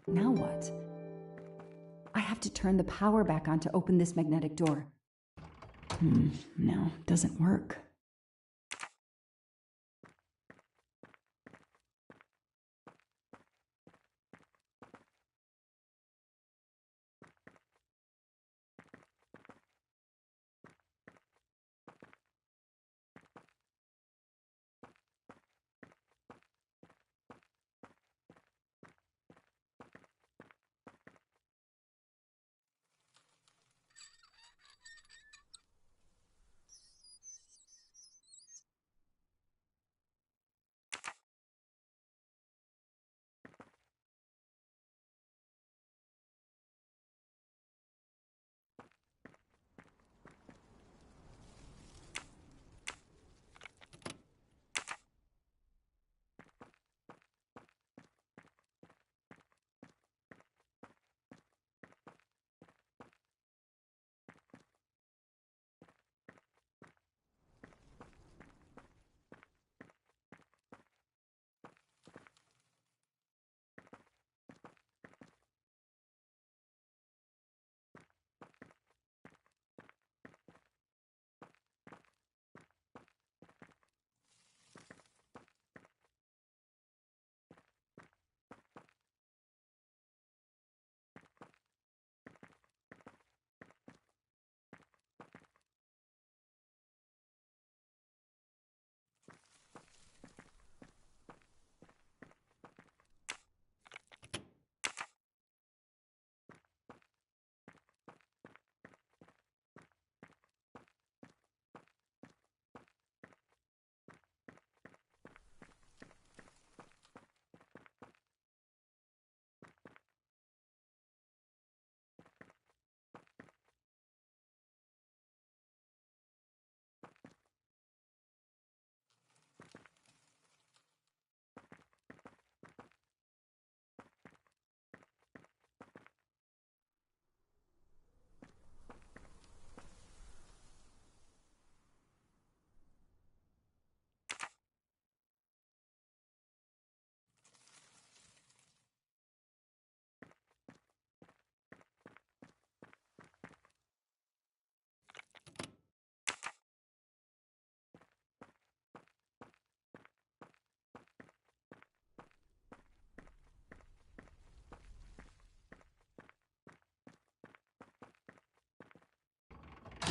Speaker 19: Now what? I have to turn the power back on to open this magnetic door. No, doesn't work.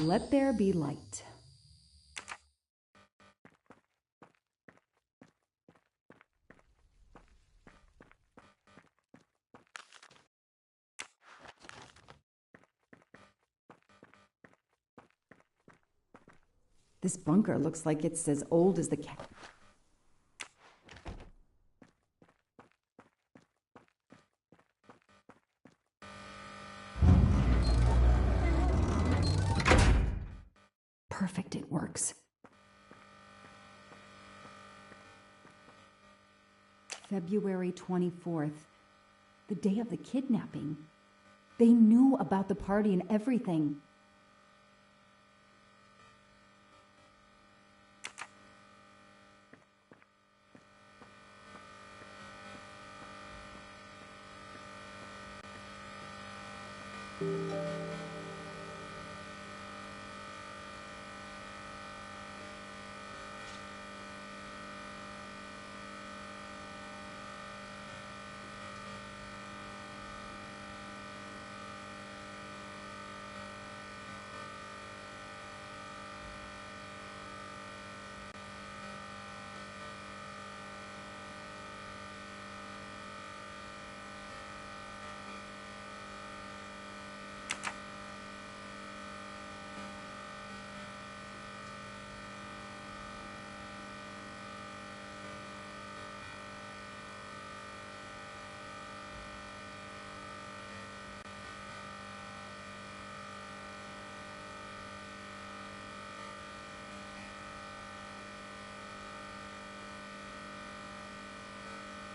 Speaker 19: Let there be light. This bunker looks like it's as old as the cat. Perfect, it works. February 24th, the day of the kidnapping. They knew about the party and everything.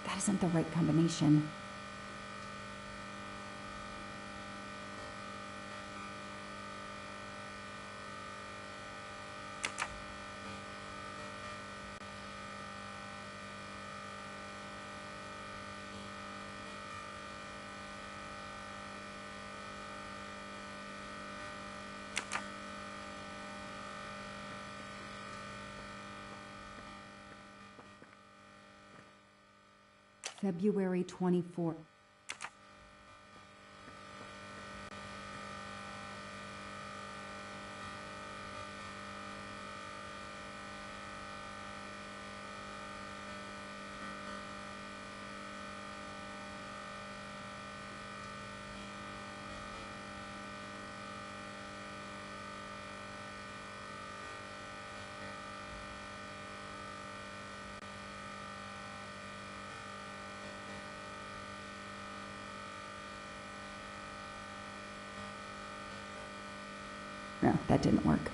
Speaker 19: That isn't the right combination. February 24th. No, that didn't work.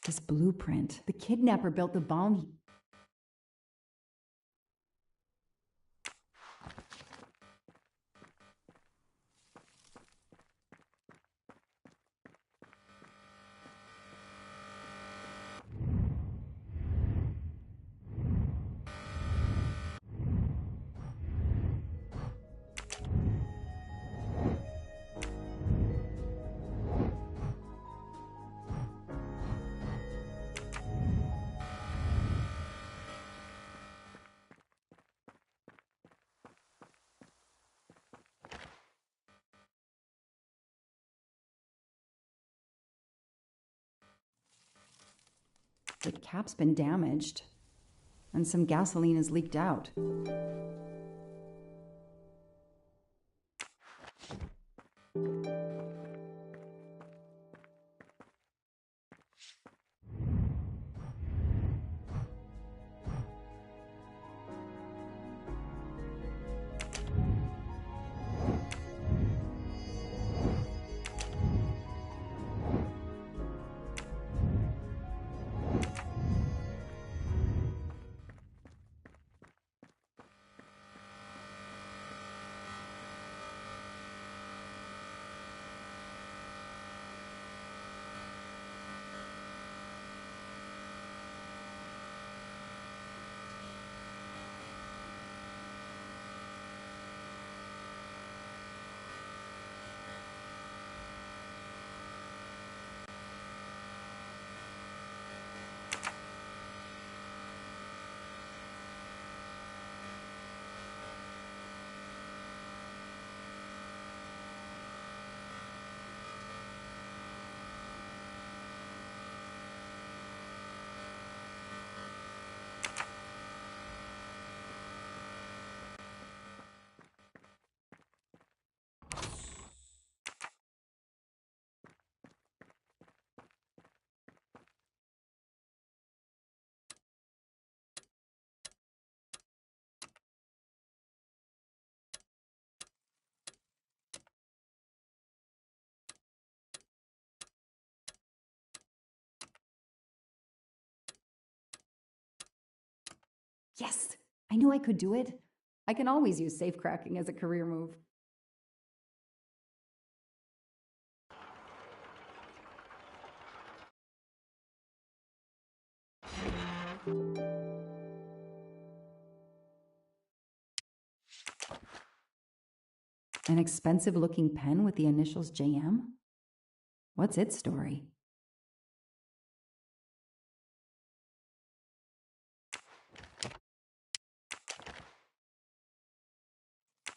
Speaker 19: This blueprint. The kidnapper built the bomb. The cap's been damaged, and some gasoline has leaked out. Yes! I knew I could do it. I can always use safecracking as a career move. An expensive-looking pen with the initials JM? What's its story?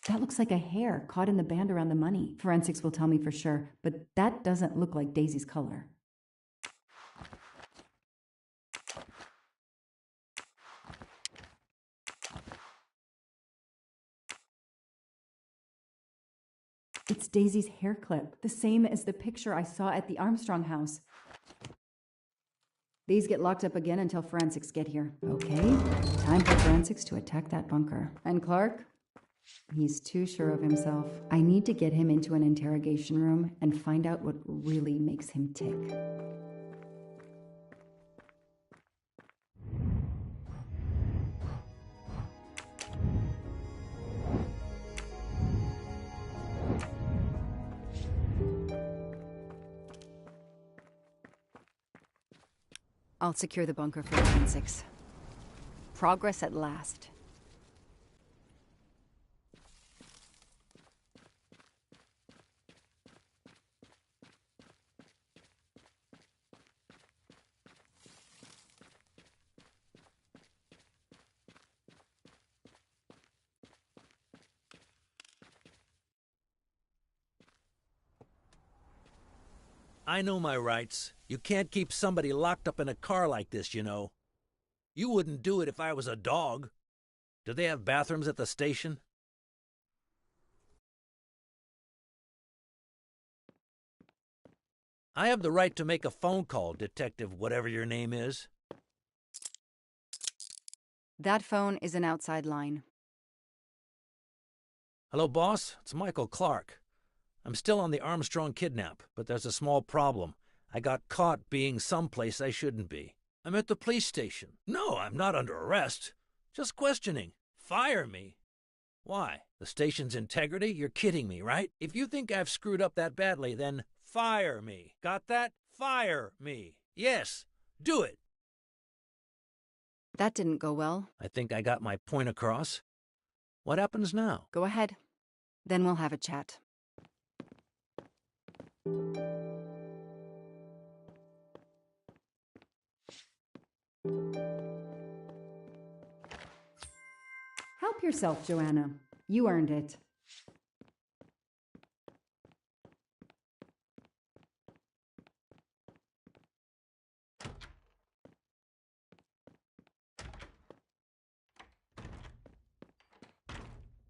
Speaker 19: That looks like a hair caught in the band around the money. Forensics will tell me for sure, but that doesn't look like Daisy's color. It's Daisy's hair clip, the same as the picture I saw at the Armstrong house. These get locked up again until forensics get here. Okay, time for forensics to attack that bunker. And Clark? He's too sure of himself. I need to get him into an interrogation room and find out what really makes him tick. I'll secure the bunker for forensics. Progress at last.
Speaker 10: I know my rights. You can't keep somebody locked up in a car like this, you know. You wouldn't do it if I was a dog. Do they have bathrooms at the station? I have the right to make a phone call, Detective whatever your name is.
Speaker 19: That phone is an outside line.
Speaker 10: Hello, boss. It's Michael Clark. I'm still on the Armstrong kidnap, but there's a small problem. I got caught being someplace I shouldn't be. I'm at the police station. No, I'm not under arrest. Just questioning. Fire me. Why? The station's integrity? You're kidding me, right? If you think I've screwed up that badly, then fire me. Got that? Fire me. Yes, do it.
Speaker 19: That didn't go well.
Speaker 10: I think I got my point across. What happens now?
Speaker 19: Go ahead. Then we'll have a chat. Help yourself, Joanna. You earned it.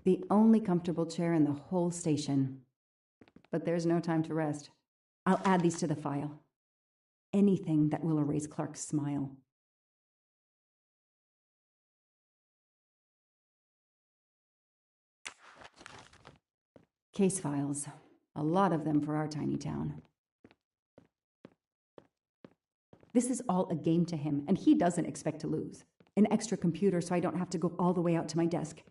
Speaker 19: The only comfortable chair in the whole station. But there's no time to rest. I'll add these to the file. Anything that will erase Clark's smile. Case files. A lot of them for our tiny town. This is all a game to him, and he doesn't expect to lose. An extra computer so I don't have to go all the way out to my desk.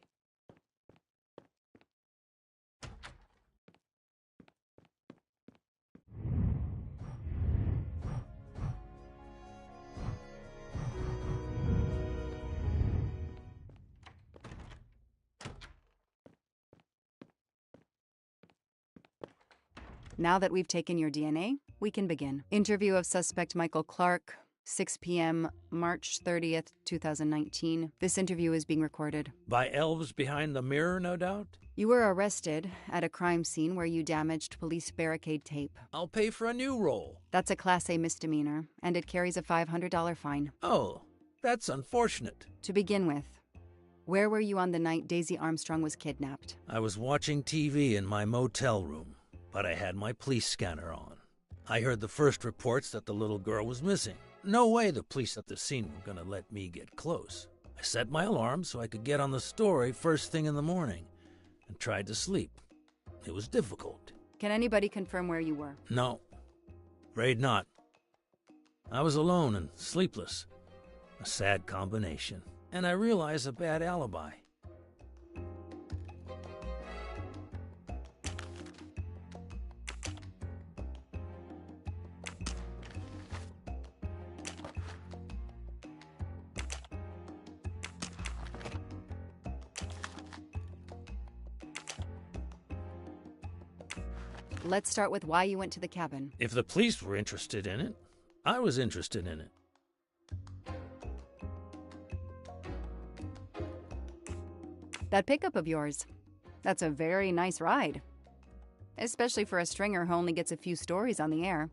Speaker 19: Now that we've taken your DNA, we can begin. Interview of suspect Michael Clark, 6 p.m., March 30th, 2019. This interview is being recorded.
Speaker 10: By elves behind the mirror, no doubt?
Speaker 19: You were arrested at a crime scene where you damaged police barricade tape.
Speaker 10: I'll pay for a new roll.
Speaker 19: That's a Class A misdemeanor, and it carries a $500 fine.
Speaker 10: Oh, that's unfortunate.
Speaker 19: To begin with, where were you on the night Daisy Armstrong was kidnapped?
Speaker 10: I was watching TV in my motel room, but I had my police scanner on. I heard the first reports that the little girl was missing. No way the police at the scene were going to let me get close. I set my alarm so I could get on the story first thing in the morning and tried to sleep. It was difficult.
Speaker 19: Can anybody confirm where you were?
Speaker 10: No, afraid not. I was alone and sleepless. A sad combination. and I realize a bad alibi.
Speaker 18: Let's start with why you went to the cabin.
Speaker 10: If the police were interested in it, I was interested in it.
Speaker 18: That pickup of yours, that's a very nice ride. Especially for a stringer who only gets a few stories on the air.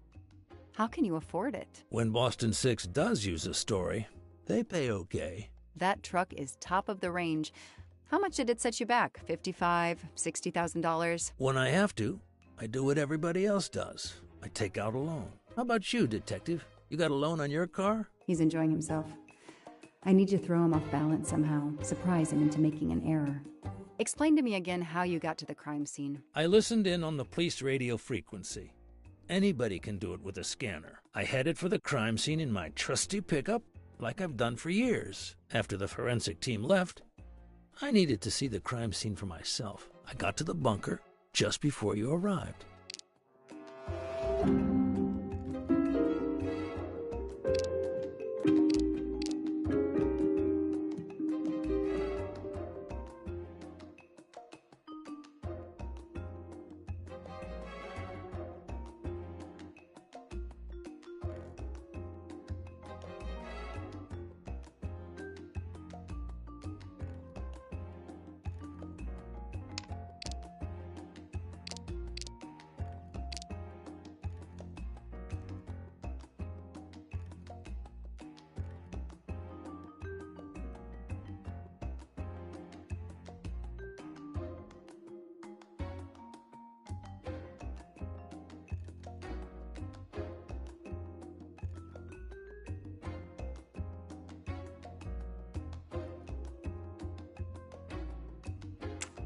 Speaker 18: How can you afford it?
Speaker 10: When Boston 6 does use a story, they pay okay.
Speaker 18: That truck is top of the range. How much did it set you back? $55,000, $60,000?
Speaker 10: When I have to, I do what everybody else does. I take out a loan. How about you, detective? You got a loan on your car?
Speaker 19: He's enjoying himself. I need to throw him off balance somehow, surprise him into making an error.
Speaker 18: Explain to me again how you got to the crime scene.
Speaker 10: I listened in on the police radio frequency. Anybody can do it with a scanner. I headed for the crime scene in my trusty pickup, like I've done for years. After the forensic team left, I needed to see the crime scene for myself. I got to the bunker just before you arrived.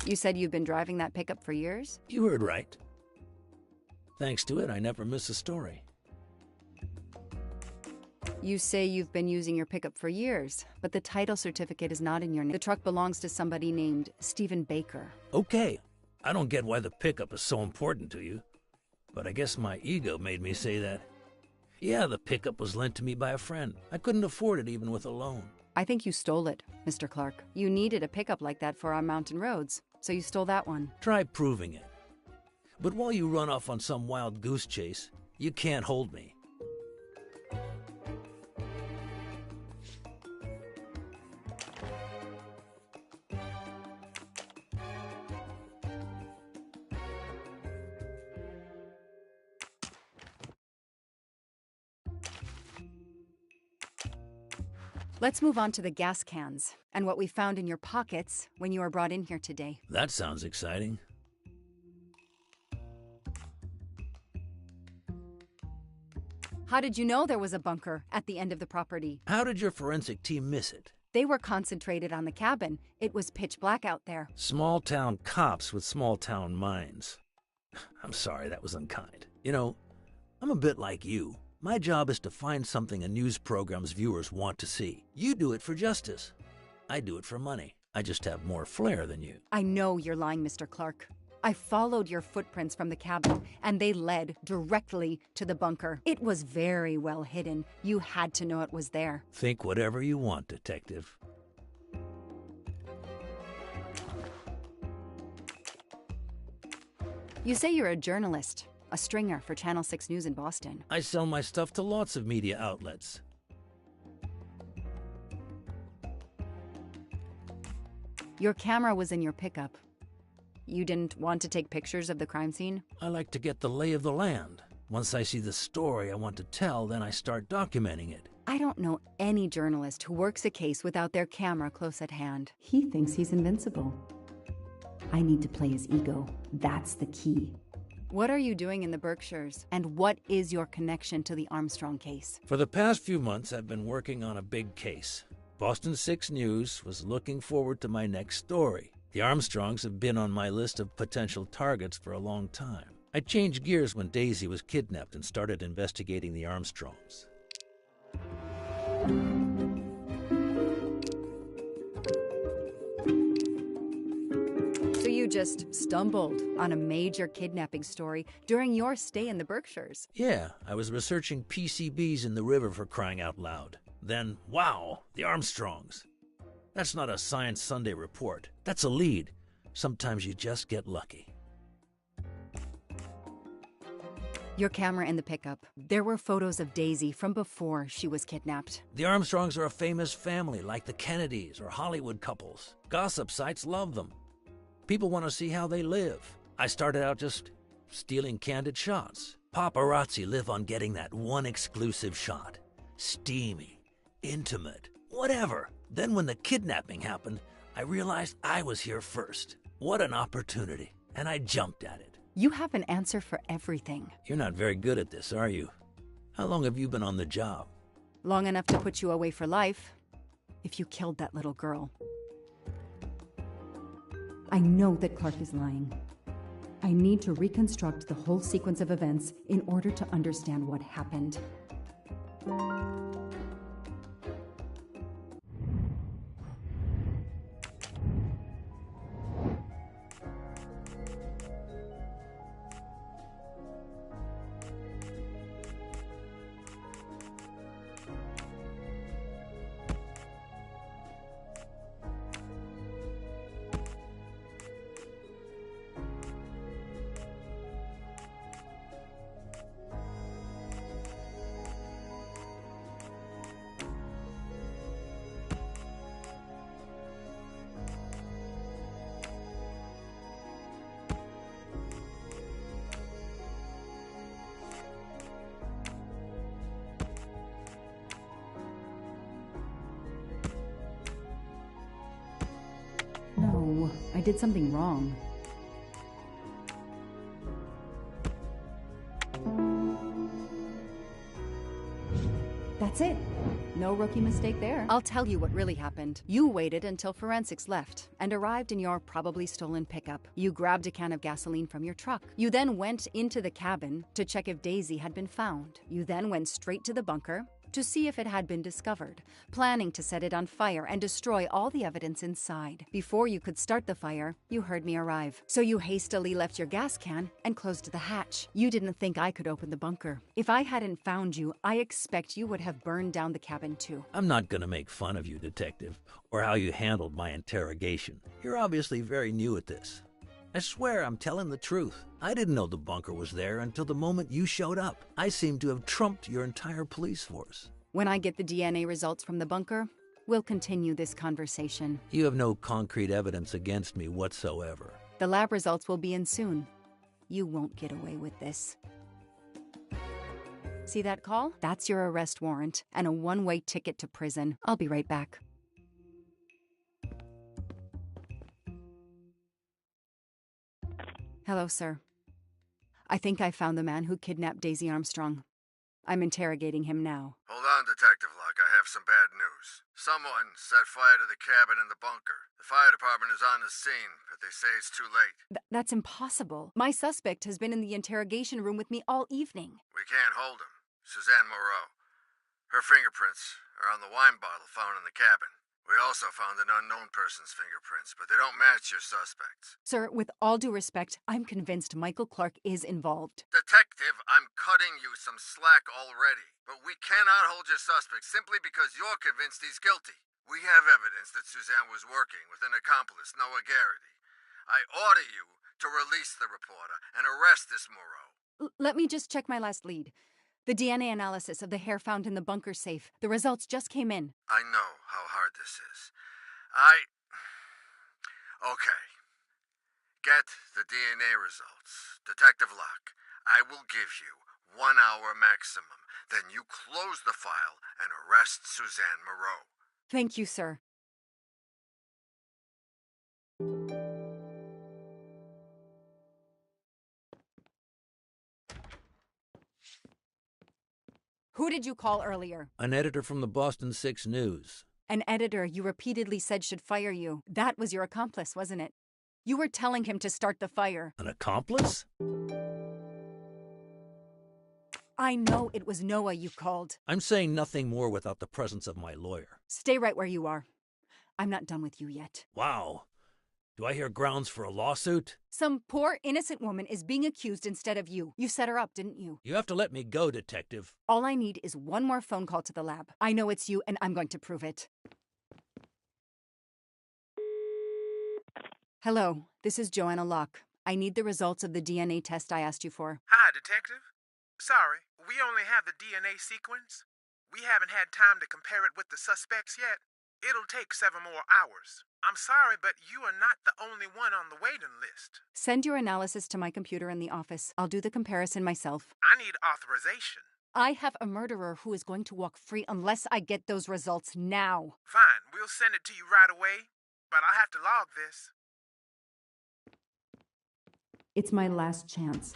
Speaker 18: You said you've been driving that pickup for years?
Speaker 10: You heard right. Thanks to it, I never miss a story.
Speaker 18: You say you've been using your pickup for years, but the title certificate is not in your name. The truck belongs to somebody named Stephen Baker.
Speaker 10: Okay, I don't get why the pickup is so important to you, but I guess my ego made me say that. Yeah, the pickup was lent to me by a friend. I couldn't afford it even with a loan.
Speaker 18: I think you stole it, Mr. Clark. You needed a pickup like that for our mountain roads, so you stole that one.
Speaker 10: Try proving it. But while you run off on some wild goose chase, you can't hold me.
Speaker 18: Let's move on to the gas cans and what we found in your pockets when you were brought in here today.
Speaker 10: That sounds exciting.
Speaker 18: How did you know there was a bunker at the end of the property?
Speaker 10: How did your forensic team miss it?
Speaker 18: They were concentrated on the cabin. It was pitch black out there.
Speaker 10: Small-town cops with small-town minds. I'm sorry, that was unkind. You know, I'm a bit like you. My job is to find something a news program's viewers want to see. You do it for justice. I do it for money. I just have more flair than you.
Speaker 18: I know you're lying, Mr. Clark. I followed your footprints from the cabin, and they led directly to the bunker. It was very well hidden. You had to know it was there.
Speaker 10: Think whatever you want, detective.
Speaker 18: You say you're a journalist. A stringer for Channel 6 News in Boston.
Speaker 10: I sell my stuff to lots of media outlets.
Speaker 18: Your camera was in your pickup. You didn't want to take pictures of the crime scene?
Speaker 10: I like to get the lay of the land. Once I see the story I want to tell, then I start documenting it.
Speaker 18: I don't know any journalist who works a case without their camera close at hand.
Speaker 19: He thinks he's invincible. I need to play his ego. That's the key.
Speaker 18: What are you doing in the Berkshires, and what is your connection to the Armstrong case?
Speaker 10: For the past few months, I've been working on a big case. Boston 6 News was looking forward to my next story. The Armstrongs have been on my list of potential targets for a long time. I changed gears when Daisy was kidnapped and started investigating the Armstrongs.
Speaker 18: just stumbled on a major kidnapping story during your stay in the Berkshires.
Speaker 10: Yeah, I was researching PCBs in the river for crying out loud. Then, wow, the Armstrongs. That's not a Science Sunday report. That's a lead. Sometimes you just get lucky.
Speaker 18: Your camera in the pickup. There were photos of Daisy from before she was kidnapped.
Speaker 10: The Armstrongs are a famous family, like the Kennedys or Hollywood couples. Gossip sites love them. People want to see how they live. I started out just stealing candid shots. Paparazzi live on getting that one exclusive shot. Steamy, intimate, whatever. Then when the kidnapping happened, I realized I was here first. What an opportunity, and I jumped at it.
Speaker 18: You have an answer for everything.
Speaker 10: You're not very good at this, are you? How long have you been on the job?
Speaker 18: Long enough to put you away for life, if you killed that little girl.
Speaker 19: I know that Clark is lying. I need to reconstruct the whole sequence of events in order to understand what happened. No, I did something wrong. That's it. No rookie mistake there.
Speaker 18: I'll tell you what really happened. You waited until forensics left and arrived in your probably stolen pickup. You grabbed a can of gasoline from your truck. You then went into the cabin to check if Daisy had been found. You then went straight to the bunker to see if it had been discovered, planning to set it on fire and destroy all the evidence inside. Before you could start the fire, you heard me arrive. So you hastily left your gas can and closed the hatch. You didn't think I could open the bunker. If I hadn't found you, I expect you would have burned down the cabin too.
Speaker 10: I'm not going to make fun of you, Detective, or how you handled my interrogation. You're obviously very new at this. I swear I'm telling the truth. I didn't know the bunker was there until the moment you showed up. I seem to have trumped your entire police force.
Speaker 18: When I get the DNA results from the bunker, we'll continue this conversation.
Speaker 10: You have no concrete evidence against me whatsoever.
Speaker 18: The lab results will be in soon. You won't get away with this. See that call? That's your arrest warrant and a one-way ticket to prison. I'll be right back. Hello, sir. I think I found the man who kidnapped Daisy Armstrong. I'm interrogating him now.
Speaker 7: Hold on, Detective Locke. I have some bad news. Someone set fire to the cabin in the bunker. The fire department is on the scene, but they say it's too late.
Speaker 18: That's impossible. My suspect has been in the interrogation room with me all evening.
Speaker 7: We can't hold him. Suzanne Moreau. Her fingerprints are on the wine bottle found in the cabin. We also found an unknown person's fingerprints, but they don't match your suspects.
Speaker 18: Sir, with all due respect, I'm convinced Michael Clark is involved.
Speaker 7: Detective, I'm cutting you some slack already. But we cannot hold your suspect simply because you're convinced he's guilty. We have evidence that Suzanne was working with an accomplice, Noah Garrity. I order you to release the reporter and arrest this Moreau.
Speaker 18: Let me just check my last lead. The DNA analysis of the hair found in the bunker safe. The results just came in.
Speaker 7: I know how hard this is. Okay. Get the DNA results. Detective Locke, I will give you 1 hour maximum. Then you close the file and arrest Suzanne Moreau.
Speaker 18: Thank you, sir. Who did you call earlier?
Speaker 10: An editor from the Boston 6 News.
Speaker 18: An editor you repeatedly said should fire you. That was your accomplice, wasn't it? You were telling him to start the fire.
Speaker 10: An accomplice?
Speaker 18: I know it was Noah you called.
Speaker 10: I'm saying nothing more without the presence of my lawyer.
Speaker 18: Stay right where you are. I'm not done with you yet.
Speaker 10: Wow. Do I hear grounds for a lawsuit?
Speaker 18: Some poor innocent woman is being accused instead of you. You set her up, didn't you?
Speaker 10: You have to let me go, Detective.
Speaker 18: All I need is one more phone call to the lab. I know it's you, and I'm going to prove it. Hello, this is Joanna Locke. I need the results of the DNA test I asked you for.
Speaker 11: Hi, Detective. Sorry, we only have the DNA sequence. We haven't had time to compare it with the suspects yet. It'll take 7 more hours. I'm sorry, but you are not the only one on the waiting list.
Speaker 18: Send your analysis to my computer in the office. I'll do the comparison myself.
Speaker 11: I need authorization.
Speaker 18: I have a murderer who is going to walk free unless I get those results now.
Speaker 11: Fine, we'll send it to you right away, but I'll have to log this.
Speaker 19: It's my last chance.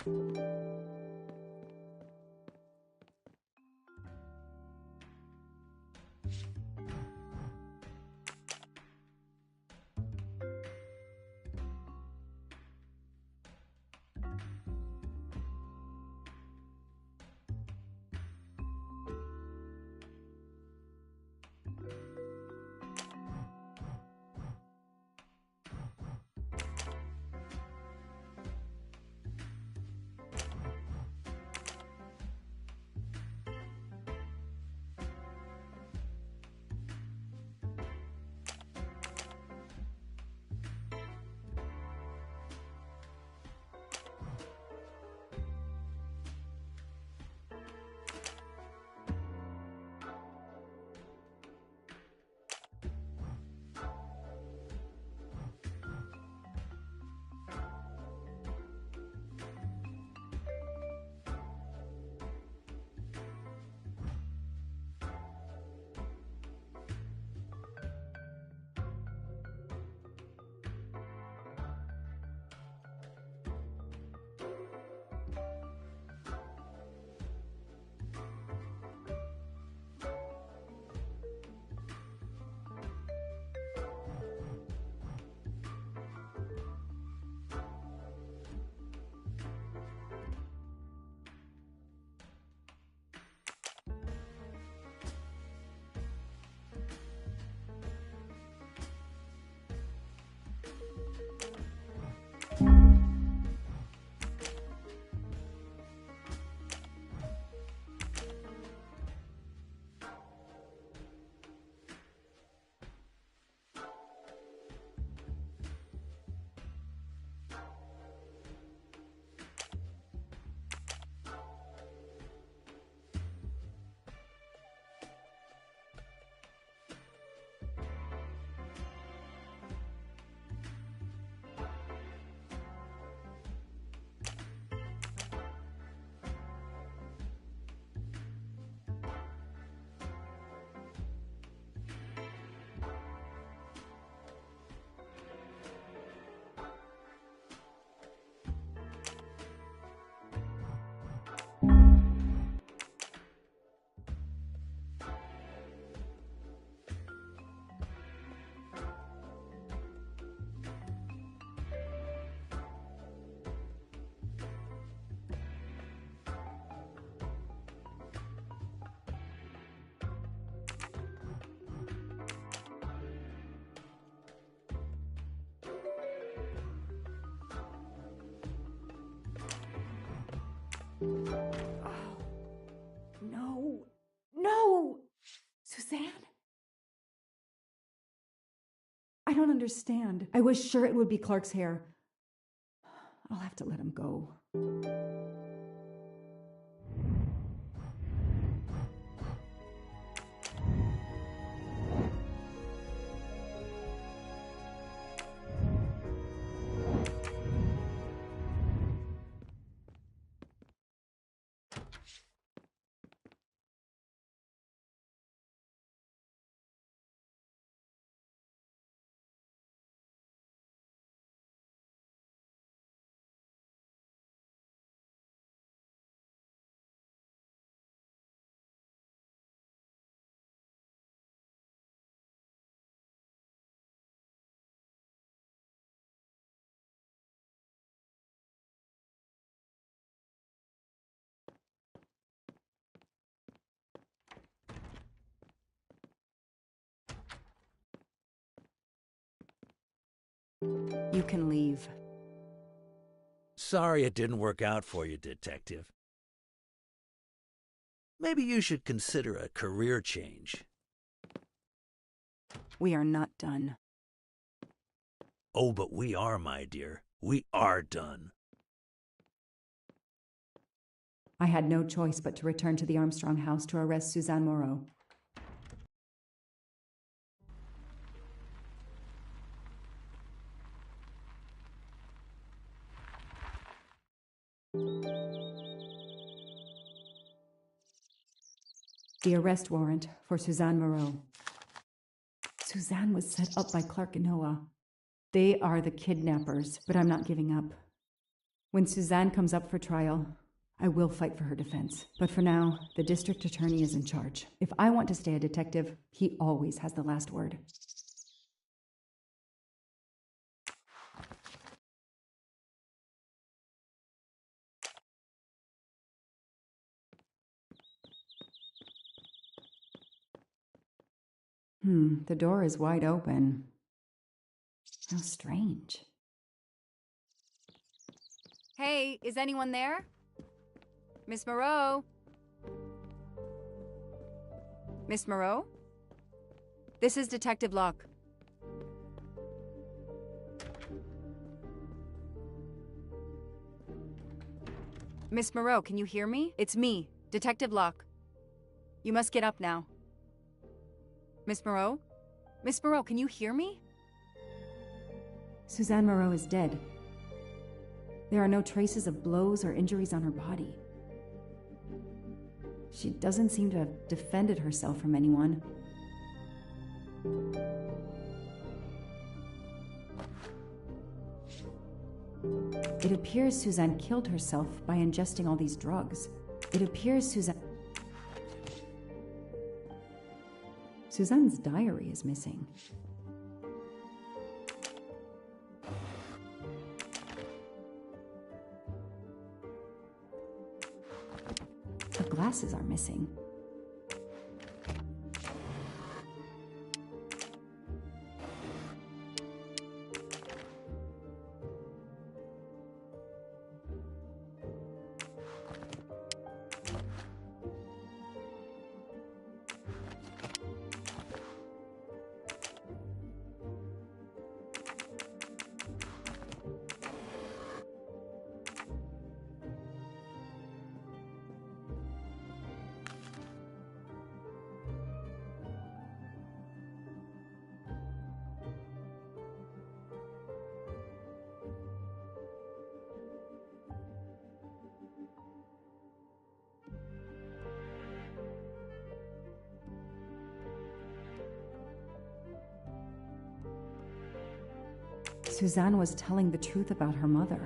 Speaker 19: No. No! Suzanne? I don't understand. I was sure it would be Clark's hair. I'll have to let him go.
Speaker 18: You can leave.
Speaker 10: Sorry it didn't work out for you, Detective. Maybe you should consider a career change.
Speaker 18: We are not done.
Speaker 10: Oh, but we are, my dear. We are done.
Speaker 19: I had no choice but to return to the Armstrong house to arrest Suzanne Moreau. The arrest warrant for Suzanne Moreau. Suzanne was set up by Clark and Noah. They are the kidnappers, but I'm not giving up. When Suzanne comes up for trial, I will fight for her defense. But for now, the district attorney is in charge. If I want to stay a detective, he always has the last word. The door is wide open. How strange.
Speaker 18: Hey, is anyone there? Miss Moreau? Miss Moreau? This is Detective Locke. Miss Moreau, can you hear me? It's me, Detective Locke. You must get up now. Miss Moreau? Miss Moreau, can you hear me?
Speaker 19: Suzanne Moreau is dead. There are no traces of blows or injuries on her body. She doesn't seem to have defended herself from anyone. It appears Suzanne killed herself by ingesting all these drugs. It appears Suzanne's diary is missing. The glasses are missing. Suzanne was telling the truth about her mother.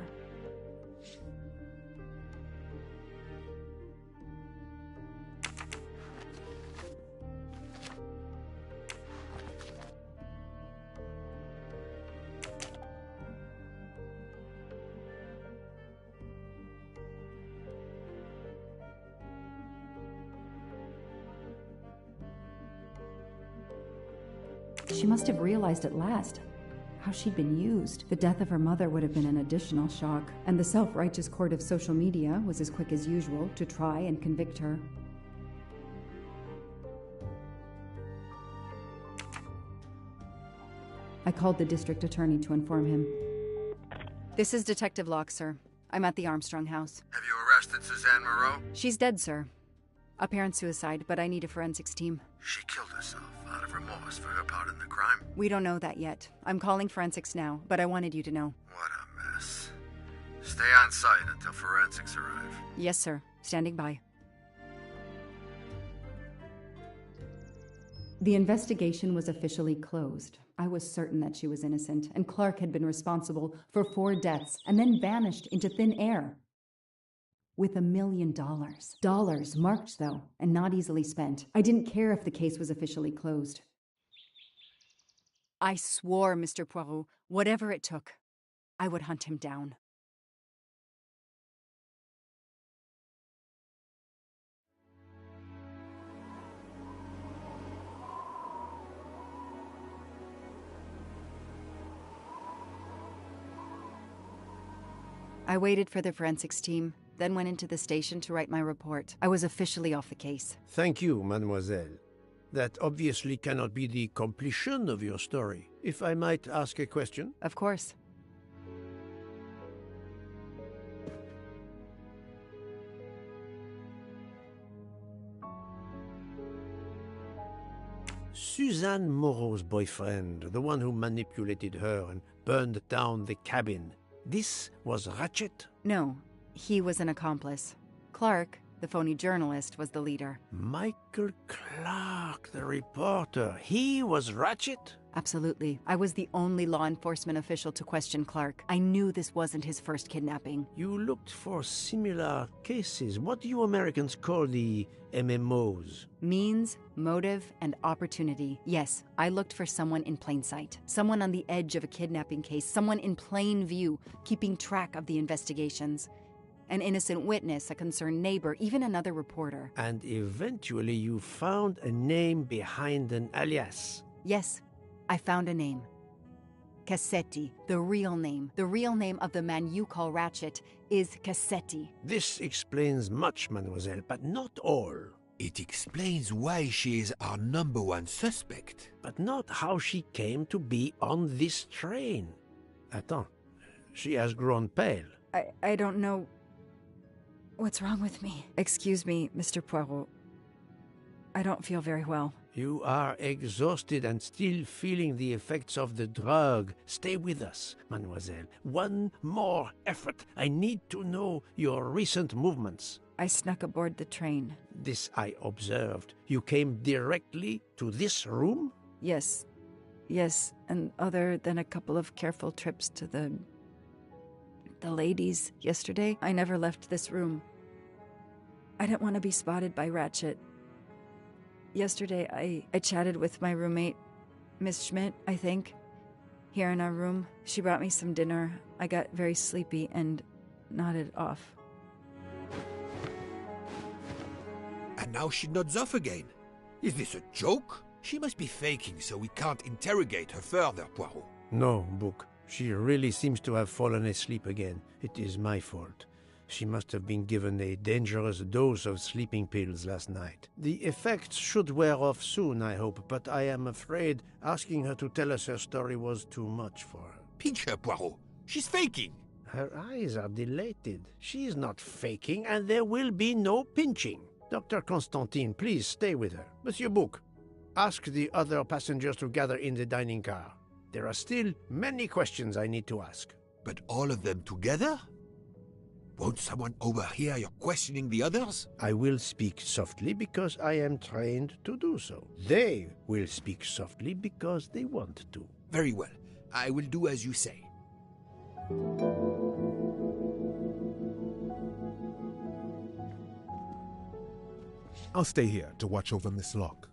Speaker 19: She must have realized at last how she'd been used. The death of her mother would have been an additional shock, and the self-righteous court of social media was as quick as usual to try and convict her. I called the district attorney to inform him.
Speaker 18: This is Detective Locke, sir. I'm at the Armstrong house.
Speaker 7: Have you arrested Suzanne Moreau?
Speaker 18: She's dead, sir. Apparent suicide, but I need a forensics team.
Speaker 7: She killed herself out of remorse for her part in the crime.
Speaker 18: We don't know that yet. I'm calling forensics now, but I wanted you to know.
Speaker 7: What a mess. Stay on site until forensics arrive.
Speaker 18: Yes, sir. Standing by.
Speaker 19: The investigation was officially closed. I was certain that she was innocent, and Clark had been responsible for 4 deaths and then vanished into thin air. With $1 million. Dollars marked, though, and not easily spent. I didn't care if the case was officially closed.
Speaker 18: I swore, Mr. Poirot, whatever it took, I would hunt him down. I waited for the forensics team, then went into the station to write my report. I was officially off the case.
Speaker 1: Thank you, mademoiselle. That obviously cannot be the completion of your story. If I might ask a question?
Speaker 18: Of course.
Speaker 1: Suzanne Moreau's boyfriend, the one who manipulated her and burned down the cabin, this was Ratchet?
Speaker 18: No, he was an accomplice. Clark, the phony journalist, was the leader.
Speaker 1: Michael Clark, the reporter, he was Ratchet?
Speaker 18: Absolutely. I was the only law enforcement official to question Clark. I knew this wasn't his first kidnapping.
Speaker 1: You looked for similar cases. What do you Americans call the MMOs?
Speaker 18: Means, motive, and opportunity. Yes, I looked for someone in plain sight. Someone on the edge of a kidnapping case. Someone in plain view, keeping track of the investigations. An innocent witness, a concerned neighbor, even another reporter.
Speaker 1: And eventually you found a name behind an alias.
Speaker 18: Yes, I found a name. Cassetti, the real name. The real name of the man you call Ratchet is Cassetti.
Speaker 1: This explains much, mademoiselle, but not all.
Speaker 3: It explains why she is our #1 suspect.
Speaker 1: But not how she came to be on this train. Attends, she has grown pale.
Speaker 18: I don't know what's wrong with me. Excuse me, Mr. Poirot. I don't feel very well.
Speaker 1: You are exhausted and still feeling the effects of the drug. Stay with us, mademoiselle. One more effort. I need to know your recent movements.
Speaker 18: I snuck aboard the train.
Speaker 1: This I observed. You came directly to this room?
Speaker 18: Yes. Yes, and other than a couple of careful trips to the ladies yesterday, I never left this room. I didn't want to be spotted by Ratchet. Yesterday, I chatted with my roommate, Miss Schmidt, I think, here in our room. She brought me some dinner. I got very sleepy and nodded off.
Speaker 3: And now she nods off again. Is this a joke? She must be faking so we can't interrogate her further, Poirot.
Speaker 1: No, Book. She really seems to have fallen asleep again. It is my fault. She must have been given a dangerous dose of sleeping pills last night. The effects should wear off soon, I hope, but I am afraid asking her to tell us her story was too much for her.
Speaker 3: Pinch her, Poirot. She's faking.
Speaker 1: Her eyes are dilated. She is not faking, and there will be no pinching. Dr. Constantine, please stay with her. Monsieur Bouc, ask the other passengers to gather in the dining car. There are still many questions I need to ask.
Speaker 3: But all of them together? Won't someone overhear you questioning the others?
Speaker 1: I will speak softly because I am trained to do so. They will speak softly because they want to.
Speaker 3: Very well. I will do as you say.
Speaker 16: I'll stay here to watch over Miss Locke.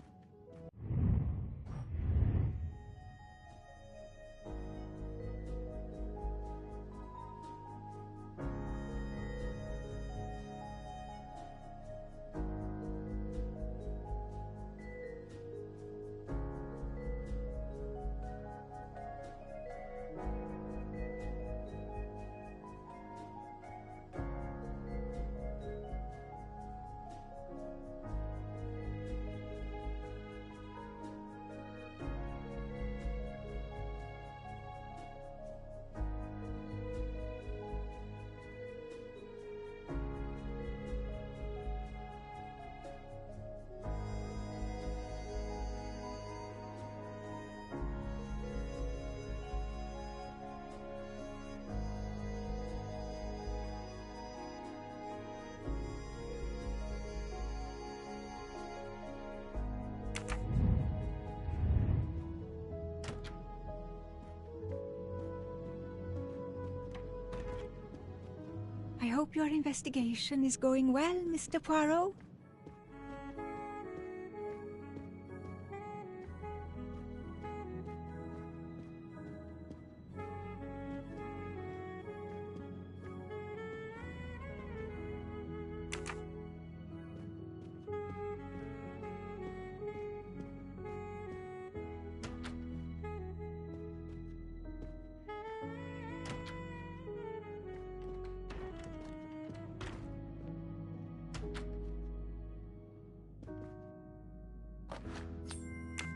Speaker 14: I hope your investigation is going well, Mr. Poirot.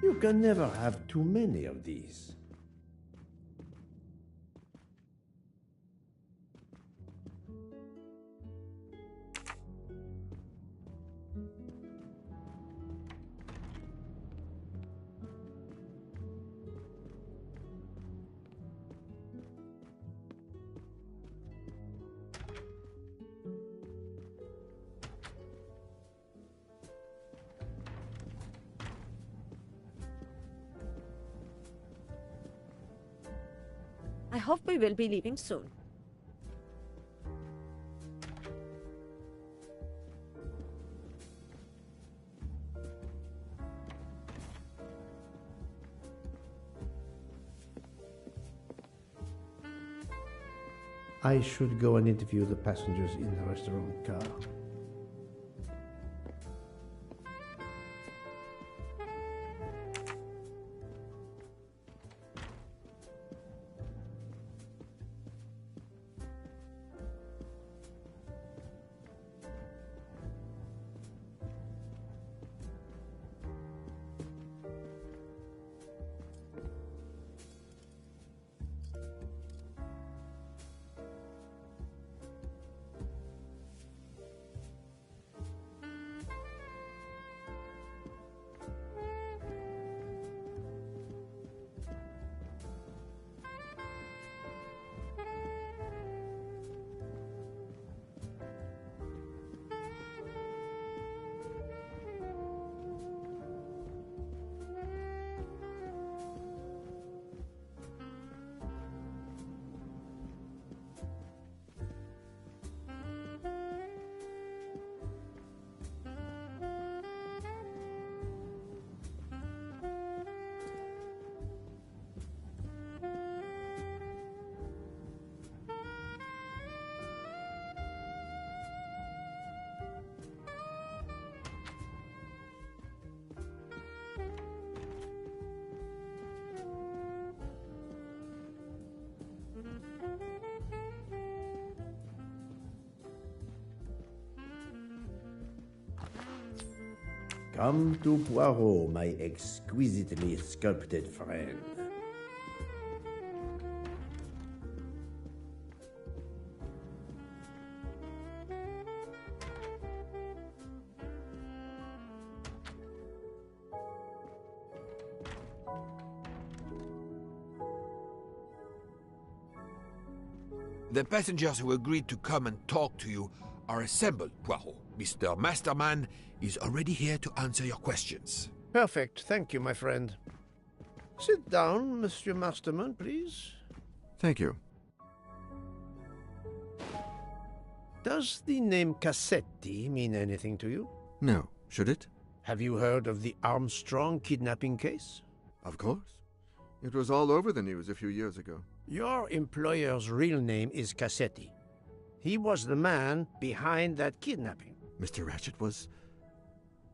Speaker 2: You can never have too many of these.
Speaker 4: I hope we will be leaving soon.
Speaker 2: I should go and interview the passengers in the restaurant car. Come to Poirot, my exquisitely sculpted friend.
Speaker 3: The passengers who agreed to come and talk to you are assembled, Poirot. Mr. Masterman is already here to answer your questions.
Speaker 1: Perfect. Thank you, my friend. Sit down, Monsieur Masterman, please.
Speaker 7: Thank you.
Speaker 1: Does the name Cassetti mean anything to you?
Speaker 7: No. Should it?
Speaker 1: Have you heard of the Armstrong kidnapping case?
Speaker 7: Of course. It was all over the news a few years ago.
Speaker 1: Your employer's real name is Cassetti. He was the man behind that kidnapping.
Speaker 7: Mr. Ratchet was...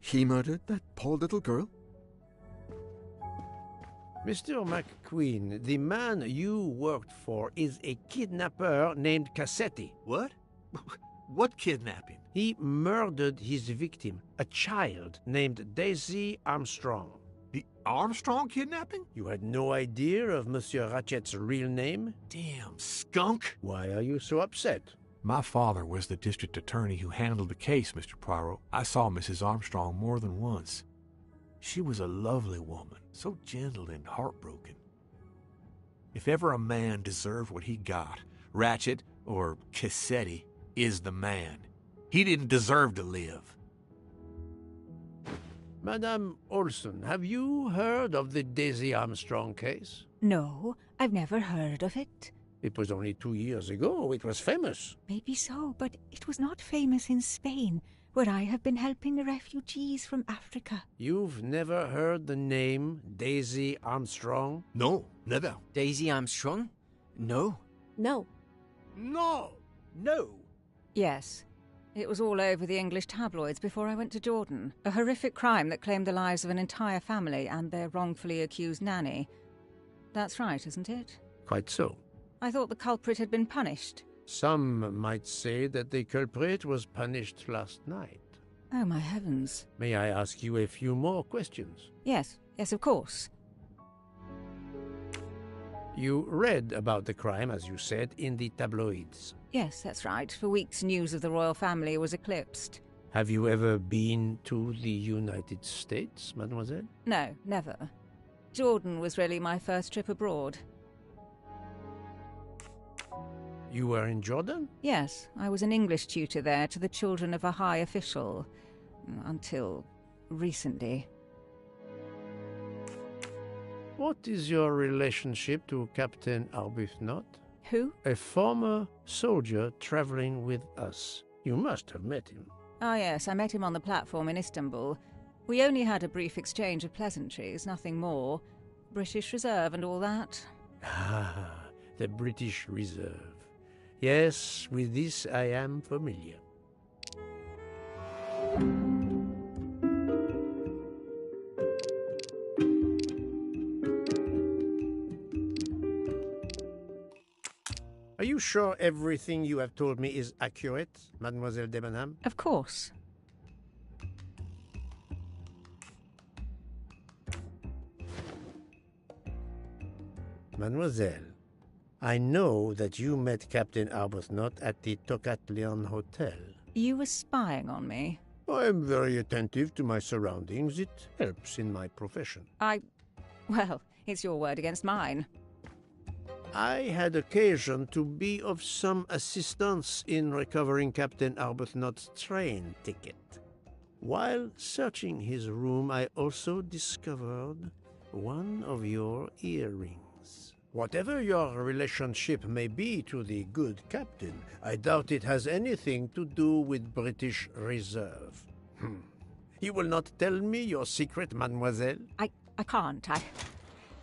Speaker 7: He murdered that poor little girl?
Speaker 1: Mr. McQueen, the man you worked for is a kidnapper named Cassetti.
Speaker 9: What? What kidnapping?
Speaker 1: He murdered his victim, a child named Daisy Armstrong.
Speaker 9: The Armstrong kidnapping?
Speaker 1: You had no idea of Monsieur Ratchet's real name?
Speaker 9: Damn skunk!
Speaker 1: Why are you so upset?
Speaker 9: My father was the district attorney who handled the case, Mr. Poirot. I saw Mrs. Armstrong more than once. She was a lovely woman, so gentle and heartbroken. If ever a man deserved what he got, Ratchet, or Cassetti, is the man. He didn't deserve to live.
Speaker 1: Madame Olson, have you heard of the Daisy Armstrong case?
Speaker 14: No, I've never heard of it.
Speaker 1: It was only 2 years ago. It was famous.
Speaker 14: Maybe so, but it was not famous in Spain, where I have been helping the refugees from Africa.
Speaker 1: You've never heard the name Daisy Armstrong?
Speaker 9: No, never.
Speaker 15: Daisy Armstrong? No.
Speaker 12: No.
Speaker 6: No. No.
Speaker 14: Yes. It was all over the English tabloids before I went to Jordan. A horrific crime that claimed the lives of an entire family and their wrongfully accused nanny. That's right, isn't it?
Speaker 1: Quite so.
Speaker 14: I thought the culprit had been punished.
Speaker 1: Some might say that the culprit was punished last night.
Speaker 14: Oh, my heavens.
Speaker 1: May I ask you a few more questions?
Speaker 14: Yes, of course.
Speaker 1: You read about the crime, as you said, in the tabloids.
Speaker 14: Yes, that's right. For weeks, news of the royal family was eclipsed.
Speaker 1: Have you ever been to the United States, mademoiselle?
Speaker 14: No, never. Jordan was really my first trip abroad.
Speaker 1: You were in Jordan?
Speaker 14: Yes, I was an English tutor there to the children of a high official. Until recently.
Speaker 1: What is your relationship to Captain Arbuthnot?
Speaker 14: Who?
Speaker 1: A former soldier traveling with us. You must have met him.
Speaker 14: Ah, yes, I met him on the platform in Istanbul. We only had a brief exchange of pleasantries, nothing more. British Reserve and all that.
Speaker 1: Ah, the British Reserve. Yes, with this I am familiar. Are you sure everything you have told me is accurate, Mademoiselle Debenham?
Speaker 14: Of course.
Speaker 1: Mademoiselle, I know that you met Captain Arbuthnot at the Tocatlion Hotel.
Speaker 14: You were spying on me?
Speaker 1: I am very attentive to my surroundings. It helps in my profession.
Speaker 14: Well, it's your word against mine.
Speaker 1: I had occasion to be of some assistance in recovering Captain Arbuthnot's train ticket. While searching his room, I also discovered one of your earrings. Whatever your relationship may be to the good captain, I doubt it has anything to do with British Reserve. You will not tell me your secret, mademoiselle?
Speaker 14: I can't.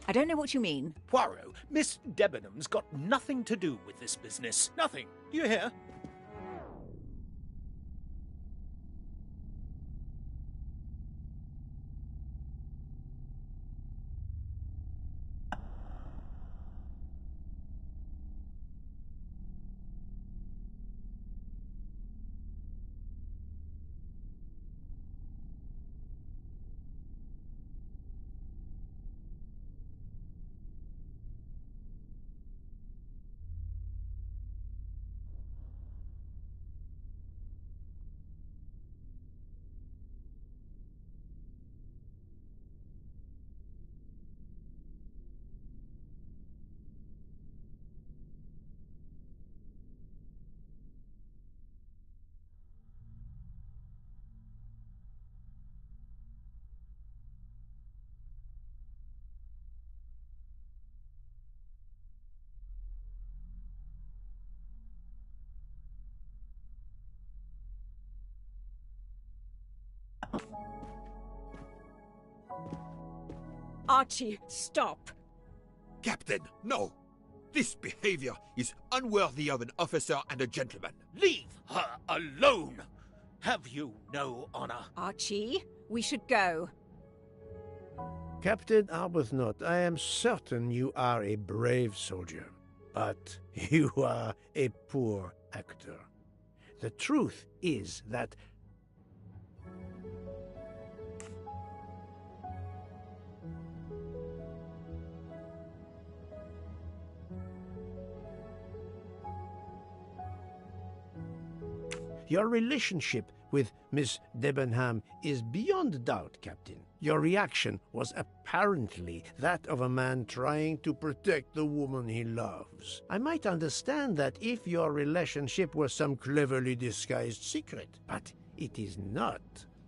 Speaker 14: I don't know what you mean.
Speaker 6: Poirot, Miss Debenham's got nothing to do with this business. Nothing. Do you hear?
Speaker 4: Archie, stop!
Speaker 3: Captain, no! This behavior is unworthy of an officer and a gentleman.
Speaker 6: Leave her alone! Have you no honor?
Speaker 14: Archie, we should go.
Speaker 1: Captain Arbuthnot, I am certain you are a brave soldier, but you are a poor actor. The truth is that your relationship with Miss Debenham is beyond doubt, Captain. Your reaction was apparently that of a man trying to protect the woman he loves. I might understand that if your relationship was some cleverly disguised secret, but it is not.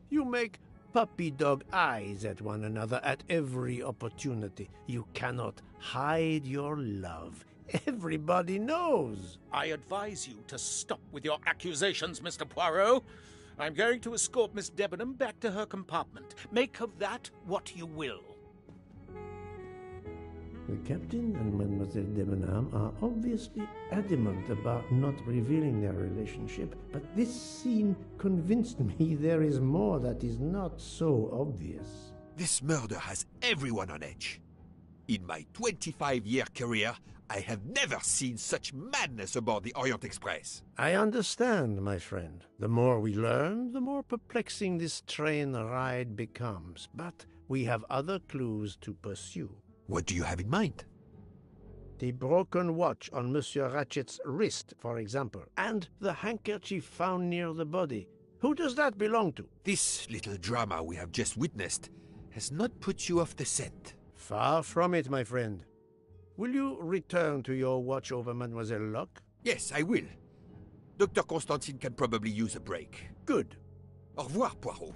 Speaker 1: You make puppy dog eyes at one another at every opportunity. You cannot hide your love. Everybody knows.
Speaker 6: I advise you to stop with your accusations, Mr. Poirot. I'm going to escort Miss Debenham back to her compartment. Make of that what you will.
Speaker 2: The captain and Mademoiselle Debenham are obviously adamant about not revealing their relationship, but this scene convinced me there is more that is not so obvious.
Speaker 3: This murder has everyone on edge. In my 25-year career, I have never seen such madness aboard the Orient Express.
Speaker 1: I understand, my friend. The more we learn, the more perplexing this train ride becomes. But we have other clues to pursue.
Speaker 3: What do you have in mind?
Speaker 1: The broken watch on Monsieur Ratchet's wrist, for example, and the handkerchief found near the body. Who does that belong to?
Speaker 3: This little drama we have just witnessed has not put you off the scent.
Speaker 1: Far from it, my friend. Will you return to your watch over Mademoiselle Locke?
Speaker 3: Yes, I will. Dr. Constantine can probably use a break.
Speaker 1: Good.
Speaker 3: Au revoir, Poirot.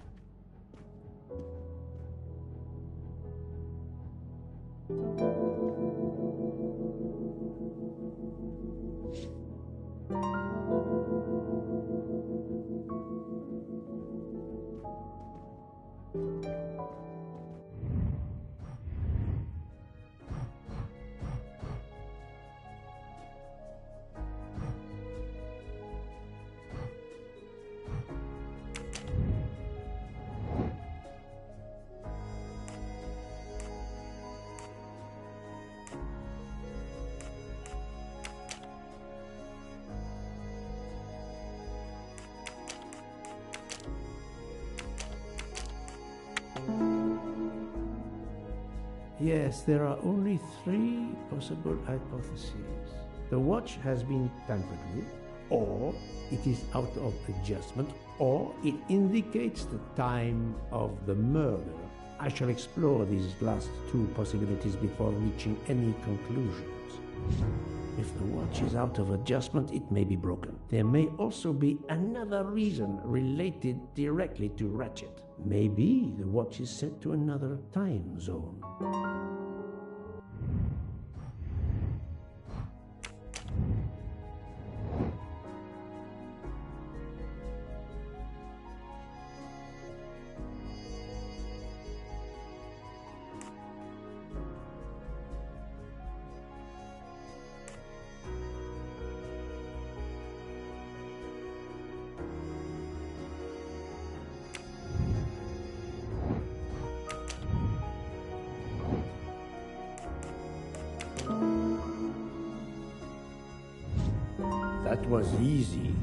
Speaker 2: Yes, there are only 3 possible hypotheses. The watch has been tampered with, or it is out of adjustment, or it indicates the time of the murder. I shall explore these last 2 possibilities before reaching any conclusions. If the watch is out of adjustment, it may be broken. There may also be another reason related directly to Ratchet. Maybe the watch is sent to another time zone. That was easy.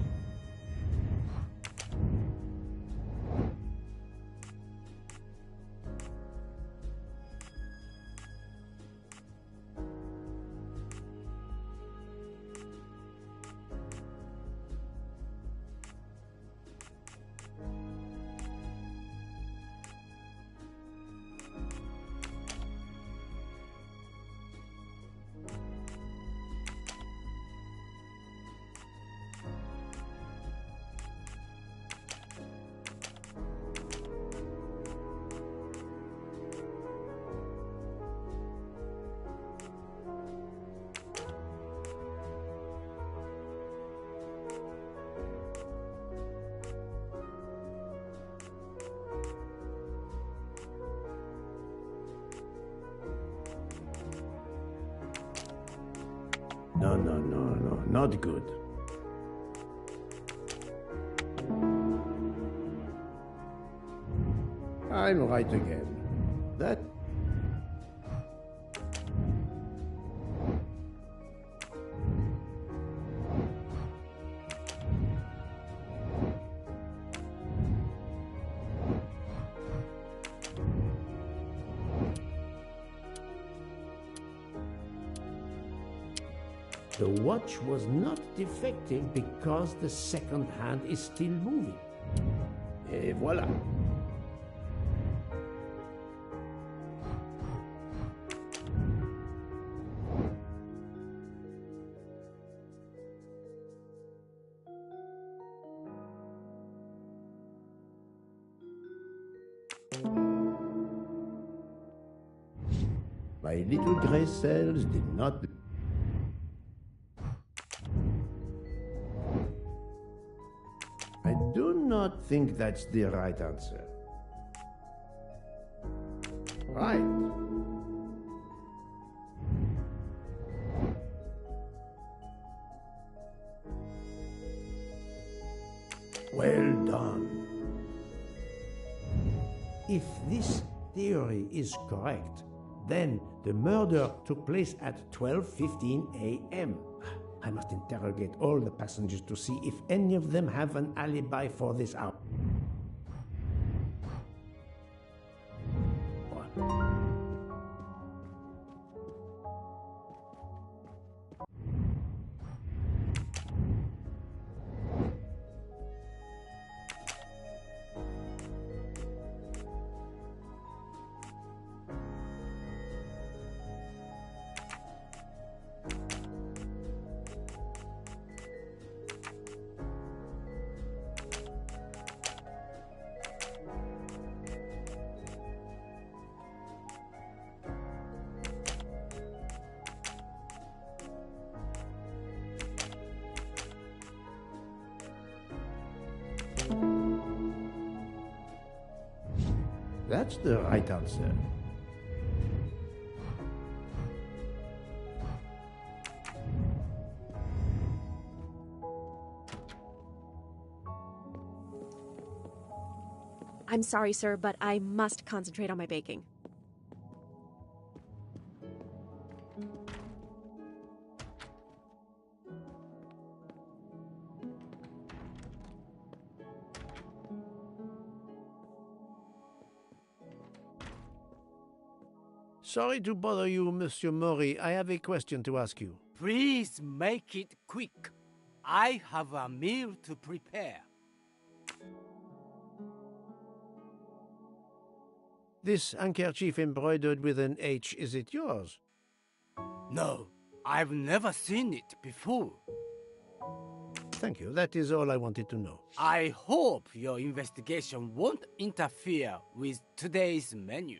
Speaker 2: No, not good. I'm right again. That... The watch was not defective because the second hand is still moving. Et voilà. My little gray cells did not... I do not think that's the right answer. Right. Well done. If this theory is correct, Then the murder took place at 12:15 a.m. I must interrogate all the passengers to see if any of them have an alibi for this hour. That's the right answer.
Speaker 12: I'm sorry, sir, but I must concentrate on my baking.
Speaker 1: Sorry to bother you, Monsieur Maury. I have a question to ask you.
Speaker 13: Please make it quick. I have a meal to prepare.
Speaker 1: This handkerchief embroidered with an H, is it yours?
Speaker 13: No, I've never seen it before.
Speaker 1: Thank you. That is all I wanted to know.
Speaker 13: I hope your investigation won't interfere with today's menu.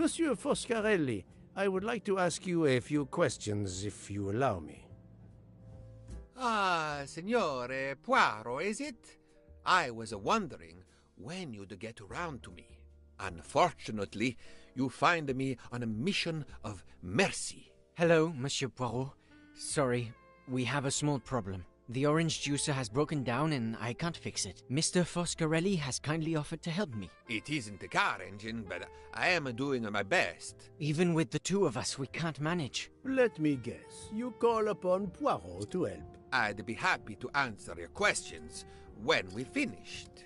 Speaker 1: Monsieur Foscarelli, I would like to ask you a few questions, if you allow me.
Speaker 3: Ah, Signore Poirot, is it? I was wondering when you'd get around to me. Unfortunately, you find me on a mission of mercy.
Speaker 15: Hello, Monsieur Poirot. Sorry, we have a small problem. The orange juicer has broken down and I can't fix it. Mr. Foscarelli has kindly offered to help me.
Speaker 3: It isn't the car engine, but I am doing my best.
Speaker 15: Even with the two of us, we can't manage.
Speaker 1: Let me guess. You call upon Poirot to help.
Speaker 3: I'd be happy to answer your questions when we finished.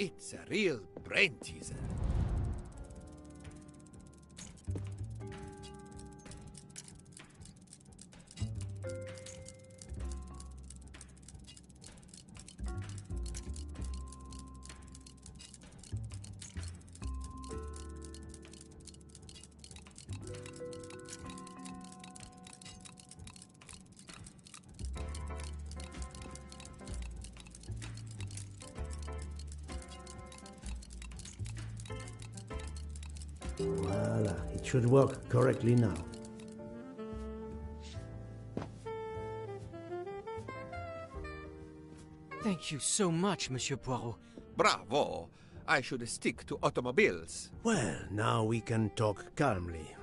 Speaker 3: It's a real brain teaser.
Speaker 2: Voila, it should work correctly now.
Speaker 15: Thank you so much, Monsieur Poirot.
Speaker 3: Bravo! I should stick to automobiles.
Speaker 1: Well, now we can talk calmly.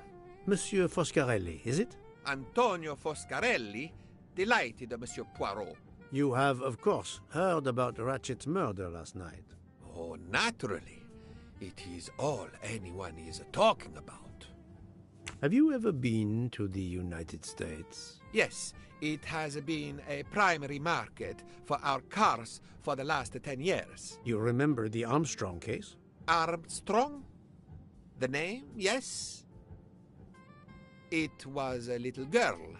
Speaker 1: Monsieur Foscarelli, is it?
Speaker 3: Antonio Foscarelli? Delighted, Monsieur Poirot.
Speaker 1: You have, of course, heard about Ratchet's murder last night.
Speaker 3: Oh, naturally. It is all anyone is talking about.
Speaker 1: Have you ever been to the United States?
Speaker 3: Yes, it has been a primary market for our cars for the last 10 years.
Speaker 1: You remember the Armstrong case?
Speaker 3: Armstrong? The name, yes. It was a little girl.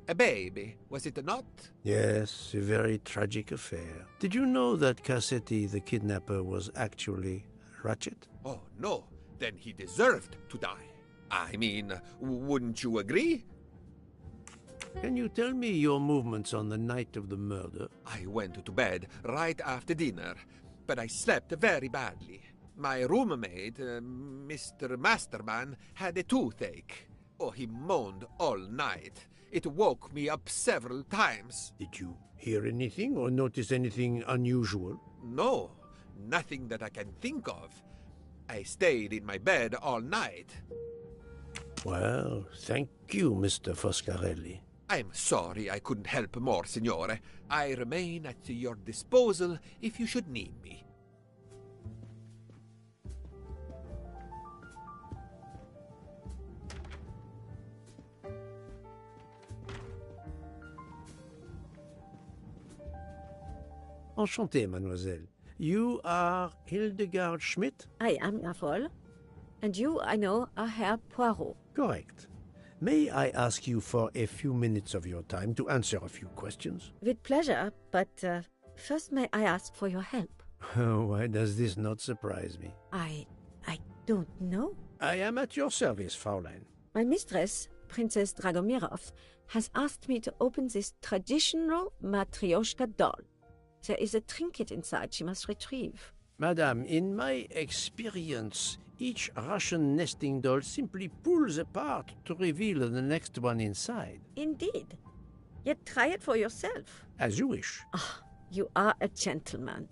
Speaker 3: A baby, was it not?
Speaker 1: Yes, a very tragic affair. Did you know that Cassetti, the kidnapper, was actually Ratchet?
Speaker 3: Oh, no. Then he deserved to die. I mean, wouldn't you agree?
Speaker 1: Can you tell me your movements on the night of the murder?
Speaker 3: I went to bed right after dinner, but I slept very badly. My roommate, Mr. Masterman, had a toothache. Oh, he moaned all night. It woke me up several times.
Speaker 1: Did you hear anything or notice anything unusual?
Speaker 3: No, nothing that I can think of. I stayed in my bed all night.
Speaker 1: Well, thank you, Mr. Foscarelli.
Speaker 3: I'm sorry I couldn't help more, Signore. I remain at your disposal if you should need me.
Speaker 1: Enchanté, mademoiselle. You are Hildegard Schmidt?
Speaker 4: I am La Folle. And you, I know, are Herr Poirot.
Speaker 1: Correct. May I ask you for a few minutes of your time to answer a few questions?
Speaker 4: With pleasure, but first may I ask for your help?
Speaker 1: Why does this not surprise me?
Speaker 4: I don't know.
Speaker 1: I am at your service, Fraulein.
Speaker 4: My mistress, Princess Dragomirov, has asked me to open this traditional Matryoshka doll. There is a trinket inside she must retrieve.
Speaker 1: Madame, in my experience, each Russian nesting doll simply pulls apart to reveal the next one inside.
Speaker 4: Indeed. Yet try it for yourself.
Speaker 1: As you wish.
Speaker 4: Ah, you are a gentleman.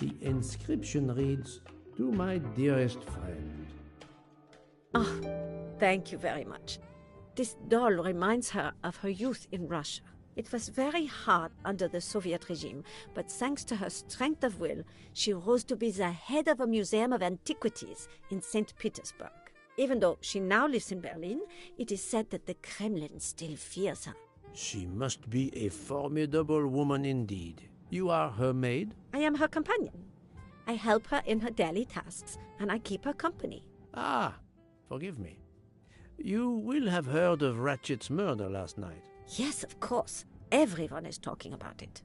Speaker 2: The inscription reads, "To my dearest friend."
Speaker 4: Oh, thank you very much. This doll reminds her of her youth in Russia. It was very hard under the Soviet regime, but thanks to her strength of will, she rose to be the head of a museum of antiquities in St. Petersburg. Even though she now lives in Berlin, it is said that the Kremlin still fears her.
Speaker 1: She must be a formidable woman indeed. You are her maid?
Speaker 4: I am her companion. I help her in her daily tasks, and I keep her company.
Speaker 1: Ah, forgive me. You will have heard of Ratchet's murder last night.
Speaker 4: Yes, of course. Everyone is talking about it.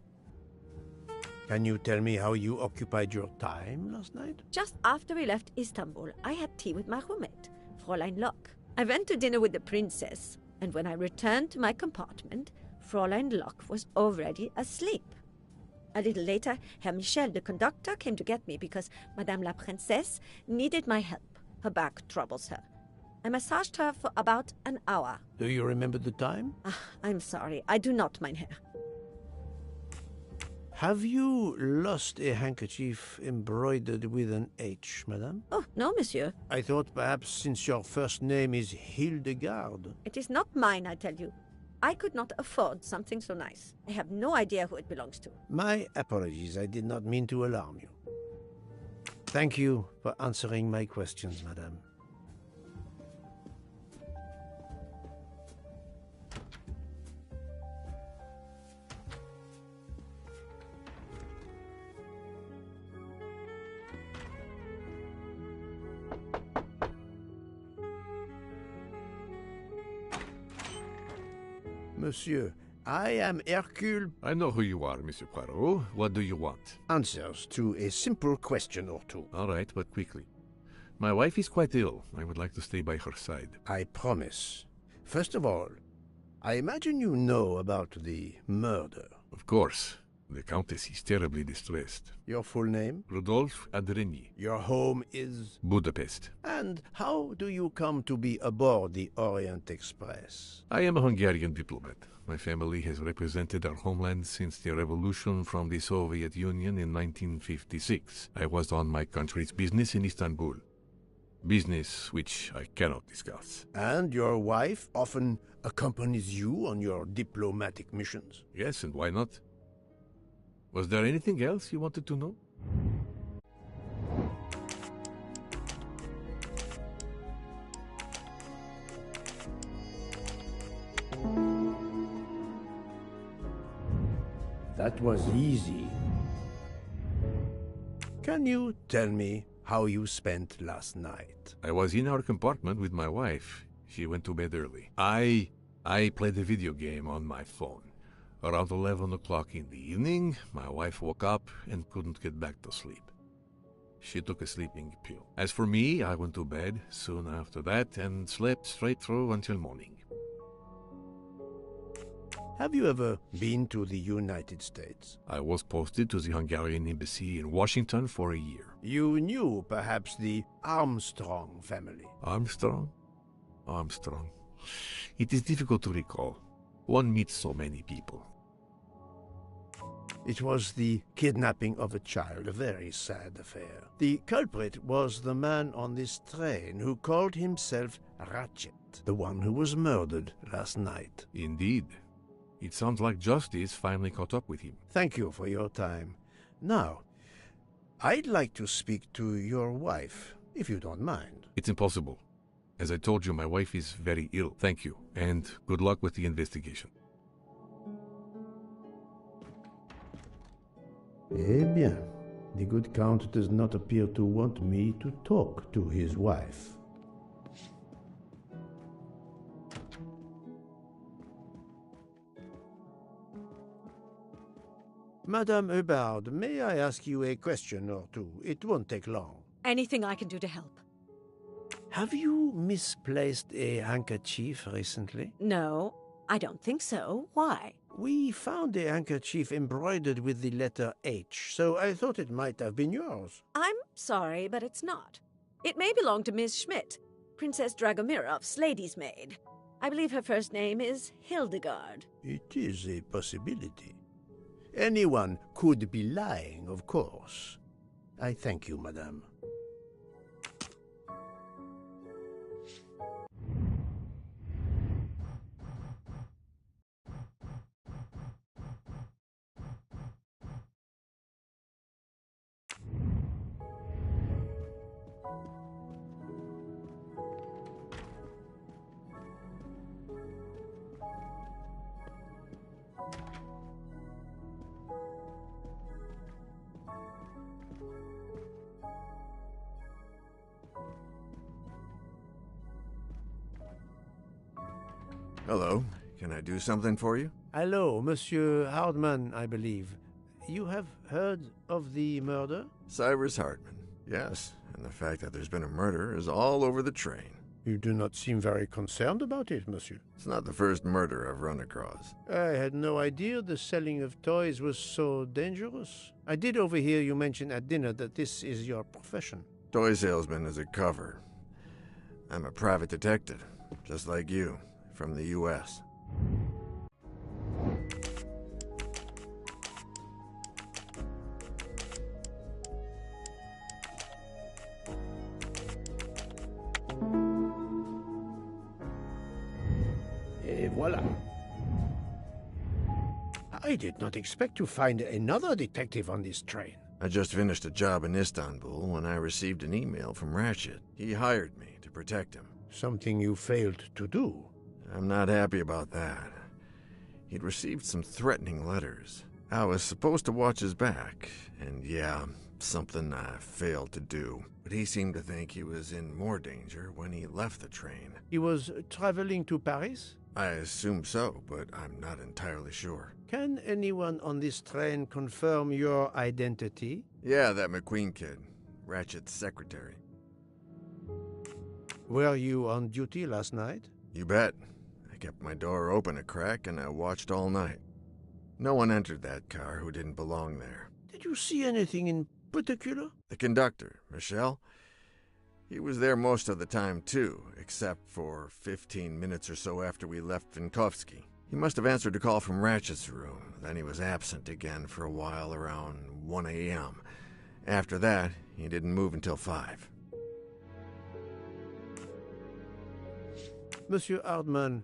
Speaker 1: Can you tell me how you occupied your time last night?
Speaker 4: Just after we left Istanbul, I had tea with my roommate, Fräulein Locke. I went to dinner with the princess, and when I returned to my compartment, Fräulein Locke was already asleep. A little later, Herr Michel, the conductor, came to get me because Madame la Princesse needed my help. Her back troubles her. I massaged her for about an hour.
Speaker 1: Do you remember the time?
Speaker 4: I'm sorry, I do not, mein Herr.
Speaker 1: Have you lost a handkerchief embroidered with an H, madame?
Speaker 4: Oh, no, monsieur.
Speaker 1: I thought perhaps since your first name is Hildegard.
Speaker 4: It is not mine, I tell you. I could not afford something so nice. I have no idea who it belongs to.
Speaker 1: My apologies, I did not mean to alarm you. Thank you for answering my questions, madame. Monsieur, I am Hercule.
Speaker 9: I know who you are, Monsieur Poirot. What do you want?
Speaker 1: Answers to a simple question or two.
Speaker 9: All right, but quickly. My wife is quite ill. I would like to stay by her side.
Speaker 1: I promise. First of all, I imagine you know about the murder.
Speaker 9: Of course. The Countess is terribly distressed.
Speaker 1: Your full name?
Speaker 9: Rodolphe Adreny.
Speaker 1: Your home is?
Speaker 9: Budapest.
Speaker 1: And how do you come to be aboard the Orient Express?
Speaker 9: I am a Hungarian diplomat. My family has represented our homeland since the revolution from the Soviet Union in 1956. I was on my country's business in Istanbul. Business which I cannot discuss.
Speaker 1: And your wife often accompanies you on your diplomatic missions?
Speaker 9: Yes, and why not? Was there anything else you wanted to know?
Speaker 2: That was easy.
Speaker 1: Can you tell me how you spent last night?
Speaker 9: I was in our compartment with my wife. She went to bed early. I played a video game on my phone. Around 11 o'clock in the evening, my wife woke up and couldn't get back to sleep. She took a sleeping pill. As for me, I went to bed soon after that and slept straight through until morning.
Speaker 1: Have you ever been to the United States?
Speaker 9: I was posted to the Hungarian embassy in Washington for a year.
Speaker 1: You knew perhaps the Armstrong family?
Speaker 9: Armstrong? Armstrong. It is difficult to recall. One meets so many people.
Speaker 1: It was the kidnapping of a child, a very sad affair. The culprit was the man on this train who called himself Ratchet, the one who was murdered last night.
Speaker 9: Indeed. It sounds like justice finally caught up with him.
Speaker 1: Thank you for your time. Now, I'd like to speak to your wife, if you don't mind.
Speaker 9: It's impossible. As I told you, my wife is very ill. Thank you, and good luck with the investigation.
Speaker 2: Eh bien, the good Count does not appear to want me to talk to his wife.
Speaker 1: Madame Hubbard, may I ask you a question or two? It won't take long.
Speaker 4: Anything I can do to help.
Speaker 1: Have you misplaced a handkerchief recently?
Speaker 4: No, I don't think so. Why?
Speaker 1: We found a handkerchief embroidered with the letter H, so I thought it might have been yours.
Speaker 4: I'm sorry, but it's not. It may belong to Miss Schmidt, Princess Dragomirov's lady's maid. I believe her first name is Hildegard.
Speaker 1: It is a possibility. Anyone could be lying, of course. I thank you, madame.
Speaker 7: Hello. Can I do something for you?
Speaker 1: Hello, Monsieur Hardman, I believe. You have heard of the murder?
Speaker 7: Cyrus Hardman. Yes, and the fact that there's been a murder is all over the train.
Speaker 1: You do not seem very concerned about it, monsieur.
Speaker 7: It's not the first murder I've run across.
Speaker 1: I had no idea the selling of toys was so dangerous. I did overhear you mention at dinner that this is your profession.
Speaker 7: Toy salesman is a cover. I'm a private detective, just like you, from the U.S.
Speaker 1: Et voilà. I did not expect to find another detective on this train.
Speaker 7: I just finished a job in Istanbul when I received an email from Ratchet. He hired me to protect him.
Speaker 1: Something you failed to do.
Speaker 7: I'm not happy about that. He'd received some threatening letters. I was supposed to watch his back, and yeah, something I failed to do. But he seemed to think he was in more danger when he left the train.
Speaker 1: He was traveling to Paris?
Speaker 7: I assume so, but I'm not entirely sure.
Speaker 1: Can anyone on this train confirm your identity?
Speaker 7: Yeah, that McQueen kid, Ratchet's secretary.
Speaker 1: Were you on duty last night?
Speaker 7: You bet. I kept my door open a crack and I watched all night. No one entered that car who didn't belong there.
Speaker 1: Did you see anything in particular?
Speaker 7: The conductor, Michel. He was there most of the time, too, except for 15 minutes or so after we left Vinkovsky. He must have answered a call from Ratchet's room. Then he was absent again for a while around 1 a.m. After that, he didn't move until 5.
Speaker 1: Monsieur Hardman,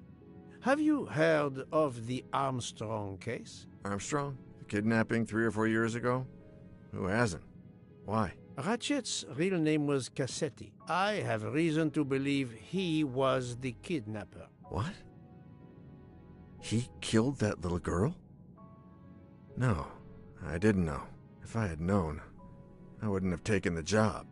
Speaker 1: have you heard of the Armstrong case?
Speaker 7: Armstrong? The kidnapping 3 or 4 years ago? Who hasn't? Why?
Speaker 1: Ratchet's real name was Cassetti. I have reason to believe he was the kidnapper.
Speaker 7: What? He killed that little girl? No, I didn't know. If I had known, I wouldn't have taken the job.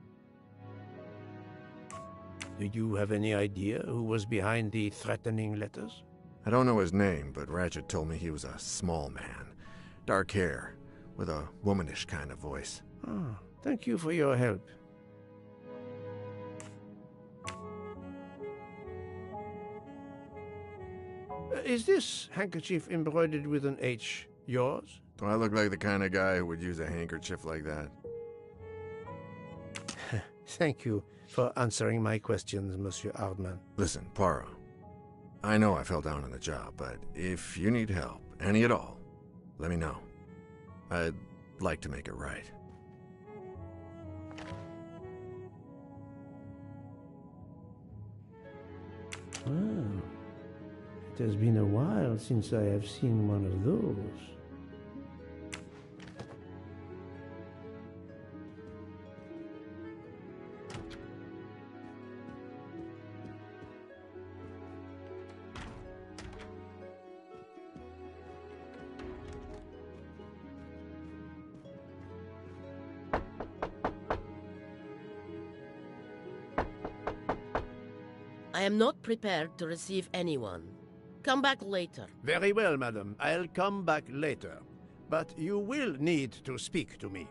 Speaker 1: Do you have any idea who was behind the threatening letters?
Speaker 7: I don't know his name, but Ratchet told me he was a small man. Dark hair, with a womanish kind of voice.
Speaker 1: Oh, thank you for your help. Is this handkerchief embroidered with an H yours?
Speaker 7: Do I look like the kind of guy who would use a handkerchief like that?
Speaker 1: Thank you for answering my questions, Monsieur Hardman.
Speaker 7: Listen, Poirot. I know I fell down on the job, but if you need help, any at all, let me know. I'd like to make it right.
Speaker 2: Well, it has been a while since I have seen one of those.
Speaker 17: I am not prepared to receive anyone. Come back later.
Speaker 1: Very well, madam. I'll come back later. But you will need to speak to me.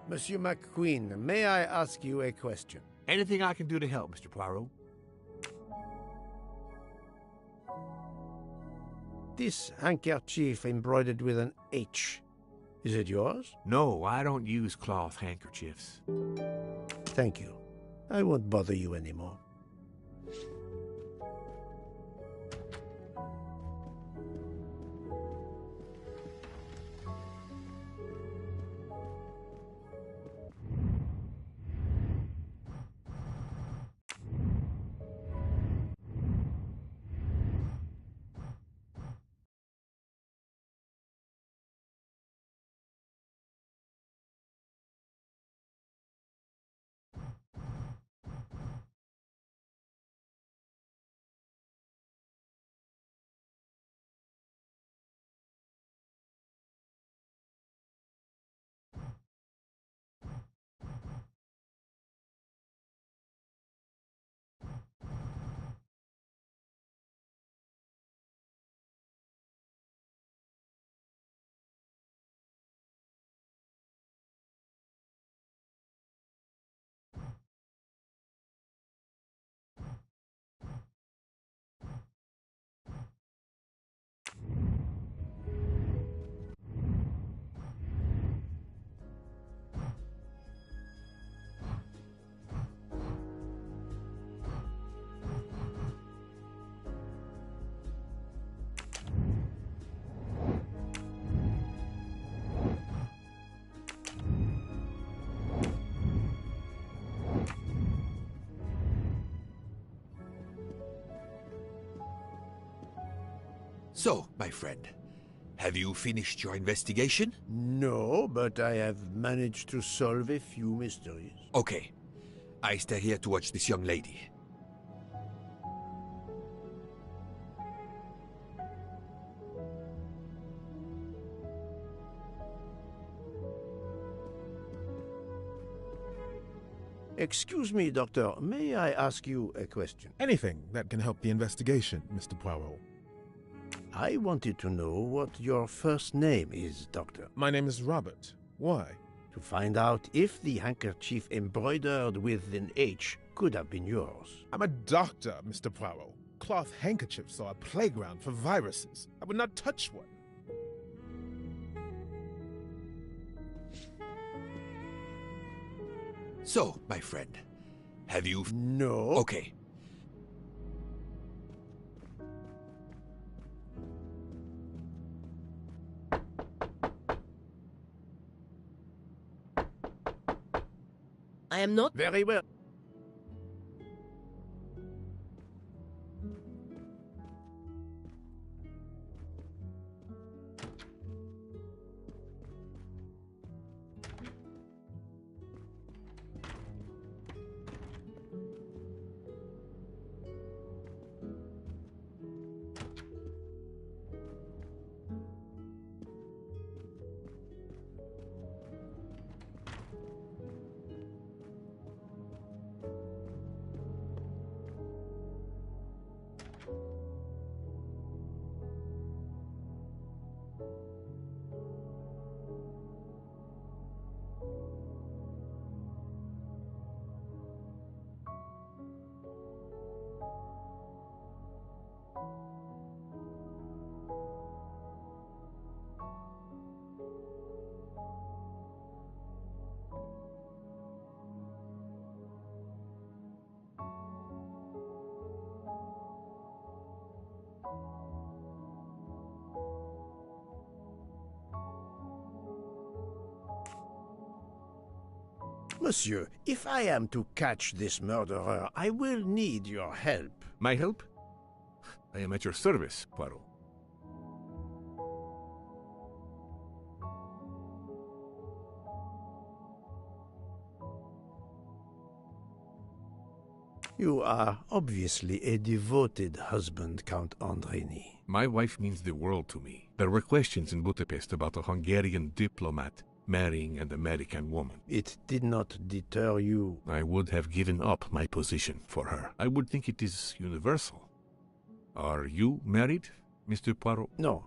Speaker 1: Monsieur McQueen, may I ask you a question?
Speaker 9: Anything I can do to help, Mr. Poirot?
Speaker 1: This handkerchief embroidered with an H. Is it yours?
Speaker 9: No, I don't use cloth handkerchiefs.
Speaker 1: Thank you. I won't bother you anymore.
Speaker 3: So, my friend, have you finished your investigation?
Speaker 1: No, but I have managed to solve a few mysteries.
Speaker 3: Okay. I stay here to watch this young lady.
Speaker 1: Excuse me, Doctor. May I ask you a question?
Speaker 16: Anything that can help the investigation, Mr. Poirot.
Speaker 1: I wanted to know what your first name is, Doctor.
Speaker 16: My name is Robert. Why?
Speaker 1: To find out if the handkerchief embroidered with an H could have been yours.
Speaker 16: I'm a doctor, Mr. Poirot. Cloth handkerchiefs are a playground for viruses. I would not touch one.
Speaker 3: So, my friend, have you...
Speaker 1: No.
Speaker 3: Okay.
Speaker 17: I am not...
Speaker 1: Very well. Monsieur, if I am to catch this murderer, I will need your help.
Speaker 9: My help? I am at your service, Poirot.
Speaker 1: You are obviously a devoted husband, Count Andreni.
Speaker 9: My wife means the world to me. There were questions in Budapest about a Hungarian diplomat marrying an American woman.
Speaker 1: It did not deter you.
Speaker 9: I would have given up my position for her. I would think it is universal. Are you married, Mr. Poirot?
Speaker 1: No.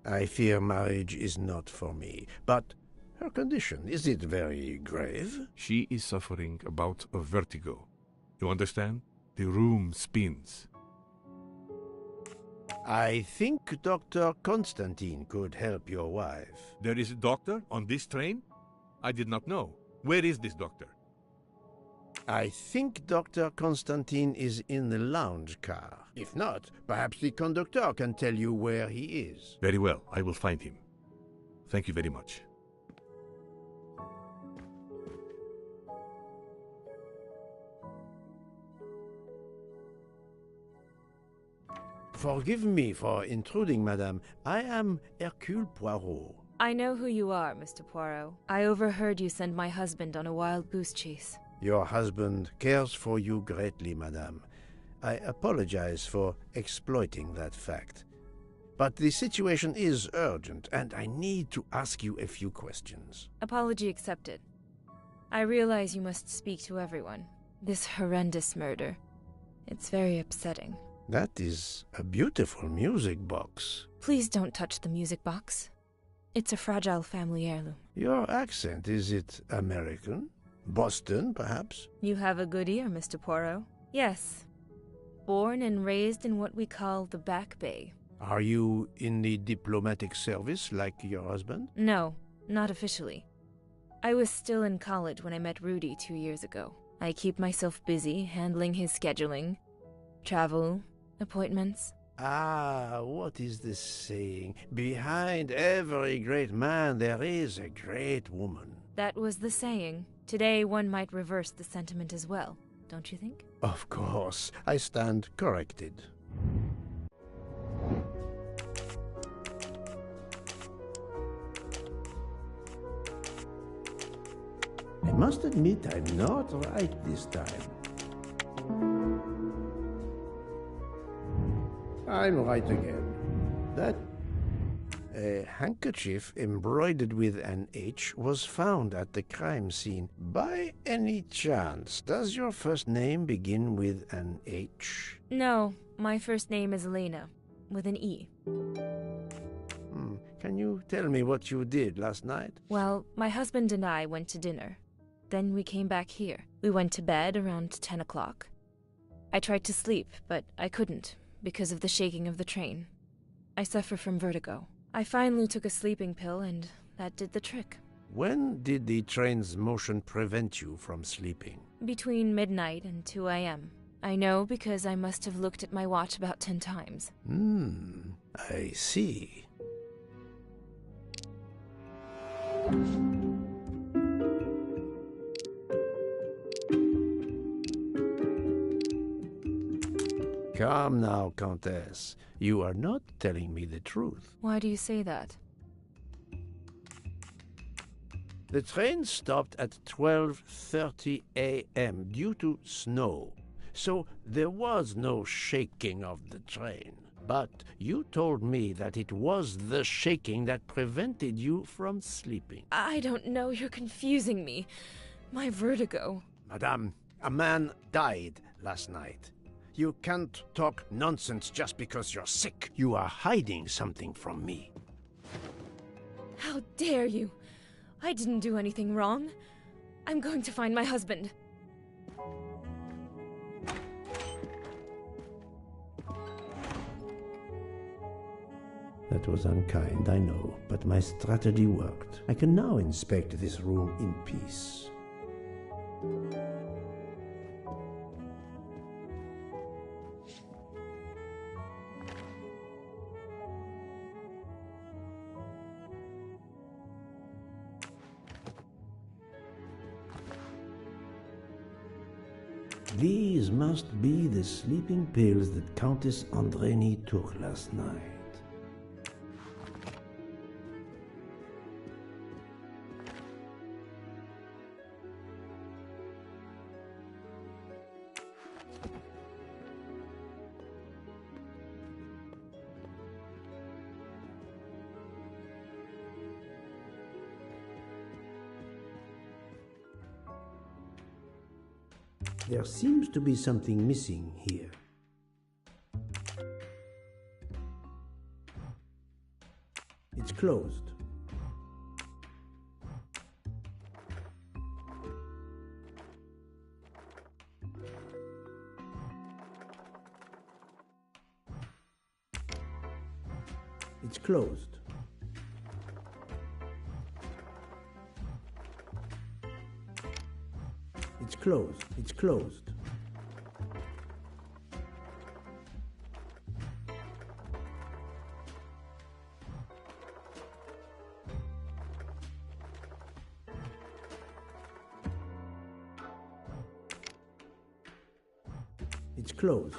Speaker 1: I fear marriage is not for me. But her condition, is it very grave?
Speaker 9: She is suffering a bout of vertigo. You understand? The room spins.
Speaker 1: I think Dr. Constantine could help your wife.
Speaker 9: There is a doctor on this train? I did not know. Where is this doctor?
Speaker 1: I think Dr. Constantine is in the lounge car. If not, perhaps the conductor can tell you where he is.
Speaker 9: Very well, I will find him. Thank you very much.
Speaker 1: Forgive me for intruding, madame. I am Hercule Poirot.
Speaker 20: I know who you are, Mr. Poirot. I overheard you send my husband on a wild goose chase.
Speaker 1: Your husband cares for you greatly, madame. I apologize for exploiting that fact. But the situation is urgent, and I need to ask you a few questions.
Speaker 20: Apology accepted. I realize you must speak to everyone. This horrendous murder. It's very upsetting.
Speaker 1: That is a beautiful music box.
Speaker 20: Please don't touch the music box. It's a fragile family heirloom.
Speaker 1: Your accent, is it American? Boston, perhaps?
Speaker 20: You have a good ear, Mr. Poirot. Yes. Born and raised in what we call the Back Bay.
Speaker 1: Are you in the diplomatic service like your husband?
Speaker 20: No, not officially. I was still in college when I met Rudy 2 years ago. I keep myself busy handling his scheduling, travel, appointments.
Speaker 1: Ah, what is the saying? Behind every great man there is a great woman.
Speaker 20: That was the saying. Today one might reverse the sentiment as well, don't you think?
Speaker 1: Of course, I stand corrected. I must admit I'm not right this time. I'm right again. That a handkerchief embroidered with an H was found at the crime scene. By any chance, does your first name begin with an H?
Speaker 20: No, my first name is Elena, with an E.
Speaker 1: Can you tell me what you did last night?
Speaker 20: Well, my husband and I went to dinner. Then we came back here. We went to bed around 10 o'clock. I tried to sleep, but I couldn't, because of the shaking of the train. I suffer from vertigo. I finally took a sleeping pill, and that did the trick.
Speaker 1: When did the train's motion prevent you from sleeping?
Speaker 20: Between midnight and 2 a.m. I know because I must have looked at my watch about 10 times.
Speaker 1: I see. Come now, Countess. You are not telling me the truth.
Speaker 20: Why do you say that?
Speaker 1: The train stopped at 12:30 a.m. due to snow, so there was no shaking of the train. But you told me that it was the shaking that prevented you from sleeping.
Speaker 20: I don't know, you're confusing me. My vertigo.
Speaker 1: Madame, a man died last night. You can't talk nonsense just because you're sick. You are hiding something from me.
Speaker 20: How dare you? I didn't do anything wrong. I'm going to find my husband.
Speaker 2: That was unkind, I know, but my strategy worked. I can now inspect this room in peace. These must be the sleeping pills that Countess Andreni took last night. There seems to be something missing here. It's closed. It's closed. It's closed. It's closed. It's closed.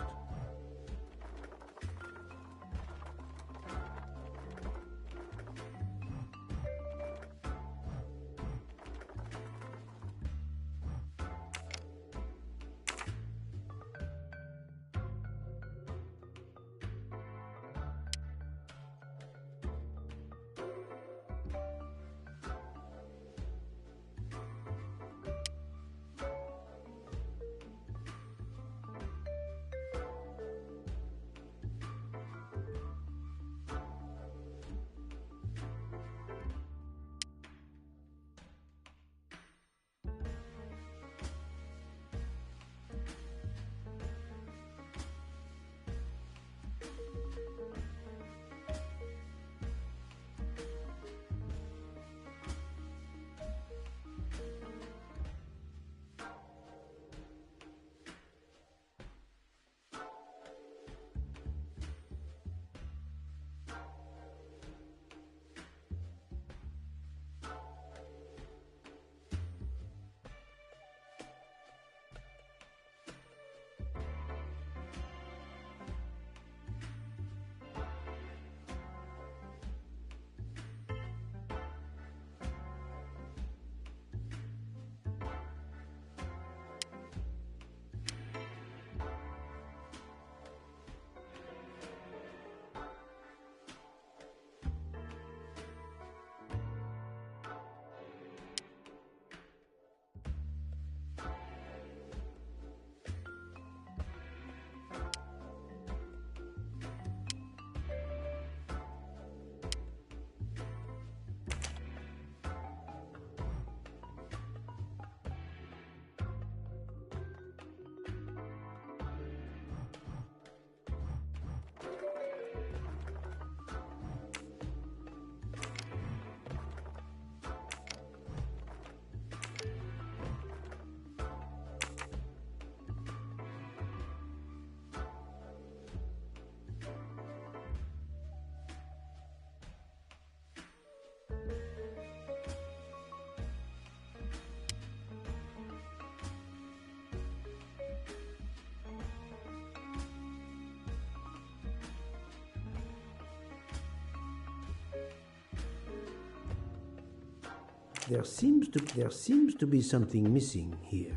Speaker 2: There seems to be something missing here.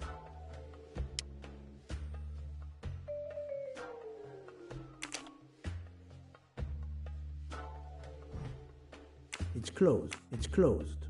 Speaker 2: It's closed. It's closed.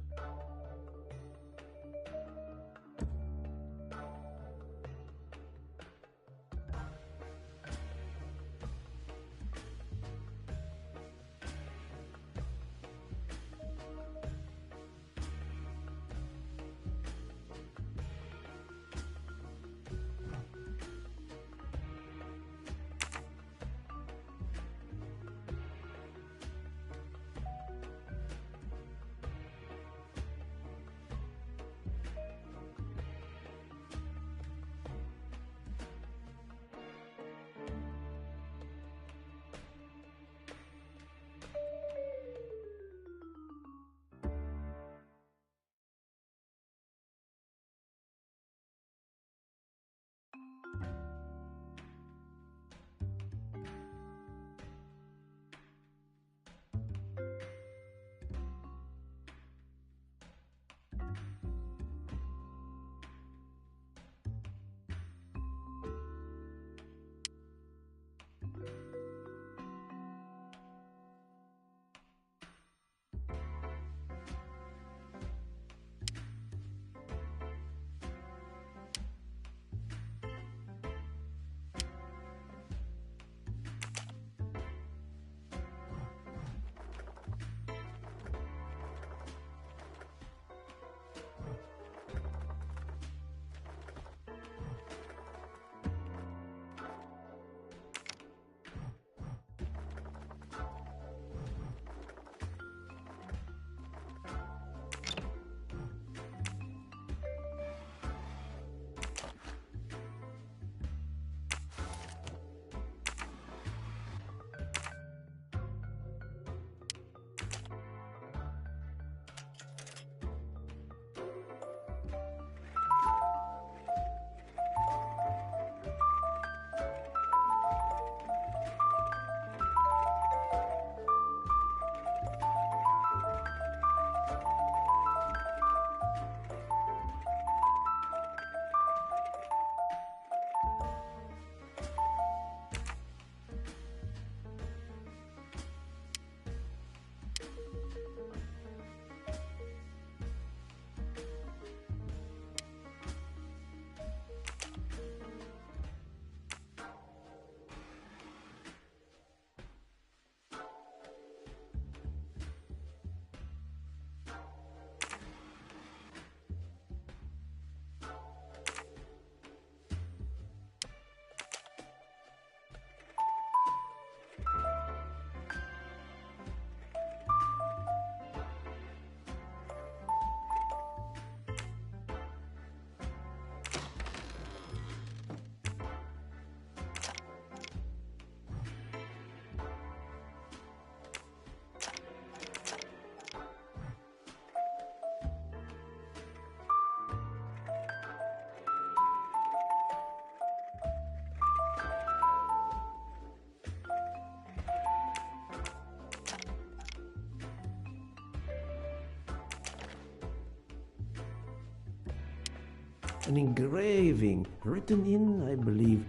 Speaker 2: An engraving written in, I believe,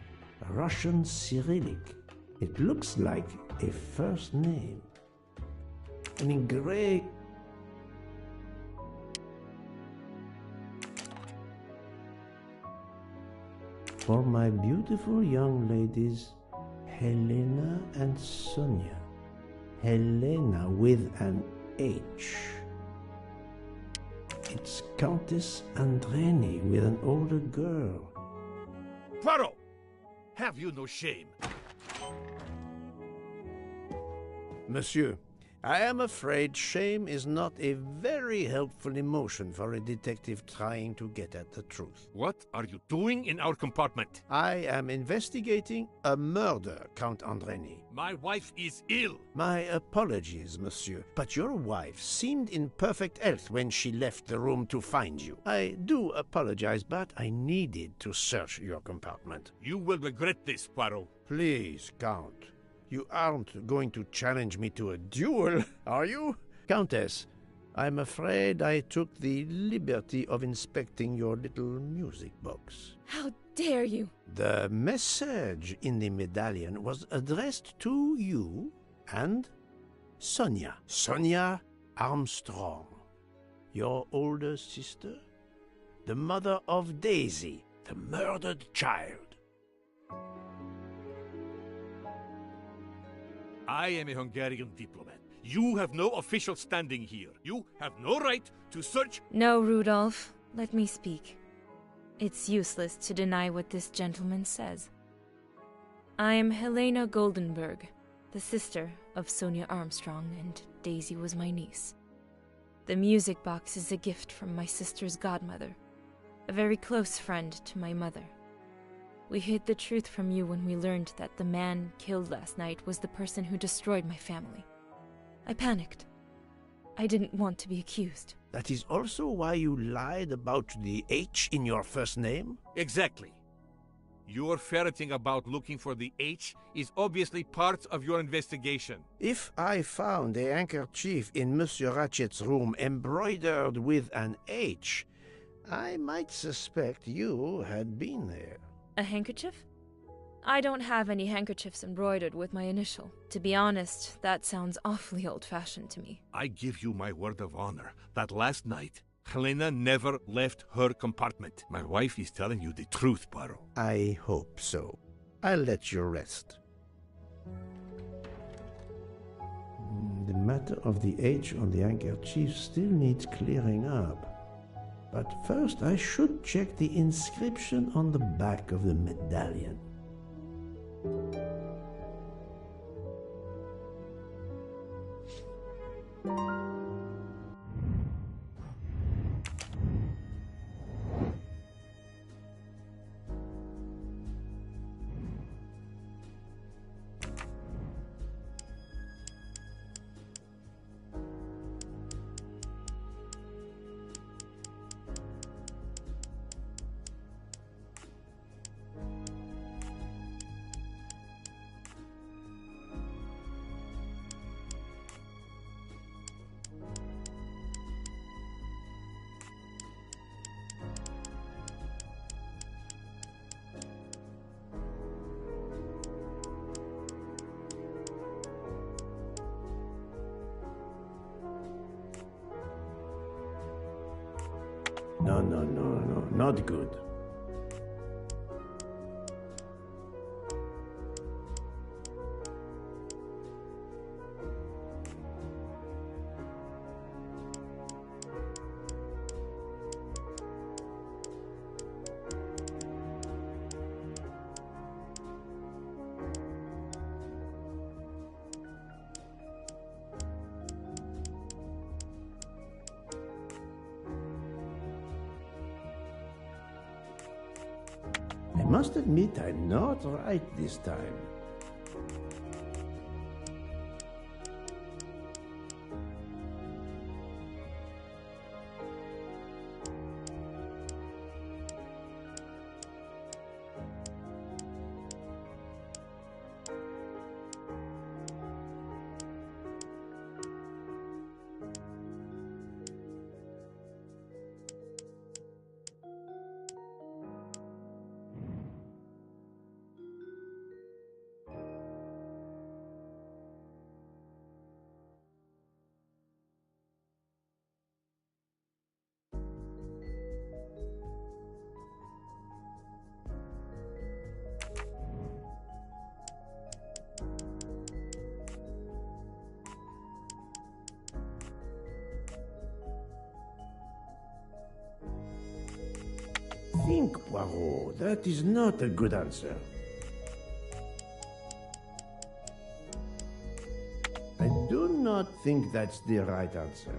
Speaker 2: Russian Cyrillic. It looks like a first name. An engraving. For my beautiful young ladies, Helena and Sonia. Helena with an H. It's Countess Andreni with an older girl.
Speaker 9: Poirot! Have you no shame?
Speaker 1: Monsieur, I am afraid shame is not a very helpful emotion for a detective trying to get at the truth.
Speaker 9: What are you doing in our compartment?
Speaker 1: I am investigating a murder, Count Andreni.
Speaker 9: My wife is ill.
Speaker 1: My apologies, monsieur, but your wife seemed in perfect health when she left the room to find you. I do apologize, but I needed to search your compartment.
Speaker 9: You will regret this, Poirot.
Speaker 1: Please, Count. You aren't going to challenge me to a duel, are you? Countess, I'm afraid I took the liberty of inspecting your little music box.
Speaker 4: How dare you?
Speaker 1: The message in the medallion was addressed to you and Sonia. Sonia Armstrong, your older sister, the mother of Daisy, the murdered child.
Speaker 9: I am a Hungarian diplomat. You have no official standing here. You have no right to search.
Speaker 20: No, Rudolph. Let me speak. It's useless to deny what this gentleman says. I am Helena Goldenberg, the sister of Sonia Armstrong, and Daisy was my niece. The music box is a gift from my sister's godmother, a very close friend to my mother. We hid the truth from you when we learned that the man killed last night was the person who destroyed my family. I panicked. I didn't want to be accused.
Speaker 1: That is also why you lied about the H in your first name?
Speaker 9: Exactly. Your ferreting about looking for the H is obviously part of your investigation.
Speaker 1: If I found a handkerchief in Monsieur Ratchet's room embroidered with an H, I might suspect you had been there.
Speaker 20: A handkerchief? I don't have any handkerchiefs embroidered with my initial. To be honest, that sounds awfully old-fashioned to me.
Speaker 9: I give you my word of honor that last night, Helena never left her compartment. My wife is telling you the truth, Poirot.
Speaker 1: I hope so. I'll let you rest.
Speaker 2: The matter of the H on the handkerchief still needs clearing up. But first I should check the inscription on the back of the medallion. No, not good. I must admit I'm not right this time. think, Poirot. That is not a good answer. I do not think that's the right answer.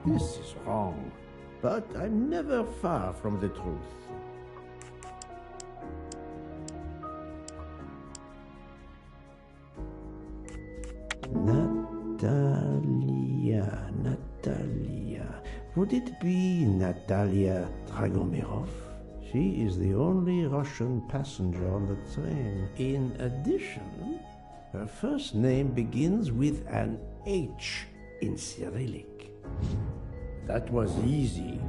Speaker 2: This is wrong, but I'm never far from the truth. Natalia. Would it be Natalia Dragomirov? She is the only Russian passenger on the train. In addition, her first name begins with an H in Cyrillic. That was easy.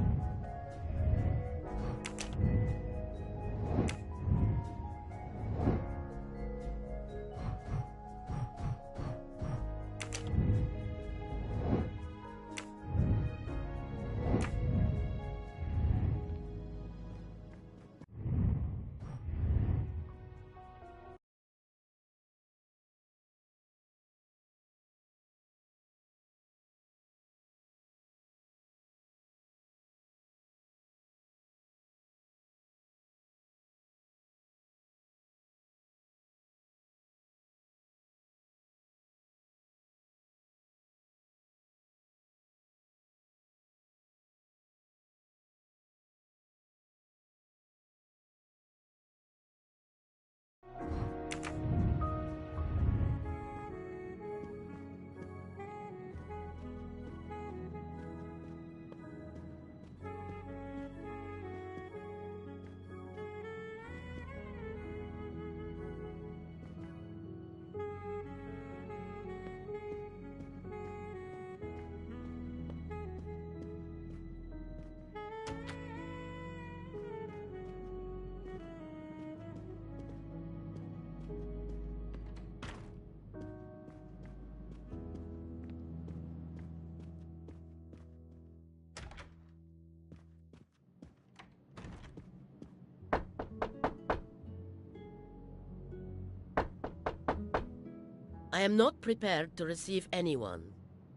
Speaker 17: I am not prepared to receive anyone.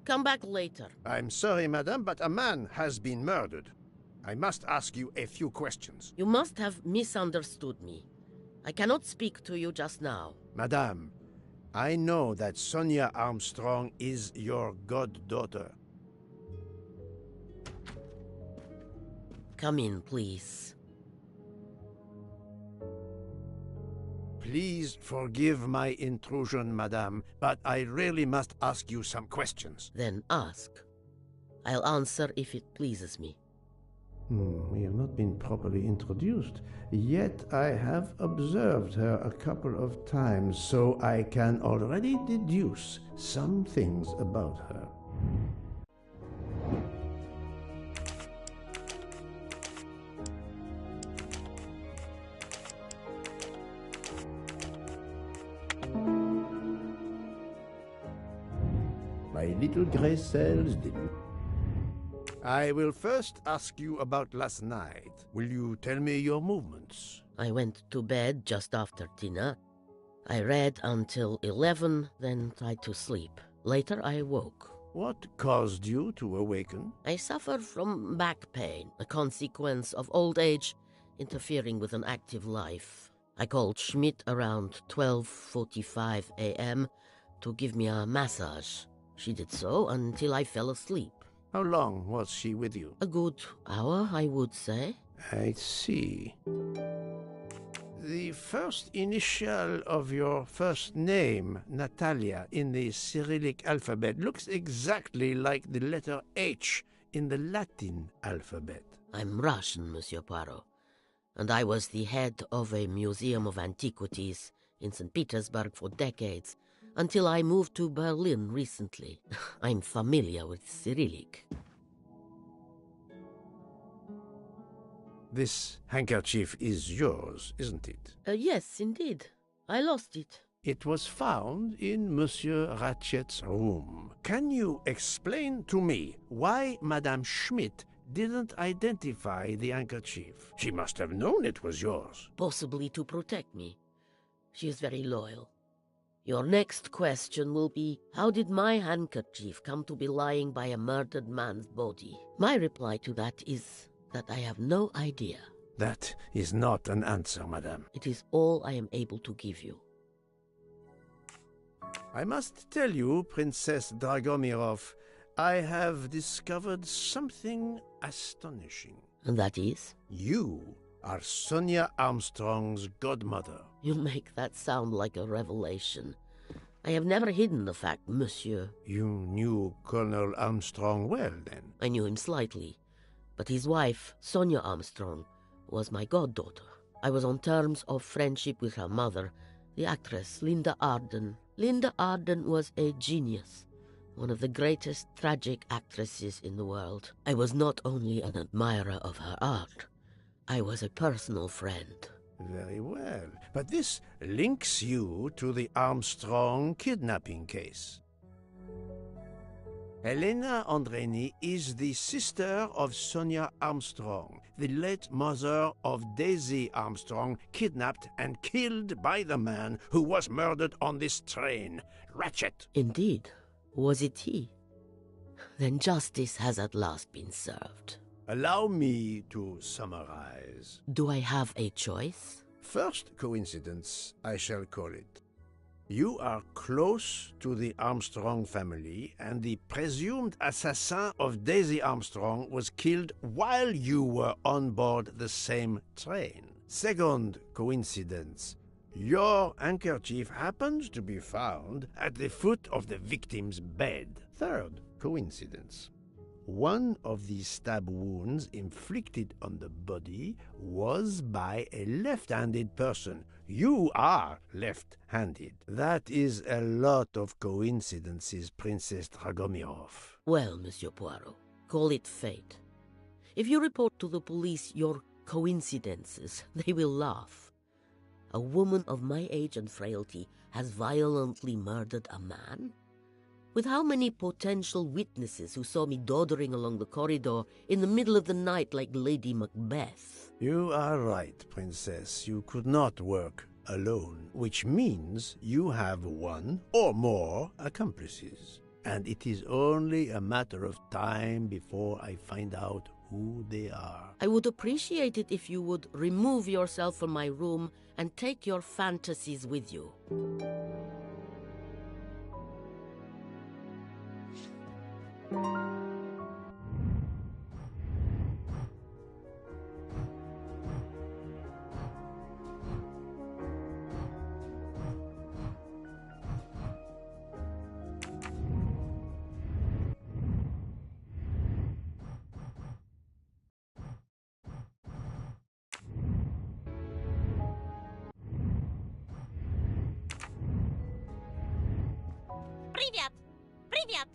Speaker 17: Come back later.
Speaker 1: I'm sorry, madame, but a man has been murdered. I must ask you a few questions.
Speaker 17: You must have misunderstood me. I cannot speak to you just now.
Speaker 1: Madame, I know that Sonia Armstrong is your goddaughter.
Speaker 17: Come in, please.
Speaker 1: Please forgive my intrusion, madame, but I really must ask you some questions.
Speaker 17: Then ask. I'll answer if it pleases me.
Speaker 2: We have not been properly introduced, yet I have observed her a couple of times, so I can already deduce some things about her. My little gray cells didn't.
Speaker 1: I will first ask you about last night. Will you tell me your movements?
Speaker 17: I went to bed just after dinner. I read until 11, then tried to sleep. Later I woke.
Speaker 1: What caused you to awaken?
Speaker 17: I suffer from back pain, a consequence of old age interfering with an active life. I called Schmidt around 12:45 a.m. to give me a massage. She did so until I fell asleep.
Speaker 1: How long was she with you?
Speaker 17: A good hour, I would say.
Speaker 1: I see. The first initial of your first name, Natalia, in the Cyrillic alphabet looks exactly like the letter H in the Latin alphabet.
Speaker 17: I'm Russian, Monsieur Poirot, and I was the head of a museum of antiquities in St. Petersburg for decades, until I moved to Berlin recently. I'm familiar with Cyrillic.
Speaker 1: This handkerchief is yours, isn't it?
Speaker 17: Yes, indeed. I lost it.
Speaker 1: It was found in Monsieur Ratchet's room. Can you explain to me why Madame Schmidt didn't identify the handkerchief? She must have known it was yours.
Speaker 17: Possibly to protect me. She is very loyal. Your next question will be, how did my handkerchief come to be lying by a murdered man's body? My reply to that is that I have no idea.
Speaker 1: That is not an answer, madame.
Speaker 17: It is all I am able to give you.
Speaker 1: I must tell you, Princess Dragomirov, I have discovered something astonishing.
Speaker 17: And that is?
Speaker 1: You are Sonia Armstrong's godmother.
Speaker 17: You make that sound like a revelation. I have never hidden the fact, monsieur.
Speaker 1: You knew Colonel Armstrong well, then?
Speaker 17: I knew him slightly, but his wife, Sonia Armstrong, was my goddaughter. I was on terms of friendship with her mother, the actress Linda Arden. Linda Arden was a genius, one of the greatest tragic actresses in the world. I was not only an admirer of her art, I was a personal friend.
Speaker 1: Very well, but this links you to the Armstrong kidnapping case. Helena Andreni is the sister of Sonia Armstrong, the late mother of Daisy Armstrong, kidnapped and killed by the man who was murdered on this train, Ratchet.
Speaker 17: Indeed. Was it he? Then justice has at last been served.
Speaker 1: Allow me to summarize.
Speaker 17: Do I have a choice?
Speaker 1: First coincidence, I shall call it. You are close to the Armstrong family, and the presumed assassin of Daisy Armstrong was killed while you were on board the same train. Second coincidence. Your handkerchief happens to be found at the foot of the victim's bed. Third coincidence. One of the stab wounds inflicted on the body was by a left-handed person. You are left-handed. That is a lot of coincidences, Princess Dragomirov.
Speaker 17: Well, Monsieur Poirot, call it fate. If you report to the police your coincidences, they will laugh. A woman of my age and frailty has violently murdered a man? With how many potential witnesses who saw me doddering along the corridor in the middle of the night like Lady Macbeth?
Speaker 1: You are right, Princess. You could not work alone, which means you have one or more accomplices. And it is only a matter of time before I find out who they are.
Speaker 17: I would appreciate it if you would remove yourself from my room and take your fantasies with you.
Speaker 8: Привет! Привет!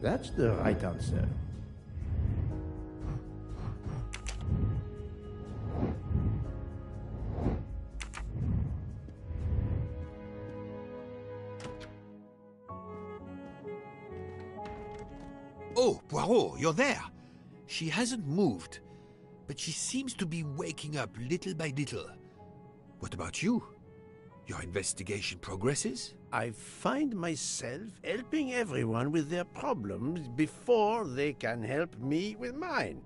Speaker 1: That's the right answer.
Speaker 3: Oh, Poirot, you're there. She hasn't moved, but she seems to be waking up little by little. What about you? Your investigation progresses?
Speaker 1: I find myself helping everyone with their problems before they can help me with mine.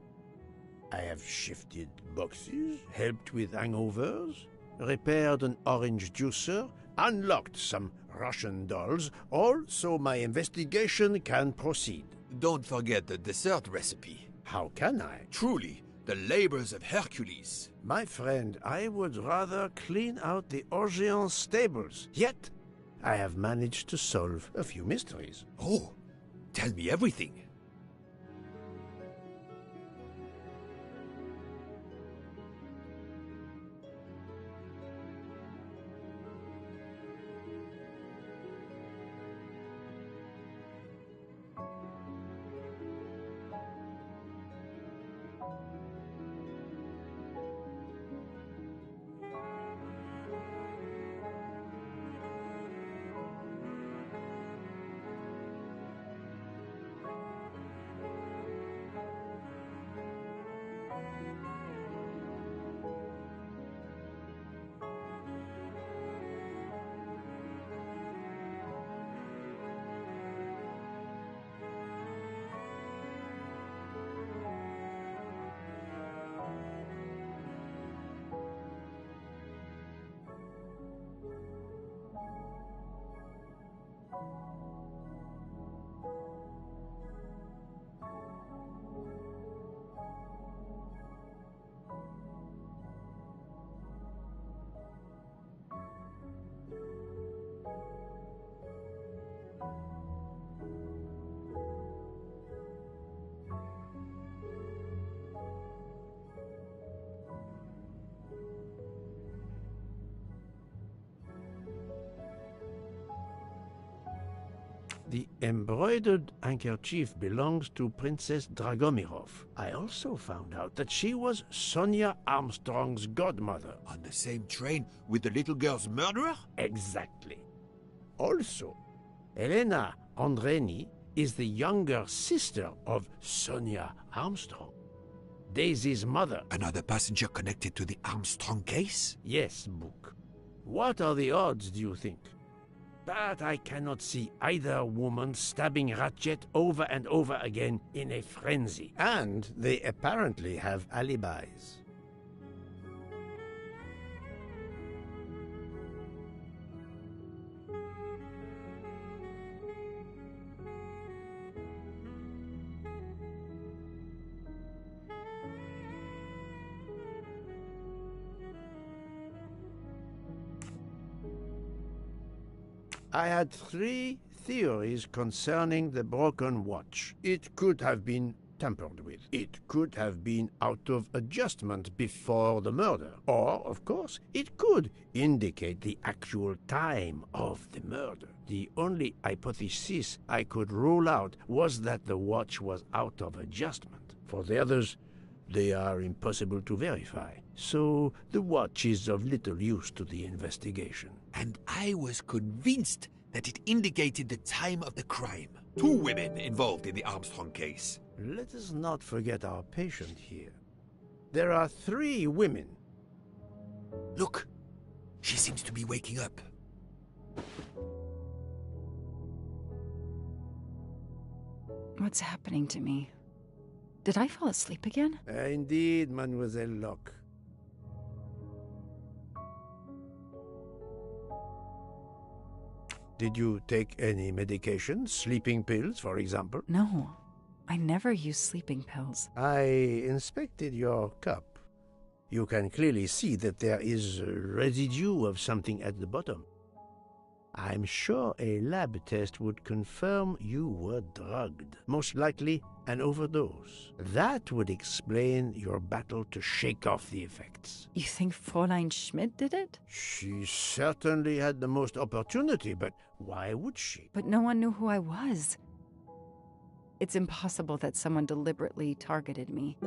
Speaker 1: I have shifted boxes, helped with hangovers, repaired an orange juicer, unlocked some Russian dolls, all so my investigation can proceed.
Speaker 3: Don't forget the dessert recipe.
Speaker 1: How can I?
Speaker 3: Truly, the labors of Hercules.
Speaker 1: My friend, I would rather clean out the Orgeon stables. Yet, I have managed to solve a few mysteries.
Speaker 3: Oh, tell me everything.
Speaker 1: The embroidered handkerchief belongs to Princess Dragomirov. I also found out that she was Sonia Armstrong's godmother.
Speaker 3: On the same train with the little girl's murderer?
Speaker 1: Exactly. Also, Elena Andreni is the younger sister of Sonia Armstrong, Daisy's mother.
Speaker 3: Another passenger connected to the Armstrong case?
Speaker 1: Yes, Book. What are the odds, do you think? But I cannot see either woman stabbing Ratchet over and over again in a frenzy. And they apparently have alibis. I had 3 theories concerning the broken watch. It could have been tampered with. It could have been out of adjustment before the murder. Or, of course, it could indicate the actual time of the murder. The only hypothesis I could rule out was that the watch was out of adjustment. For the others, they are impossible to verify. So the watch is of little use to the investigation.
Speaker 3: And I was convinced that it indicated the time of the crime. 2 women involved in the Armstrong case.
Speaker 1: Let us not forget our patient here. There are 3 women.
Speaker 3: Look, she seems to be waking up.
Speaker 18: What's happening to me? Did I fall asleep again?
Speaker 1: Indeed, Mademoiselle Locke. Did you take any medication? Sleeping pills, for example?
Speaker 18: No, I never use sleeping pills.
Speaker 1: I inspected your cup. You can clearly see that there is a residue of something at the bottom. I'm sure a lab test would confirm you were drugged. Most likely an overdose. That would explain your battle to shake off the effects.
Speaker 18: You think Fräulein Schmidt did it?
Speaker 1: She certainly had the most opportunity, but why would she?
Speaker 18: But no one knew who I was. It's impossible that someone deliberately targeted me.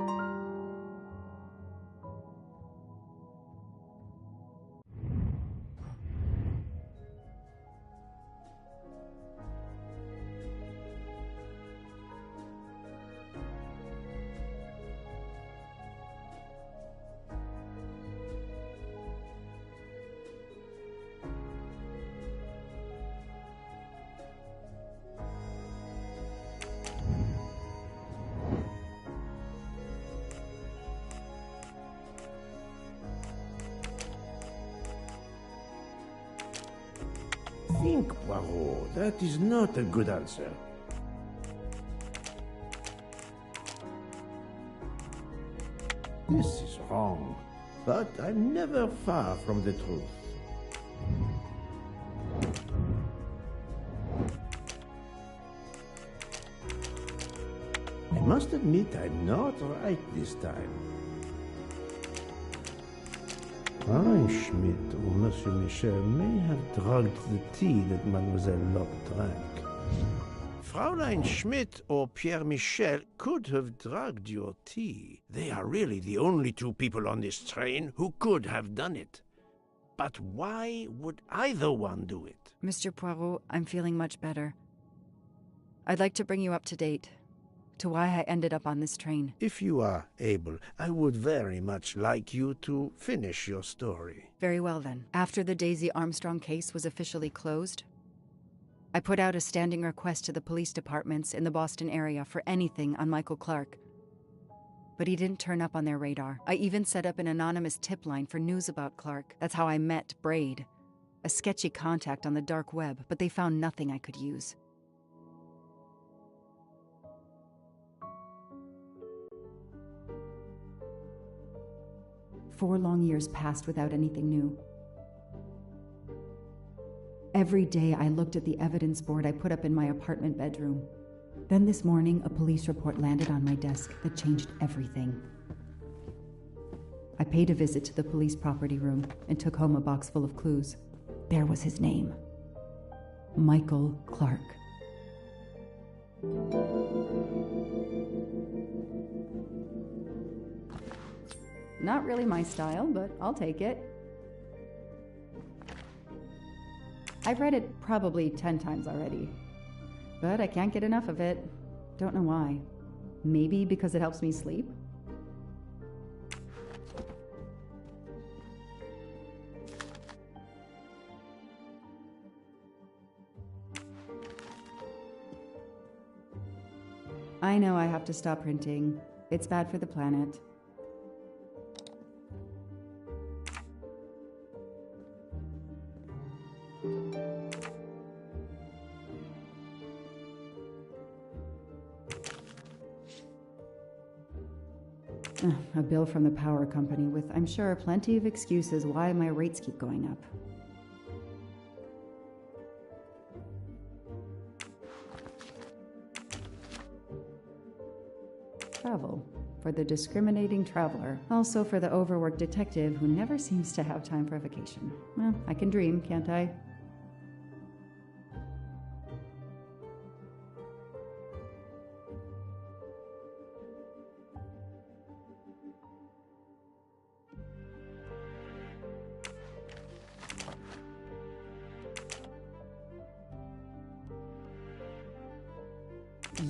Speaker 2: think, Poirot. That is not a good answer. This is wrong, but I'm never far from the truth. I must admit I'm not right this time. Fräulein Schmidt or Monsieur Michel may have drugged the tea that Mademoiselle Locke drank.
Speaker 1: Fräulein Schmidt or Pierre Michel could have drugged your tea. They are really the only two people on this train who could have done it. But why would either one do it?
Speaker 18: Mr. Poirot, I'm feeling much better. I'd like to bring you up to date to why I ended up on this train.
Speaker 1: If you are able, I would very much like you to finish your story.
Speaker 18: Very well then. After the Daisy Armstrong case was officially closed, I put out a standing request to the police departments in the Boston area for anything on Michael Clark. But he didn't turn up on their radar. I even set up an anonymous tip line for news about Clark. That's how I met Braid, a sketchy contact on the dark web, but they found nothing I could use. Four long years passed without anything new. Every day I looked at the evidence board I put up in my apartment bedroom. Then this morning, a police report landed on my desk that changed everything. I paid a visit to the police property room and took home a box full of clues. There was his name. Michael Clark. Not really my style, but I'll take it. I've read it probably 10 times already, but I can't get enough of it. Don't know why. Maybe because it helps me sleep? I know I have to stop printing. It's bad for the planet. A bill from the power company with, I'm sure, plenty of excuses why my rates keep going up. Travel. For the discriminating traveler. Also for the overworked detective who never seems to have time for vacation. Well, I can dream, can't I?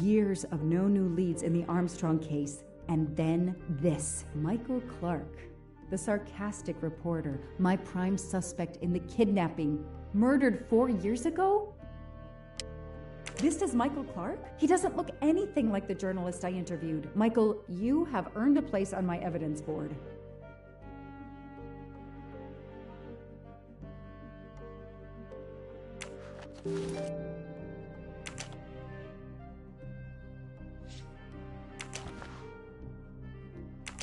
Speaker 18: Years of no new leads in the Armstrong case, and then this. Michael Clark, the sarcastic reporter, my prime suspect in the kidnapping, murdered 4 years ago? This is Michael Clark? He doesn't look anything like the journalist I interviewed. Michael, you have earned a place on my evidence board.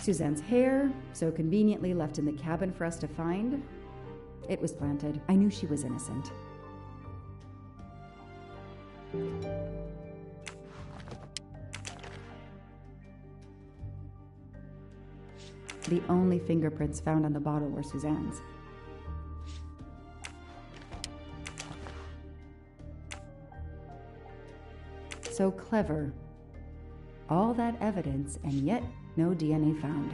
Speaker 18: Suzanne's hair, so conveniently left in the cabin for us to find. It was planted. I knew she was innocent. The only fingerprints found on the bottle were Suzanne's. So clever. All that evidence, and yet no DNA found.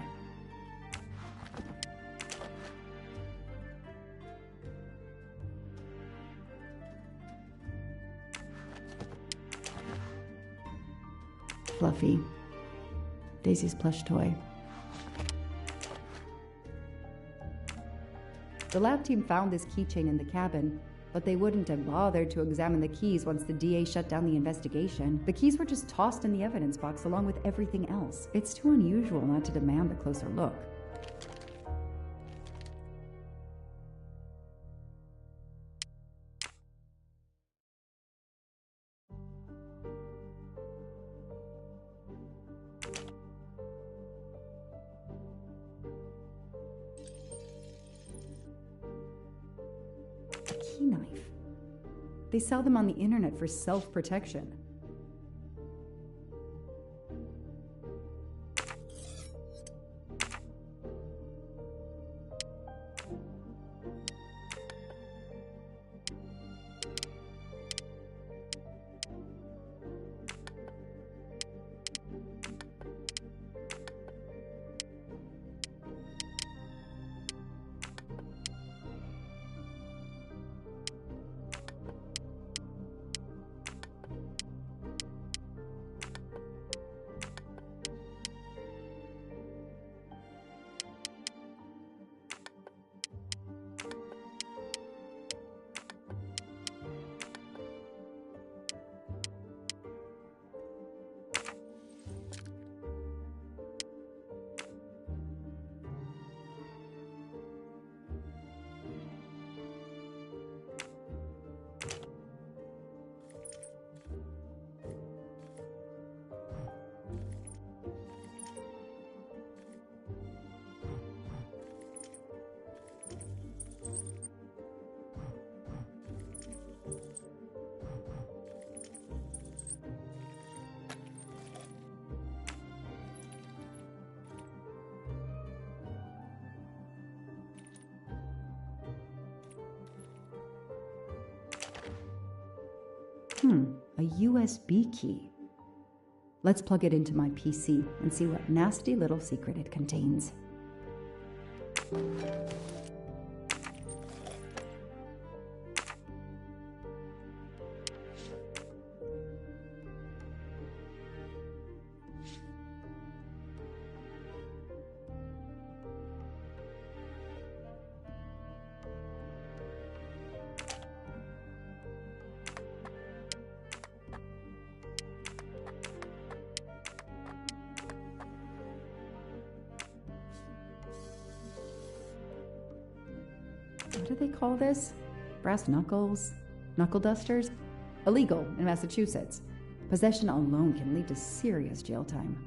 Speaker 18: Fluffy. Daisy's plush toy. The lab team found this keychain in the cabin, but they wouldn't have bothered to examine the keys once the DA shut down the investigation. The keys were just tossed in the evidence box along with everything else. It's too unusual not to demand a closer look.
Speaker 19: Bowie knife. They sell them on the internet for self-protection. A USB key. Let's plug it into my PC and see what nasty little secret it contains. What do they call this? Brass knuckles? Knuckle dusters? Illegal in Massachusetts. Possession alone can lead to serious jail time.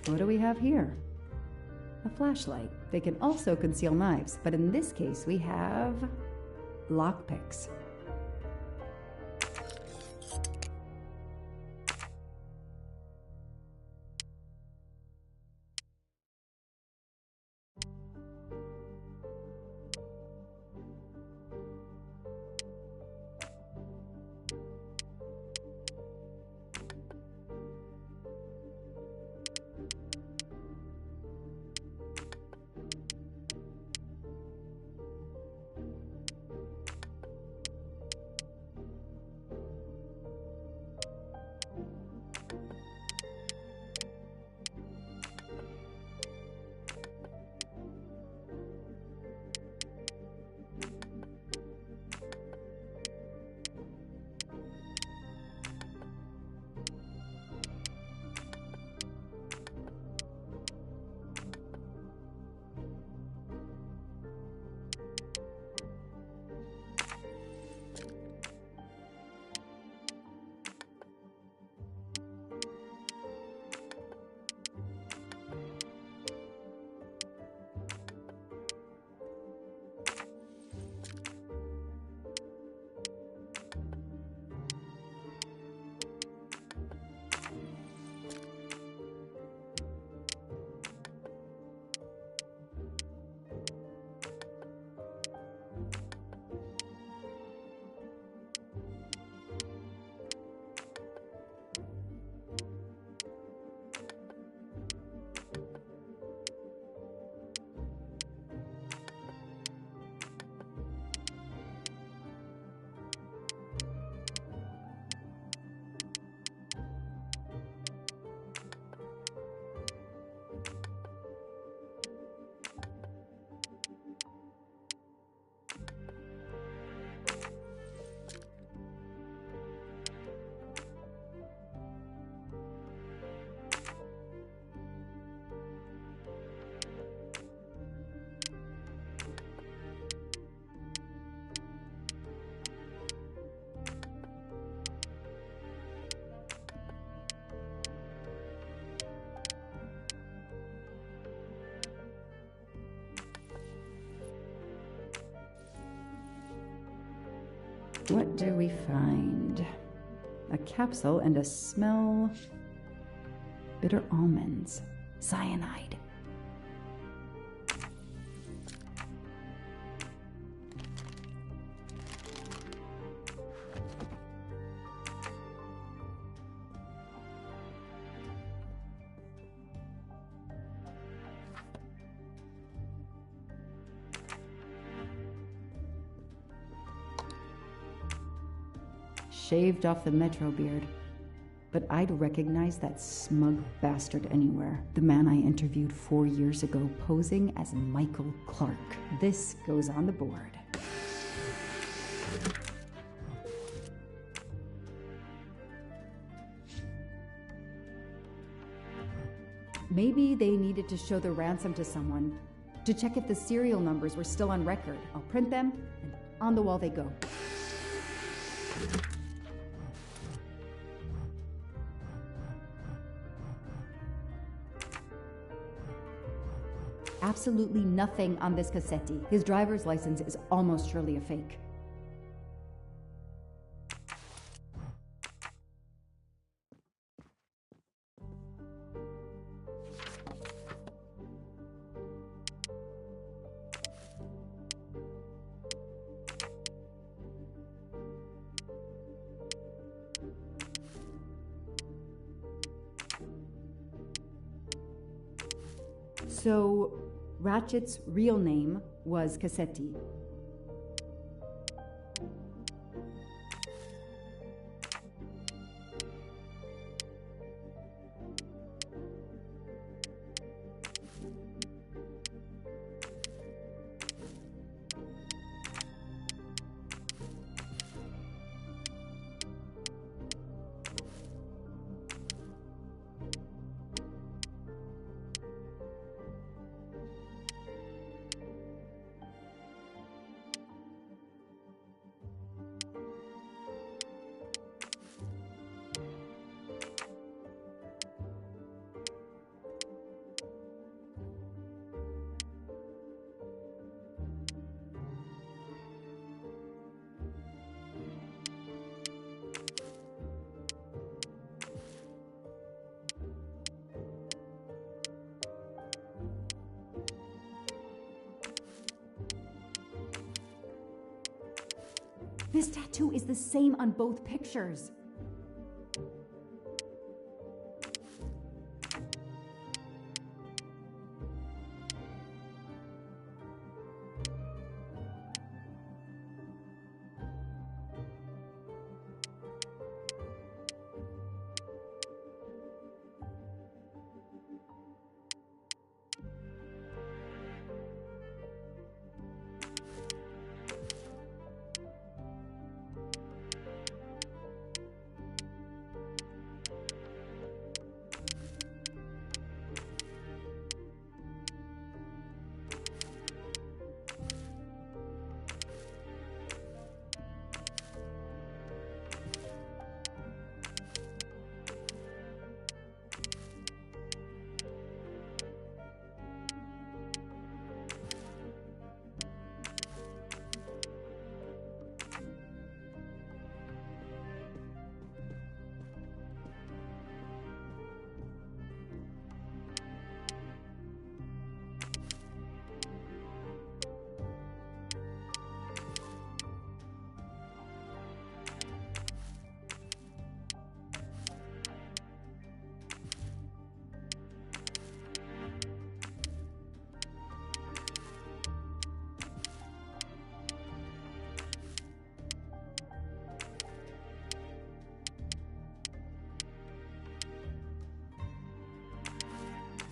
Speaker 19: What do we have here? A flashlight. They can also conceal knives, but in this case we have lockpicks. What do we find? A capsule and a smell. Bitter almonds. Cyanide. Shaved off the Metro beard. But I'd recognize that smug bastard anywhere. The man I interviewed 4 years ago posing as Michael Clark. This goes on the board. Maybe they needed to show the ransom to someone, to check if the serial numbers were still on record. I'll print them, and on the wall they go. Absolutely nothing on this Cassetti. His driver's license is almost surely a fake. So, Ratchet's real name was Cassetti. This tattoo is the same on both pictures.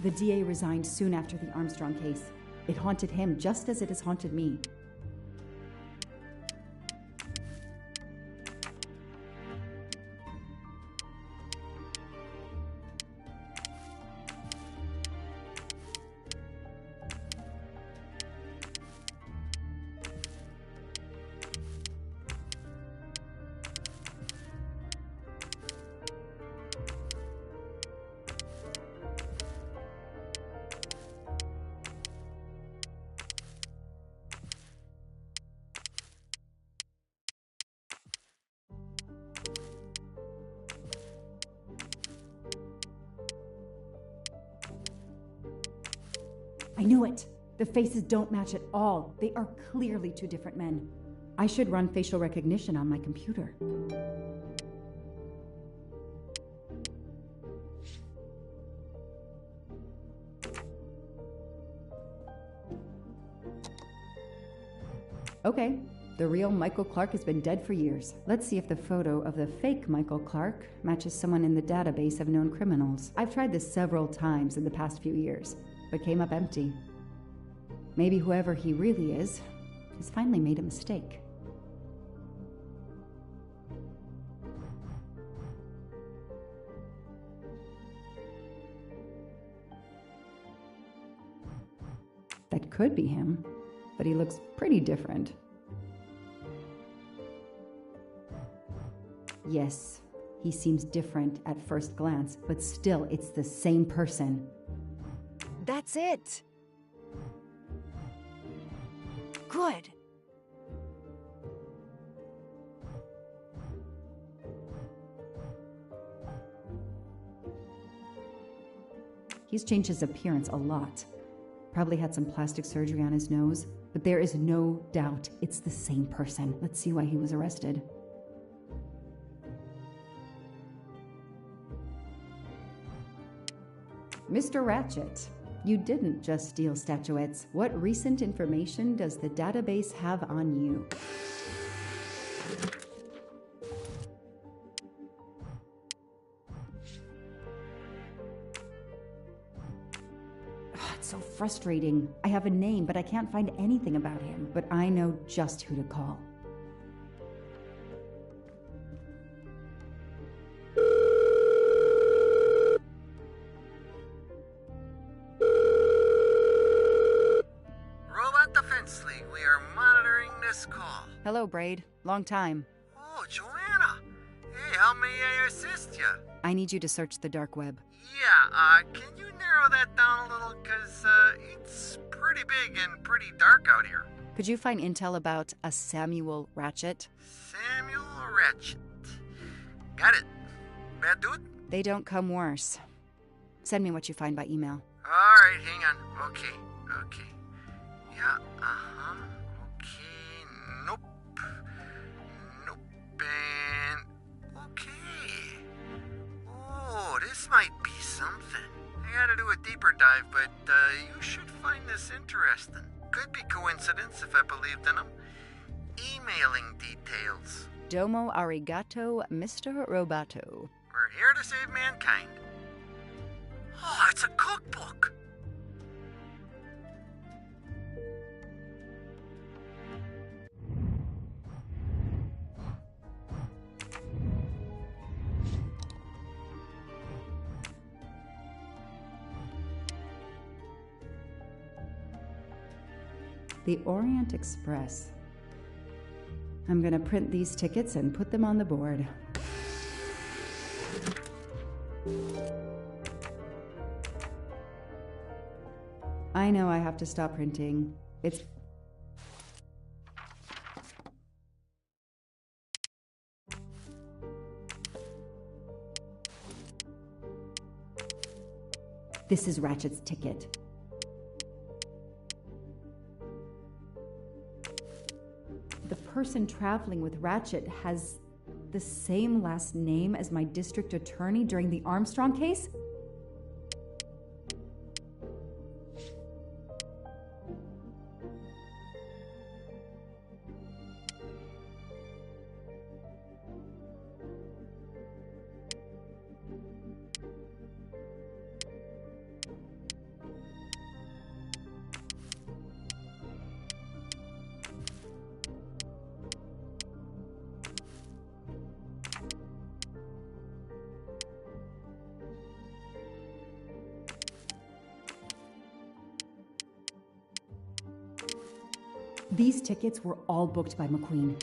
Speaker 19: The DA resigned soon after the Armstrong case. It haunted him just as it has haunted me. I knew it! The faces don't match at all. They are clearly two different men. I should run facial recognition on my computer. Okay, the real Michael Clark has been dead for years. Let's see if the photo of the fake Michael Clark matches someone in the database of known criminals. I've tried this several times in the past few years, but came up empty. Maybe whoever he really is has finally made a mistake. That could be him, but he looks pretty different. Yes, he seems different at first glance, but still it's the same person.
Speaker 14: That's it! Good.
Speaker 19: He's changed his appearance a lot. Probably had some plastic surgery on his nose, but there is no doubt it's the same person. Let's see why he was arrested. Mr. Ratchet, you didn't just steal statuettes. What recent information does the database have on you? It's so frustrating. I have a name, but I can't find anything about him. But I know just who to call. Hello, Braid. Long time.
Speaker 11: Oh, Joanna. Hey, how may I assist you?
Speaker 19: I need you to search the dark web.
Speaker 11: Yeah, can you narrow that down a little? Because, it's pretty big and pretty dark out here.
Speaker 19: Could you find intel about a Samuel Ratchet?
Speaker 11: Samuel Ratchet. Got it. Bad dude?
Speaker 19: They don't come worse. Send me what you find by email.
Speaker 11: Alright, hang on. Okay. Yeah, uh-huh. Nope. And... okay. Oh, this might be something. I gotta do a deeper dive, but you should find this interesting. Could be coincidence if I believed in them. Emailing details.
Speaker 19: Domo arigato, Mr. Roboto.
Speaker 11: We're here to save mankind. Oh, it's a cookbook.
Speaker 19: The Orient Express. I'm gonna print these tickets and put them on the board. I know I have to stop printing. It's... This is Ratchet's ticket. The person traveling with Ratchet has the same last name as my district attorney during the Armstrong case? These tickets were all booked by McQueen.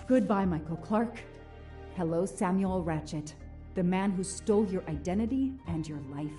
Speaker 19: Goodbye, Michael Clark. Hello, Samuel Ratchet, the man who stole your identity and your life.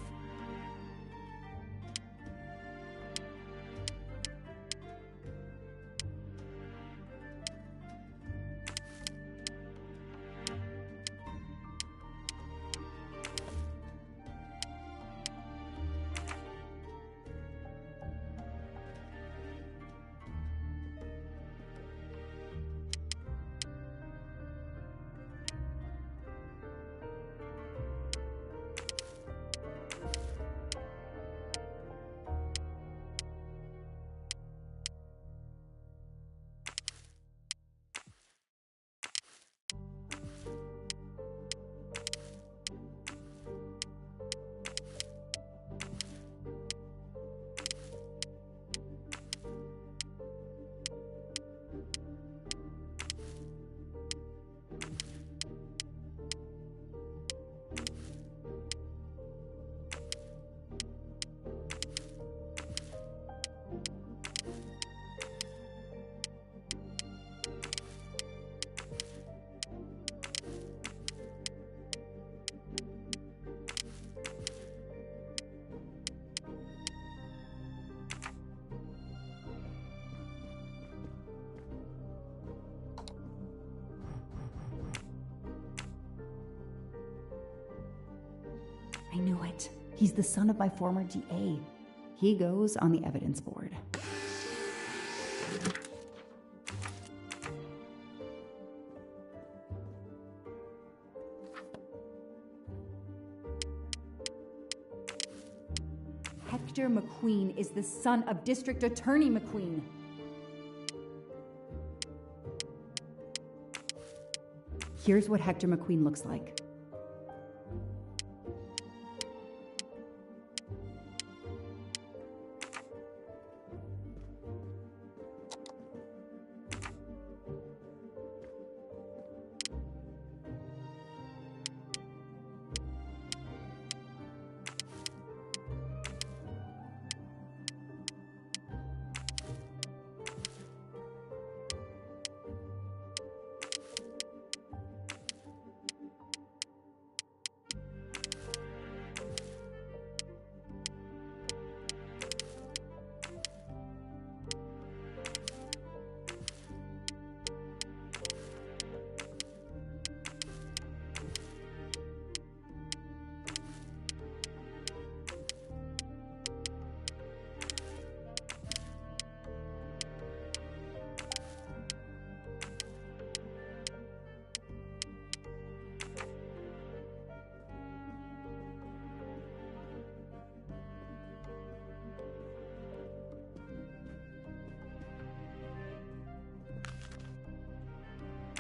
Speaker 19: I knew it. He's the son of my former DA. He goes on the evidence board. Hector McQueen is the son of District Attorney McQueen. Here's what Hector McQueen looks like.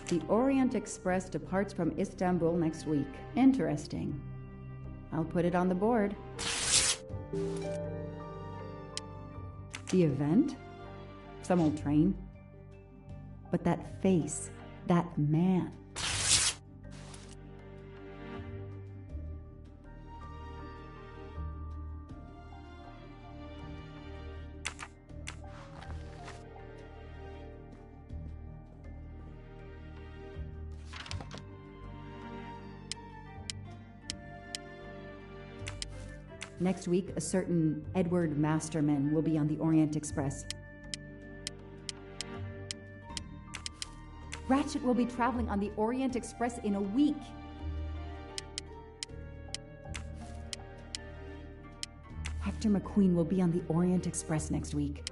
Speaker 19: The Orient Express departs from Istanbul next week. Interesting. I'll put it on the board. The event? Some old train. But that face, that man. Next week, a certain Edward Masterman will be on the Orient Express. Ratchet will be traveling on the Orient Express in a week. Hector McQueen will be on the Orient Express next week.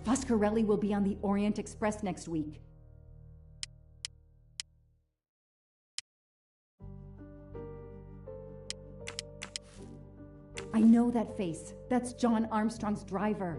Speaker 19: Foscarelli will be on the Orient Express next week. I know that face. That's John Armstrong's driver.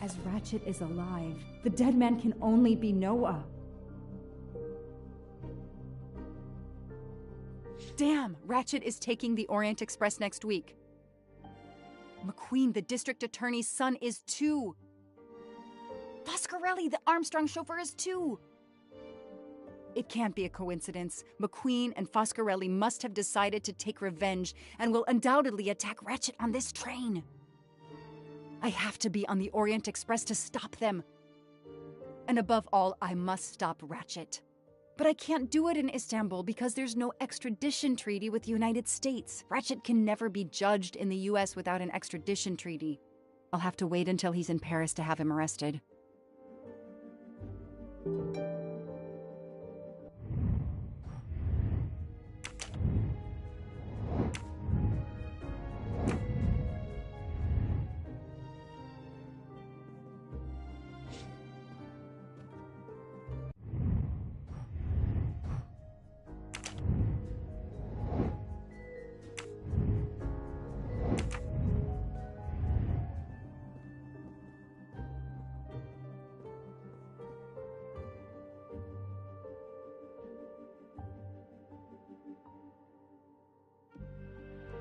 Speaker 19: as Ratchet is alive. The dead man can only be Noah.
Speaker 18: Damn! Ratchet is taking the Orient Express next week. McQueen, the district attorney's son, is too. Foscarelli, the Armstrong chauffeur, is too. It can't be a coincidence. McQueen and Foscarelli must have decided to take revenge and will undoubtedly attack Ratchet on this train. I have to be on the Orient Express to stop them. And above all, I must stop Ratchet. But I can't do it in Istanbul because there's no extradition treaty with the United States. Ratchet can never be judged in the US without an extradition treaty. I'll have to wait until he's in Paris to have him arrested.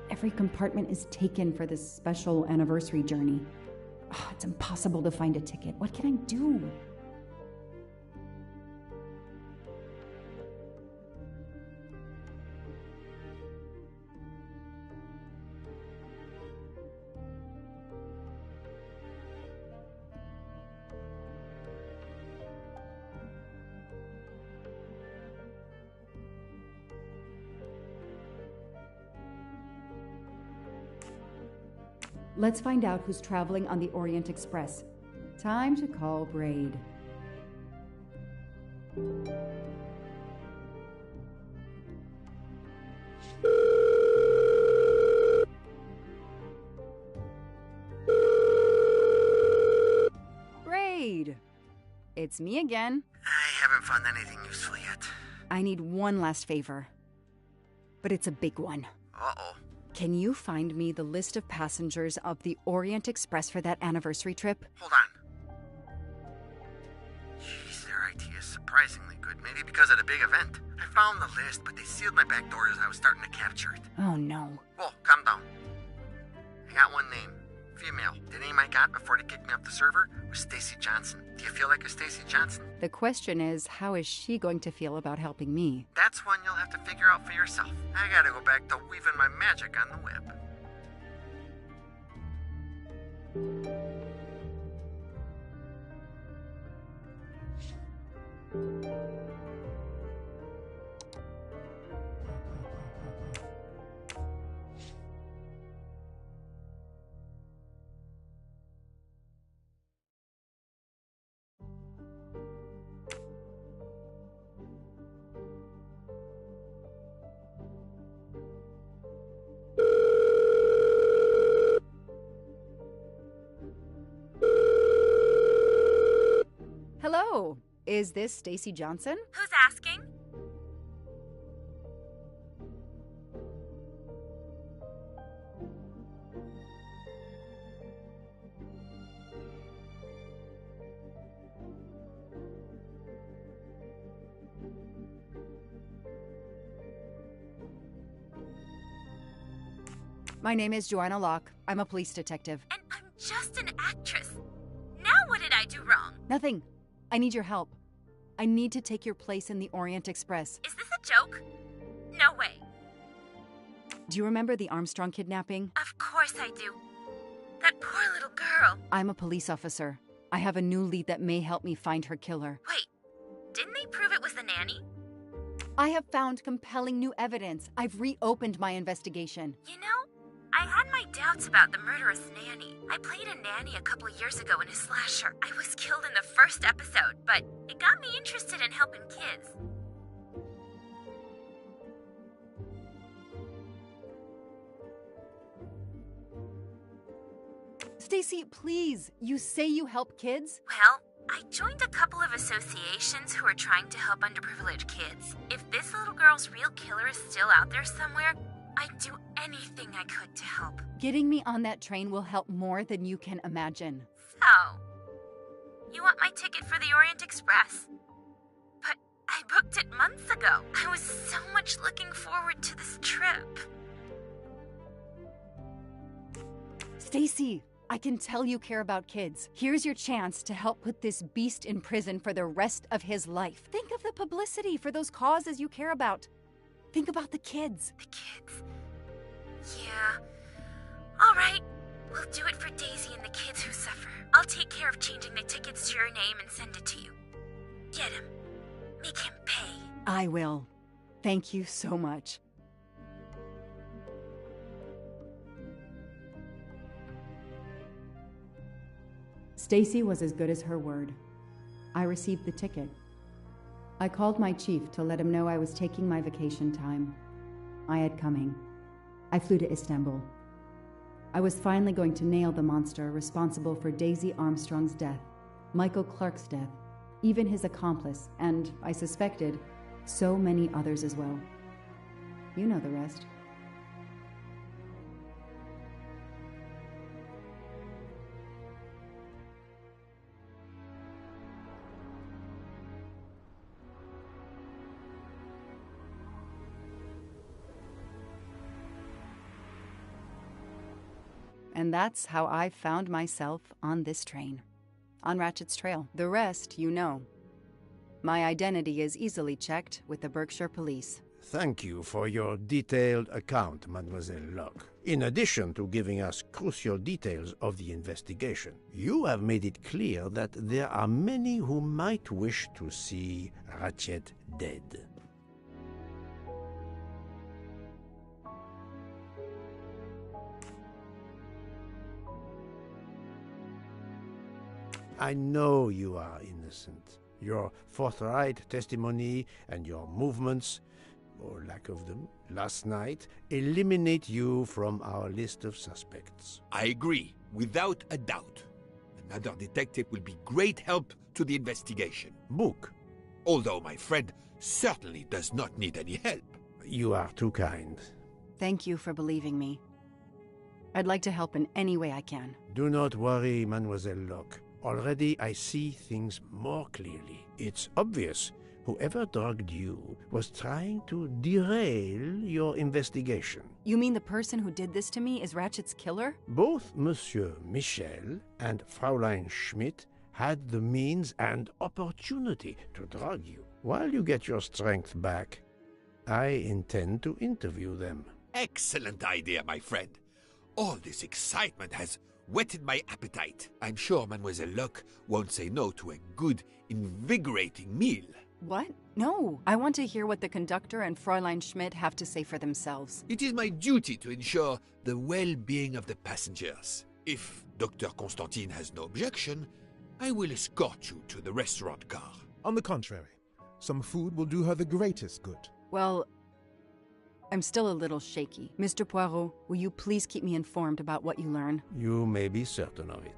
Speaker 19: Every compartment is taken for this special anniversary journey. Oh, it's impossible to find a ticket. What can I do? Let's find out who's traveling on the Orient Express. Time to call Braid.
Speaker 18: Braid! It's me again.
Speaker 21: I haven't found anything useful yet.
Speaker 18: I need one last favor. But it's a big one.
Speaker 21: Uh-oh.
Speaker 18: Can you find me the list of passengers of the Orient Express for that anniversary trip?
Speaker 21: Hold on. Jeez, their IT is surprisingly good. Maybe because of the big event. I found the list, but they sealed my back door as I was starting to capture it.
Speaker 18: Oh no.
Speaker 21: Whoa, calm down. I got one name. Female. The name I got before they kicked me off the server was Stacy Johnson. Do you feel like a Stacy Johnson?
Speaker 18: The question is, how is she going to feel about helping me?
Speaker 21: That's one you'll have to figure out for yourself. I gotta go back to weaving my magic on the web.
Speaker 18: Hello, is this Stacy Johnson?
Speaker 20: Who's asking?
Speaker 18: My name is Joanna Locke. I'm a police detective.
Speaker 20: And I'm just an actress. Now what did I do wrong?
Speaker 18: Nothing. I need your help. I need to take your place in the Orient Express.
Speaker 20: Is this a joke? No way.
Speaker 18: Do you remember the Armstrong kidnapping?
Speaker 20: Of course I do. That poor little girl.
Speaker 18: I'm a police officer. I have a new lead that may help me find her killer.
Speaker 20: Wait, didn't they prove it was the nanny?
Speaker 18: I have found compelling new evidence. I've reopened my investigation.
Speaker 20: You know, I had my doubts about the murderous nanny. I played a nanny a couple years ago in a slasher. I was killed in the first episode, but it got me interested in helping kids.
Speaker 18: Stacy, please, you say you help kids?
Speaker 20: Well, I joined a couple of associations who are trying to help underprivileged kids. If this little girl's real killer is still out there somewhere, I'd do anything I could to help.
Speaker 18: Getting me on that train will help more than you can imagine.
Speaker 20: So, You want my ticket for the Orient Express? But I booked it months ago. I was so much looking forward to this trip.
Speaker 18: Stacy, I can tell you care about kids. Here's your chance to help put this beast in prison for the rest of his life. Think of the publicity for those causes you care about. Think about the kids.
Speaker 20: The kids? Yeah. All right. We'll do it for Daisy and the kids who suffer. I'll take care of changing the tickets to your name and send it to you. Get him. Make him pay.
Speaker 18: I will. Thank you so much.
Speaker 19: Stacy was as good as her word. I received the ticket. I called my chief to let him know I was taking my vacation time. I had coming. I flew to Istanbul. I was finally going to nail the monster responsible for Daisy Armstrong's death, Michael Clark's death, even his accomplice, and, I suspected, so many others as well. You know the rest.
Speaker 18: And that's how I found myself on this train. On Ratchet's trail. The rest, you know. My identity is easily checked with the Berkshire Police.
Speaker 1: Thank you for your detailed account, Mademoiselle Locke. In addition to giving us crucial details of the investigation, you have made it clear that there are many who might wish to see Ratchet dead. I know you are innocent. Your forthright testimony and your movements, or lack of them, last night eliminate you from our list of suspects.
Speaker 3: I agree, without a doubt. Another detective will be great help to the investigation.
Speaker 1: Book.
Speaker 3: Although my friend certainly does not need any help.
Speaker 1: You are too kind.
Speaker 18: Thank you for believing me. I'd like to help in any way I can.
Speaker 1: Do not worry, Mademoiselle Locke. Already I see things more clearly. It's obvious whoever drugged you was trying to derail your investigation.
Speaker 18: You mean the person who did this to me is Ratchet's killer?
Speaker 1: Both Monsieur Michel and Fraulein Schmidt had the means and opportunity to drug you. While you get your strength back, I intend to interview them.
Speaker 3: Excellent idea, my friend. All this excitement has whetted my appetite. I'm sure Mademoiselle Locke won't say no to a good, invigorating meal.
Speaker 18: What? No. I want to hear what the conductor and Fräulein Schmidt have to say for themselves.
Speaker 3: It is my duty to ensure the well-being of the passengers. If Dr. Constantine has no objection, I will escort you to the restaurant car.
Speaker 16: On the contrary, some food will do her the greatest good.
Speaker 18: Well, I'm still a little shaky. Mr. Poirot, will you please keep me informed about what you learn?
Speaker 1: You may be certain of it.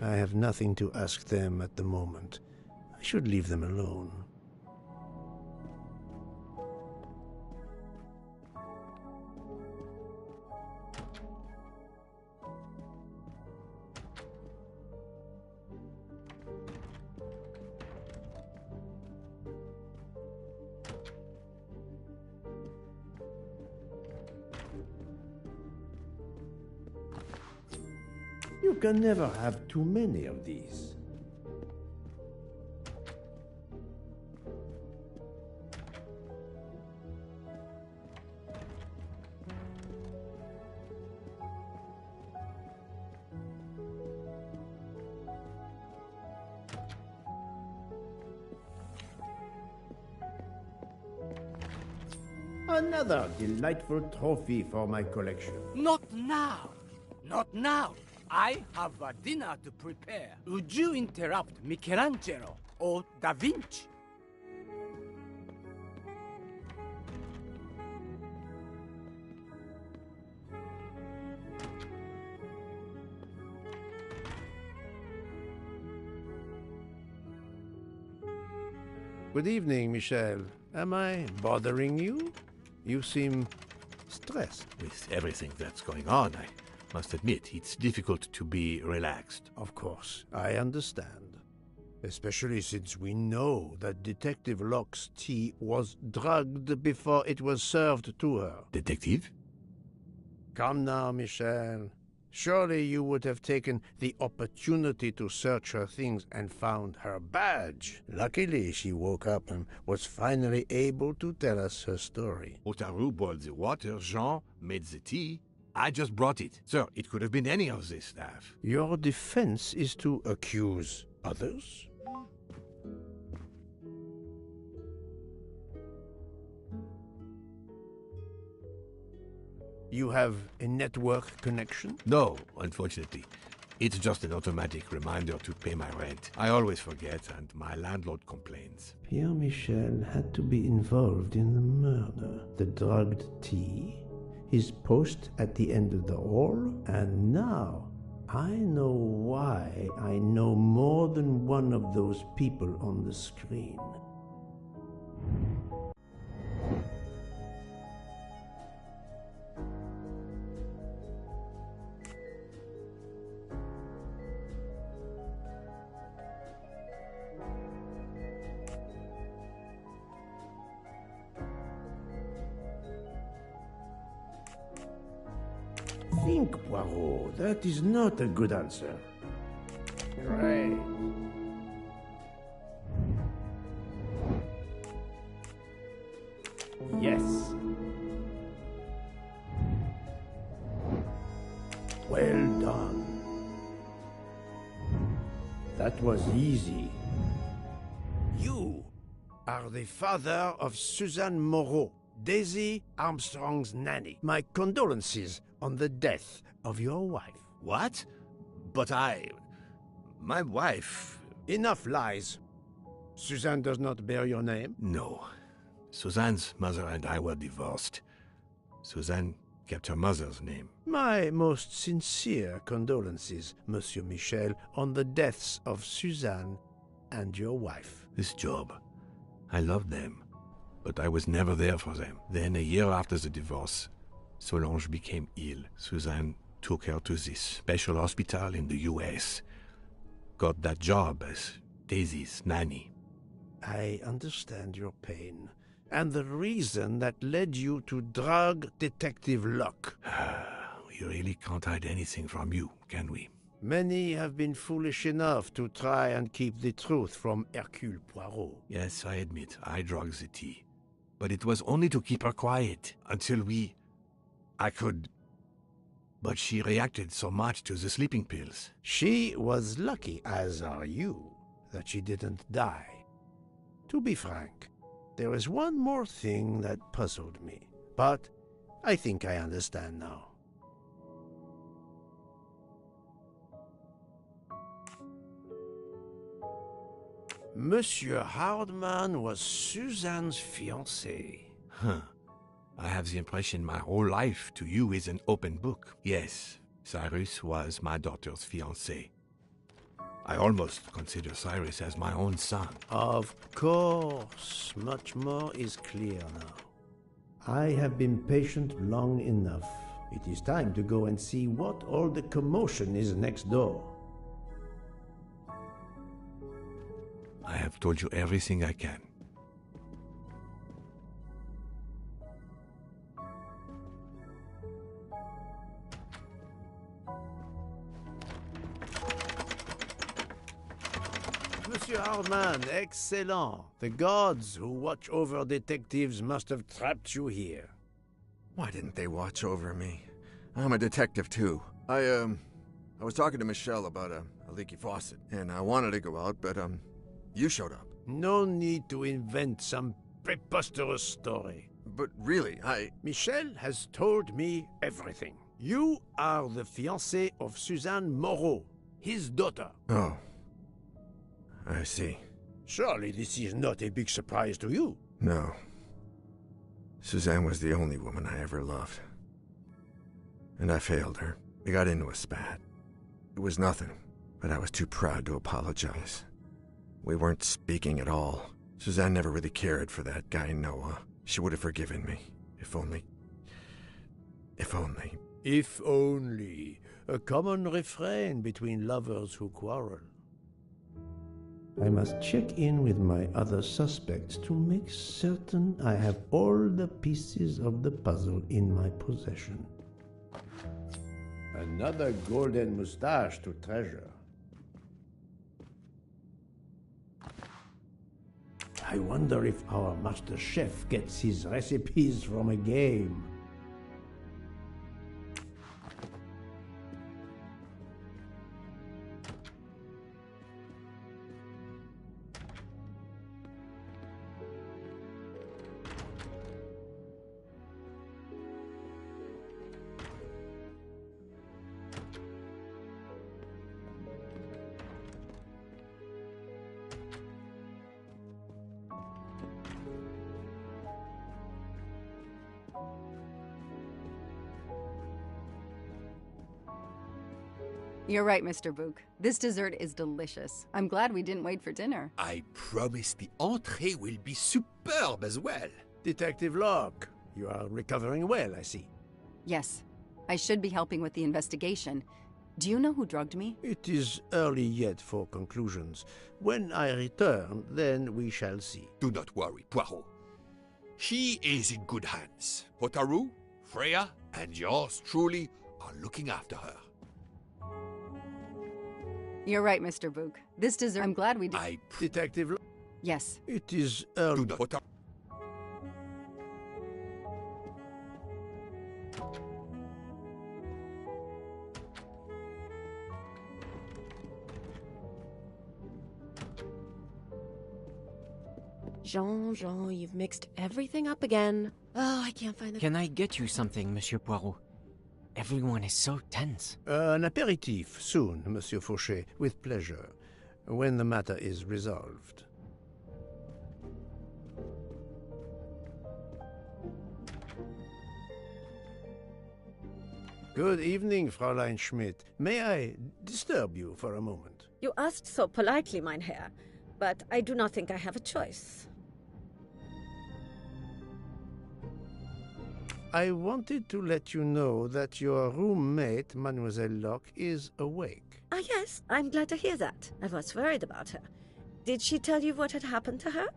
Speaker 1: I have nothing to ask them at the moment. I should leave them alone. You can never have too many of these. Another delightful trophy for my collection.
Speaker 13: Not now! Not now! I have a dinner to prepare. Would you interrupt Michelangelo or Da Vinci?
Speaker 1: Good evening, Michel. Am I bothering you? You seem stressed.
Speaker 9: With everything that's going on, I must admit, it's difficult to be relaxed.
Speaker 1: Of course, I understand. Especially since we know that Detective Locke's tea was drugged before it was served to her.
Speaker 9: Detective?
Speaker 1: Come now, Michel. Surely you would have taken the opportunity to search her things and found her badge. Luckily, she woke up and was finally able to tell us her story.
Speaker 9: Otaru boiled the water, Jean made the tea. I just brought it. Sir, it could have been any of the staff.
Speaker 1: Your defense is to accuse others? You have a network connection?
Speaker 9: No, unfortunately. It's just an automatic reminder to pay my rent. I always forget, and my landlord complains.
Speaker 2: Pierre Michel had to be involved in the murder. The drugged tea, his post at the end of the hall, and now I know why I know more than one of those people on the screen.
Speaker 1: Think, Poirot. That is not a good answer. Right. Yes. Well done. That was easy. You are the father of Suzanne Moreau, Daisy Armstrong's nanny. My condolences on the death of your wife.
Speaker 9: What? But my wife...
Speaker 1: Enough lies. Suzanne does not bear your name?
Speaker 9: No. Suzanne's mother and I were divorced. Suzanne kept her mother's name.
Speaker 1: My most sincere condolences, Monsieur Michel, on the deaths of Suzanne and your wife.
Speaker 9: This job, I loved them, but I was never there for them. Then, a year after the divorce, Solange became ill. Suzanne took her to this special hospital in the U.S. Got that job as Daisy's nanny.
Speaker 1: I understand your pain, and the reason that led you to drug Detective Locke.
Speaker 9: We really can't hide anything from you, can we?
Speaker 1: Many have been foolish enough to try and keep the truth from Hercule Poirot.
Speaker 9: Yes, I admit, I drugged the tea. But it was only to keep her quiet, until I could... But she reacted so much to the sleeping pills.
Speaker 1: She was lucky, as are you, that she didn't die. To be frank, there is one more thing that puzzled me, but I think I understand now. Monsieur Hardman was Suzanne's fiancé.
Speaker 9: Huh. I have the impression my whole life to you is an open book. Yes, Cyrus was my daughter's fiancé. I almost consider Cyrus as my own son.
Speaker 1: Of course. Much more is clear now.
Speaker 2: I have been patient long enough. It is time to go and see what all the commotion is next door.
Speaker 9: I have told you everything I can.
Speaker 1: Monsieur Hardman, excellent. The gods who watch over detectives must have trapped you here.
Speaker 7: Why didn't they watch over me? I'm a detective, too. I was talking to Michelle about a leaky faucet, and I wanted to go out, but, you showed up.
Speaker 1: No need to invent some preposterous story.
Speaker 7: But really,
Speaker 1: Michelle has told me everything. You are the fiancé of Suzanne Moreau, his daughter.
Speaker 7: Oh. I see.
Speaker 1: Surely this is not a big surprise to you.
Speaker 7: No. Suzanne was the only woman I ever loved. And I failed her. We got into a spat. It was nothing, but I was too proud to apologize. We weren't speaking at all. Suzanne never really cared for that guy, Noah. She would have forgiven me. If only... If only...
Speaker 1: If only. A common refrain between lovers who quarrel.
Speaker 2: I must check in with my other suspects to make certain I have all the pieces of the puzzle in my possession.
Speaker 1: Another golden moustache to treasure.
Speaker 2: I wonder if our master chef gets his recipes from a game.
Speaker 18: You're right, Mr. Book. This dessert is delicious. I'm glad we didn't wait for dinner.
Speaker 3: I promise the entrée will be superb as well.
Speaker 1: Detective Locke, you are recovering well, I see.
Speaker 18: Yes. I should be helping with the investigation. Do you know who drugged me?
Speaker 1: It is early yet for conclusions. When I return, then we shall see.
Speaker 3: Do not worry, Poirot. She is in good hands. Hotaru, Freya, and yours truly are looking after her.
Speaker 18: You're right, Mr. Book. This dessert... I'm glad we did...
Speaker 1: Detective...
Speaker 18: Yes.
Speaker 1: It is early...
Speaker 3: Do not...
Speaker 12: Jean, you've mixed everything up again. Oh, I can't find the...
Speaker 15: Can I get you something, Monsieur Poirot? Everyone is so tense.
Speaker 1: An aperitif soon, Monsieur Fauchet, with pleasure, when the matter is resolved. Good evening, Fräulein Schmidt. May I disturb you for a moment?
Speaker 4: You asked so politely, mein Herr, but I do not think I have a choice.
Speaker 1: I wanted to let you know that your roommate, Mademoiselle Locke, is awake.
Speaker 4: Ah, yes, I'm glad to hear that. I was worried about her. Did she tell you what had happened to her?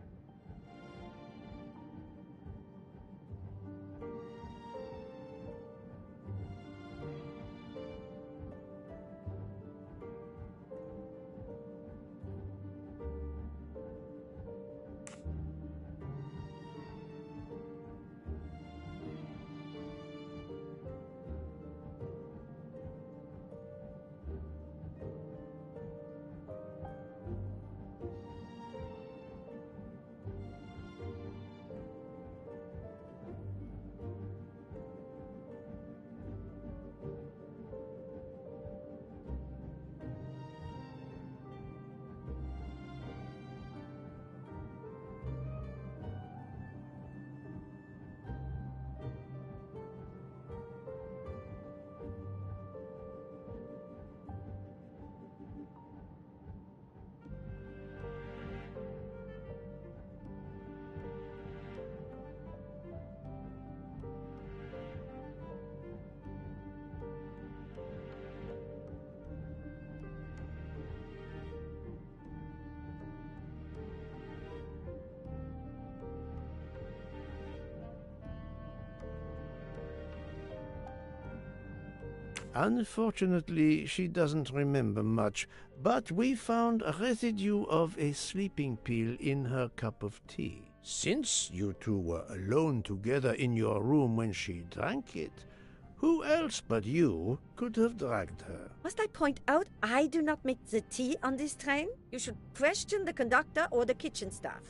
Speaker 1: Unfortunately, she doesn't remember much, but we found a residue of a sleeping pill in her cup of tea. Since you two were alone together in your room when she drank it, who else but you could have dragged her?
Speaker 4: Must I point out I do not make the tea on this train? You should question the conductor or the kitchen staff.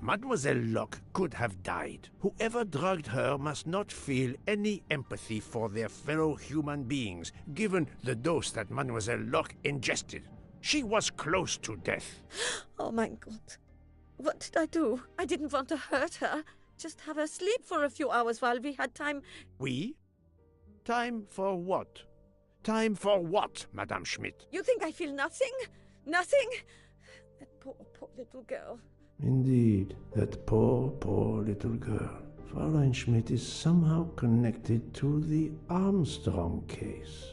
Speaker 1: Mademoiselle Locke could have died. Whoever drugged her must not feel any empathy for their fellow human beings, given the dose that Mademoiselle Locke ingested. She was close to death.
Speaker 4: Oh my God. What did I do? I didn't want to hurt her. Just have her sleep for a few hours while we had time.
Speaker 1: We? Time for what? Time for what, Madame Schmidt?
Speaker 4: You think I feel nothing? Nothing? That poor little girl.
Speaker 2: Indeed, that poor little girl. Fräulein Schmidt is somehow connected to the Armstrong case.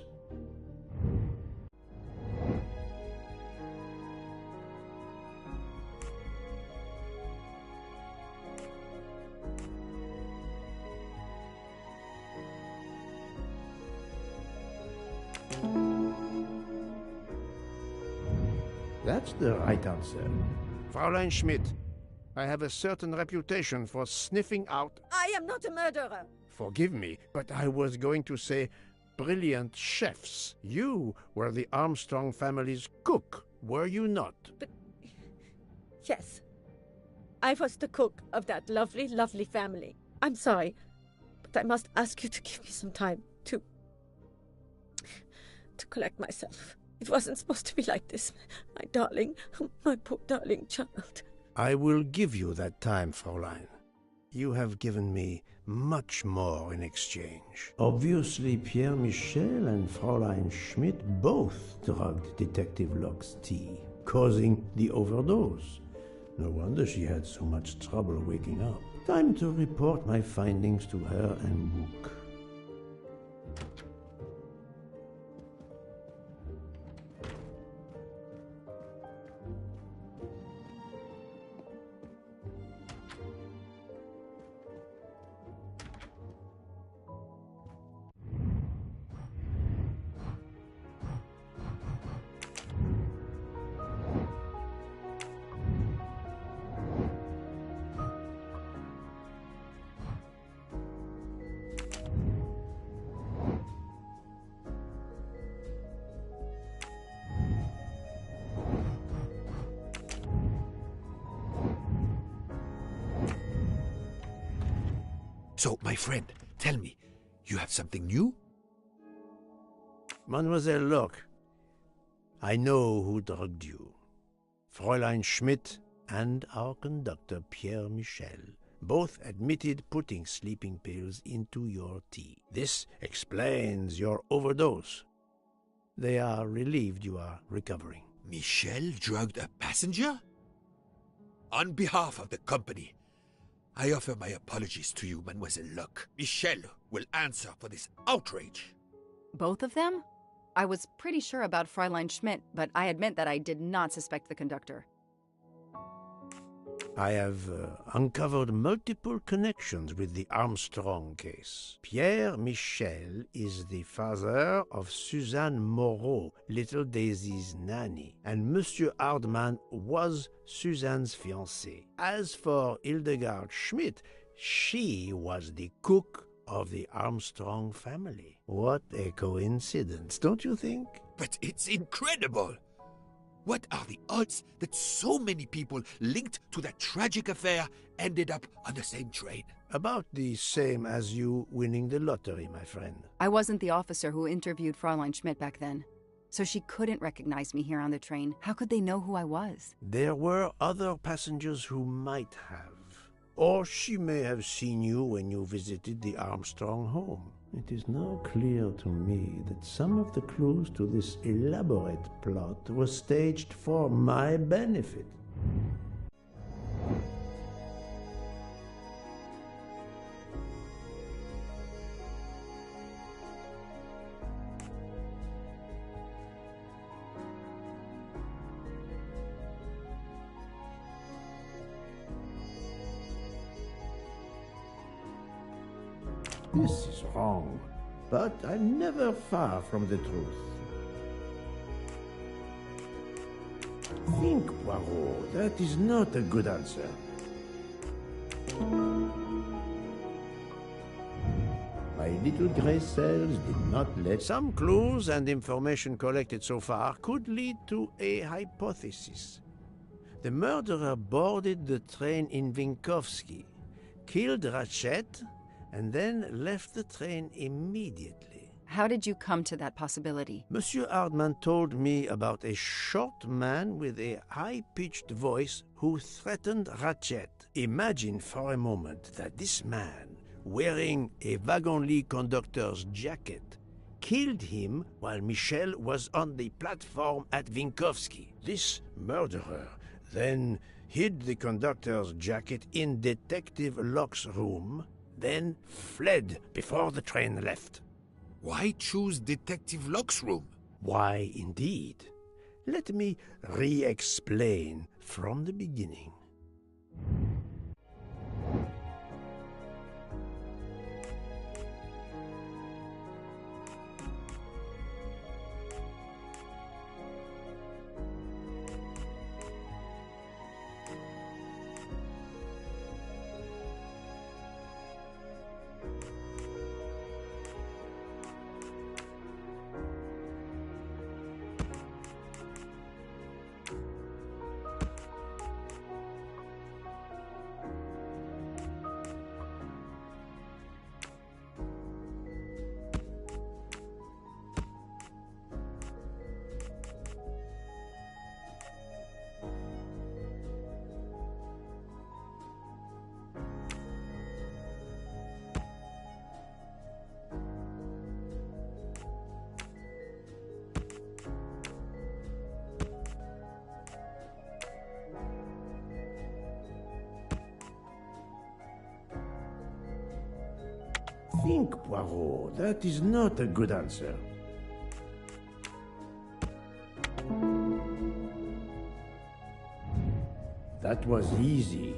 Speaker 1: That's the right answer. Fräulein Schmidt, I have a certain reputation for sniffing out...
Speaker 4: I am not a murderer.
Speaker 1: Forgive me, but I was going to say brilliant chefs. You were the Armstrong family's cook, were you not?
Speaker 4: But... yes. I was the cook of that lovely, lovely family. I'm sorry, but I must ask you to give me some time to collect myself. It wasn't supposed to be like this. My darling, my poor darling child.
Speaker 1: I will give you that time, Fräulein. You have given me much more in exchange.
Speaker 2: Obviously, Pierre Michel and Fräulein Schmidt both drugged Detective Locke's tea, causing the overdose. No wonder she had so much trouble waking up. Time to report my findings to her and Book.
Speaker 3: So, my friend, tell me, you have something new?
Speaker 1: Mademoiselle Locke, I know who drugged you. Fräulein Schmidt and our conductor, Pierre Michel, both admitted putting sleeping pills into your tea. This explains your overdose. They are relieved you are recovering.
Speaker 3: Michel drugged a passenger? On behalf of the company, I offer my apologies to you, Mademoiselle Locke. Michel will answer for this outrage.
Speaker 18: Both of them? I was pretty sure about Fräulein Schmidt, but I admit that I did not suspect the conductor.
Speaker 1: I have uncovered multiple connections with the Armstrong case. Pierre Michel is the father of Suzanne Moreau, little Daisy's nanny, and Monsieur Hardman was Suzanne's fiancé. As for Hildegard Schmidt, she was the cook of the Armstrong family. What a coincidence, don't you think?
Speaker 3: But it's incredible! What are the odds that so many people linked to that tragic affair ended up on the same train?
Speaker 1: About the same as you winning the lottery, my friend.
Speaker 18: I wasn't the officer who interviewed Fräulein Schmidt back then, so she couldn't recognize me here on the train. How could they know who I was?
Speaker 1: There were other passengers who might have. Or she may have seen you when you visited the Armstrong home.
Speaker 2: It is now clear to me that some of the clues to this elaborate plot were staged for my benefit. This is wrong, but I'm never far from the truth.
Speaker 1: Think, Poirot, that is not a good answer.
Speaker 2: My little gray cells did not let...
Speaker 1: Some clues and information collected so far could lead to a hypothesis. The murderer boarded the train in Vinkovsky, killed Ratchet, and then left the train immediately.
Speaker 18: How did you come to that possibility?
Speaker 1: Monsieur Hardman told me about a short man with a high-pitched voice who threatened Ratchet. Imagine for a moment that this man, wearing a wagon-lit conductor's jacket, killed him while Michel was on the platform at Vinkovsky. This murderer then hid the conductor's jacket in Detective Locke's room, then fled before the train left.
Speaker 3: Why choose Detective Locke's room?
Speaker 1: Why, indeed. Let me re-explain from the beginning. Think, Poirot. That is not a good answer. That was easy.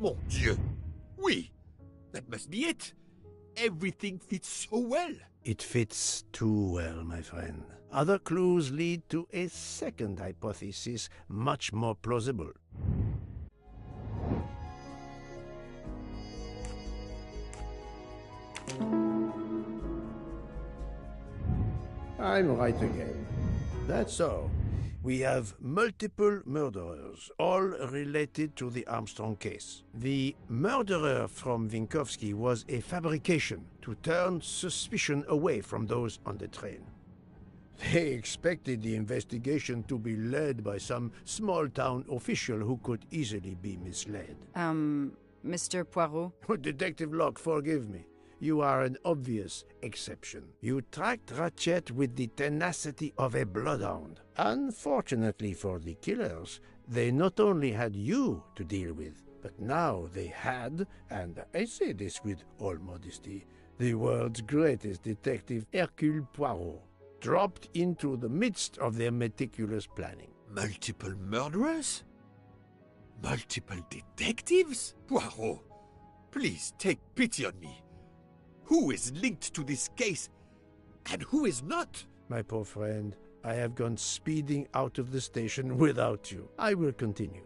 Speaker 3: Mon Dieu! Oui! That must be it! Everything fits so well!
Speaker 1: It fits too well, my friend. Other clues lead to a second hypothesis, much more plausible. I'm right again. That's so. We have multiple murderers, all related to the Armstrong case. The murderer from Vinkovsky was a fabrication to turn suspicion away from those on the train. They expected the investigation to be led by some small-town official who could easily be misled.
Speaker 18: Mr. Poirot?
Speaker 1: Detective Locke, forgive me. You are an obvious exception. You tracked Ratchet with the tenacity of a bloodhound. Unfortunately for the killers, they not only had you to deal with, but now they had, and I say this with all modesty, the world's greatest detective, Hercule Poirot, dropped into the midst of their meticulous planning.
Speaker 3: Multiple murderers? Multiple detectives? Poirot, please take pity on me. Who is linked to this case, and who is not?
Speaker 1: My poor friend, I have gone speeding out of the station without you. I will continue.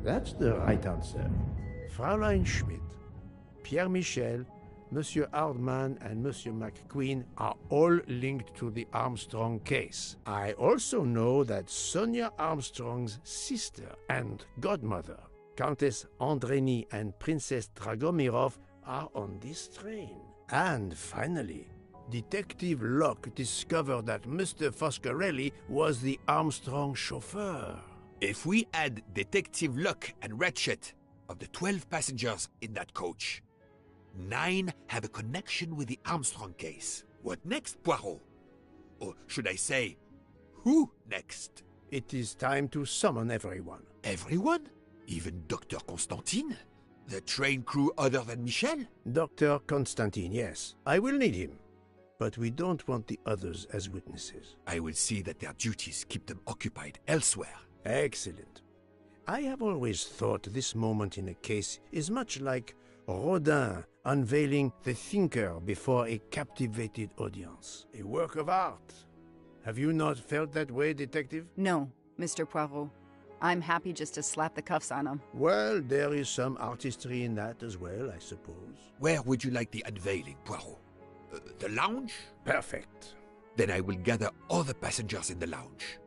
Speaker 1: That's the right answer. Fräulein Schmidt, Pierre Michel, Monsieur Hardman, and Monsieur McQueen are all linked to the Armstrong case. I also know that Sonia Armstrong's sister and godmother, Countess Andreni and Princess Dragomirov, are on this train. And finally, Detective Locke discovered that Mr. Foscarelli was the Armstrong chauffeur.
Speaker 3: If we add Detective Locke and Ratchet, of the 12 passengers in that coach, 9 have a connection with the Armstrong case. What next, Poirot? Or should I say, who next?
Speaker 1: It is time to summon everyone.
Speaker 3: Everyone? Even Dr. Constantine? The train crew other than Michel?
Speaker 1: Dr. Constantine, yes. I will need him. But we don't want the others as witnesses.
Speaker 3: I will see that their duties keep them occupied elsewhere.
Speaker 1: Excellent. I have always thought this moment in a case is much like Rodin unveiling the thinker before a captivated audience. A work of art. Have you not felt that way, Detective?
Speaker 18: No, Mr. Poirot. I'm happy just to slap the cuffs on him.
Speaker 1: Well, there is some artistry in that as well, I suppose.
Speaker 3: Where would you like the unveiling, Poirot? The lounge?
Speaker 1: Perfect.
Speaker 3: Then I will gather all the passengers in the lounge.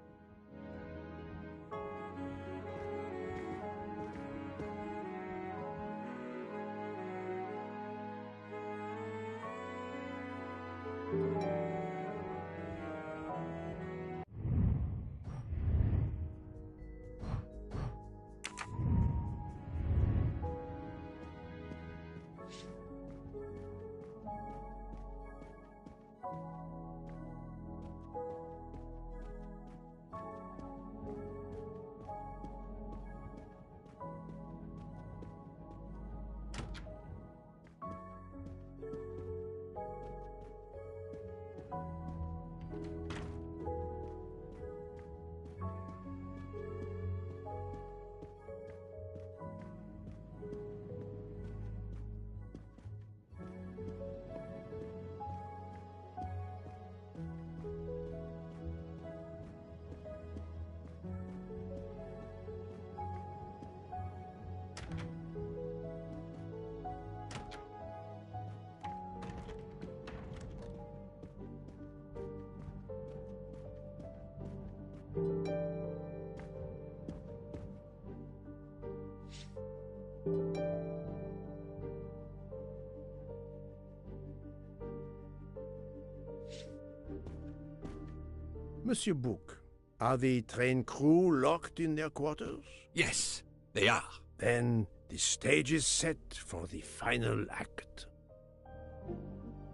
Speaker 1: Monsieur Bouc, are the train crew locked in their quarters?
Speaker 3: Yes, they are.
Speaker 1: Then the stage is set for the final act.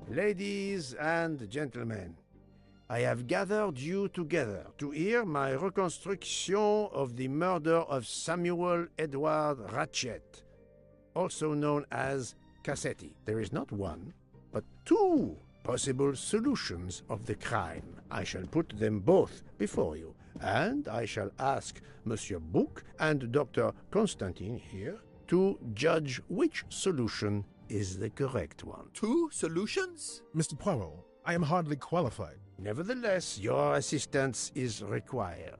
Speaker 1: Ladies and gentlemen, I have gathered you together to hear my reconstruction of the murder of Samuel Edward Ratchet, also known as Cassetti. There is not one, but two possible solutions of the crime. I shall put them both before you, and I shall ask Monsieur Bouc and Dr. Constantine here to judge which solution is the correct one.
Speaker 3: Two solutions?
Speaker 16: Mr. Poirot, I am hardly qualified.
Speaker 1: Nevertheless, your assistance is required.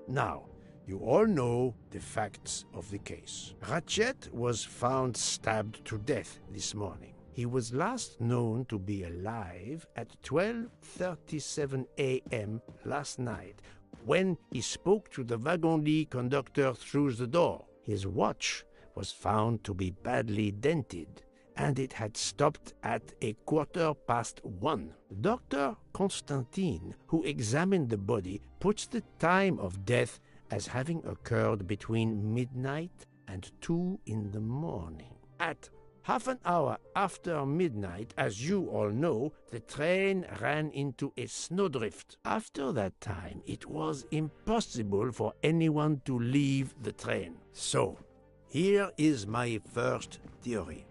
Speaker 1: Now, you all know the facts of the case. Ratchet was found stabbed to death this morning. He was last known to be alive at 12:37 a.m. last night, when he spoke to the wagon-lit conductor through the door. His watch was found to be badly dented, and it had stopped at 1:15. Dr. Constantine, who examined the body, puts the time of death as having occurred between midnight and 2 in the morning. At half an hour after midnight, as you all know, the train ran into a snowdrift. After that time, it was impossible for anyone to leave the train. So, here is my first theory.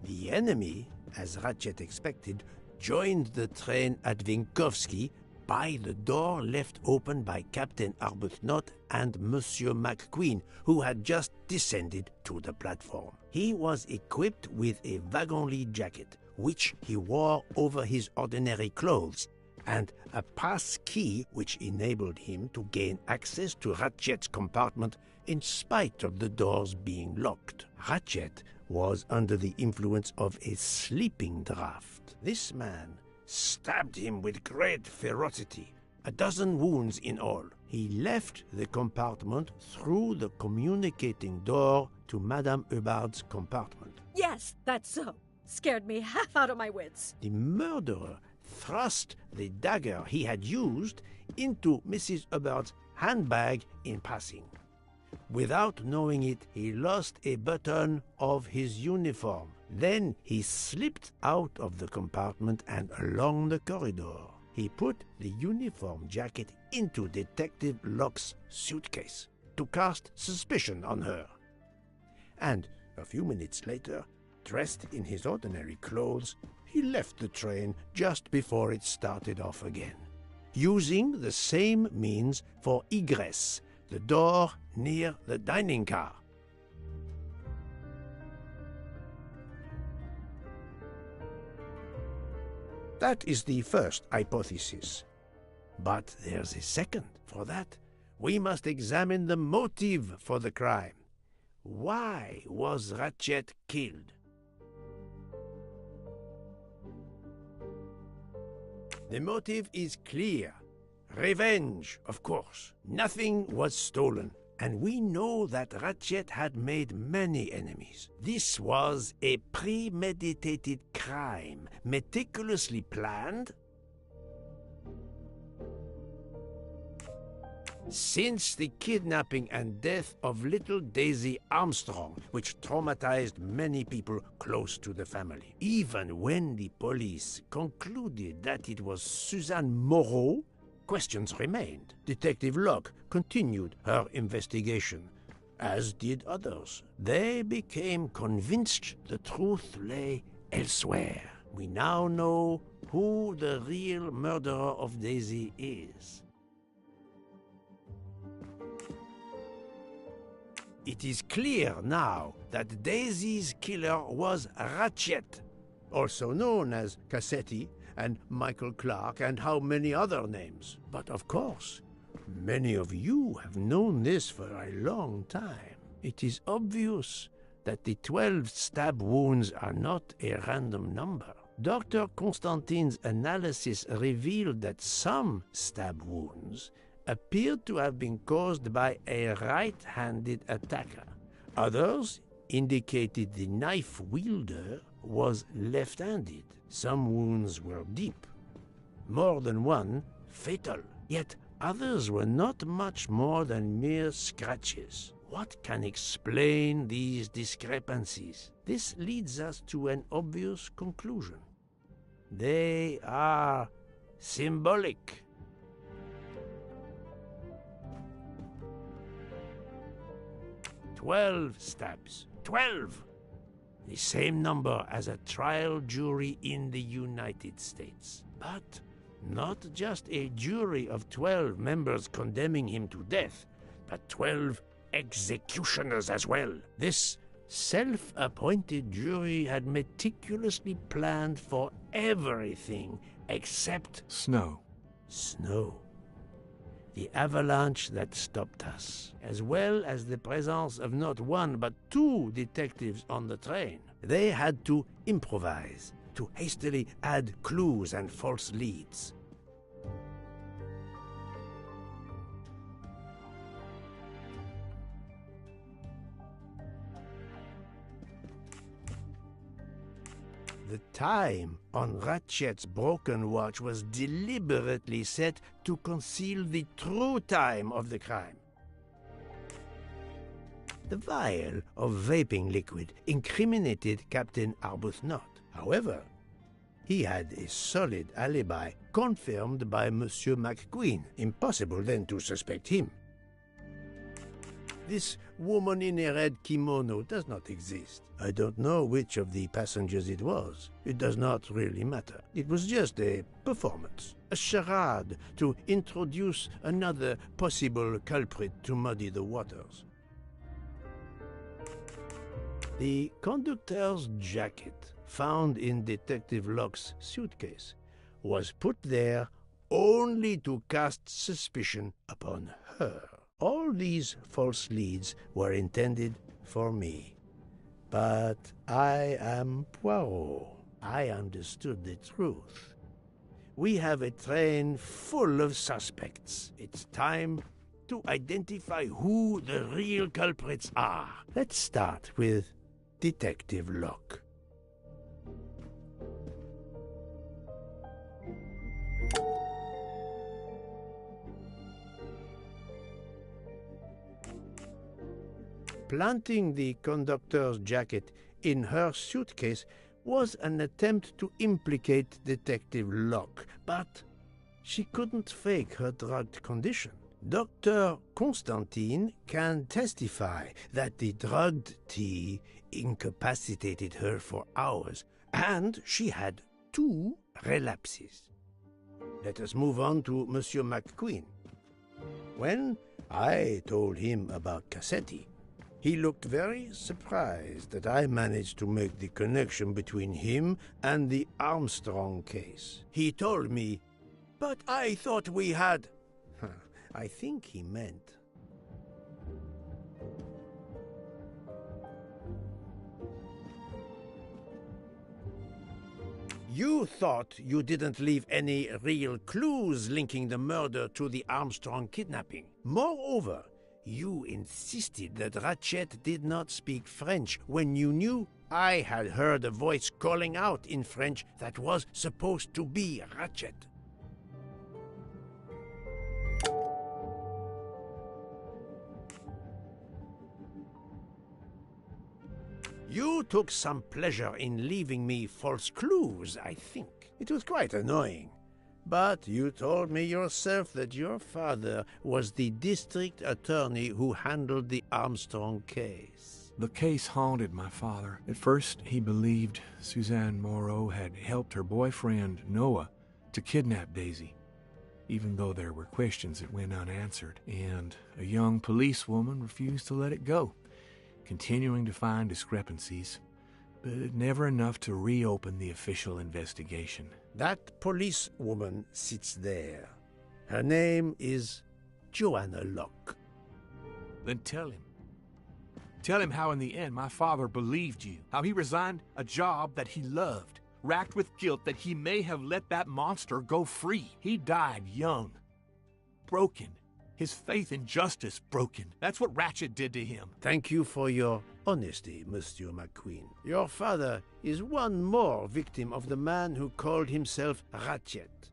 Speaker 1: The enemy, as Ratchet expected, joined the train at Vinkovsky by the door left open by Captain Arbuthnot and Monsieur McQueen, who had just descended to the platform. He was equipped with a wagon-lit jacket, which he wore over his ordinary clothes, and a pass key which enabled him to gain access to Ratchet's compartment in spite of the doors being locked. Ratchet was under the influence of a sleeping draught. This man stabbed him with great ferocity, 12 wounds in all. He left the compartment through the communicating door to Madame Hubbard's compartment.
Speaker 4: Yes, that's so. Scared me half out of my wits.
Speaker 1: The murderer thrust the dagger he had used into Mrs. Hubbard's handbag in passing. Without knowing it, he lost a button of his uniform. Then he slipped out of the compartment and along the corridor. He put the uniform jacket into Detective Locke's suitcase to cast suspicion on her. And a few minutes later, dressed in his ordinary clothes, he left the train just before it started off again, using the same means for egress, the door near the dining car. That is the first hypothesis. But there's a second. For that, we must examine the motive for the crime. Why was Ratchet killed? The motive is clear. Revenge, of course. Nothing was stolen. And we know that Ratchet had made many enemies. This was a premeditated crime, meticulously planned. Since the kidnapping and death of little Daisy Armstrong, which traumatized many people close to the family. Even when the police concluded that it was Suzanne Moreau, questions remained. Detective Locke continued her investigation, as did others. They became convinced the truth lay elsewhere. We now know who the real murderer of Daisy is. It is clear now that Daisy's killer was Ratchet, also known as Cassetti and Michael Clark and how many other names. But of course, many of you have known this for a long time. It is obvious that the 12 stab wounds are not a random number. Dr. Constantine's analysis revealed that some stab wounds appeared to have been caused by a right-handed attacker. Others indicated the knife wielder was left-handed. Some wounds were deep, more than one fatal, yet others were not much more than mere scratches. What can explain these discrepancies? This leads us to an obvious conclusion. They are symbolic. 12 stabs. 12! The same number as a trial jury in the United States. But not just a jury of 12 members condemning him to death, but 12 executioners as well. This self-appointed jury had meticulously planned for everything except
Speaker 9: snow.
Speaker 1: Snow. The avalanche that stopped us, as well as the presence of not one but 2 detectives on the train. They had to improvise, to hastily add clues and false leads. The time on Ratchet's broken watch was deliberately set to conceal the true time of the crime. The vial of vaping liquid incriminated Captain Arbuthnot. However, he had a solid alibi confirmed by Monsieur McQueen. Impossible then to suspect him. This woman in a red kimono does not exist. I don't know which of the passengers it was. It does not really matter. It was just a performance, a charade to introduce another possible culprit to muddy the waters. The conductor's jacket found in Detective Locke's suitcase was put there only to cast suspicion upon her. All these false leads were intended for me. But I am Poirot. I understood the truth. We have a train full of suspects. It's time to identify who the real culprits are. Let's start with Detective Locke. Planting the conductor's jacket in her suitcase was an attempt to implicate Detective Locke, but she couldn't fake her drugged condition. Dr. Constantine can testify that the drugged tea incapacitated her for hours, and she had 2 relapses. Let us move on to Monsieur McQueen. When I told him about Cassetti, he looked very surprised that I managed to make the connection between him and the Armstrong case. He told me, "But I thought we had..." I think he meant... You thought you didn't leave any real clues linking the murder to the Armstrong kidnapping. Moreover, you insisted that Ratchet did not speak French when you knew I had heard a voice calling out in French that was supposed to be Ratchet. You took some pleasure in leaving me false clues, I think. It was quite annoying. But you told me yourself that your father was the district attorney who handled the Armstrong case.
Speaker 9: The case haunted my father. At first, he believed Suzanne Moreau had helped her boyfriend, Noah, to kidnap Daisy, even though there were questions that went unanswered, and a young policewoman refused to let it go, continuing to find discrepancies, but never enough to reopen the official investigation.
Speaker 1: That policewoman sits there. Her name is Joanna Locke.
Speaker 9: Then tell him. Tell him how in the end my father believed you, how he resigned a job that he loved, racked with guilt that he may have let that monster go free. He died young, broken, his faith in justice broken. That's what Ratchet did to him.
Speaker 1: Thank you for your honesty, Monsieur McQueen. Your father is one more victim of the man who called himself Ratchet.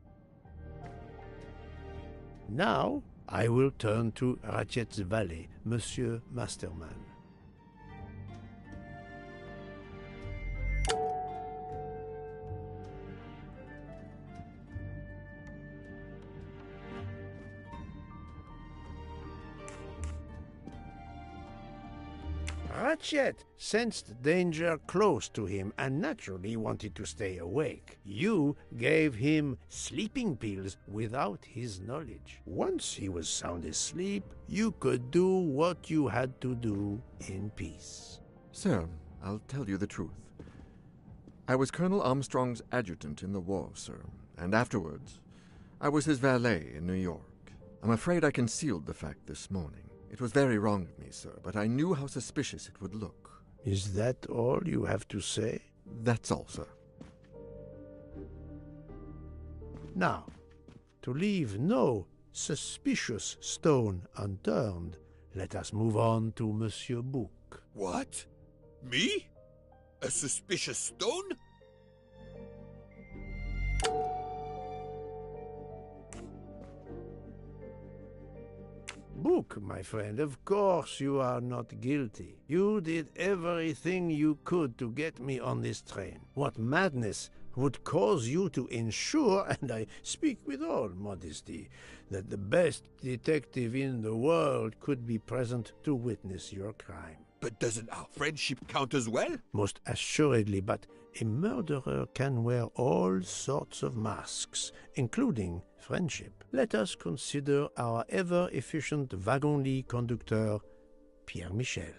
Speaker 1: Now, I will turn to Ratchet's valet, Monsieur Masterman. Ratchet sensed danger close to him and naturally wanted to stay awake. You gave him sleeping pills without his knowledge. Once he was sound asleep, you could do what you had to do in peace.
Speaker 7: Sir, I'll tell you the truth. I was Colonel Armstrong's adjutant in the war, sir, and afterwards, I was his valet in New York. I'm afraid I concealed the fact this morning. It was very wrong of me, sir, but I knew how suspicious it would look.
Speaker 1: Is that all you have to say?
Speaker 7: That's all, sir.
Speaker 1: Now, to leave no suspicious stone unturned, let us move on to Monsieur Bouc.
Speaker 3: What? Me? A suspicious stone?
Speaker 1: Bouc, my friend, of course you are not guilty. You did everything you could to get me on this train. What madness would cause you to ensure, and I speak with all modesty, that the best detective in the world could be present to witness your crime?
Speaker 3: But doesn't our friendship count as well?
Speaker 1: Most assuredly, but a murderer can wear all sorts of masks, including friendship. Let us consider our ever-efficient wagon-lit conductor, Pierre Michel.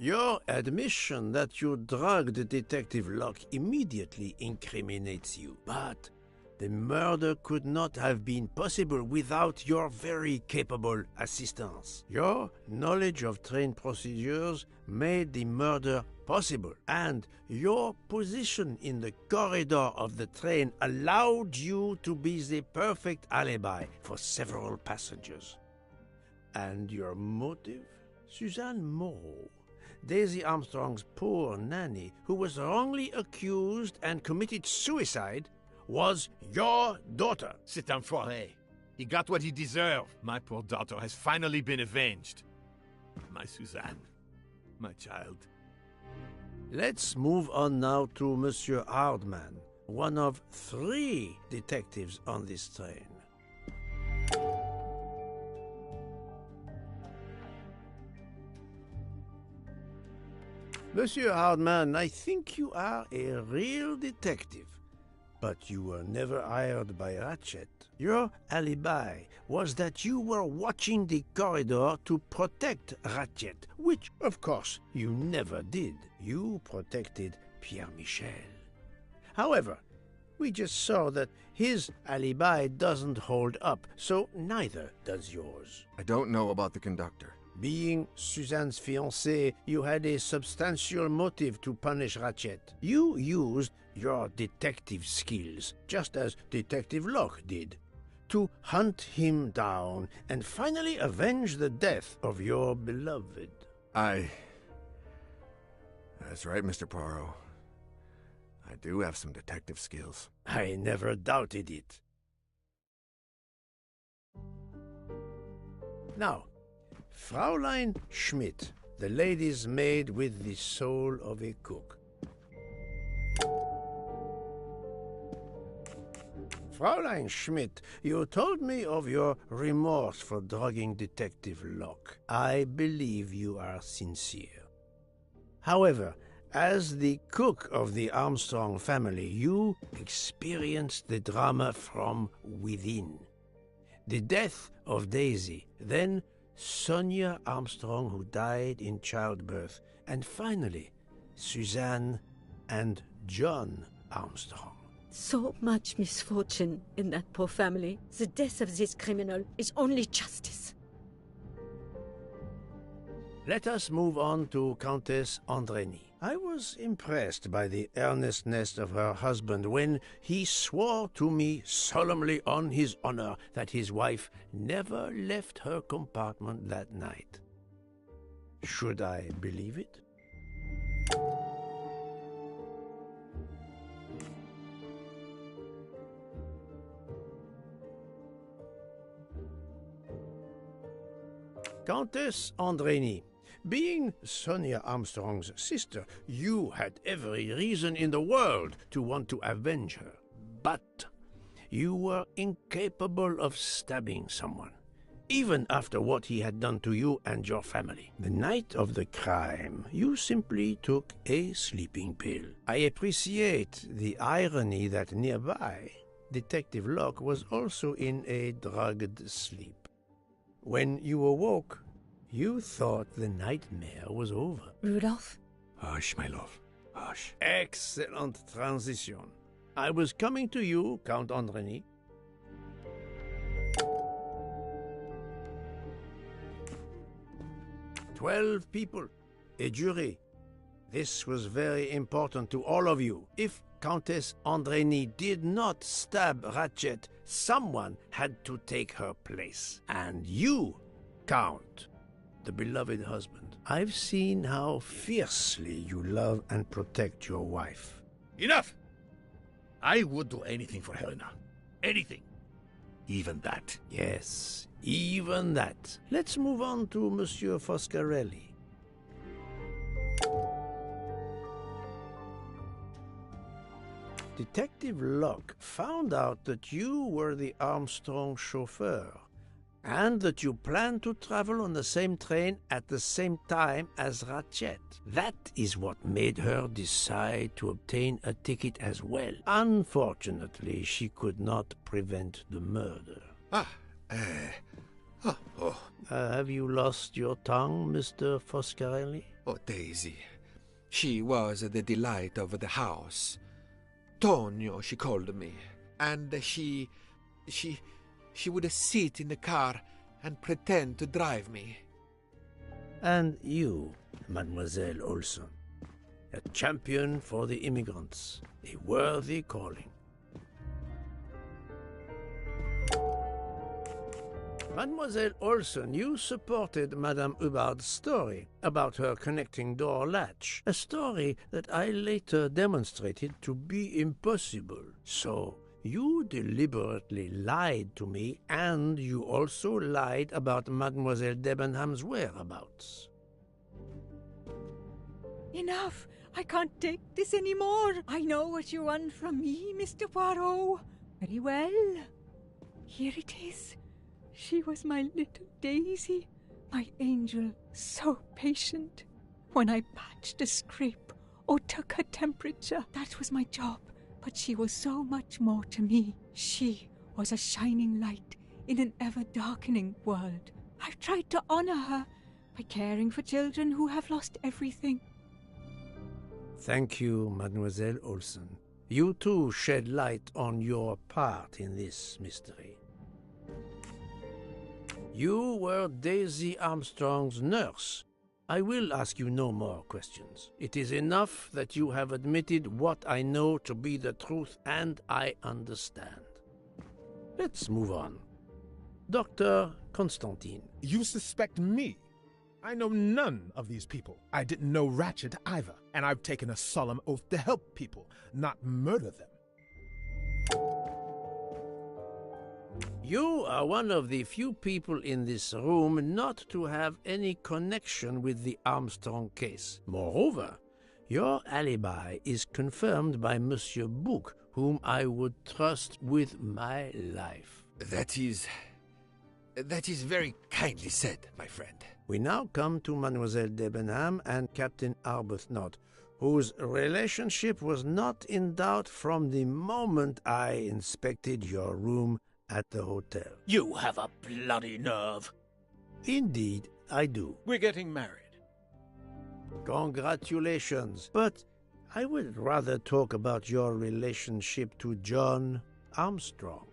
Speaker 1: Your admission that you drugged Detective Locke immediately incriminates you. But The murder could not have been possible without your very capable assistance. Your knowledge of train procedures made the murder possible, and your position in the corridor of the train allowed you to be the perfect alibi for several passengers. And your motive? Suzanne Moreau, Daisy Armstrong's poor nanny, who was wrongly accused and committed suicide, was your daughter.
Speaker 9: C'est un foiré. He got what he deserved. My poor daughter has finally been avenged. My Suzanne. My child.
Speaker 1: Let's move on now to Monsieur Hardman, one of 3 detectives on this train. Monsieur Hardman, I think you are a real detective, but you were never hired by Ratchet. Your alibi was that you were watching the corridor to protect Ratchet, which, of course, you never did. You protected Pierre Michel. However, we just saw that his alibi doesn't hold up, so neither does yours.
Speaker 7: I don't know about the conductor.
Speaker 1: Being Suzanne's fiancé, you had a substantial motive to punish Ratchet. You used your detective skills, just as Detective Locke did, to hunt him down and finally avenge the death of your beloved.
Speaker 7: That's right, Mr. Poirot. I do have some detective skills.
Speaker 1: I never doubted it. Now, Fraulein Schmidt, the lady's maid with the soul of a cook. Fraulein Schmidt, you told me of your remorse for drugging Detective Locke. I believe you are sincere. However, as the cook of the Armstrong family, you experienced the drama from within. The death of Daisy, then Sonia Armstrong, who died in childbirth, and finally, Suzanne and John Armstrong.
Speaker 4: So much misfortune in that poor family. The death of this criminal is only justice.
Speaker 1: Let us move on to Countess Andreny. I was impressed by the earnestness of her husband when he swore to me solemnly on his honor that his wife never left her compartment that night. Should I believe it? Countess Andreny, being Sonia Armstrong's sister, you had every reason in the world to want to avenge her. But you were incapable of stabbing someone, even after what he had done to you and your family. The night of the crime, you simply took a sleeping pill. I appreciate the irony that nearby, Detective Locke was also in a drugged sleep. When you awoke, you thought the nightmare was over.
Speaker 20: Rudolph?
Speaker 9: Hush, my love. Hush.
Speaker 1: Excellent transition. I was coming to you, Count Andreny. "12 people, a jury. This was very important to all of you. If Countess Andreny did not stab Ratchet, someone had to take her place. And you, Count, the beloved husband. I've seen how fiercely you love and protect your wife."
Speaker 9: Enough! I would do anything for Helena. Anything. Even that.
Speaker 1: Yes, even that. Let's move on to Monsieur Foscarelli. Detective Locke found out that you were the Armstrong chauffeur, and that you planned to travel on the same train at the same time as Ratchet. That is what made her decide to obtain a ticket as well. Unfortunately, she could not prevent the murder. Have you lost your tongue, Mr. Foscarelli?
Speaker 5: Oh, Daisy. She was the delight of the house. Tonio, she called me.
Speaker 3: and she would sit in the car and pretend to drive me.
Speaker 1: And you, Mademoiselle Olson, a champion for the immigrants, a worthy calling. Mademoiselle Olson, you supported Madame Hubbard's story about her connecting door latch, a story that I later demonstrated to be impossible. So, you deliberately lied to me, and you also lied about Mademoiselle Debenham's whereabouts.
Speaker 14: Enough! I can't take this anymore. I know what you want from me, Mr. Poirot. Very well. Here it is. She was my little Daisy, my angel, so patient. When I patched a scrape or took her temperature, that was my job. But she was so much more to me. She was a shining light in an ever-darkening world. I've tried to honor her by caring for children who have lost everything.
Speaker 1: Thank you, Mademoiselle Olson. You too shed light on your part in this mystery. You were Daisy Armstrong's nurse. I will ask you no more questions. It is enough that you have admitted what I know to be the truth, and I understand. Let's move on. Dr. Constantine.
Speaker 16: You suspect me? I know none of these people. I didn't know Ratchet either, and I've taken a solemn oath to help people, not murder them.
Speaker 1: You are one of the few people in this room not to have any connection with the Armstrong case. Moreover, your alibi is confirmed by Monsieur Bouc, whom I would trust with my life.
Speaker 3: That is very kindly said, my friend.
Speaker 1: We now come to Mademoiselle Debenham and Captain Arbuthnot, whose relationship was not in doubt from the moment I inspected your room at the hotel.
Speaker 6: You have a bloody nerve.
Speaker 1: Indeed, I do.
Speaker 6: We're getting married.
Speaker 1: Congratulations. But I would rather talk about your relationship to John Armstrong.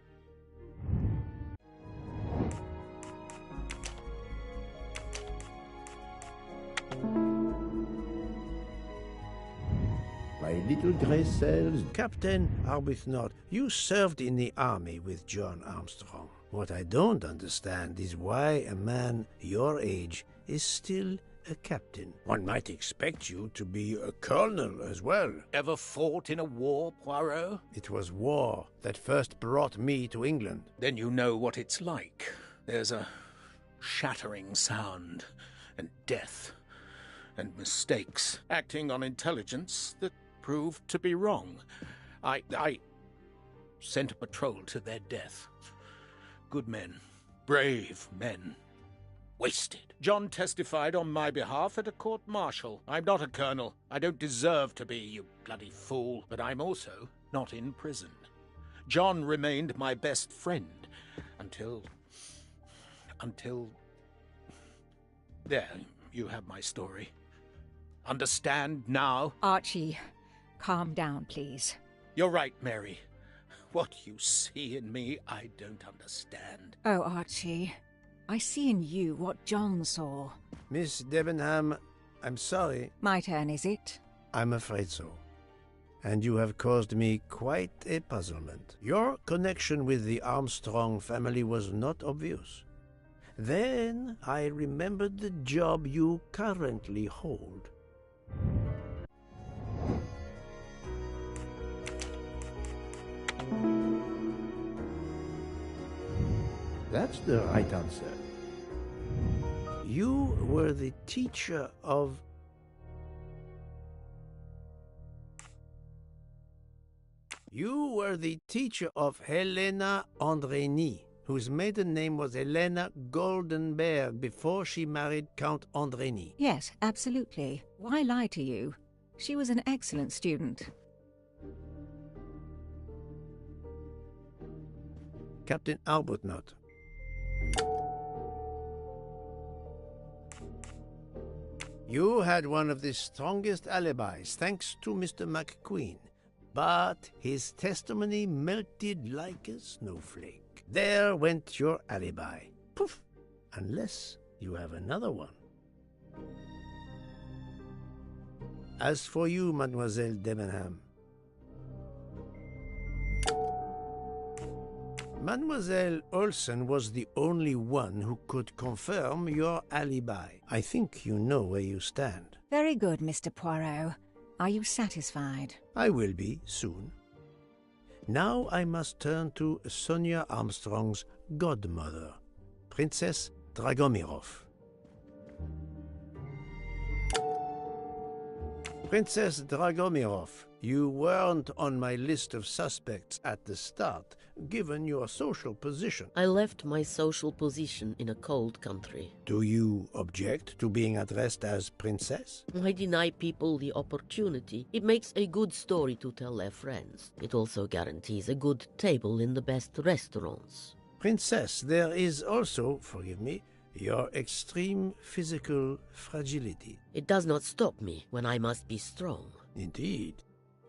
Speaker 2: My little grey cells.
Speaker 1: Captain Arbuthnot, you served in the army with John Armstrong. What I don't understand is why a man your age is still a captain. One might expect you to be a colonel as well.
Speaker 6: Ever fought in a war, Poirot?
Speaker 1: It was war that first brought me to England.
Speaker 6: Then you know what it's like. There's a shattering sound, and death, and mistakes, acting on intelligence that proved to be wrong. I sent a patrol to their death. Good men, brave men, wasted. John testified on my behalf at a court-martial. I'm not a colonel. I don't deserve to be, you bloody fool. But I'm also not in prison. John remained my best friend until... There, you have my story. Understand now?
Speaker 14: Archie, calm down, please.
Speaker 6: You're right, Mary. What you see in me, I don't understand.
Speaker 14: Oh, Archie, I see in you what John saw.
Speaker 1: Miss Debenham, I'm sorry.
Speaker 14: My turn, is it?
Speaker 1: I'm afraid so. And you have caused me quite a puzzlement. Your connection with the Armstrong family was not obvious. Then I remembered the job you currently hold.
Speaker 2: That's the right answer.
Speaker 1: You were the teacher of... You were the teacher of Helena Andrény, whose maiden name was Helena Goldenberg before she married Count Andrény.
Speaker 14: Yes, absolutely. Why lie to you? She was an excellent student.
Speaker 1: Captain Arbuthnot. You had one of the strongest alibis, thanks to Mr. McQueen. But his testimony melted like a snowflake. There went your alibi. Poof! Unless you have another one. As for you, Mademoiselle Debenham, Mademoiselle Olsen was the only one who could confirm your alibi. I think you know where you stand.
Speaker 14: Very good, Mr. Poirot. Are you satisfied?
Speaker 1: I will be soon. Now I must turn to Sonia Armstrong's godmother, Princess Dragomirov. Princess Dragomirov, you weren't on my list of suspects at the start, given your social position.
Speaker 17: I left my social position in a cold country.
Speaker 1: Do you object to being addressed as princess?
Speaker 17: I deny people the opportunity. It makes a good story to tell their friends. It also guarantees a good table in the best restaurants.
Speaker 1: Princess, there is also, forgive me, your extreme physical fragility.
Speaker 17: It does not stop me when I must be strong.
Speaker 1: Indeed.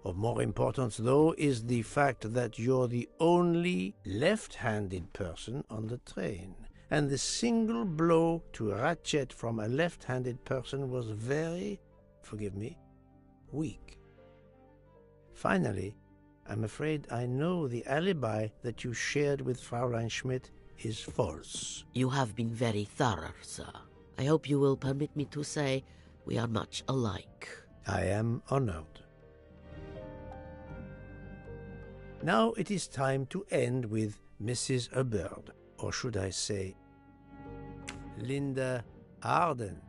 Speaker 1: Of more importance, though, is the fact that you're the only left-handed person on the train. And the single blow to Ratchet from a left-handed person was very, forgive me, weak. Finally, I'm afraid I know the alibi that you shared with Fraulein Schmidt is false.
Speaker 17: You have been very thorough, sir. I hope you will permit me to say we are much alike.
Speaker 1: I am honored. Now it is time to end with Mrs. Hubbard, or should I say, Linda Arden.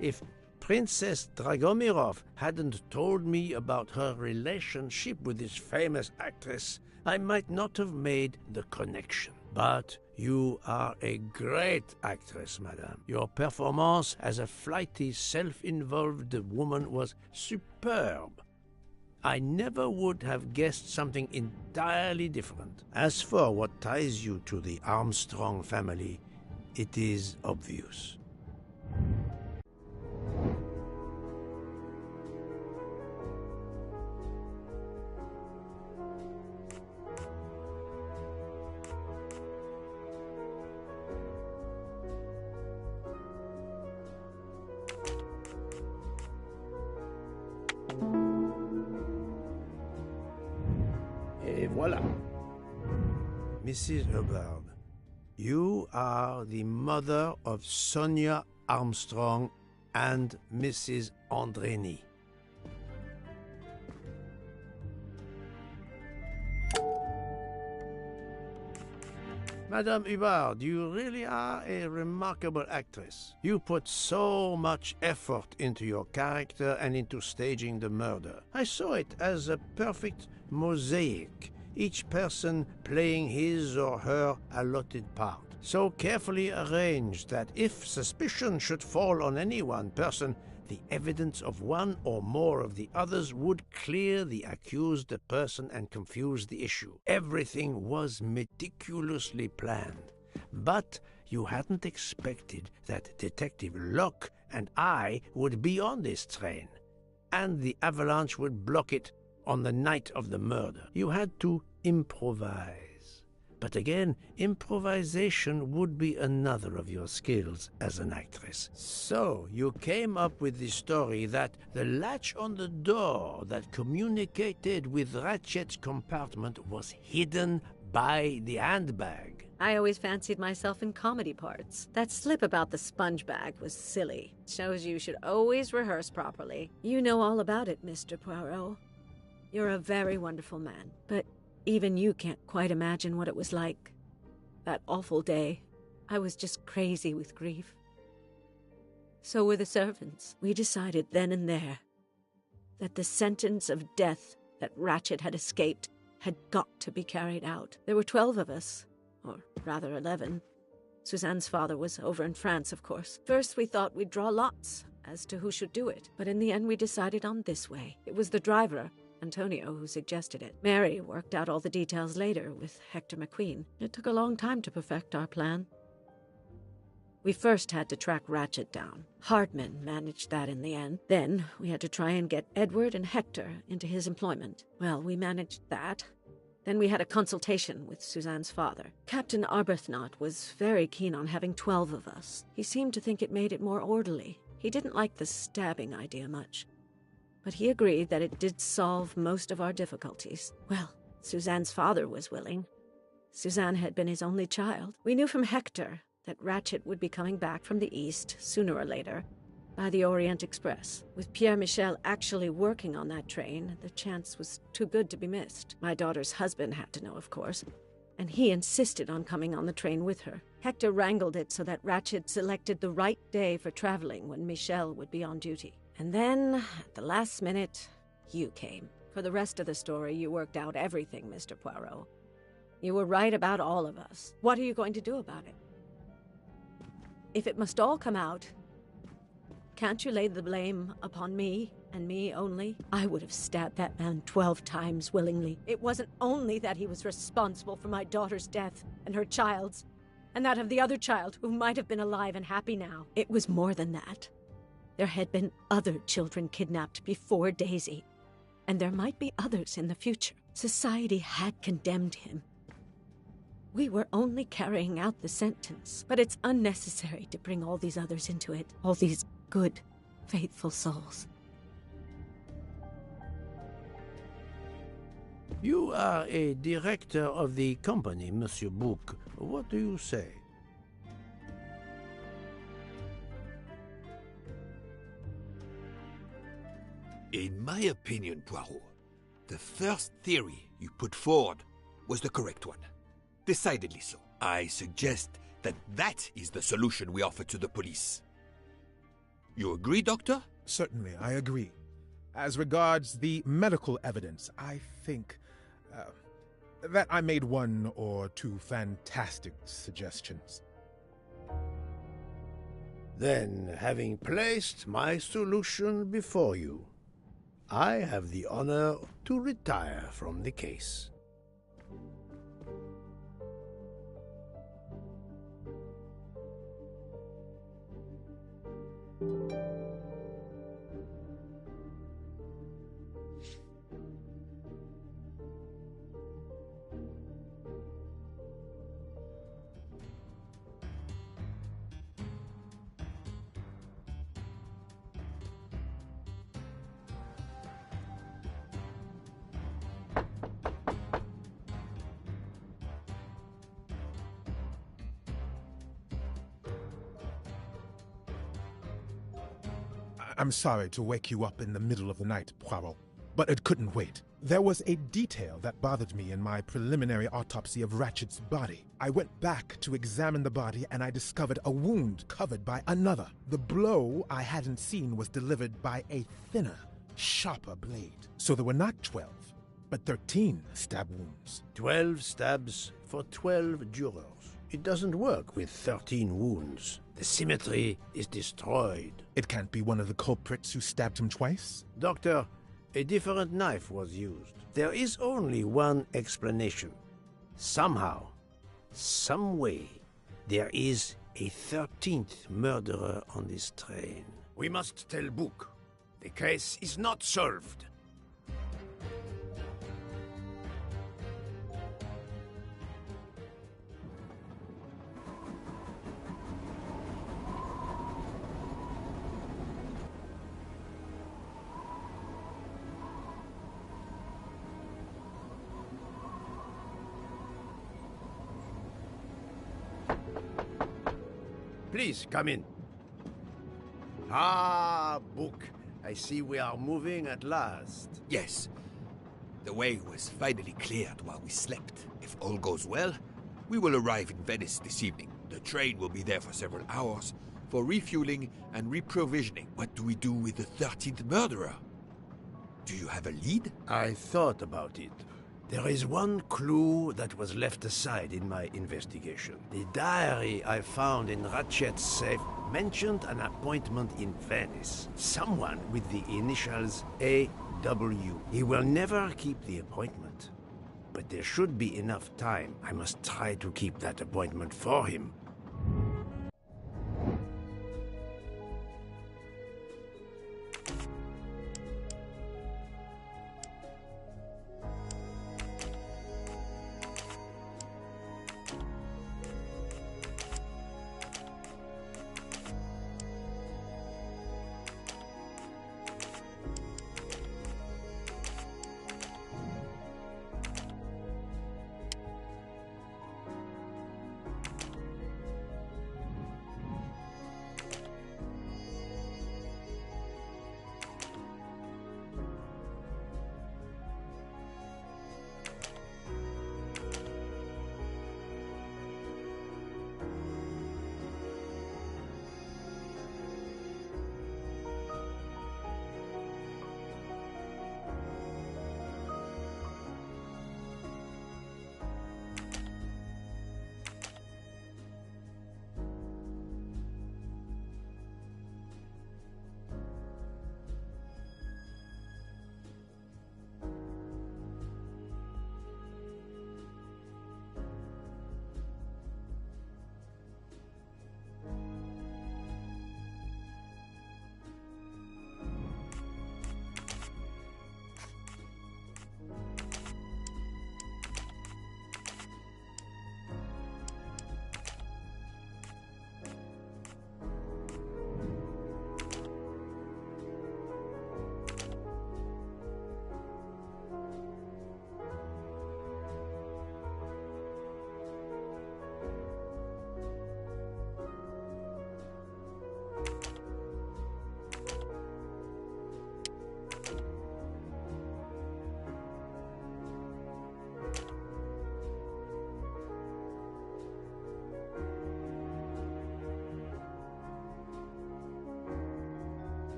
Speaker 1: If Princess Dragomirov hadn't told me about her relationship with this famous actress, I might not have made the connection. But you are a great actress, madame. Your performance as a flighty, self-involved woman was superb. I never would have guessed something entirely different. As for what ties you to the Armstrong family, it is obvious. Et voilà. Mrs. Hubbard, you are the mother of Sonia Armstrong and Mrs. Andreni. Madame Hubbard, you really are a remarkable actress. You put so much effort into your character and into staging the murder. I saw it as a perfect mosaic, each person playing his or her allotted part, so carefully arranged that if suspicion should fall on any one person, the evidence of one or more of the others would clear the accused person and confuse the issue. Everything was meticulously planned. But you hadn't expected that Detective Locke and I would be on this train, and the avalanche would block it on the night of the murder. You had to improvise. But again, improvisation would be another of your skills as an actress. So you came up with the story that the latch on the door that communicated with Ratchet's compartment was hidden by the handbag.
Speaker 4: I always fancied myself in comedy parts. That slip about the sponge bag was silly. Shows you should always rehearse properly. You know all about it, Mr. Poirot. You're a very wonderful man, but even you can't quite imagine what it was like. That awful day. I was just crazy with grief. So were the servants. We decided then and there that the sentence of death that Ratchet had escaped had got to be carried out. There were 12 of us, or rather 11. Suzanne's father was over in France, of course. First we thought we'd draw lots as to who should do it, but in the end we decided on this way. It was the driver, Antonio, who suggested it. Mary worked out all the details later with Hector McQueen. It took a long time to perfect our plan. We first had to track Ratchet down. Hardman managed that in the end. Then we had to try and get Edward and Hector into his employment. Well, we managed that. Then we had a consultation with Suzanne's father. Captain Arbuthnot was very keen on having 12 of us. He seemed to think it made it more orderly. He didn't like the stabbing idea much. But he agreed that it did solve most of our difficulties. Well, Suzanne's father was willing. Suzanne had been his only child. We knew from Hector that Ratchet would be coming back from the east, sooner or later, by the Orient Express. With Pierre Michel actually working on that train, the chance was too good to be missed. My daughter's husband had to know, of course, and he insisted on coming on the train with her. Hector wrangled it so that Ratchet selected the right day for traveling when Michel would be on duty. And then, at the last minute, you came. For the rest of the story, you worked out everything, Mr. Poirot. You were right about all of us. What are you going to do about it? If it must all come out, can't you lay the blame upon me, and me only? I would have stabbed that man 12 times willingly. It wasn't only that he was responsible for my daughter's death, and her child's, and that of the other child who might have been alive and happy now. It was more than that. There had been other children kidnapped before Daisy, and there might be others in the future. Society had condemned him. We were only carrying out the sentence, but it's unnecessary to bring all these others into it, all these good, faithful souls.
Speaker 1: You are a director of the company, Monsieur Bouc. What do you say?
Speaker 3: In my opinion, Poirot, the first theory you put forward was the correct one. Decidedly so. I suggest that is the solution we offer to the police. You agree, Doctor?
Speaker 16: Certainly, I agree. As regards the medical evidence, I think that I made one or two fantastic suggestions.
Speaker 1: Then, having placed my solution before you, I have the honor to retire from the case.
Speaker 16: I'm sorry to wake you up in the middle of the night, Poirot, but it couldn't wait. There was a detail that bothered me in my preliminary autopsy of Ratchet's body. I went back to examine the body and I discovered a wound covered by another. The blow I hadn't seen was delivered by a thinner, sharper blade. So there were not 12, but 13 stab wounds.
Speaker 1: 12 stabs for 12 jurors. It doesn't work with 13 wounds. The symmetry is destroyed.
Speaker 16: It can't be one of the culprits who stabbed him twice?
Speaker 1: Doctor, a different knife was used. There is only one explanation. Somehow, some way, there is a 13th murderer on this train. We must tell Bouc. The case is not solved. Please, come in. Ah, Bouc. I see we are moving at last.
Speaker 3: Yes. The way was finally cleared while we slept. If all goes well, we will arrive in Venice this evening. The train will be there for several hours for refueling and reprovisioning. What do we do with the 13th murderer? Do you have a lead?
Speaker 1: I thought about it. There is one clue that was left aside in my investigation. The diary I found in Ratchet's safe mentioned an appointment in Venice. Someone with the initials A.W. He will never keep the appointment. But there should be enough time. I must try to keep that appointment for him.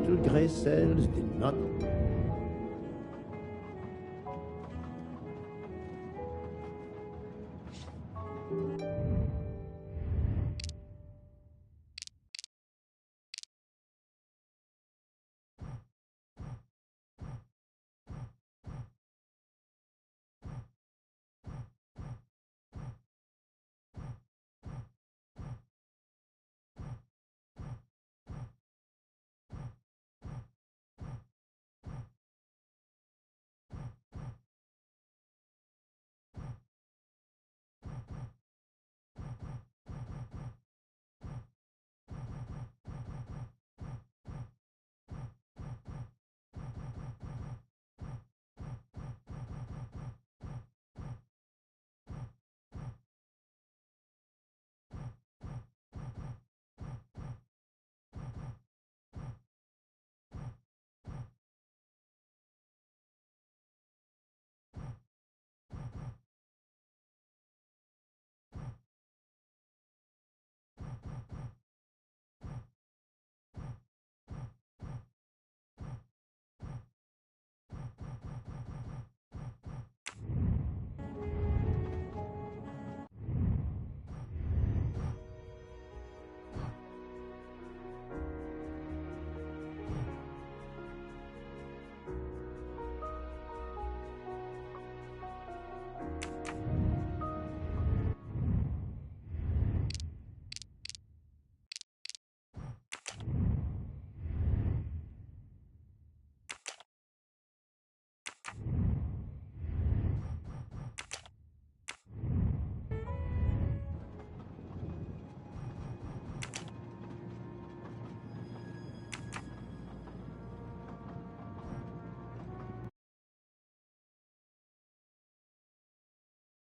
Speaker 2: little gray cells did not